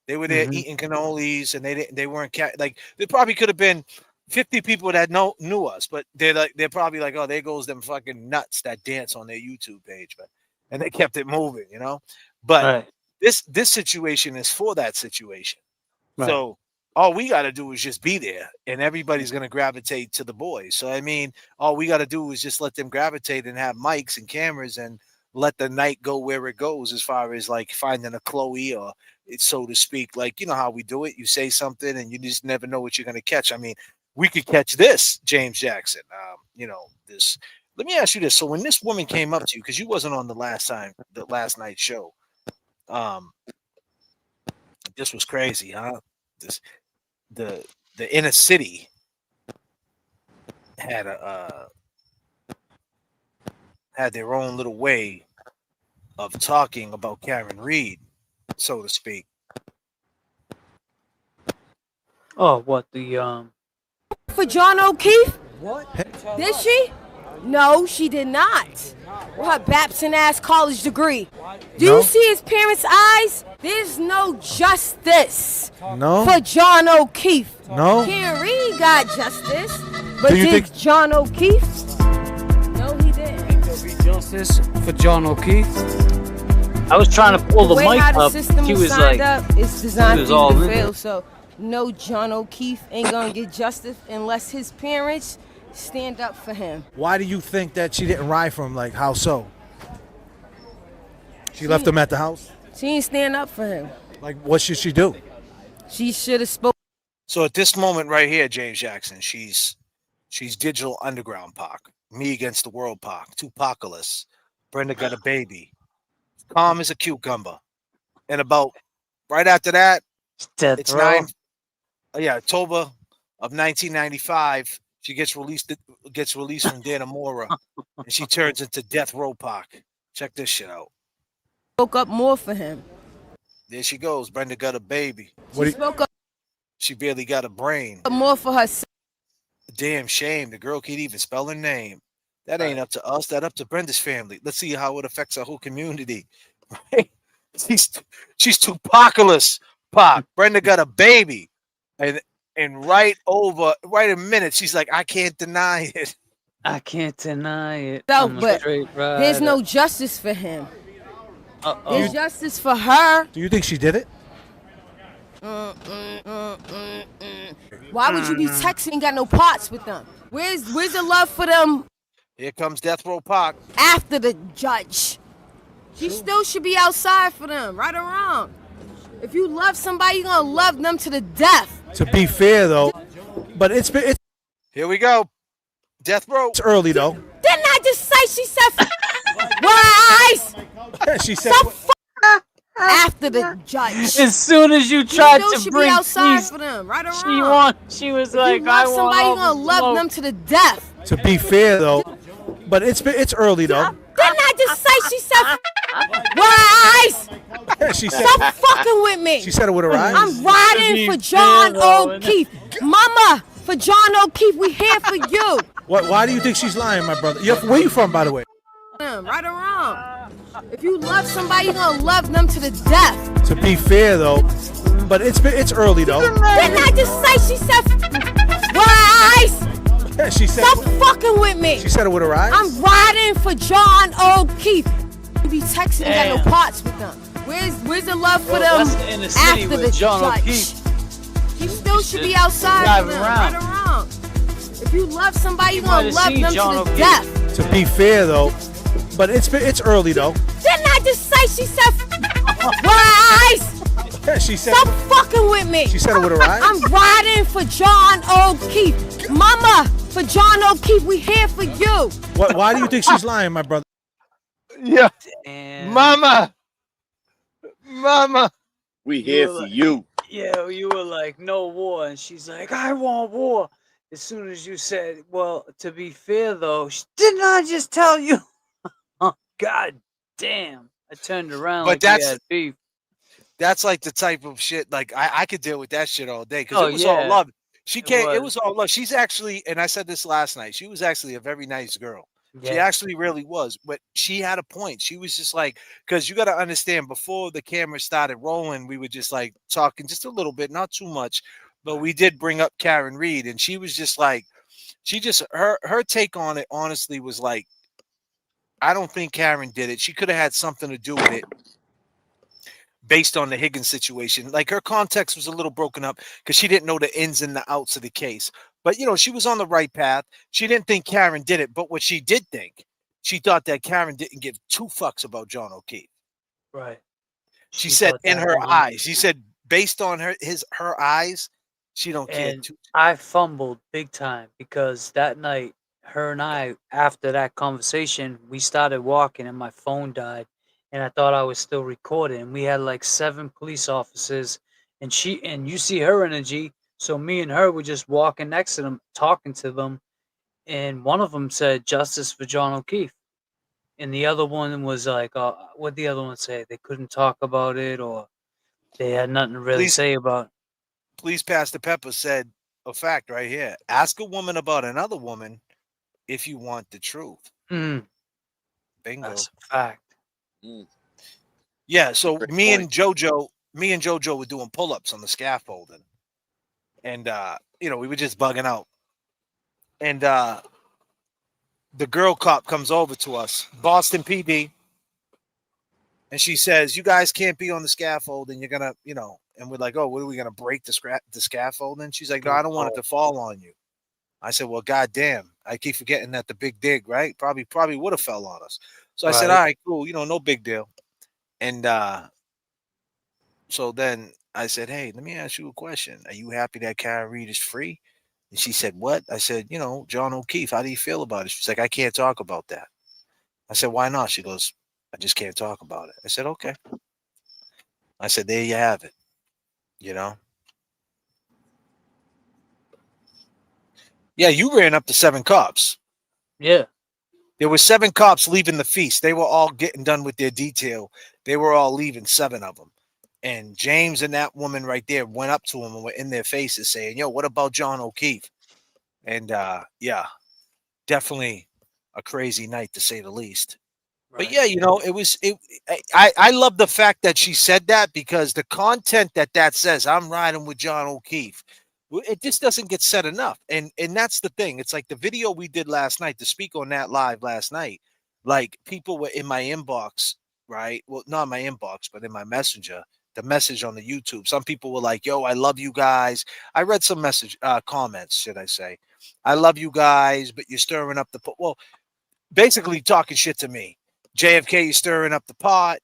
Speaker 5: They were there
Speaker 6: Mhm.
Speaker 5: eating cannolis, and they weren't like there probably could have been 50 people that knew us, but they're probably like, oh, there goes them fucking nuts that dance on their YouTube page, but and they kept it moving, you know. But
Speaker 6: Right.
Speaker 5: this situation is for that situation.
Speaker 6: Right.
Speaker 5: So all we got to do is just be there, and everybody's going to gravitate to the boys. So I mean, all we got to do is just let them gravitate and have mics and cameras and let the night go where it goes, as far as like finding a Chloe or so to speak. Like, you know how we do it. You say something and you just never know what you're going to catch. I mean, we could catch this, James Jackson. This. Let me ask you this. So when this woman came up to you, because you wasn't on the last night show, this was crazy, huh? The inner city had had their own little way of talking about Karen Reed, so to speak.
Speaker 6: Oh, what the
Speaker 16: For John O'Keefe? What? Did she? No, she did not. With her Babson ass college degree. Do you see his parents' eyes? There's no justice for John O'Keefe.
Speaker 23: No.
Speaker 16: Karen Reed got justice, but
Speaker 23: Do you
Speaker 16: did
Speaker 23: think-
Speaker 16: John O'Keefe? No, he didn't.
Speaker 6: justice for John O'Keefe? I was trying to pull the
Speaker 16: way
Speaker 6: mic
Speaker 16: how the
Speaker 6: up.
Speaker 16: system
Speaker 6: He
Speaker 16: was
Speaker 6: was
Speaker 16: signed
Speaker 6: like,
Speaker 16: up, it's designed
Speaker 6: he was
Speaker 16: for you
Speaker 6: all
Speaker 16: to
Speaker 6: in
Speaker 16: fail.
Speaker 6: it.
Speaker 16: So no, John O'Keefe ain't gonna get justice unless his parents stand up for him.
Speaker 18: Why do you think that she didn't ride for him? Like, how so? She left him at the house?
Speaker 16: She ain't stand up for him.
Speaker 18: Like, what should she do?
Speaker 16: She should have spoken.
Speaker 5: So at this moment right here, James Jackson, she's Digital Underground Pac, me against the world Pac, Tupacalis. Brenda got a baby, calm as a cucumber, and about right after that, it's October of 1995. She gets released from Dannemora, and she turns into Death Row Pac. Check this shit out.
Speaker 16: Spoke up more for him.
Speaker 5: There she goes. Brenda got a baby.
Speaker 16: She spoke up
Speaker 5: She barely got a brain.
Speaker 16: more for herself.
Speaker 5: Damn shame. The girl can't even spell her name. That ain't up to us. That up to Brenda's family. Let's see how it affects our whole community. Right? She's Tupacalis Pac. Brenda got a baby. And right a minute, she's like, I can't deny it.
Speaker 6: I can't deny it.
Speaker 16: So,
Speaker 6: I'm a
Speaker 16: but
Speaker 6: straight
Speaker 16: there's
Speaker 6: rider.
Speaker 16: no justice for him.
Speaker 6: Uh-oh.
Speaker 16: There's justice for her.
Speaker 18: Do you think she did it?
Speaker 16: Why would you be texting and got no parts with them? Where's the love for them
Speaker 5: Here comes Death Row Pac.
Speaker 16: after the judge? She still should be outside for them, right or wrong. If you love somebody, you're gonna love them to the death.
Speaker 18: To be fair, though, but it's
Speaker 5: Here we go. Death Row.
Speaker 18: It's early, though.
Speaker 16: Didn't I just say she said wise?
Speaker 18: She said
Speaker 16: After the judge.
Speaker 6: As soon as you tried
Speaker 16: still
Speaker 6: to
Speaker 16: should
Speaker 6: bring
Speaker 16: be outside
Speaker 6: peace,
Speaker 16: for them, right or wrong.
Speaker 6: she was
Speaker 16: If
Speaker 6: like,
Speaker 16: you love
Speaker 6: I want
Speaker 16: somebody,
Speaker 6: all
Speaker 16: you're gonna
Speaker 6: the
Speaker 16: love
Speaker 6: smoke.
Speaker 16: them to the death.
Speaker 18: To be fair, though, but it's early, though.
Speaker 16: Didn't I just say she said wise?
Speaker 18: She said
Speaker 16: Stop fucking with me.
Speaker 18: She said it with her eyes.
Speaker 16: I'm riding for John O'Keefe. Mama, for John O'Keefe, we here for you.
Speaker 18: Why do you think she's lying, my brother? Where you from, by the way?
Speaker 16: Right or wrong. If you love somebody, you're gonna love them to the death.
Speaker 18: To be fair though, but it's early though.
Speaker 16: Didn't I just say she said rise?
Speaker 18: Yeah, she said.
Speaker 16: Stop fucking with me.
Speaker 18: She said it with her eyes.
Speaker 16: I'm riding for John O'Keefe. You be texting and got no parts with them. Where's the love for them
Speaker 6: that's in the city
Speaker 16: after
Speaker 6: with
Speaker 16: the
Speaker 6: John
Speaker 16: judge?
Speaker 6: O'Keefe.
Speaker 16: He still should be outside
Speaker 6: driving
Speaker 16: with them,
Speaker 6: around.
Speaker 16: right around. If you love somebody, you're gonna
Speaker 6: might have
Speaker 16: love
Speaker 6: seen
Speaker 16: them
Speaker 6: John
Speaker 16: to the
Speaker 6: O'Keefe.
Speaker 16: death.
Speaker 18: To be fair though, but it's early though.
Speaker 16: Didn't I just say she said rise?
Speaker 18: Yeah, she said.
Speaker 16: Stop fucking with me.
Speaker 18: She said it with her eyes.
Speaker 16: I'm riding for John O'Keefe. Mama, for John O'Keefe, we here for you.
Speaker 18: Why do you think she's lying, my brother?
Speaker 5: Yeah.
Speaker 6: And
Speaker 5: Mama.
Speaker 7: We here for you.
Speaker 6: yeah, you were like, no war. And she's like, I want war. As soon as you said, well, to be fair, though, didn't I just tell you? Oh, God damn. I turned around
Speaker 5: But
Speaker 6: like
Speaker 5: that's-
Speaker 6: we had beef.
Speaker 5: That's like the type of shit. Like I could deal with that shit all day because
Speaker 6: Oh,
Speaker 5: it was all
Speaker 6: yeah.
Speaker 5: love. She
Speaker 6: It
Speaker 5: can't. It
Speaker 6: was.
Speaker 5: was all love. She's actually, and I said this last night. She was actually a very nice girl. She
Speaker 6: Yeah.
Speaker 5: actually really was. But she had a point. She was just like, because you got to understand, before the camera started rolling, we were just like talking just a little bit, not too much, but we did bring up Karen Reed, and she was just like, her take on it honestly was like, I don't think Karen did it. She could have had something to do with it based on the Higgins situation. Like her context was a little broken up because she didn't know the ins and the outs of the case. But she was on the right path. She didn't think Karen did it, but what she did think, she thought that Karen didn't give two fucks about John O'Keefe.
Speaker 6: Right.
Speaker 5: She said in her eyes. She said based on her eyes, she don't care
Speaker 6: And
Speaker 5: too.
Speaker 6: I fumbled big time because that night, her and I, after that conversation, we started walking and my phone died. And I thought I was still recording. And we had like 7 police officers, and you see her energy. So me and her were just walking next to them, talking to them. And one of them said, "Justice for John O'Keefe." And the other one was like, what the other one say? They couldn't talk about it, or they had nothing to really
Speaker 5: Please-
Speaker 6: say about it.
Speaker 5: Please, Pastor Pepper said a fact right here. Ask a woman about another woman if you want the truth.
Speaker 6: Mm,
Speaker 5: Bingo.
Speaker 6: that's a fact.
Speaker 5: Yeah, so
Speaker 7: Great
Speaker 5: me
Speaker 7: point.
Speaker 5: and JoJo were doing pull-ups on the scaffolding. And we were just bugging out. And the girl cop comes over to us, Boston PD, and she says, "You guys can't be on the scaffolding. You're gonna, and we're like, oh, what are we gonna break the scaffolding? She's like, no, I don't want it to fall on you. I said, well, goddamn, I keep forgetting that the big dig, right? Probably would have fell on us. So I said,
Speaker 6: Right.
Speaker 5: all right, cool, no big deal. And so then I said, hey, let me ask you a question. Are you happy that Karen Reed is free? And she said, what? I said, John O'Keefe, how do you feel about it? She's like, I can't talk about that. I said, why not? She goes, I just can't talk about it. I said, okay. I said, there you have it. Yeah, you ran up to 7 cops.
Speaker 6: Yeah.
Speaker 5: There were 7 cops leaving the feast. They were all getting done with their detail. They were all leaving, 7 of them. And James and that woman right there went up to him and were in their faces saying, yo, what about John O'Keefe? And yeah, definitely a crazy night to say the least.
Speaker 6: Right.
Speaker 5: But yeah, I love the fact that she said that, because the content that says, I'm riding with John O'Keefe, it just doesn't get said enough. And that's the thing. It's like the video we did last night, to speak on that live last night. Like, people were in my inbox, right? Well, not my inbox, but in my messenger, the message on the YouTube. Some people were like, yo, I love you guys. I read some comments, should I say. I love you guys, but you're stirring up the pot. Well, basically talking shit to me. J.F.K, you're stirring up the pot.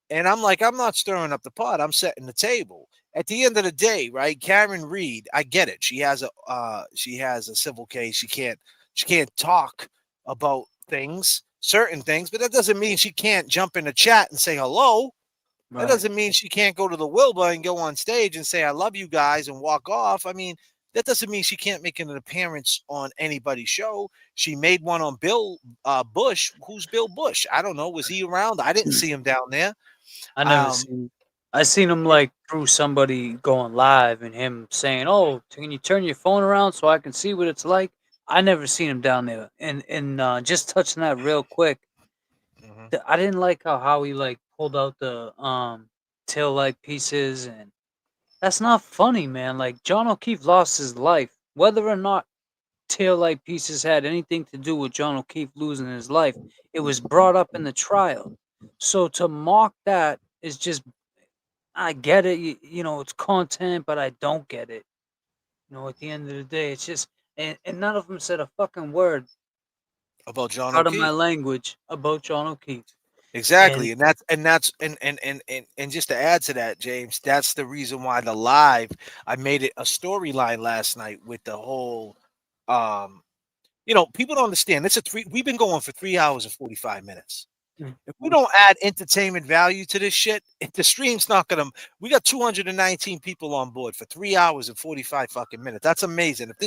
Speaker 5: And I'm like, I'm not stirring up the pot. I'm setting the table. At the end of the day, right? Karen Reed, I get it. She has a civil case. She can't talk about certain things, but that doesn't mean she can't jump in the chat and say hello.
Speaker 6: Right.
Speaker 5: That doesn't mean she can't go to the Wilbur and go on stage and say, I love you guys, and walk off. I mean, that doesn't mean she can't make an appearance on anybody's show. She made one on Bill Bush. Who's Bill Bush? I don't know. Was he around? I didn't see him down there.
Speaker 6: I never seen. I seen him like through somebody going live and him saying, "Oh, can you turn your phone around so I can see what it's like?" I never seen him down there. And just touching that real quick, I didn't like how he like pulled out the tail light pieces, and that's not funny, man. Like John O'Keefe lost his life, whether or not tail light pieces had anything to do with John O'Keefe losing his life. It was brought up in the trial. So to mock that is just, I get it, you know, it's content, but I don't get it. You know, at the end of the day, it's just, and none of them said a fucking word
Speaker 5: About John
Speaker 6: out of my
Speaker 5: O'Keefe.
Speaker 6: language about John O'Keefe.
Speaker 5: Exactly,
Speaker 6: And
Speaker 5: and just to add to that, James, that's the reason why the live I made it a storyline last night with the whole, um, people don't understand. It's a three. We've been going for 3 hours and 45 minutes. If we don't add entertainment value to this shit, if the stream's not gonna, we got 219 people on board for 3 hours and 45 fucking minutes. That's amazing. If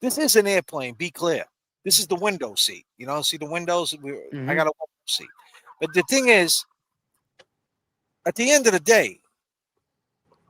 Speaker 5: this is an airplane, be clear. This is the window seat. See the windows. I got a window seat. But the thing is, at the end of the day,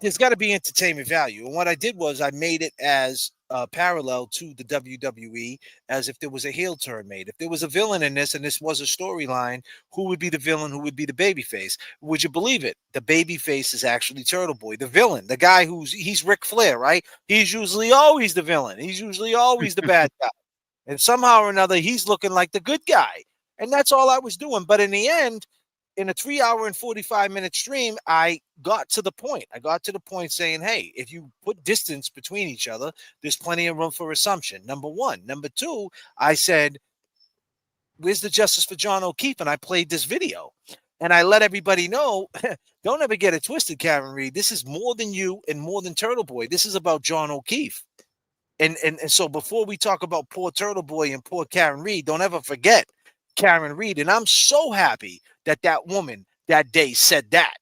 Speaker 5: there's got to be entertainment value. And what I did was I made it as parallel to the WWE, as if there was a heel turn made. If there was a villain in this and this was a storyline, who would be the villain? Who would be the babyface? Would you believe it? The babyface is actually Turtle Boy, the villain, the guy he's Ric Flair, right? He's usually always the villain. He's usually always the bad guy. And somehow or another, he's looking like the good guy. And that's all I was doing. But in the end, in a 3 hour and 45 minute stream, I got to the point. I got to the point saying, hey, if you put distance between each other, there's plenty of room for assumption. Number one. Number two, I said, where's the justice for John O'Keefe? And I played this video. And I let everybody know, don't ever get it twisted, Karen Reed. This is more than you and more than Turtle Boy. This is about John O'Keefe. And so before we talk about poor Turtle Boy and poor Karen Reed, don't ever forget Karen Reed. And I'm so happy that woman that day said that,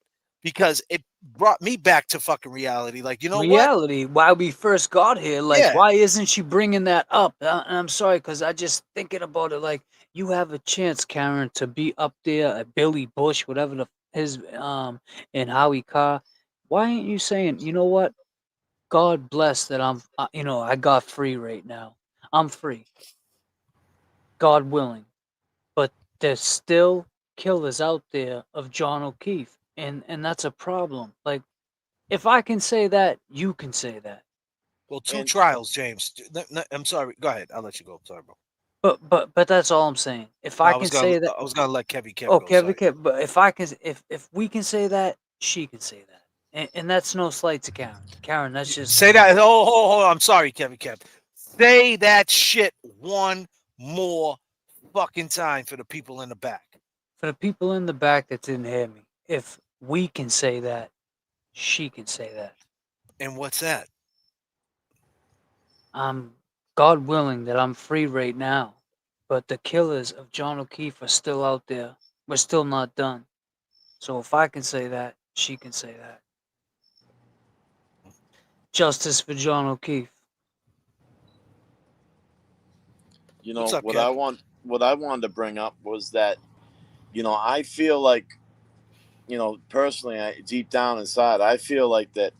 Speaker 5: because it brought me back to fucking reality. Like, you know
Speaker 6: reality, why we first got here, like,
Speaker 5: Yeah.
Speaker 6: why isn't she bringing that up? And I'm sorry, because I just thinking about it, like, you have a chance, Karen, to be up there at Billy Bush, whatever his and Howie Carr. Why ain't you saying, you know what? God bless that I got free right now. I'm free. God willing. But there's still killers out there of John O'Keefe. And that's a problem. Like, if I can say that, you can say that.
Speaker 5: Well, two trials, James. I'm sorry. Go ahead. I'll let you go. Sorry, bro.
Speaker 6: But that's all I'm saying. If I can say that,
Speaker 5: I was gonna let Kevin
Speaker 6: oh,
Speaker 5: go.
Speaker 6: Kevin, but if I can, if we can say that, she can say that, and that's no slight to Karen. Karen, that's just
Speaker 5: Say that. Oh, I'm sorry, Kevin. Say that shit one more fucking time for the people in the back.
Speaker 6: for the people in the back that didn't hear me. If we can say that, she can say that.
Speaker 5: And what's that?
Speaker 6: God willing that I'm free right now, but the killers of John O'Keefe are still out there. We're still not done. So if I can say that, she can say that. Justice for John O'Keefe.
Speaker 7: You know
Speaker 5: What's up,
Speaker 7: what
Speaker 5: Kev?
Speaker 7: what I wanted to bring up was that, I feel like, personally, deep down inside, I feel like that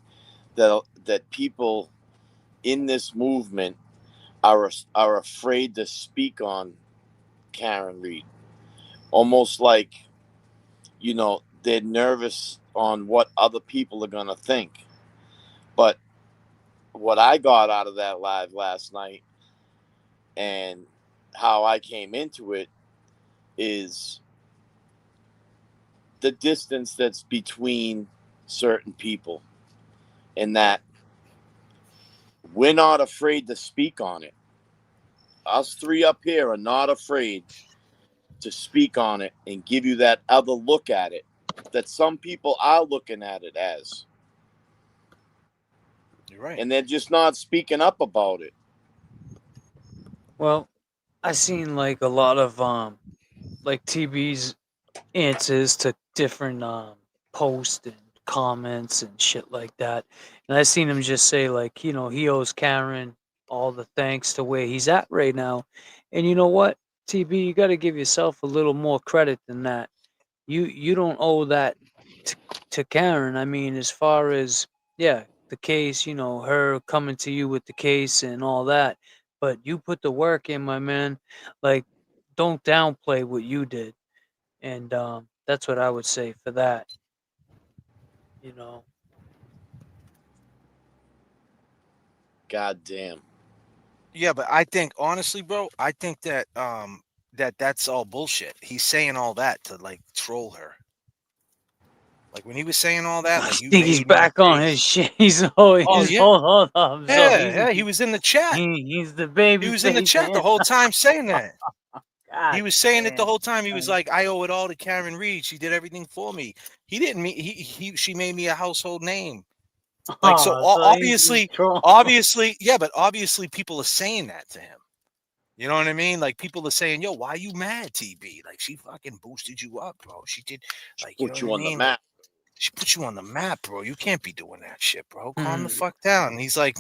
Speaker 7: people in this movement are afraid to speak on Karen Reed, almost like, they're nervous on what other people are gonna think. But what I got out of that live last night and how I came into it is the distance that's between certain people, and that we're not afraid to speak on it. Us three up here are not afraid to speak on it and give you that other look at it that some people are looking at it as.
Speaker 5: You're right.
Speaker 7: And they're just not speaking up about it.
Speaker 6: Well, I seen like a lot of like TB's answers to different posts and comments and shit like that. And I seen him just say like, he owes Karen all the thanks to where he's at right now. And you know what, TB, you got to give yourself a little more credit than that. You don't owe that to Karen. I mean, as far as the case, her coming to you with the case and all that, but you put the work in, my man. Like, don't downplay what you did. And that's what I would say for that. You know,
Speaker 7: God damn.
Speaker 5: Yeah, but I think honestly, bro, I think that that's all bullshit. He's saying all that to like troll her. Like when he was saying all that,
Speaker 6: I
Speaker 5: like you
Speaker 6: think he's
Speaker 5: made me
Speaker 6: back on
Speaker 5: great.
Speaker 6: his shit. He's
Speaker 5: Oh yeah,
Speaker 6: hold up. So
Speaker 5: yeah. He was in the chat.
Speaker 6: he's the
Speaker 5: He
Speaker 6: baby
Speaker 5: was in the
Speaker 6: face.
Speaker 5: chat the whole time saying that. He
Speaker 6: God
Speaker 5: was saying it the
Speaker 6: damn.
Speaker 5: whole time. He was like, "I owe it all to Karen Reed. She did everything for me. He didn't mean she made me a household name." Like so,
Speaker 6: Oh, so he's just trolling.
Speaker 5: obviously, yeah, but obviously, people are saying that to him. You know what I mean? Like people are saying, "Yo, why you mad, TB? Like she fucking boosted you up, bro. She did, like you know
Speaker 7: Put
Speaker 5: what
Speaker 7: you
Speaker 5: I
Speaker 7: on the
Speaker 5: mean? Like
Speaker 7: map.
Speaker 5: she put you on the map, bro. You can't be doing that shit, bro. Calm the
Speaker 6: Hmm.
Speaker 5: fuck down." And he's like,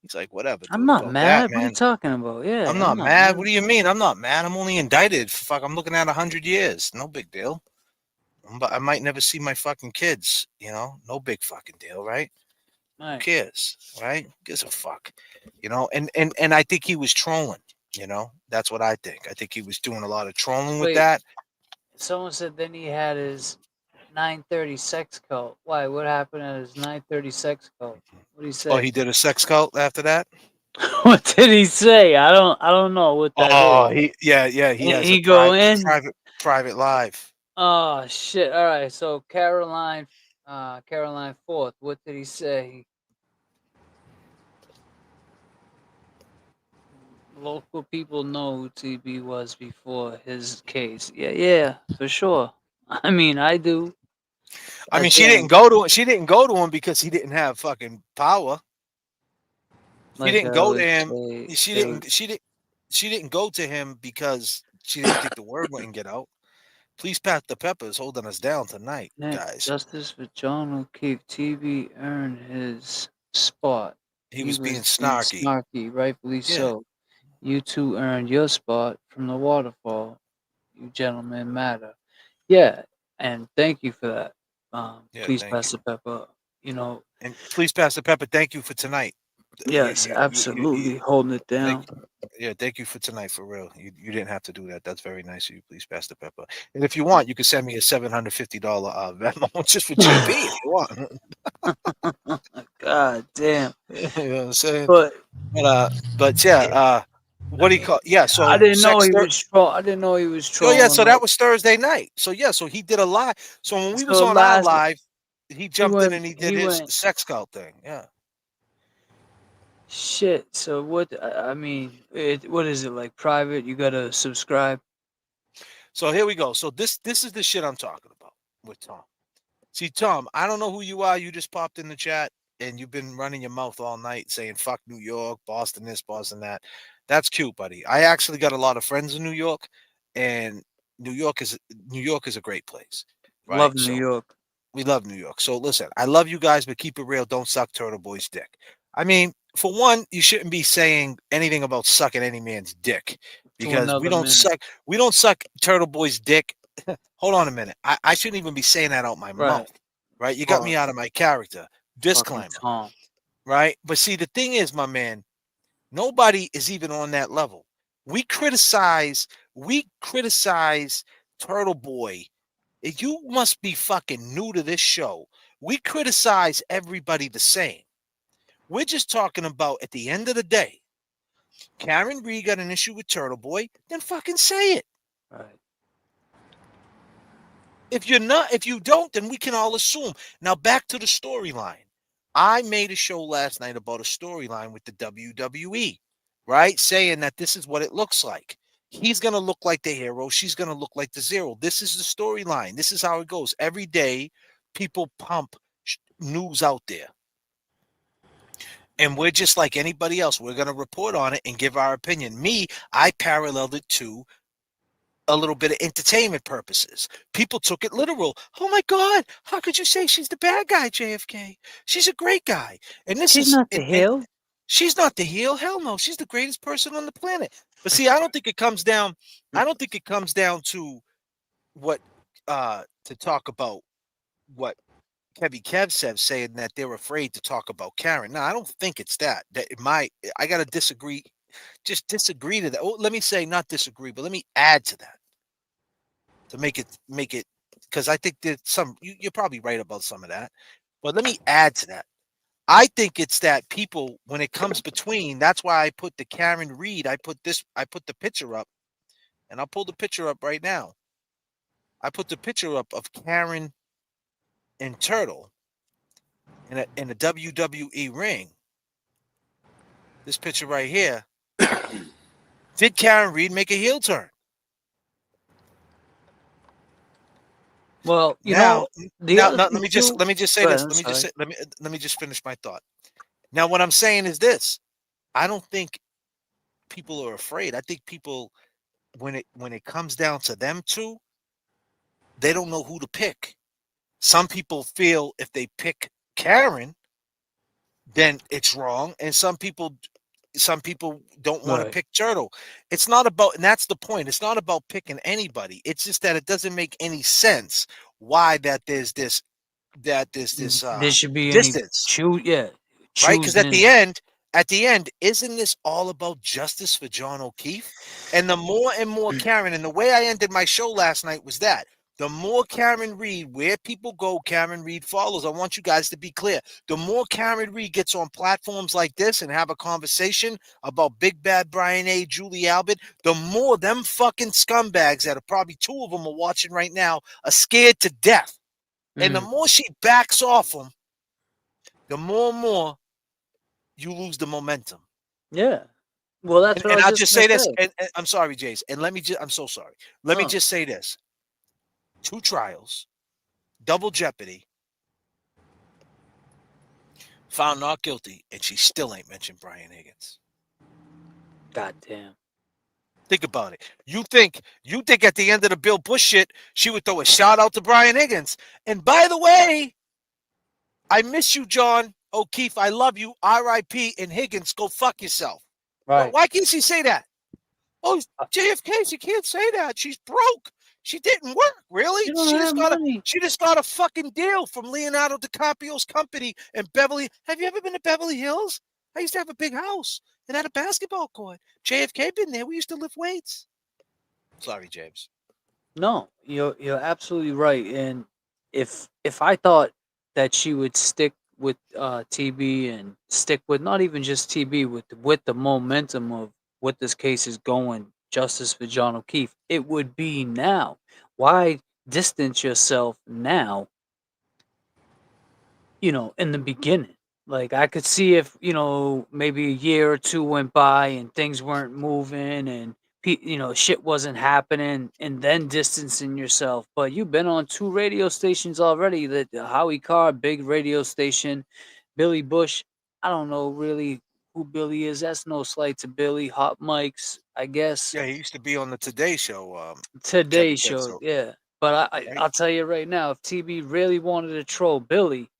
Speaker 5: he's like, whatever,
Speaker 6: I'm
Speaker 5: dude.
Speaker 6: not
Speaker 5: About that,
Speaker 6: mad. What are you
Speaker 5: man.
Speaker 6: talking about? Yeah,
Speaker 5: I'm
Speaker 6: I'm
Speaker 5: not
Speaker 6: not
Speaker 5: mad. What
Speaker 6: mad.
Speaker 5: do you mean? I'm not mad. I'm only indicted. Fuck, I'm looking at 100 years. No big deal. But I might never see my fucking kids. You know, no big fucking deal, right? Who
Speaker 6: Right.
Speaker 5: cares, right? Who gives a fuck? You know, and I think he was trolling. You know, that's what I think. I think he was doing a lot of trolling with
Speaker 6: Wait,
Speaker 5: that.
Speaker 6: someone said then he had his 9:30 sex cult. Why? What happened at his 9:30 sex cult? What did he
Speaker 5: Oh,
Speaker 6: say?
Speaker 5: he did a sex cult after that.
Speaker 6: What did he say? I don't know what that is.
Speaker 5: Oh, he has a
Speaker 6: He go in.
Speaker 5: private live.
Speaker 6: Oh shit! All right, so Caroline Fourth. What did he say? Local people know who TB was before his case. Yeah, for sure. I mean, I do.
Speaker 5: I
Speaker 6: But
Speaker 5: mean,
Speaker 6: then,
Speaker 5: she didn't go to him because he didn't have fucking power. She
Speaker 6: like
Speaker 5: didn't go to
Speaker 6: would
Speaker 5: him.
Speaker 6: say,
Speaker 5: She
Speaker 6: they would,
Speaker 5: didn't. She didn't go to him because she didn't think the word wouldn't get out. Please pass the peppers holding us down tonight,
Speaker 6: next
Speaker 5: guys.
Speaker 6: justice for John O'Keefe. TB earned his spot.
Speaker 5: He
Speaker 6: He
Speaker 5: was being
Speaker 6: was being
Speaker 5: snarky.
Speaker 6: snarky, rightfully
Speaker 5: Yeah,
Speaker 6: so. You two earned your spot from the waterfall. You gentlemen matter. Yeah, and thank you for that.
Speaker 5: yeah.
Speaker 6: Please
Speaker 5: Thank
Speaker 6: pass
Speaker 5: you.
Speaker 6: the pepper. You know,
Speaker 5: And please pass the pepper. Thank you for tonight.
Speaker 6: yes, absolutely holding it
Speaker 5: Thank
Speaker 6: down.
Speaker 5: yeah, thank you for tonight for real. You didn't have to do that. That's very nice of you. Please pass the pepper. And if you want, you can send me a $750 Venmo just for JB if you want.
Speaker 6: God damn.
Speaker 5: You know what I'm saying?
Speaker 6: But
Speaker 5: But yeah, what do you call? Yeah,
Speaker 6: I
Speaker 5: so
Speaker 6: didn't know he was I didn't know he was
Speaker 5: Oh yeah,
Speaker 6: trolling.
Speaker 5: so
Speaker 6: Like,
Speaker 5: that was Thursday night. So yeah, so he did a live. So when we was
Speaker 6: so
Speaker 5: on our
Speaker 6: last
Speaker 5: live, he
Speaker 6: he
Speaker 5: jumped in
Speaker 6: went
Speaker 5: and he did
Speaker 6: he
Speaker 5: his
Speaker 6: went
Speaker 5: sex cult thing. Yeah.
Speaker 6: shit. So what? I mean, what is it like? Private? You gotta subscribe.
Speaker 5: So here we go. So this is the shit I'm talking about with Tom. See, Tom, I don't know who you are. You just popped in the chat and you've been running your mouth all night saying fuck New York, Boston this, Boston that. That's cute, buddy. I actually got a lot of friends in New York, and New York is New York is a great place, right?
Speaker 6: Love New
Speaker 5: So
Speaker 6: York.
Speaker 5: we love New York. So listen, I love you guys, but keep it real. Don't suck Turtle Boy's dick. I mean, for one, you shouldn't be saying anything about sucking any man's dick
Speaker 6: To
Speaker 5: because
Speaker 6: another man.
Speaker 5: we don't suck Turtle Boy's dick. Hold on a minute. I shouldn't even be saying that out my
Speaker 6: Right.
Speaker 5: mouth. Right? You got me
Speaker 6: Pause.
Speaker 5: out of my character.
Speaker 6: Fucking
Speaker 5: Disclaimer.
Speaker 6: Tom.
Speaker 5: Right? But see, the thing is, my man, nobody is even on that level. We criticize Turtle Boy. You must be fucking new to this show. We criticize everybody the same. We're just talking about at the end of the day, Karen Reed got an issue with Turtle Boy, then fucking say it.
Speaker 6: Right.
Speaker 5: If you don't, then we can all assume. Now back to the storyline. I made a show last night about a storyline with the WWE, right? Saying that this is what it looks like. He's going to look like the hero. She's going to look like the zero. This is the storyline. This is how it goes. Every day, people pump news out there. And we're just like anybody else. We're going to report on it and give our opinion. Me, I paralleled it to a little bit of entertainment purposes. People took it literal. Oh my God, how could you say she's the bad guy, JFK? She's a great guy. And this
Speaker 6: She's
Speaker 5: is
Speaker 6: not the
Speaker 5: and
Speaker 6: heel.
Speaker 5: she's not the heel. Hell no. She's the greatest person on the planet. But see, I don't think it comes down to what to talk about what Kev said, saying that they're afraid to talk about Karen. No, I don't think it's that. I gotta disagree. Just disagree to that. Oh, let me say not disagree, but let me add to that. to make it because I think that you're probably right about some of that. But let me add to that. I think it's that people, when it comes between, that's why I put the Karen Reed, I put the picture up, and I'll pull the picture up right now. I put the picture up of Karen and Turtle in a WWE ring. This picture right here. Did Karen Reed make a heel turn?
Speaker 6: Well,
Speaker 5: Now,
Speaker 6: other
Speaker 5: let
Speaker 6: thing
Speaker 5: me just say
Speaker 6: Go ahead,
Speaker 5: this.
Speaker 6: I'm sorry.
Speaker 5: Let me just finish my thought. Now, what I'm saying is this: I don't think people are afraid. I think people, when it comes down to them two, they don't know who to pick. Some people feel if they pick Karen, then it's wrong, and some people don't want to
Speaker 6: Right.
Speaker 5: pick Turtle. It's not about, and that's the point. It's not about picking anybody. It's just that it doesn't make any sense why there's this
Speaker 6: There should be any
Speaker 5: distance, right? Because
Speaker 6: choosing.
Speaker 5: at the end, isn't this all about justice for John O'Keefe? And the more and more Karen, and the way I ended my show last night was that the more Karen Reed, where people go, Karen Reed follows. I want you guys to be clear. The more Karen Reed gets on platforms like this and have a conversation about Big Bad Brian A., Julie Albert, the more them fucking scumbags that are probably two of them are watching right now are scared to death. And the more she backs off them, the more and more you lose the momentum.
Speaker 6: Yeah. Well, that's what I
Speaker 5: And
Speaker 6: was
Speaker 5: I'll
Speaker 6: just
Speaker 5: just
Speaker 6: gonna
Speaker 5: say this,
Speaker 6: say.
Speaker 5: and I'm sorry, Jace, and I'm so sorry. Let me
Speaker 6: No.
Speaker 5: just say this. 2 trials, double jeopardy, found not guilty, and she still ain't mentioned Brian Higgins.
Speaker 6: God damn.
Speaker 5: Think about it. You think at the end of the Bill Bush shit, she would throw a shout out to Brian Higgins. And by the way, I miss you, John O'Keefe. I love you. R.I.P. and Higgins, go fuck yourself.
Speaker 6: Right.
Speaker 5: Why can't she say that? Oh, JFK, she can't say that. She's broke. She didn't work, really.
Speaker 6: She don't have money.
Speaker 5: She just got a fucking deal from Leonardo DiCaprio's company in Beverly. Have you ever been to Beverly Hills? I used to have a big house and had a basketball court. JFK been there. We used to lift weights. Sorry, James.
Speaker 6: No, you're absolutely right. And if I thought that she would stick with TB and stick with not even just TB with the momentum of what this case is going, justice for John O'Keefe, it would be now. Why distance yourself now? In the beginning. Like I could see if, maybe a year or two went by and things weren't moving and shit wasn't happening and then distancing yourself. But you've been on 2 radio stations already, the Howie Carr, big radio station, Billy Bush. I don't know really who Billy is. That's no slight to Billy. Hot mics, I guess.
Speaker 5: Yeah, he used to be on the Today Show.
Speaker 6: Today
Speaker 5: Kevin
Speaker 6: Show,
Speaker 5: Ketso.
Speaker 6: yeah. But
Speaker 5: Right?
Speaker 6: I'll tell you right now, if TB really wanted to troll Billy,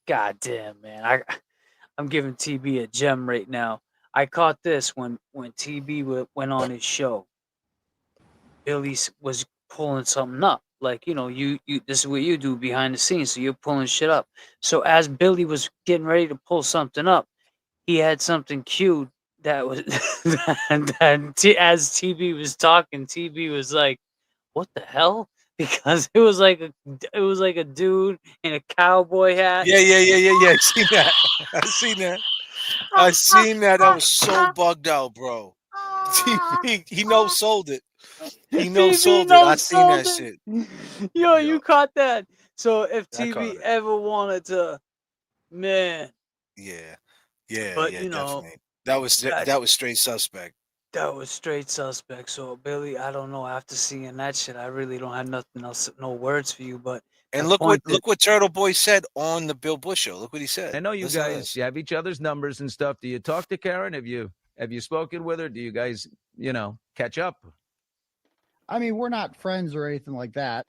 Speaker 6: God damn, man. I'm giving TB a gem right now. I caught this when TB went on his show. Billy was pulling something up. Like, you this is what you do behind the scenes. So you're pulling shit up. So as Billy was getting ready to pull something up, he had something cued that was as TB was talking, TB was like, "What the hell?" Because it was like a dude in a cowboy hat.
Speaker 5: Yeah. I seen that. I seen that. I seen that. That was so bugged out, bro. He no sold it. He no
Speaker 6: TB
Speaker 5: sold it. I
Speaker 6: no
Speaker 5: seen
Speaker 6: sold
Speaker 5: that
Speaker 6: it.
Speaker 5: shit.
Speaker 6: Yo, you caught that. So if
Speaker 5: I caught
Speaker 6: TB
Speaker 5: it.
Speaker 6: ever wanted to, man.
Speaker 5: Yeah,
Speaker 6: But
Speaker 5: definitely. That was straight suspect.
Speaker 6: that was straight suspect. So Billy, I don't know. After seeing that shit, I really don't have nothing else, no words for you. But
Speaker 5: And
Speaker 6: the
Speaker 5: look
Speaker 6: point that
Speaker 5: what Turtle Boy said on the Bill Bush show. Look what he said.
Speaker 3: I know you
Speaker 5: Listen to
Speaker 3: guys
Speaker 5: this.
Speaker 3: you have each other's numbers and stuff. Do you talk to Karen? Have you spoken with her? Do you guys, catch up?
Speaker 11: I mean, we're not friends or anything like that.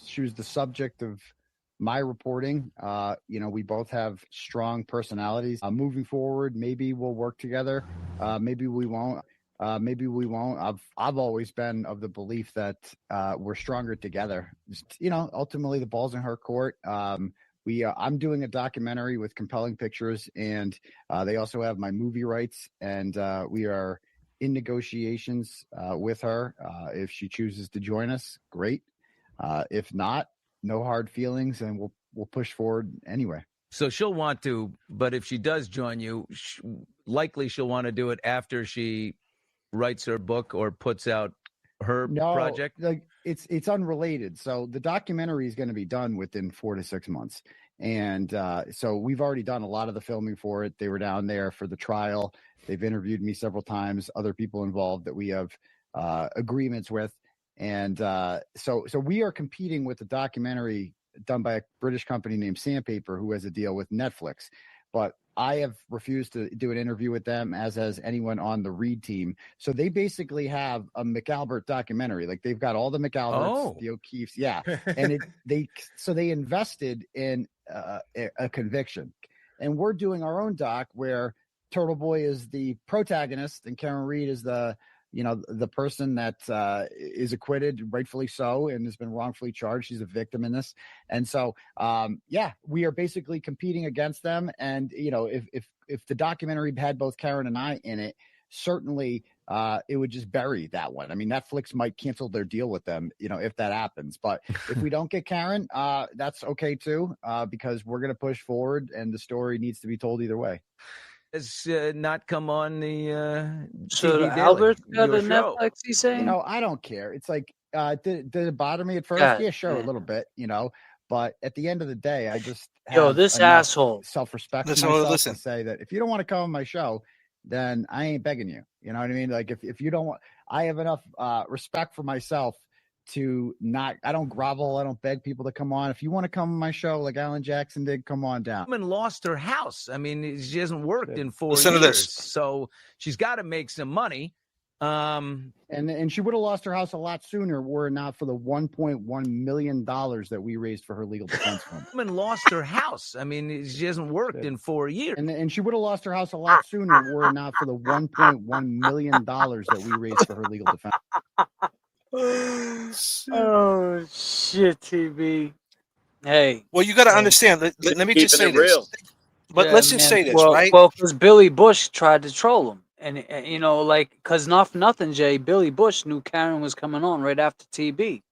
Speaker 11: She was the subject of my reporting. We both have strong personalities. Moving forward, maybe we'll work together. Maybe we won't. I've always been of the belief that we're stronger together. Ultimately the ball's in her court. I'm doing a documentary with Compelling Pictures, and they also have my movie rights, and we are in negotiations with her. If she chooses to join us, great. If not, no hard feelings, and we'll push forward anyway.
Speaker 3: So she'll want to, but if she does join you, likely she'll want to do it after she writes her book or puts out her project.
Speaker 11: Like it's unrelated. So the documentary is going to be done within 4 to 6 months, and so we've already done a lot of the filming for it. They were down there for the trial. They've interviewed me several times. Other people involved that we have agreements with, and so we are competing with a documentary done by a British company named Sandpaper, who has a deal with Netflix. But I have refused to do an interview with them, as has anyone on the Reed team. So they basically have a McAlbert documentary. Like they've got all the McAlberts, the O'Keefes, yeah. And they invested in a conviction, and we're doing our own doc where Turtle Boy is the protagonist and Karen Reed is the person that is acquitted, rightfully so, and has been wrongfully charged. She's a victim in this. And so, we are basically competing against them. And, if the documentary had both Karen and I in it, certainly it would just bury that one. I mean, Netflix might cancel their deal with them, if that happens. But if we don't get Karen, that's okay too, because we're going to push forward and the story needs to be told either way.
Speaker 3: Has not come on the
Speaker 6: So
Speaker 3: TV
Speaker 6: Albert's
Speaker 3: Daily,
Speaker 6: got
Speaker 3: your
Speaker 6: a
Speaker 3: show.
Speaker 6: Netflix, he's saying?
Speaker 11: I don't care. It's like, did it bother me at first?
Speaker 6: God,
Speaker 11: Yeah, sure,
Speaker 6: man.
Speaker 11: a little bit, but at the end of the day, I just
Speaker 6: this
Speaker 11: enough
Speaker 6: asshole.
Speaker 11: self-respect for myself to say that if you don't want to come on my show, then I ain't begging you. You know what I mean? Like if you don't want, I have enough respect for myself to not, I don't grovel. I don't beg people to come on. If you want to come on my show like Alan Jackson did, come on down.
Speaker 3: Woman lost her house. I mean, she hasn't worked in 4
Speaker 5: Listen to
Speaker 3: years.
Speaker 5: this.
Speaker 3: So she's got to make some money.
Speaker 11: And she would have lost her house a lot sooner were it not for the $1.1 million that we raised for her legal defense fund.
Speaker 3: Woman lost her house. I mean, she hasn't worked in 4 years.
Speaker 11: And she would have lost her house a lot sooner were it not for the $1.1 million that we raised for her legal defense.
Speaker 6: Oh shit, TB. Hey.
Speaker 5: Well, you got to understand. Let me just say this. But let's just say this, right?
Speaker 6: Well, because Billy Bush tried to troll him, and because nothing, Jay. Billy Bush knew Karen was coming on right after TB,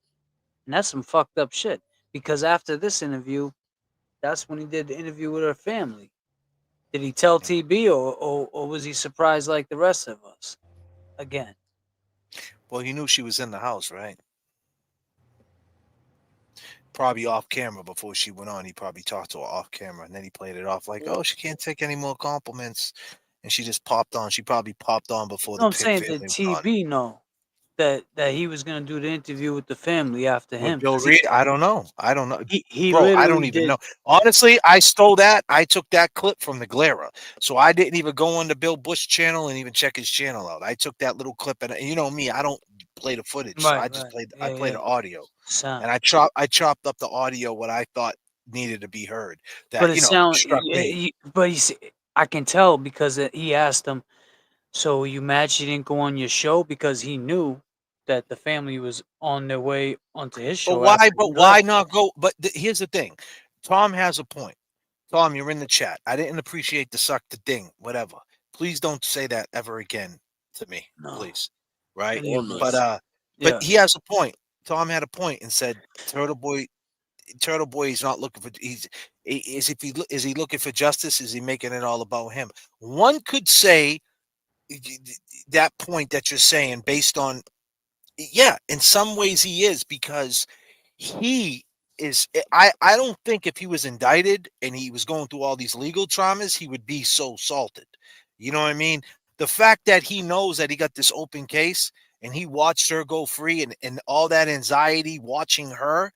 Speaker 6: and that's some fucked up shit. Because after this interview, that's when he did the interview with her family. Did he tell TB, or was he surprised like the rest of us? Again.
Speaker 5: Well, he knew she was in the house, right? Probably off camera before she went on. He probably talked to her off camera, and then he played it off like, "Oh, she can't take any more compliments," and she just popped on. She probably popped on before the
Speaker 6: I'm
Speaker 5: Pitt
Speaker 6: saying
Speaker 5: family
Speaker 6: that
Speaker 5: went on.
Speaker 6: TB know that he was gonna do the interview with the family after him.
Speaker 5: Bill Reed, I don't know.
Speaker 6: He
Speaker 5: Bro, I
Speaker 6: literally
Speaker 5: don't even
Speaker 6: did.
Speaker 5: know. Honestly, I stole that. I took that clip from the Glera. So I didn't even go on the Bill Bush channel and even check his channel out. I took that little clip, and you know me, I don't play the footage. So I just played the audio. And I chopped up the audio what I thought needed to be heard. That
Speaker 6: But it
Speaker 5: struck me.
Speaker 6: But I can tell because he asked him, so you mad she didn't go on your show, because he knew that the family was on their way onto his show.
Speaker 5: But why not go? But here's the thing. Tom has a point. Tom, you're in the chat. I didn't appreciate the suck the ding, whatever. Please don't say that ever again to me, please. Right? But he has a point. Tom had a point and said Turtle Boy is not looking for is he looking for justice? Is he making it all about him? One could say that point that you're saying based on, in some ways he is, because he is, I don't think if he was indicted and he was going through all these legal traumas, he would be so salted. You know what I mean? The fact that he knows that he got this open case and he watched her go free and all that anxiety watching her,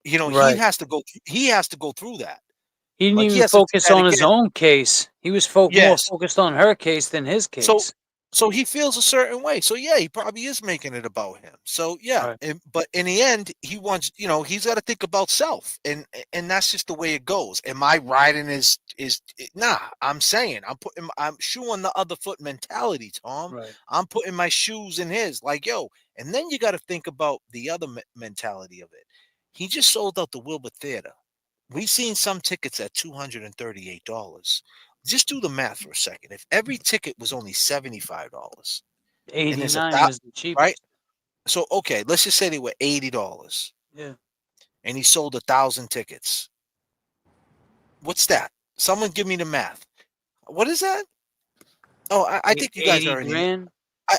Speaker 5: he has to go through that.
Speaker 6: He didn't even focus on his own case. He was more focused on her case than his case.
Speaker 5: So he feels a certain way. So yeah, he probably is making it about him. So yeah, but in the end, he wants, he's got to think about self, and that's just the way it goes. Am I riding his? Nah, I'm saying I'm shoeing the other foot mentality, Tom.
Speaker 6: Right.
Speaker 5: I'm putting my shoes in his, like, yo, and then you got to think about the other mentality of it. He just sold out the Wilbur Theater. We've seen some tickets at $238. Just do the math for a second. If every ticket was only $75, and there's
Speaker 6: 89 was the cheapest.
Speaker 5: right? So okay, let's just say they were $80.
Speaker 6: Yeah.
Speaker 5: And he sold 1,000 tickets. What's that? Someone give me the math. What is that? Oh, I think you guys
Speaker 6: 80
Speaker 5: already.
Speaker 6: grand.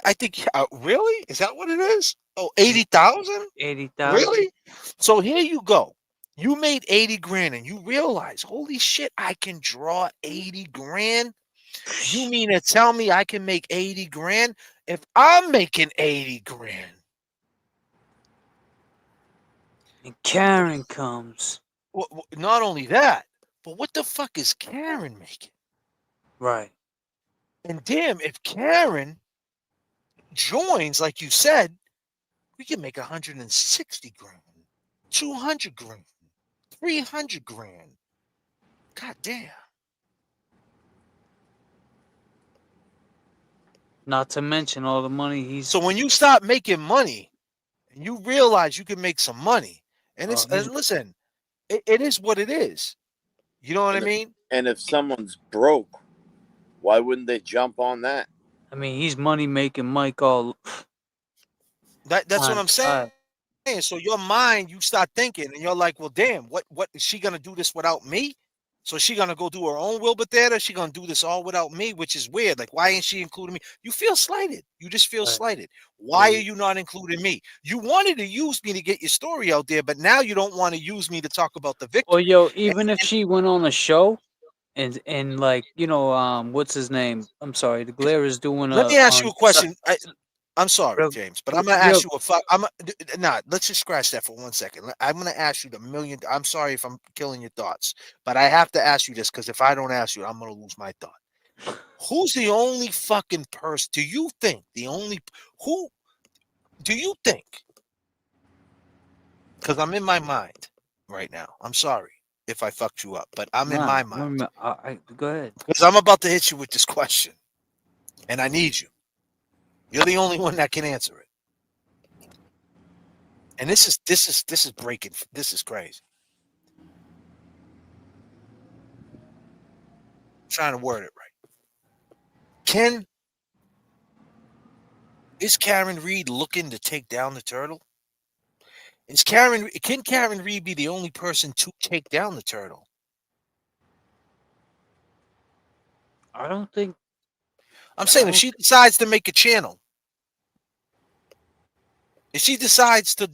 Speaker 5: I think really? Is that what it is? Oh, 80,000?
Speaker 6: 80,000.
Speaker 5: Really? So here you go. You made 80 grand and you realize, holy shit, I can draw 80 grand. You mean to tell me I can make 80 grand if I'm making 80 grand?
Speaker 6: And Karen comes.
Speaker 5: Not only that, but what the fuck is Karen making?
Speaker 6: Right.
Speaker 5: And damn, if Karen joins, like you said, we can make 160 grand, 200 grand, 300 grand. God damn.
Speaker 6: Not to mention all the money he's.
Speaker 5: So when you stop making money and you realize you can make some money, and it's and listen, it is what it is. You know what I mean?
Speaker 7: And if someone's broke, why wouldn't they jump on that?
Speaker 6: I mean, he's money making Mike all.
Speaker 5: That's what I'm saying. So your mind, you start thinking, and you're like, well, damn, what is she gonna do this without me? So is she gonna go do her own Wilbur Theater? She gonna do this all without me, which is weird. Like, why ain't she including me? You feel slighted. You just feel slighted. Why are you not including me? You wanted to use me to get your story out there, but now you don't want to use me to talk about the victim.
Speaker 6: Well, yo, even if she went on a show, and like what's his name? I'm sorry, the Glare is doing
Speaker 5: Let me ask you a question. I'm sorry, James, but I'm gonna ask you let's just scratch that for 1 second. I'm gonna ask you I'm sorry if I'm killing your thoughts, but I have to ask you this because if I don't ask you, I'm gonna lose my thought. Who's the only fucking person? Do you think who do you think? Because I'm in my mind right now. I'm sorry if I fucked you up, but I'm in my mind.
Speaker 6: Go ahead.
Speaker 5: Because I'm about to hit you with this question, and I need you. You're the only one that can answer it. And this is breaking. This is crazy. I'm trying to word it right. Is Karen Reed looking to take down the turtle? Can Karen Reed be the only person to take down the turtle?
Speaker 6: I don't think.
Speaker 5: I'm saying if she decides to make a channel, if she decides to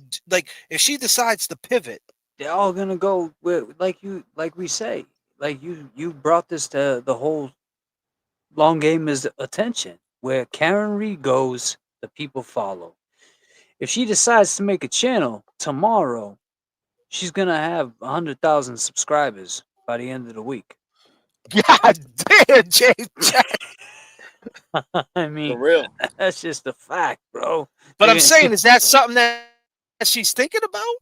Speaker 5: pivot,
Speaker 6: they're all gonna go with, like we say, like you brought this to the whole long game is attention. Where Karen Reed goes, the people follow. If she decides to make a channel tomorrow, she's gonna have 100,000 subscribers by the end of the week.
Speaker 5: God damn, James.
Speaker 6: I mean,
Speaker 7: for real.
Speaker 6: That's just a fact, bro.
Speaker 5: But I'm saying, is that something that she's thinking about?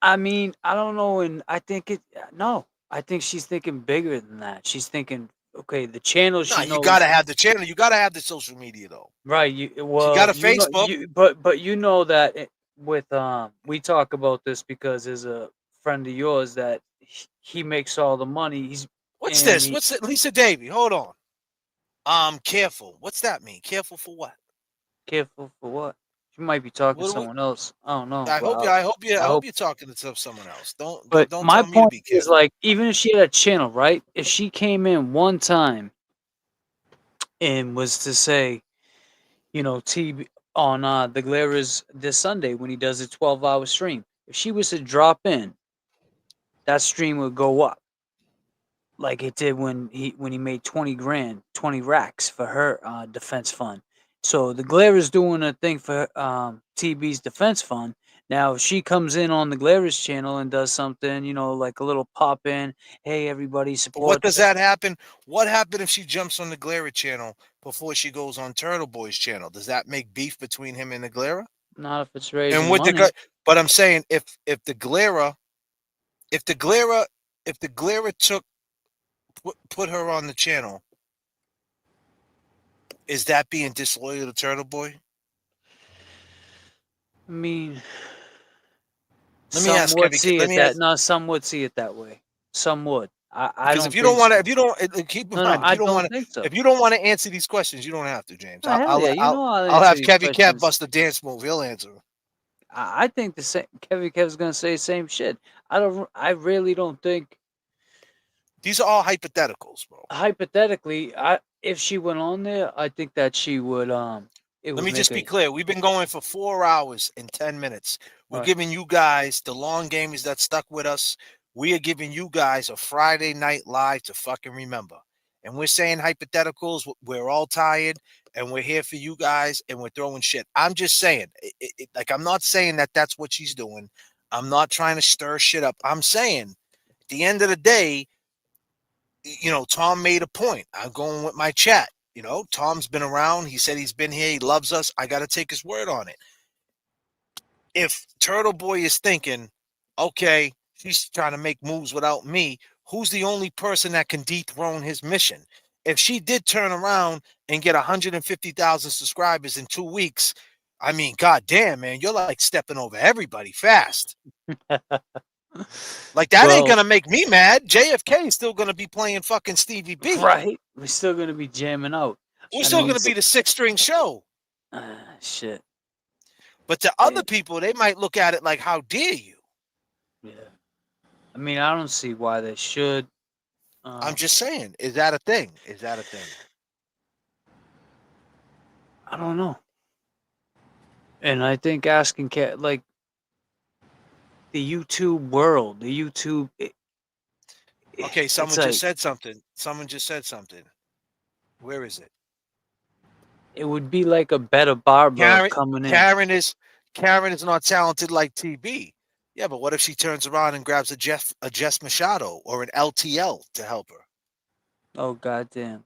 Speaker 6: I mean, I don't know, and I think I think she's thinking bigger than that. She's thinking, okay, the channel she knows.
Speaker 5: You gotta have the channel. You gotta have the social media though.
Speaker 6: Right.
Speaker 5: She got a Facebook.
Speaker 6: But you know that with we talk about this because there's a friend of yours that he makes all the money.
Speaker 5: What's this? What's it? Lisa Davy, hold on. Careful. What's that mean? Careful for what?
Speaker 6: Careful for what? You might be talking to someone else. I don't know.
Speaker 5: I hope you're talking to someone else. Don't
Speaker 6: my
Speaker 5: tell me to be
Speaker 6: point
Speaker 5: careful.
Speaker 6: is, like, even if she had a channel, right? If she came in one time and was to say, TV on the Glares this Sunday when he does a 12-hour stream, if she was to drop in, that stream would go up like it did when he made 20 grand, 20 racks for her defense fund. So the Glare is doing a thing for TB's defense fund. Now, if she comes in on the Glare's channel and does something, like a little pop in, hey, everybody support.
Speaker 5: What does that happen? What happened if she jumps on the Glare channel before she goes on Turtle Boy's channel? Does that make beef between him and the Glare?
Speaker 6: Not if it's raising
Speaker 5: And with
Speaker 6: money.
Speaker 5: but I'm saying if the Glare took put her on the channel, is that being disloyal to Turtle Boy?
Speaker 6: I mean,
Speaker 5: Let me ask Kevin. Let me ask.
Speaker 6: No, some would see it that way. Some would. I
Speaker 5: Because
Speaker 6: don't.
Speaker 5: if you don't want to, if you don't keep in
Speaker 6: No,
Speaker 5: mind, if
Speaker 6: I
Speaker 5: you don't want
Speaker 6: don't think so.
Speaker 5: to, if you don't want to answer these questions, you don't have to, James.
Speaker 6: Oh, hell yeah, you know I'll
Speaker 5: I'll
Speaker 6: answer
Speaker 5: have
Speaker 6: these
Speaker 5: Kevin Kev
Speaker 6: questions.
Speaker 5: bust a dance move. He'll answer.
Speaker 6: I think the same. Kevin Kev's gonna say the same shit. I really don't think.
Speaker 5: These are all hypotheticals, bro.
Speaker 6: Hypothetically, if she went on there, I think that she would.
Speaker 5: Let me just be clear. We've been going for 4 hours and 10 minutes. We're
Speaker 6: Right.
Speaker 5: giving you guys, the long gamers that stuck with us, we are giving you guys a Friday night live to fucking remember. And we're saying hypotheticals. We're all tired, and we're here for you guys, and we're throwing shit. I'm just saying, like, I'm not saying that that's what she's doing. I'm not trying to stir shit up. I'm saying, at the end of the day, you know, Tom made a point. I'm going with my chat. You know, Tom's been around. He said he's been here. He loves us. I got to take his word on it. If Turtle Boy is thinking, okay, she's trying to make moves without me, who's the only person that can dethrone his mission? If she did turn around and get 150,000 subscribers in 2 weeks, I mean, goddamn, man, you're like stepping over everybody fast. Like, that ain't going to make me mad. J.F.K. is still going to be playing fucking Stevie B.
Speaker 6: Right. We're still gonna be jamming out.
Speaker 5: We're still going to be the 6-string show.
Speaker 6: Shit.
Speaker 5: But to other people, they might look at it like, how dare you?
Speaker 6: Yeah. I mean, I don't see why they should.
Speaker 5: I'm just saying, is that a thing? Is that a thing?
Speaker 6: I don't know. And I think asking like the YouTube world, the YouTube.
Speaker 5: Okay, someone
Speaker 6: like,
Speaker 5: just said something. Someone just said something. Where is it?
Speaker 6: It would be like a better barber coming in.
Speaker 5: Karen is not talented like TB. Yeah, but what if she turns around and grabs a Jess Machado or an LTL to help her?
Speaker 6: Oh goddamn!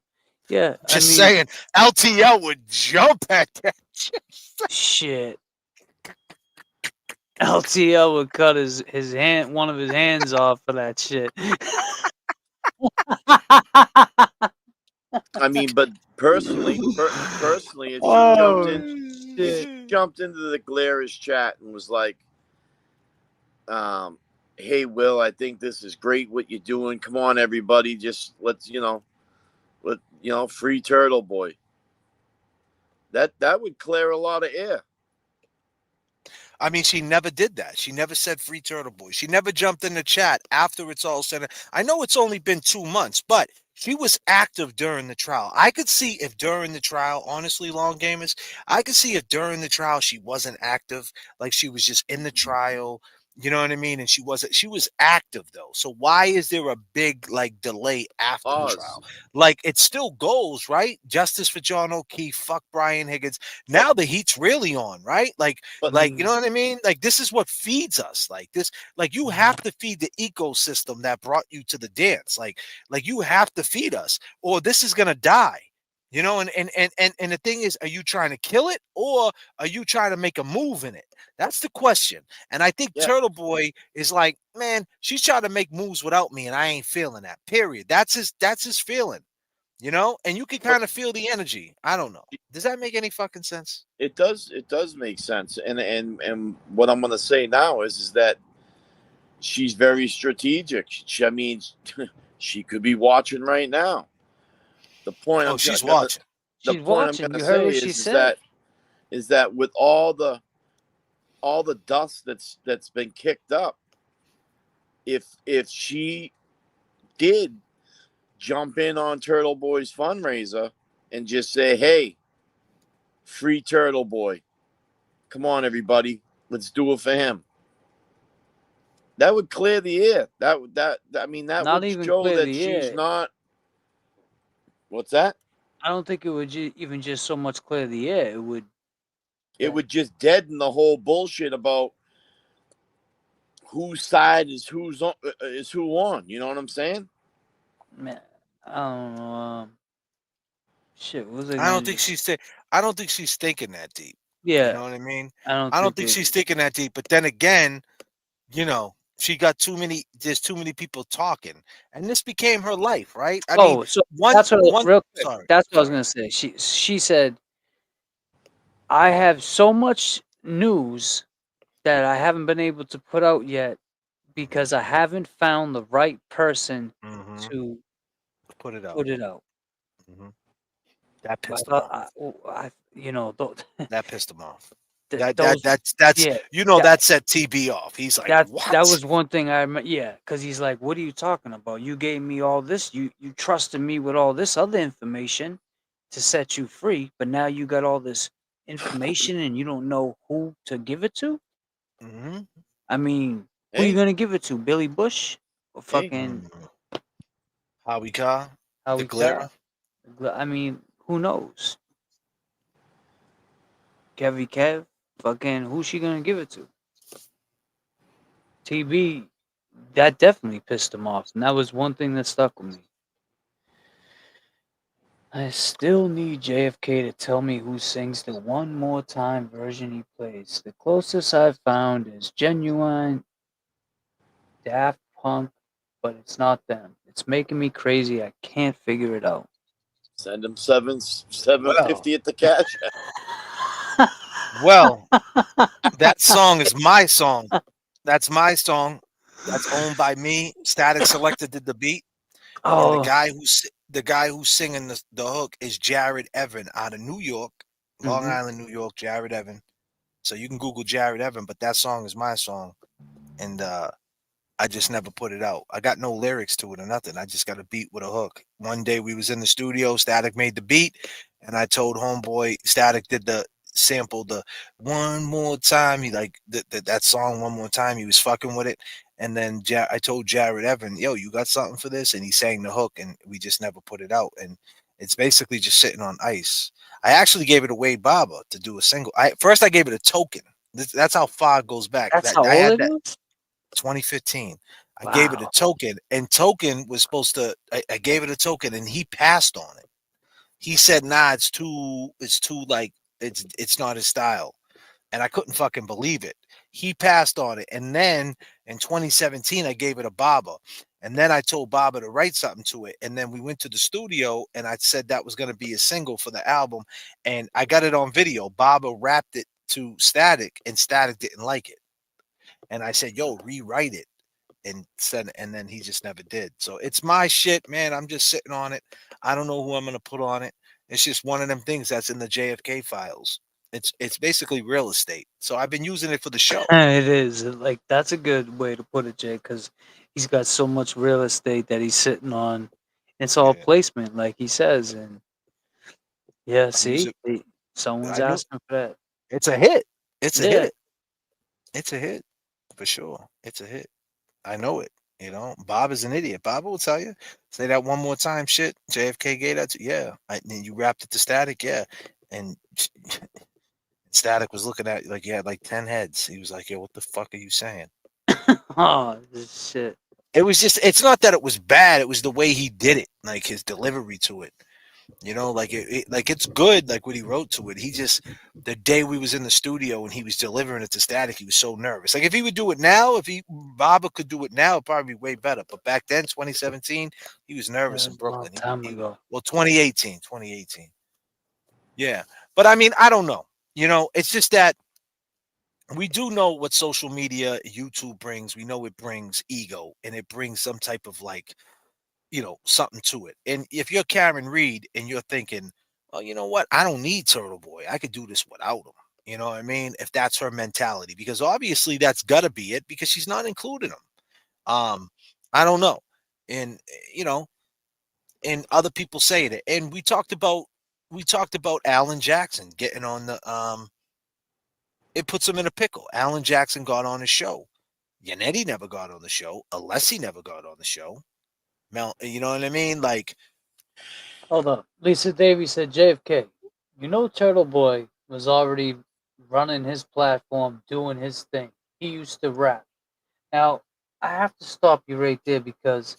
Speaker 6: Yeah,
Speaker 5: Just saying, LTL would jump at that
Speaker 6: shit. LTL would cut his hand, one of his hands off for that shit.
Speaker 7: I mean, but personally, if she jumped into the Glaris chat and was like, "Hey, Will, I think this is great what you're doing. Come on, everybody, just let's free Turtle Boy." That would clear a lot of air.
Speaker 5: I mean, she never did that. She never said free Turtle Boy. She never jumped in the chat after it's all said. I know it's only been 2 months, but she was active during the trial. I could see if during the trial, honestly, long gamers, I could see if during the trial she wasn't active, like she was just in the trial. You know what I mean? And she was active though. So why is there a big like delay after the trial? Like it still goes, right? Justice for John O'Keefe, fuck Brian Higgins. Now the heat's really on, right? Like you know what I mean? Like this is what feeds us. Like this, like you have to feed the ecosystem that brought you to the dance. Like you have to feed us, or this is gonna die. You know, and the thing is, are you trying to kill it or are you trying to make a move in it? That's the question. And I think Turtle Boy is like, man, she's trying to make moves without me, and I ain't feeling that. Period. That's his feeling. You know, and you can kind of feel the energy. I don't know. Does that make any fucking sense?
Speaker 7: It does make sense. And what I'm gonna say now is that she's very strategic. I mean, she could be watching right now. The point
Speaker 5: she's watching.
Speaker 7: The point I'm gonna say is that with all the dust that's been kicked up, if she did jump in on Turtle Boy's fundraiser and just say, "Hey, free Turtle Boy, come on, everybody, let's do it for him," that would clear the air. That would show that she's not. What's that?
Speaker 6: I don't think it would even just so much clear the air.
Speaker 7: It would just deaden the whole bullshit about whose side is who on. You know what I'm saying?
Speaker 6: Man, I don't know. Shit,
Speaker 5: I don't think she's thinking that deep.
Speaker 6: Yeah,
Speaker 5: you know what I mean.
Speaker 6: I
Speaker 5: don't think she's thinking that deep. But then again, you know, she got too many. There's too many people talking, and this became her life, right? I mean,
Speaker 6: so
Speaker 5: that's
Speaker 6: real quick. That's what I was gonna say. She said, "I have so much news that I haven't been able to put out yet because I haven't found the right person to
Speaker 5: Put it out.
Speaker 6: put it out.
Speaker 5: That pissed him
Speaker 6: I,
Speaker 5: off.
Speaker 6: you know,
Speaker 5: That pissed him off.
Speaker 6: those,
Speaker 5: That's
Speaker 6: yeah,
Speaker 5: you know,
Speaker 6: that-
Speaker 5: that set TB off. He's like,
Speaker 6: that
Speaker 5: what?
Speaker 6: that was one thing I remember. Yeah, because he's like, "What are you talking about? You gave me all this. You trusted me with all this other information to set you free, but now you got all this information and you don't know who to give it to." I mean, who you
Speaker 5: Hey.
Speaker 6: gonna give it to? Billy Bush or fucking
Speaker 5: Howie Carr, the
Speaker 6: Howie
Speaker 5: Glare.
Speaker 6: Carr? I mean, who knows? Kevy Kev, fucking who's she gonna give it to? TB, that definitely pissed him off, and that was one thing that stuck with me. I still need JFK to tell me who sings the One More Time version he plays. The closest I've found is Genuine, Daft Punk, but it's not them. It's making me crazy. I can't figure it out.
Speaker 7: Send him $7.50 at the cash.
Speaker 5: Well, that song is my song. That's my song. That's owned by me. Static Selector did the beat.
Speaker 6: Oh.
Speaker 5: And the guy who's singing the hook is Jared Evan out of New York, Long Island, New York. Jared Evan. So you can Google Jared Evan, but that song is my song, and I just never put it out. I got no lyrics to it or nothing. I just got a beat with a hook. One day we was in the studio, Static made the beat, and I told homeboy Static did the sample, the One More Time. He like that song One More Time. He was fucking with it, and then I told Jared Evan, yo, you got something for this? And he sang the hook, and we just never put it out. And it's basically just sitting on ice. I actually gave it to Wade Barber to do a single. First I gave it a Token. That's how far it goes back.
Speaker 6: That's how old it is?
Speaker 5: 2015. I gave it a Token, and Token was supposed to. I gave it a Token, and he passed on it. He said, "Nah, it's too like it's not his style," and I couldn't fucking believe it. He passed on it, and then in 2017, I gave it a Baba, and then I told Baba to write something to it, and then we went to the studio, and I said that was going to be a single for the album, and I got it on video. Baba rapped it to Static, and Static didn't like it. And I said, yo, rewrite it. And then he just never did. So it's my shit, man. I'm just sitting on it. I don't know who I'm gonna put on it. It's just one of them things that's in the JFK files. It's basically real estate. So I've been using it for the show.
Speaker 6: It is. Like, that's a good way to put it, Jay, because he's got so much real estate that he's sitting on. It's all placement, like he says. And yeah, see, someone's asking for that.
Speaker 5: It's a hit. It's a
Speaker 6: Yeah.
Speaker 5: hit. It's a hit for sure. It's a hit. I know it. You know, Bob is an idiot. Bob will tell you. Say that one more time, shit. JFK gave that to yeah. And you wrapped it to Static, yeah. And Static was looking at you like you had like 10 heads. He was like, yo, what the fuck are you saying?
Speaker 6: Oh, this shit.
Speaker 5: It was just, it's not that it was bad. It was the way he did it, like his delivery to it. You know, like like it's good, like what he wrote to it. He just, the day we was in the studio and he was delivering it to Static, he was so nervous. Like if he would do it now, Baba could do it now, it'd probably be way better. But back then, 2017, he was nervous in Brooklyn.
Speaker 6: Time ago.
Speaker 5: Well, 2018. Yeah. But I mean, I don't know. You know, it's just that we do know what social media, YouTube brings. We know it brings ego and it brings some type of like, you know, something to it. And if you're Karen Reed and you're thinking, well, you know what? I don't need Turtle Boy. I could do this without him. You know what I mean? If that's her mentality, because obviously that's gotta be it because she's not including him. I don't know. And you know, and other people saying it. And we talked about Alan Jackson getting on the it puts him in a pickle. Alan Jackson got on his show. Yannetti never got on the show. Alessi never got on the show. Mel, you know what I mean? Like,
Speaker 6: hold up. Lisa Davies said, JFK, you know, Turtle Boy was already running his platform, doing his thing. He used to rap. Now, I have to stop you right there because,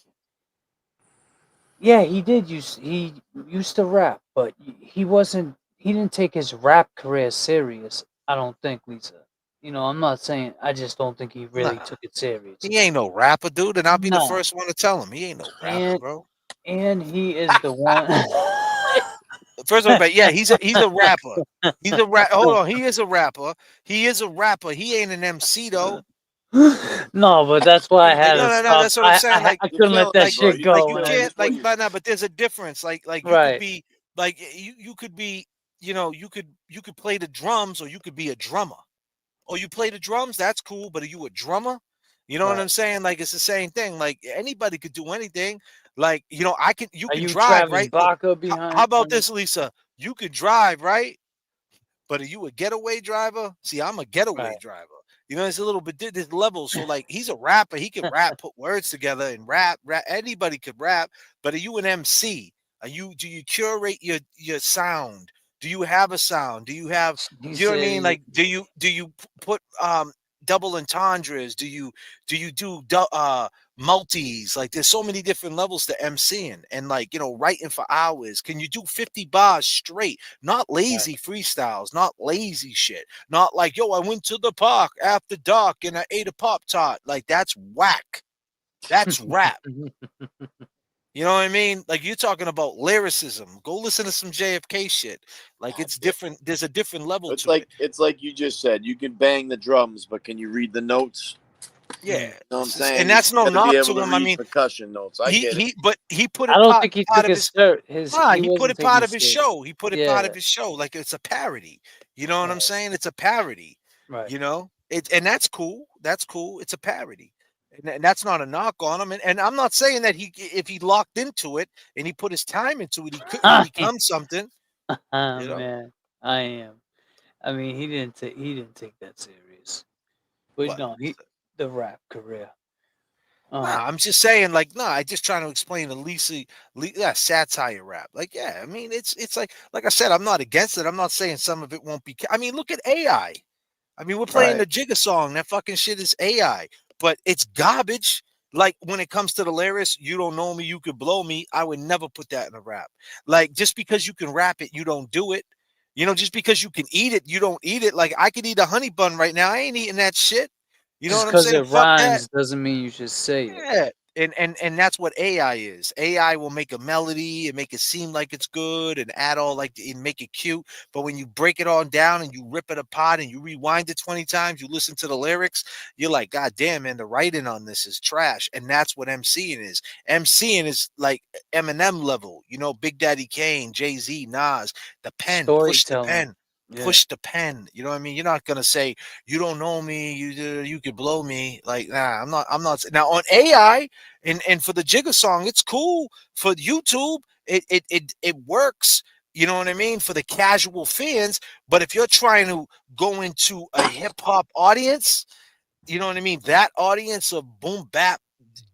Speaker 6: yeah, he used to rap, but he didn't take his rap career serious, I don't think, Lisa. You know, I'm not saying, I just don't think he really took it serious.
Speaker 5: he ain't no rapper, dude, and I'll be the first one to tell him he ain't no rapper, bro.
Speaker 6: And he is the one.
Speaker 5: First of all, but yeah, he's a rapper. He's a rap. Hold on, he is a rapper. He is a rapper. He ain't an MC though.
Speaker 6: No, but that's why I had
Speaker 5: No,
Speaker 6: to
Speaker 5: no, no.
Speaker 6: stop.
Speaker 5: That's what I'm saying. Like,
Speaker 6: I couldn't let that shit
Speaker 5: like
Speaker 6: go.
Speaker 5: you
Speaker 6: And
Speaker 5: can't like, but there's a difference. Like you could
Speaker 6: right.
Speaker 5: be like you could be, you could play the drums or you could be a drummer. Or you play the drums, that's cool. But are you a drummer? You know what I'm
Speaker 6: Right.
Speaker 5: saying? Like it's the same thing. Like anybody could do anything. Like you
Speaker 6: Are
Speaker 5: can
Speaker 6: you
Speaker 5: drive,
Speaker 6: Travis
Speaker 5: right? Look,
Speaker 6: Barker
Speaker 5: how
Speaker 6: behind?
Speaker 5: about this, Lisa? You could drive, right? But are you a getaway driver? See, I'm a getaway
Speaker 6: Right.
Speaker 5: driver. It's a little bit there's levels. So like he's a rapper, he can rap, put words together and rap. Anybody could rap, but are you an MC? Do you curate your sound? Do you have a sound? Do you have
Speaker 6: He
Speaker 5: you know what I
Speaker 6: said,
Speaker 5: mean? Like do you put double entendres? Do you do multis? Like there's so many different levels to MCing and like writing for hours. Can you do 50 bars straight? Not lazy freestyles, not lazy shit. Not like, yo, I went to the park after dark and I ate a Pop Tart. Like that's whack. That's rap. You know what I mean? Like you're talking about lyricism. Go listen to some J.F.K. shit. Like it's different. There's a different level to it.
Speaker 7: It's like you just said. You can bang the drums, but can you read the notes?
Speaker 5: Yeah,
Speaker 7: You know what I'm saying?
Speaker 5: and that's no
Speaker 7: You gotta be
Speaker 5: knock
Speaker 7: able
Speaker 5: to
Speaker 7: to
Speaker 5: him. I
Speaker 7: read
Speaker 5: mean,
Speaker 7: percussion notes. I get it.
Speaker 5: he put
Speaker 6: I
Speaker 5: it
Speaker 6: don't think he
Speaker 5: part
Speaker 6: took
Speaker 5: of
Speaker 6: his
Speaker 5: his.
Speaker 6: he
Speaker 5: He put
Speaker 6: wasn't
Speaker 5: it part
Speaker 6: taking
Speaker 5: of his
Speaker 6: serious.
Speaker 5: show. He put it part of
Speaker 6: Yeah.
Speaker 5: his show. Like it's a parody. You know what I'm saying? It's a parody.
Speaker 6: Right.
Speaker 5: And that's cool. That's cool. It's a parody. And that's not a knock on him. And I'm not saying that if he locked into it and he put his time into it, he become something.
Speaker 6: Man, I am. I mean, he didn't take that serious. But
Speaker 5: What?
Speaker 6: no, the rap career.
Speaker 5: Nah, I'm just saying, like, I just trying to explain to Lisa, satire rap. Like, yeah, I mean, it's like I said, I'm not against it. I'm not saying some of it won't be. I mean, look at AI. I mean, we're playing the Jigga song. That fucking shit is AI, but it's garbage. Like when it comes to the lyrics, you don't know me, you could blow me. I would never put that in a rap. Like just because you can rap it, you don't do it. Just because you can eat it, you don't eat it. Like I could eat a honey bun right now. I ain't eating that shit. You know
Speaker 6: Just
Speaker 5: what I'm
Speaker 6: because
Speaker 5: saying?
Speaker 6: it
Speaker 5: Fuck that.
Speaker 6: rhymes doesn't mean you should say it.
Speaker 5: Yeah. And that's what AI is. AI will make a melody and make it seem like it's good and add all and make it cute. But when you break it all down and you rip it apart and you rewind it 20 times, you listen to the lyrics, you're like, God damn, man, the writing on this is trash. And that's what MCing is. MCing is like Eminem level, Big Daddy Kane, Jay-Z, Nas, the pen, push the
Speaker 6: Storytelling.
Speaker 5: pen. Push the pen. You know what I mean? You're not gonna say you don't know me. You could blow me. Like nah, I'm not. Now on AI and for the Jigga song, it's cool for YouTube. It works. You know what I mean for the casual fans. But if you're trying to go into a hip hop audience, you know what I mean. That audience of boom bap,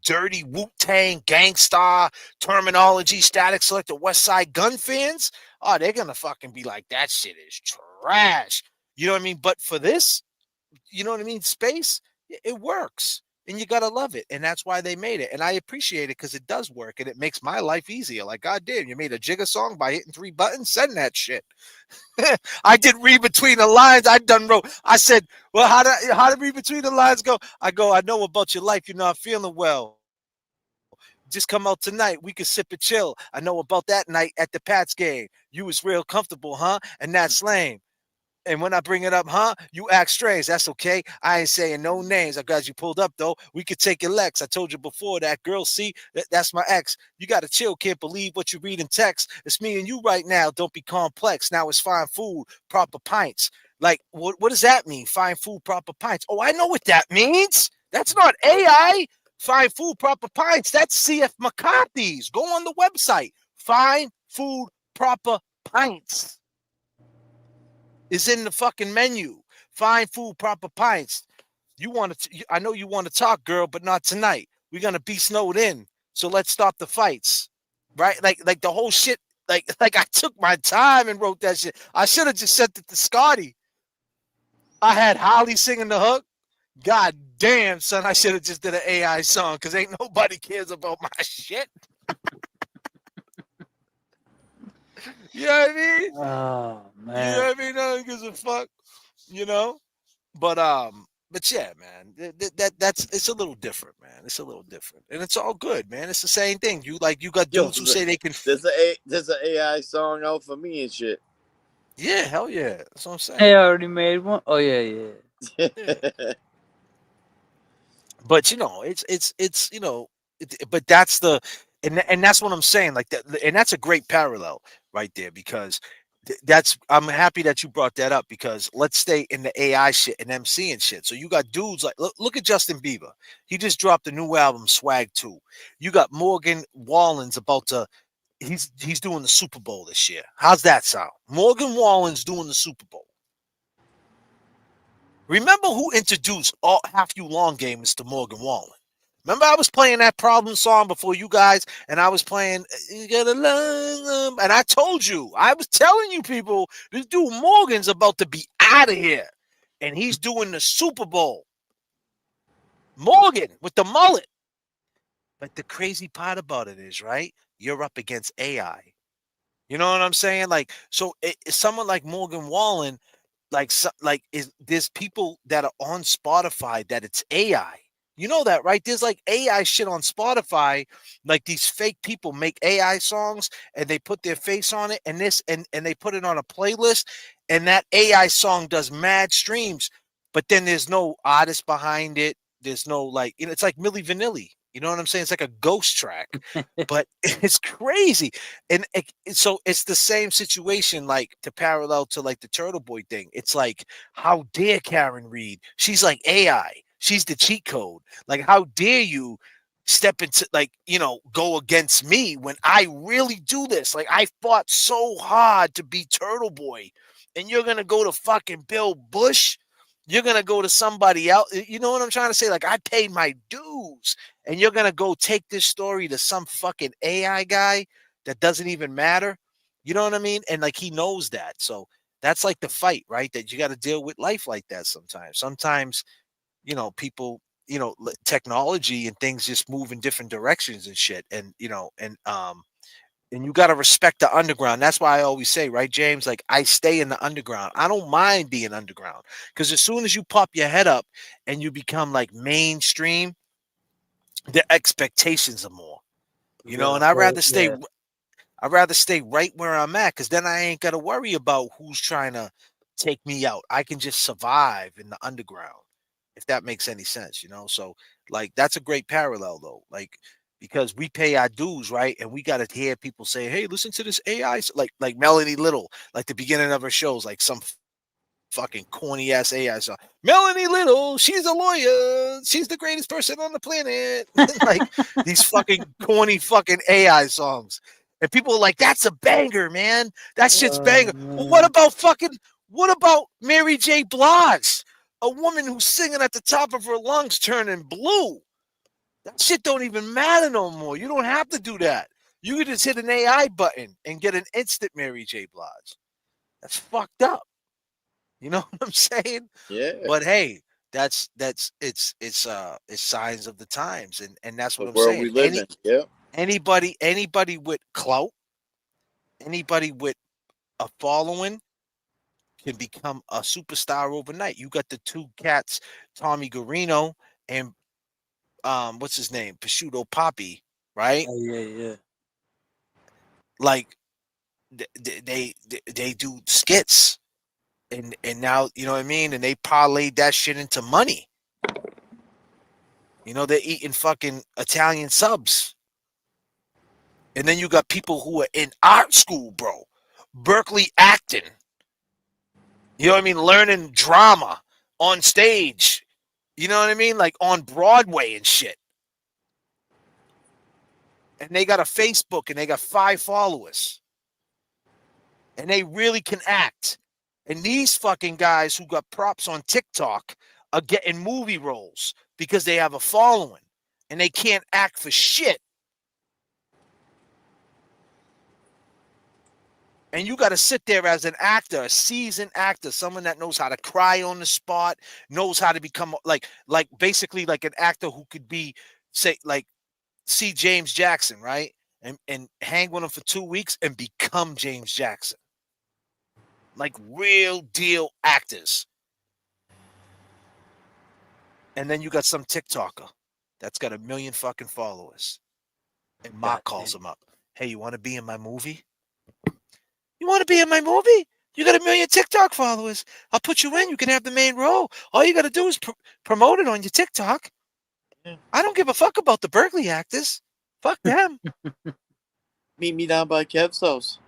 Speaker 5: dirty Wu-Tang, gangsta, terminology, Static Selector, West Side Gun fans, they're gonna fucking be like, that shit is trash. You know what I mean? But for this, you know what I mean, space, it works. And you gotta love it. And that's why they made it. And I appreciate it because it does work and it makes my life easier. Like, God damn, you made a Jigga song by hitting 3 buttons, send that shit. I did read between the lines. I done wrote. I said, well, how did read between the lines go? I know about your life. You're not feeling well. Just come out tonight. We could sip and chill. I know about that night at the Pats game. You was real comfortable, huh? And that's lame. And when I bring it up, huh? You act strange. That's okay. I ain't saying no names. I got you pulled up, though. We could take it Lex. I told you before that girl, see, that's my ex. You got to chill. Can't believe what you read in text. It's me and you right now. Don't be complex. Now it's fine food, proper pints. Like, what does that mean? Fine food, proper pints. Oh, I know what that means. That's not AI. Fine food, proper pints. That's C.F. McCarthy's. Go on the website. Fine food, proper pints is in the fucking menu. Fine food, proper pints. I know you want to talk, girl, but not tonight. We're gonna be snowed in. So let's stop the fights. Right? Like the whole shit, like I took my time and wrote that shit. I should have just sent it to Scotty. I had Holly singing the hook. God damn, son, I should have just did an AI song because ain't nobody cares about my shit. You know what I mean?
Speaker 6: Oh man.
Speaker 5: You know what I mean? No one gives a fuck. But But yeah, man, that's it's a little different, man. It's a little different, and it's all good, man. It's the same thing. You got
Speaker 7: Yo,
Speaker 5: dudes who say they can.
Speaker 7: there's an AI song out for me and shit.
Speaker 5: Yeah, hell yeah. That's what I'm saying.
Speaker 6: Hey, I already made one. Oh yeah.
Speaker 5: But it's but that's the and that's what I'm saying, like that, and that's a great parallel right there, because that's I'm happy that you brought that up, because let's stay in the AI shit and MC and shit. So you got dudes like look at Justin Bieber. He just dropped a new album, Swag 2. You got Morgan Wallen's about to he's doing the Super Bowl this year. How's that sound? Morgan Wallen's doing the Super Bowl. Remember who introduced all Half You Long Gamers to Morgan Wallen? Remember I was playing that Problem song before you guys, and I was playing You Gotta Love, and I told you, I was telling you people, this dude Morgan's about to be out of here, and he's doing the Super Bowl. Morgan with the mullet. But the crazy part about it is, right, you're up against AI. You know what I'm saying? Like, so someone like Morgan Wallen, like is there's people that are on Spotify that it's AI. You know that, right? There's like AI shit on Spotify, like these fake people make AI songs and they put their face on it and and they put it on a playlist, and that AI song does mad streams, but then there's no artist behind it. There's no like, it's like Milli Vanilli. You know what I'm saying? It's like a ghost track, but it's crazy. And so it's the same situation, like to parallel to like the Turtle Boy thing. It's like, how dare Karen Reed? She's like AI. She's the cheat code. Like, how dare you step into, like, go against me when I really do this? Like, I fought so hard to be Turtle Boy, and you're gonna go to fucking Bill Bush. You're gonna go to somebody else. You know what I'm trying to say? Like, I paid my dues, and you're gonna go take this story to some fucking AI guy that doesn't even matter. You know what I mean? And like, he knows that. So that's like the fight, right? That you got to deal with life like that sometimes. Sometimes, people, technology and things just move in different directions and shit. And and you got to respect the underground. That's why I always say, right, James, like, I stay in the underground. I don't mind being underground, because as soon as you pop your head up and you become like mainstream, the expectations are more, and I'd rather stay right where I'm at, because then I ain't got to worry about who's trying to take me out. I can just survive in the underground, if that makes any sense, So, like, that's a great parallel, though. Like, because we pay our dues, right? And we got to hear people say, hey, listen to this AI. Like Melanie Little, like the beginning of her shows, like some fucking corny ass AI song. Melanie Little, she's a lawyer. She's the greatest person on the planet. Like these fucking corny fucking AI songs. And people are like, that's a banger, man. That shit's banger. Well, what about Mary J. Blige? A woman who's singing at the top of her lungs turning blue. That shit don't even matter no more. You don't have to do that. You can just hit an AI button and get an instant Mary J. Blige. That's fucked up. You know what I'm saying?
Speaker 7: Yeah.
Speaker 5: But hey, it's signs of the times, and that's
Speaker 7: The
Speaker 5: what I'm
Speaker 7: world
Speaker 5: saying.
Speaker 7: we live in. Yeah.
Speaker 5: Anybody with clout, anybody with a following can become a superstar overnight. You got the two cats, Tommy Garino and what's his name? Prosciutto Poppy, right?
Speaker 6: Oh yeah.
Speaker 5: Like they do skits, and now, you know what I mean, and they parlayed that shit into money. They're eating fucking Italian subs. And then you got people who are in art school, bro. Berkeley acting. You know what I mean? Learning drama on stage. You know what I mean? Like on Broadway and shit. And they got a Facebook and they got 5 followers. And they really can act. And these fucking guys who got props on TikTok are getting movie roles because they have a following. And they can't act for shit. And you got to sit there as an actor, a seasoned actor, someone that knows how to cry on the spot, knows how to become like basically like an actor who could be, say, like, see James Jackson, right? And hang with him for 2 weeks and become James Jackson. Like real deal actors. And then you got some TikToker that's got 1 million fucking followers. And Mark calls him up. Hey, you want to be in my movie? You want to be in my movie? You got 1 million TikTok followers. I'll put you in. You can have the main role. All you got to do is promote it on your TikTok. I don't give a fuck about the Berkeley actors. Fuck them.
Speaker 7: Meet me down by Kev's house.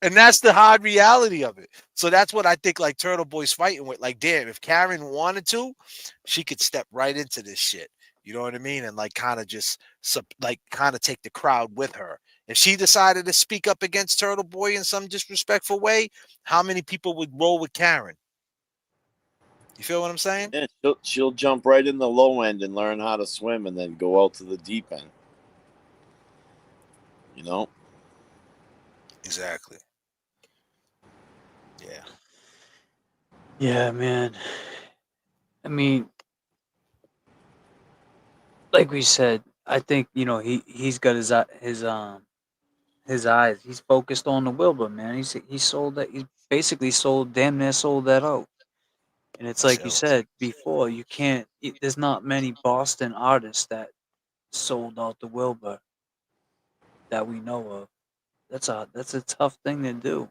Speaker 5: And that's the hard reality of it. So that's what I think like Turtle Boy's fighting with. Like, damn, if Karen wanted to, she could step right into this shit. You know what I mean? And like kind of just kind of take the crowd with her. If she decided to speak up against Turtle Boy in some disrespectful way, how many people would roll with Karen? You feel what I'm saying?
Speaker 7: Yeah, she'll jump right in the low end and learn how to swim and then go out to the deep end. You know?
Speaker 5: Exactly. Yeah.
Speaker 6: Yeah, man. I mean, like we said, I think he's got his eyes. He's focused on the Wilbur, man. He sold that. He basically damn near sold that out. And it's like you said before, you can't. There's not many Boston artists that sold out the Wilbur that we know of. That's a tough thing to do.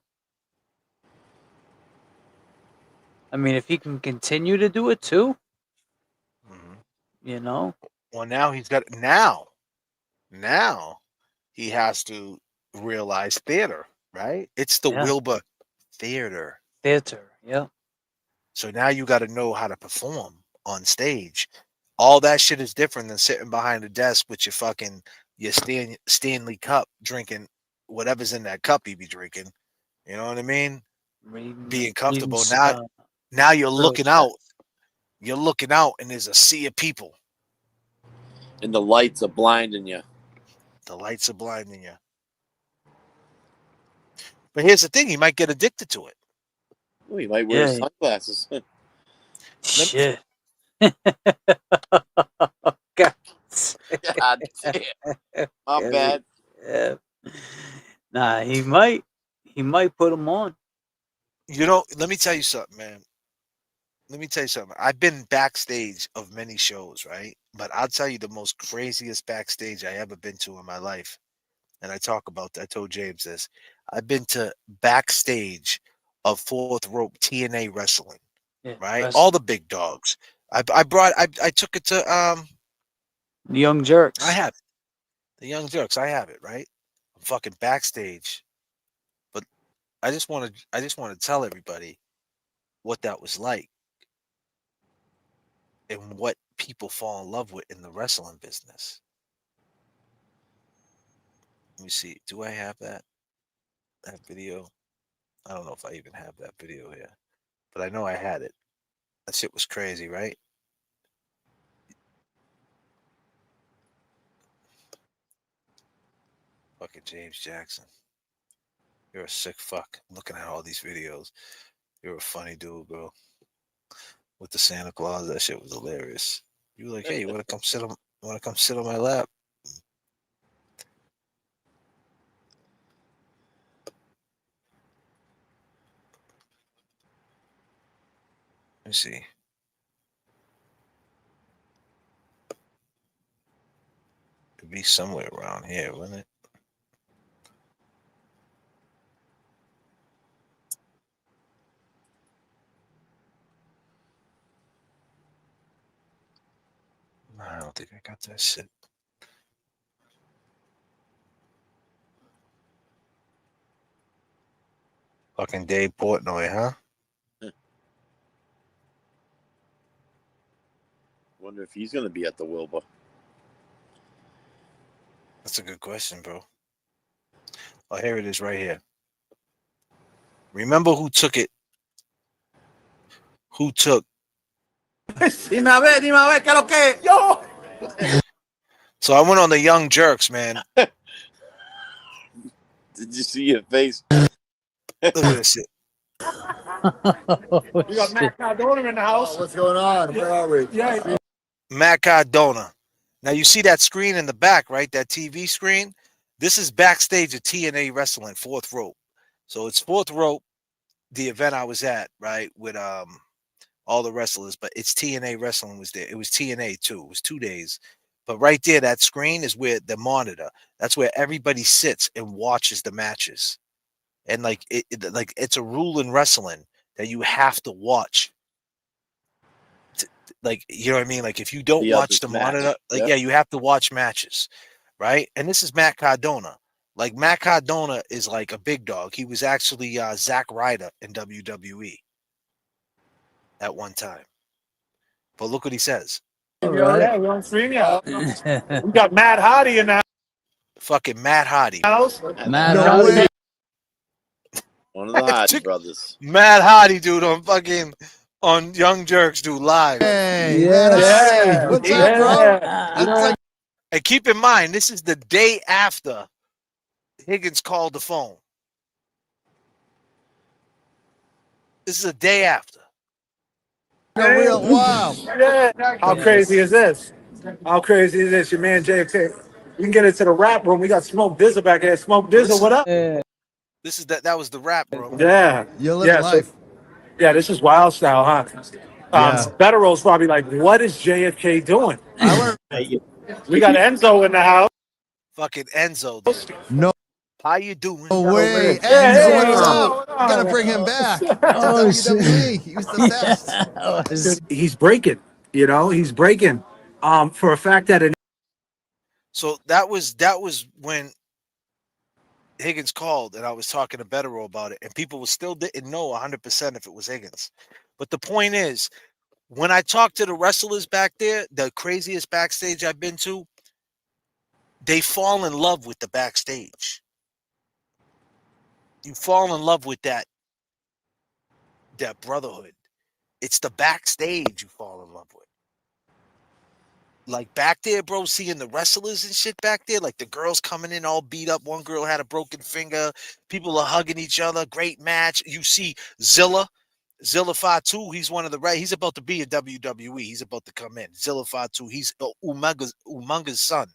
Speaker 6: I mean, if he can continue to do it too,
Speaker 5: Well, now he's got now he has to realize theater, right? It's the Wilbur Theater.
Speaker 6: Yeah.
Speaker 5: So now you got to know how to perform on stage. All that shit is different than sitting behind a desk with your Stanley cup drinking whatever's in that cup you be drinking. You know what I mean? Being comfortable. Now you're looking out. You're looking out and there's a sea of people.
Speaker 7: And the lights are blinding you.
Speaker 5: The lights are blinding you. But here's the thing, he might get addicted to it.
Speaker 7: Oh, he might wear sunglasses.
Speaker 6: Shit.
Speaker 7: God damn. My bad.
Speaker 6: Yeah. Nah, he might put them on.
Speaker 5: Let me tell you something, man. I've been backstage of many shows, right? But I'll tell you the most craziest backstage I ever been to in my life. And I told James this. I've been to backstage of Fourth Rope TNA wrestling, right? All the big dogs. I took it to
Speaker 6: the Young Jerks.
Speaker 5: I have it. The Young Jerks. I have it, right? I'm fucking backstage. But I just want to tell everybody what that was like and what people fall in love with in the wrestling business. Let me see. Do I have that video? I don't know if I even have that video here, but I know I had it. That shit was crazy, right? Fucking James Jackson. You're a sick fuck. I'm looking at all these videos. You're a funny dude, bro. With the Santa Claus, that shit was hilarious. You were like, hey, you wanna come sit on my lap? Let me see. It'd be somewhere around here, wouldn't it? I don't think I got that shit. Fucking Dave Portnoy, huh?
Speaker 7: Wonder if he's going to be at the Wilbur.
Speaker 5: That's a good question, bro. Oh, here it is right here. Remember who took it? Who took?
Speaker 12: Dime a ver, ¿qué lo que? Yo!
Speaker 5: So I went on the Young Jerks, man.
Speaker 7: Did you see your face?
Speaker 5: Look at this shit.
Speaker 12: We got Matt Cardona in the house. What's going on? Where are we? Yeah.
Speaker 5: Matt Cardona. Now you see that screen in the back, right? That TV screen. This is backstage at TNA Wrestling, Fourth Rope. So it's Fourth Rope, the event I was at, right? With all the wrestlers, but it's TNA Wrestling was there. It was TNA too. It was 2 days. But right there, that screen is where the monitor. That's where everybody sits and watches the matches. And like it's a rule in wrestling that you have to watch. Like, you know what I mean? Like, if you don't watch the monitor, like, yeah, you have to watch matches, right? And this is Matt Cardona. Like, Matt Cardona is like a big dog. He was actually Zack Ryder in WWE at one time. But look what he says.
Speaker 9: Yeah, we on stream, yeah. We got Matt Hardy in that.
Speaker 5: Fucking Matt Hardy.
Speaker 9: Matt Hardy.
Speaker 7: One of the Hardy brothers.
Speaker 5: Matt Hardy, dude, on Young Jerks, dude, live.
Speaker 21: Hey, yeah. What's up, bro?
Speaker 5: And keep in mind, this is the day after Higgins called the phone. This is a day after.
Speaker 21: Real wow.
Speaker 9: How crazy is this? How crazy is this? Your man J.F.K. We can get into the rap room. We got Smoke Dizzle back here. Smoke Dizzle, what up?
Speaker 5: This is that was the rap, bro.
Speaker 9: Yeah.
Speaker 21: You're living life.
Speaker 9: Yeah, this is wild style, huh? Federal's probably like, what is JFK doing? We got Enzo in the house.
Speaker 5: Fucking Enzo.
Speaker 21: No.
Speaker 5: How you doing?
Speaker 21: No way. Enzo, what's up? Gotta bring him back. WWE. He was the best.
Speaker 9: He's breaking, he's breaking. For a fact that
Speaker 5: So that was when Higgins called, and I was talking to Bettero about it, and people still didn't know 100% if it was Higgins. But the point is, when I talked to the wrestlers back there, the craziest backstage I've been to, they fall in love with the backstage. You fall in love with that brotherhood. It's the backstage you fall in love with. Like, back there, bro, seeing the wrestlers and shit back there, like the girls coming in all beat up. One girl had a broken finger. People are hugging each other. Great match. You see Zilla Fatu. He's one of the he's about to be a WWE. He's about to come in. Zilla Fatu. He's Umanga's son.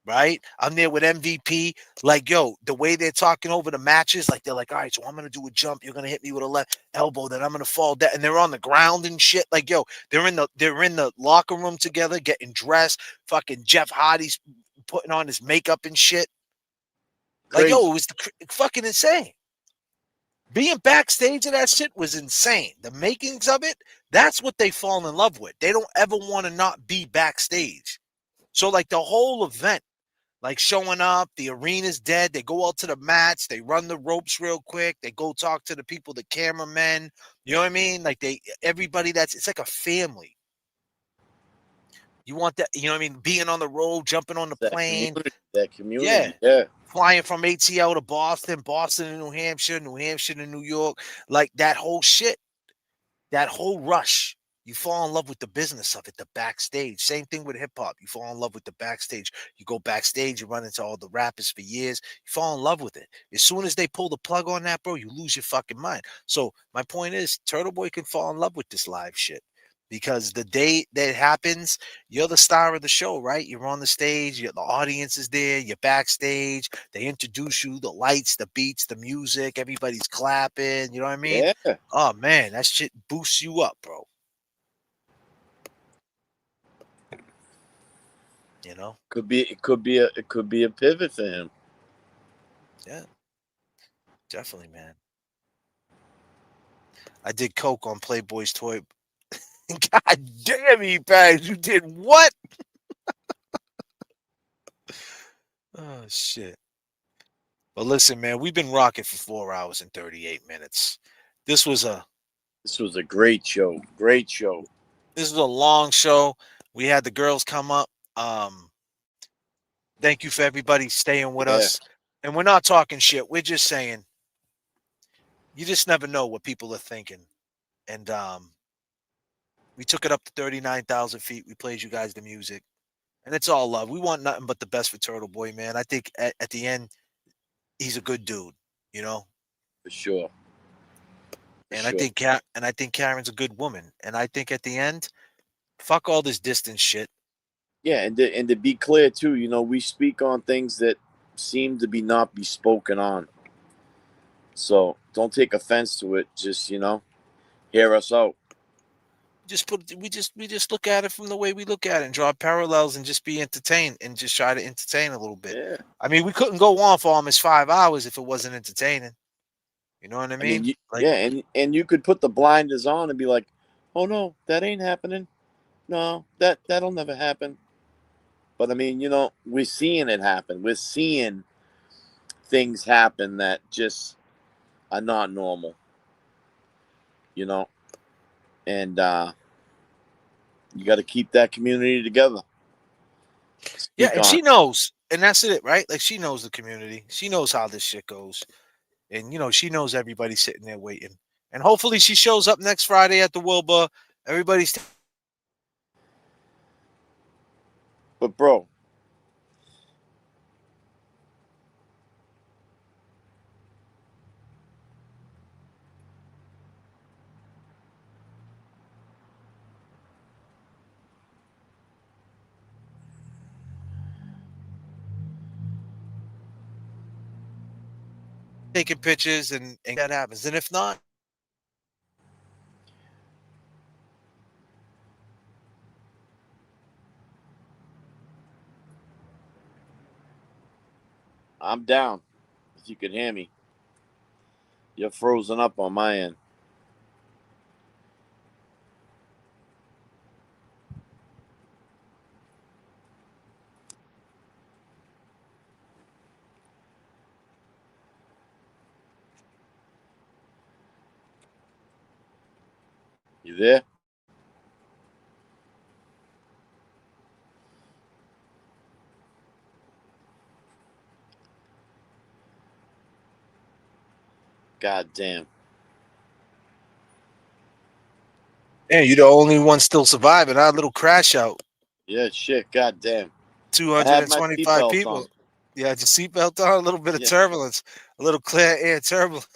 Speaker 5: Right? I'm there with MVP. Like, yo, the way they're talking over the matches, like, they're like, all right, so I'm gonna do a jump. You're gonna hit me with a left elbow, then I'm gonna fall down. And they're on the ground and shit. Like, yo, they're in the locker room together, getting dressed. Fucking Jeff Hardy's putting on his makeup and shit. Like, yo, it was fucking insane. Being backstage of that shit was insane. The makings of it, that's what they fall in love with. They don't ever want to not be backstage. So, like, the whole event, like, showing up, the arena's dead. They go out to the mats. They run the ropes real quick. They go talk to the people, the cameramen. You know what I mean? Like, everybody it's like a family. You want that, you know what I mean? Being on the road, jumping on the plane.
Speaker 7: That community. Yeah.
Speaker 5: Flying from ATL to Boston, Boston to New Hampshire, New Hampshire to New York. Like, that whole shit, that whole rush. You fall in love with the business of it, the backstage. Same thing with hip-hop. You fall in love with the backstage. You go backstage, you run into all the rappers for years. You fall in love with it. As soon as they pull the plug on that, bro, you lose your fucking mind. So my point is, Turtle Boy can fall in love with this live shit. Because the day that it happens, you're the star of the show, right? You're on the stage, the audience is there, you're backstage, they introduce you, the lights, the beats, the music, everybody's clapping, you know what I mean?
Speaker 7: Yeah.
Speaker 5: Oh, man, that shit boosts you up, bro. You know,
Speaker 7: it could be a pivot for him.
Speaker 5: Yeah, definitely, man. I did coke on Playboy's toy. God damn, E-Bags, you did what? Oh shit. But listen, man, we've been rocking for 4 hours and 38 minutes. This was a
Speaker 7: great show. Great show.
Speaker 5: This was a long show. We had the girls come up. Thank you for everybody staying with us. And we're not talking shit. We're just saying you just never know what people are thinking. And we took it up to 39,000 feet. We played you guys the music. And it's all love. We want nothing but the best for Turtle Boy, man. I think at the end, he's a good dude, you know?
Speaker 7: For sure.
Speaker 5: And I think Karen's a good woman. And I think at the end, fuck all this distance shit.
Speaker 7: Yeah, and to be clear too, you know, we speak on things that seem to not be spoken on. So don't take offense to it. Just, you know, hear us out.
Speaker 5: we just look at it from the way we look at it and draw parallels and just be entertained and just try to entertain a little bit.
Speaker 7: Yeah.
Speaker 5: I mean, we couldn't go on for almost 5 hours if it wasn't entertaining. You know what I mean?
Speaker 7: And you could put the blinders on and be like, "Oh no, that ain't happening. No, that'll never happen." But I mean, we're seeing it happen. We're seeing things happen that just are not normal. And you got to keep that community together.
Speaker 5: Yeah, and she knows, and that's it, right? Like, she knows the community. She knows how this shit goes. And, she knows everybody sitting there waiting. And hopefully she shows up next Friday at the Wilbur. Everybody's...
Speaker 7: But, bro,
Speaker 5: taking pictures and that happens. And if not,
Speaker 7: I'm down. If you could hear me. You're frozen up on my end. You there? God damn.
Speaker 5: yeah, you're the only one still surviving. Our little crash out.
Speaker 7: Yeah, shit. God damn.
Speaker 5: 225 people.
Speaker 7: On.
Speaker 5: Yeah, your seatbelt on, a little bit of turbulence, a little clear air turbulence.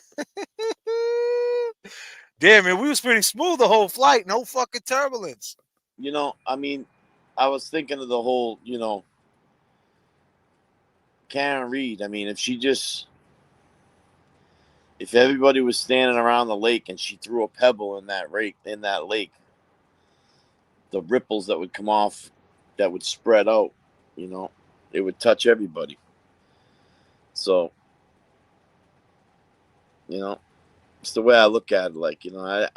Speaker 5: Damn, man, we was pretty smooth the whole flight. No fucking turbulence.
Speaker 7: I mean, I was thinking of the whole, Karen Reed. I mean, if everybody was standing around the lake and she threw a pebble in that lake, the ripples that would come off, that would spread out, it would touch everybody. So, it's the way I look at it. Like, I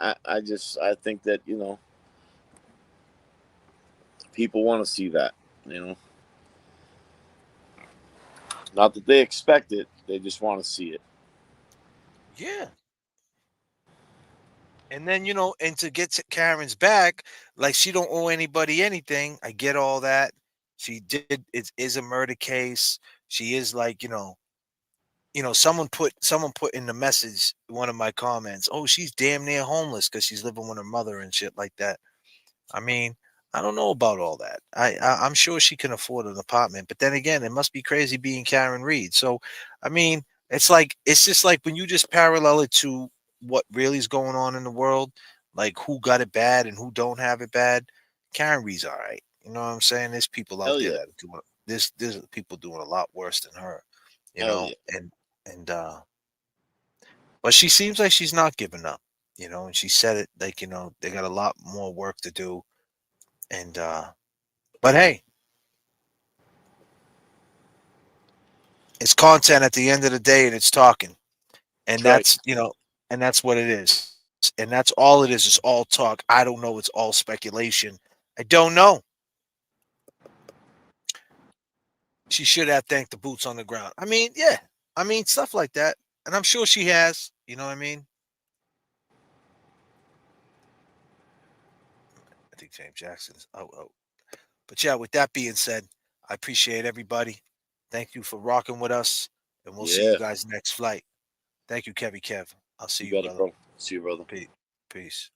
Speaker 7: think that, people want to see that, not that they expect it. They just want to see it.
Speaker 5: Yeah. And then, and to get to Karen's back, like, she don't owe anybody anything. I get all that. She did. It is a murder case. She is like, someone put in the message, one of my comments, oh, she's damn near homeless because she's living with her mother and shit like that. I mean, I don't know about all that. I'm sure she can afford an apartment, but then again, it must be crazy being Karen Reed. So, I mean, it's just like when you just parallel it to what really is going on in the world, like who got it bad and who don't have it bad. Karen Reed's all right. You know what I'm saying? There's people out there that are doing there's people doing a lot worse than her. But she seems like she's not giving up, and she said it like, they got a lot more work to do. And but hey, it's content at the end of the day, and it's talking. And that's and that's what it is. And that's all it is. It's all talk. I don't know. It's all speculation. I don't know. She should have thanked the boots on the ground. I mean, yeah. I mean, stuff like that. And I'm sure she has. You know what I mean? I think James Jackson's out. But yeah, with that being said, I appreciate everybody. Thank you for rocking with us. And we'll see you guys next flight. Thank you, Kevy Kev. I'll see you, brother.
Speaker 7: Bro. See you, brother.
Speaker 5: Peace.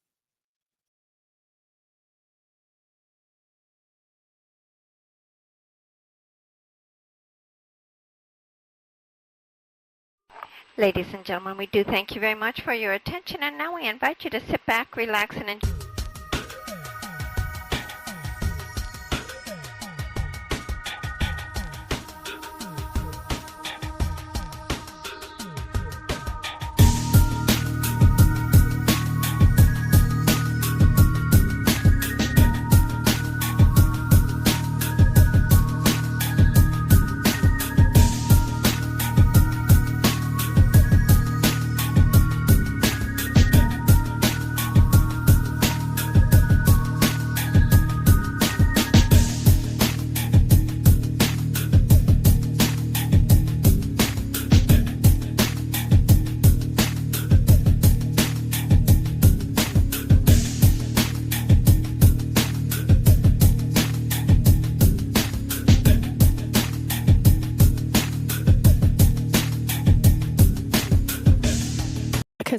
Speaker 15: Ladies and gentlemen, we do thank you very much for your attention, and now we invite you to sit back, relax, and enjoy.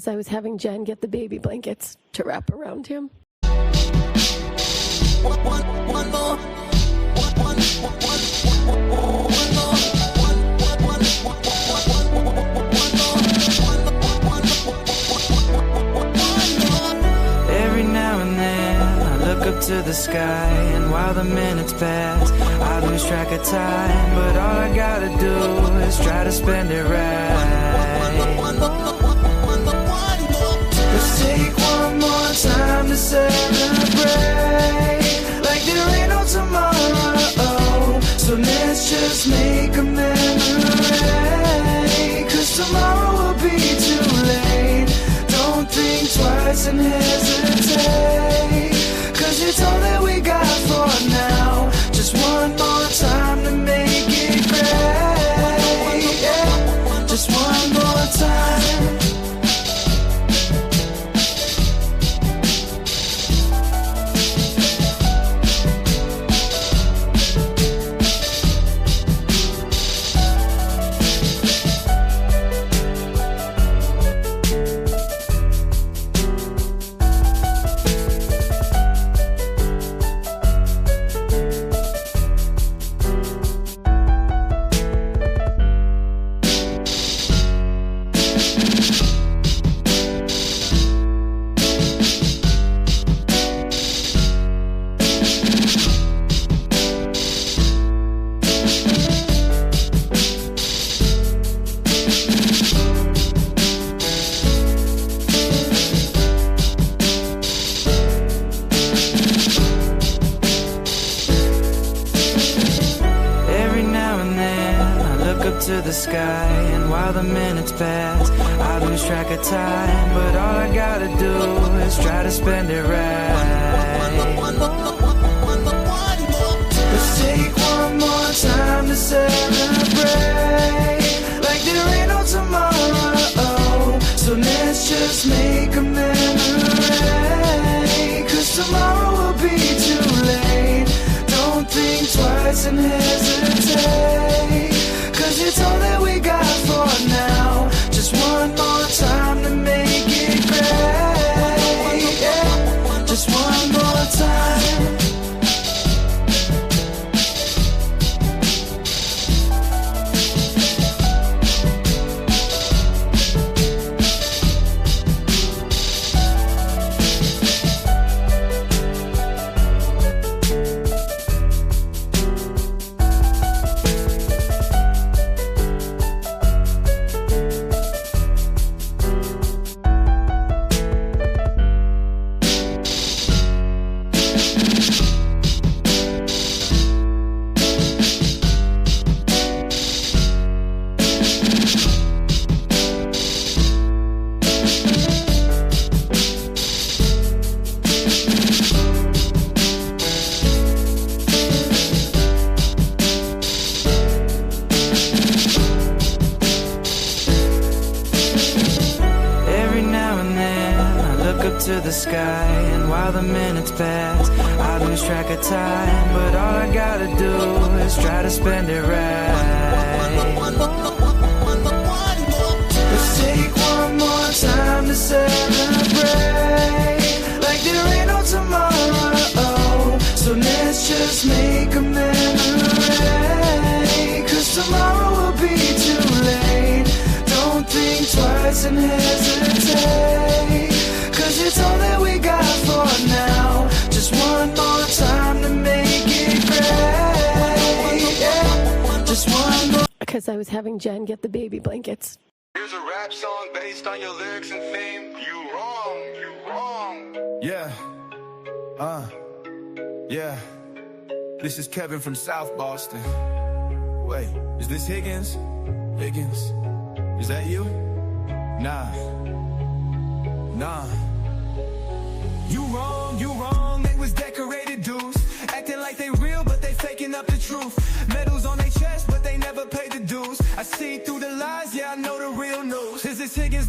Speaker 4: because I was having Jen get the baby blankets to wrap around him.
Speaker 12: One more.
Speaker 19: Every now and then I look up to the sky, and while the minutes pass I lose track of time, but all I gotta do is try to spend it right. Let's take one more time to celebrate like there ain't no tomorrow. So let's just make a memory, 'cause tomorrow will be too late. Don't think twice and hesitate, 'cause it's all that we got for now. Just one more time to make it great, yeah. Just one more time. To the sky, and while the minutes pass I lose track of time, but all I gotta do is try to spend it right. Let's take one more time to celebrate like there ain't no tomorrow. So let's just make a memory, 'cause tomorrow will be too late. Don't think twice and hesitate, 'cause it's all that we got for now. Just one more time to make it great, yeah. Just one more time. To the sky, and while the minutes pass I lose track of time, but all I gotta do is try to spend it right. Let's take one more time to celebrate like there ain't no tomorrow. So let's just make a memory, 'cause tomorrow will be too late. Don't think twice and hesitate, 'cause it's all that we got for now. Just one more time to make it great, yeah. Just one more.
Speaker 4: Because I was having Jen get the baby blankets.
Speaker 12: Here's a rap song based on your lyrics and theme. You wrong, you wrong. Yeah. Yeah. This is Kevin from South Boston. Wait, is this Higgins? Higgins? Is that you? Nah. You wrong, they was decorated dudes, acting like they real, but they faking up the truth. Medals on their chest, but they never paid the dues. I see through the lies, yeah, I know the real news. Is this Higgins?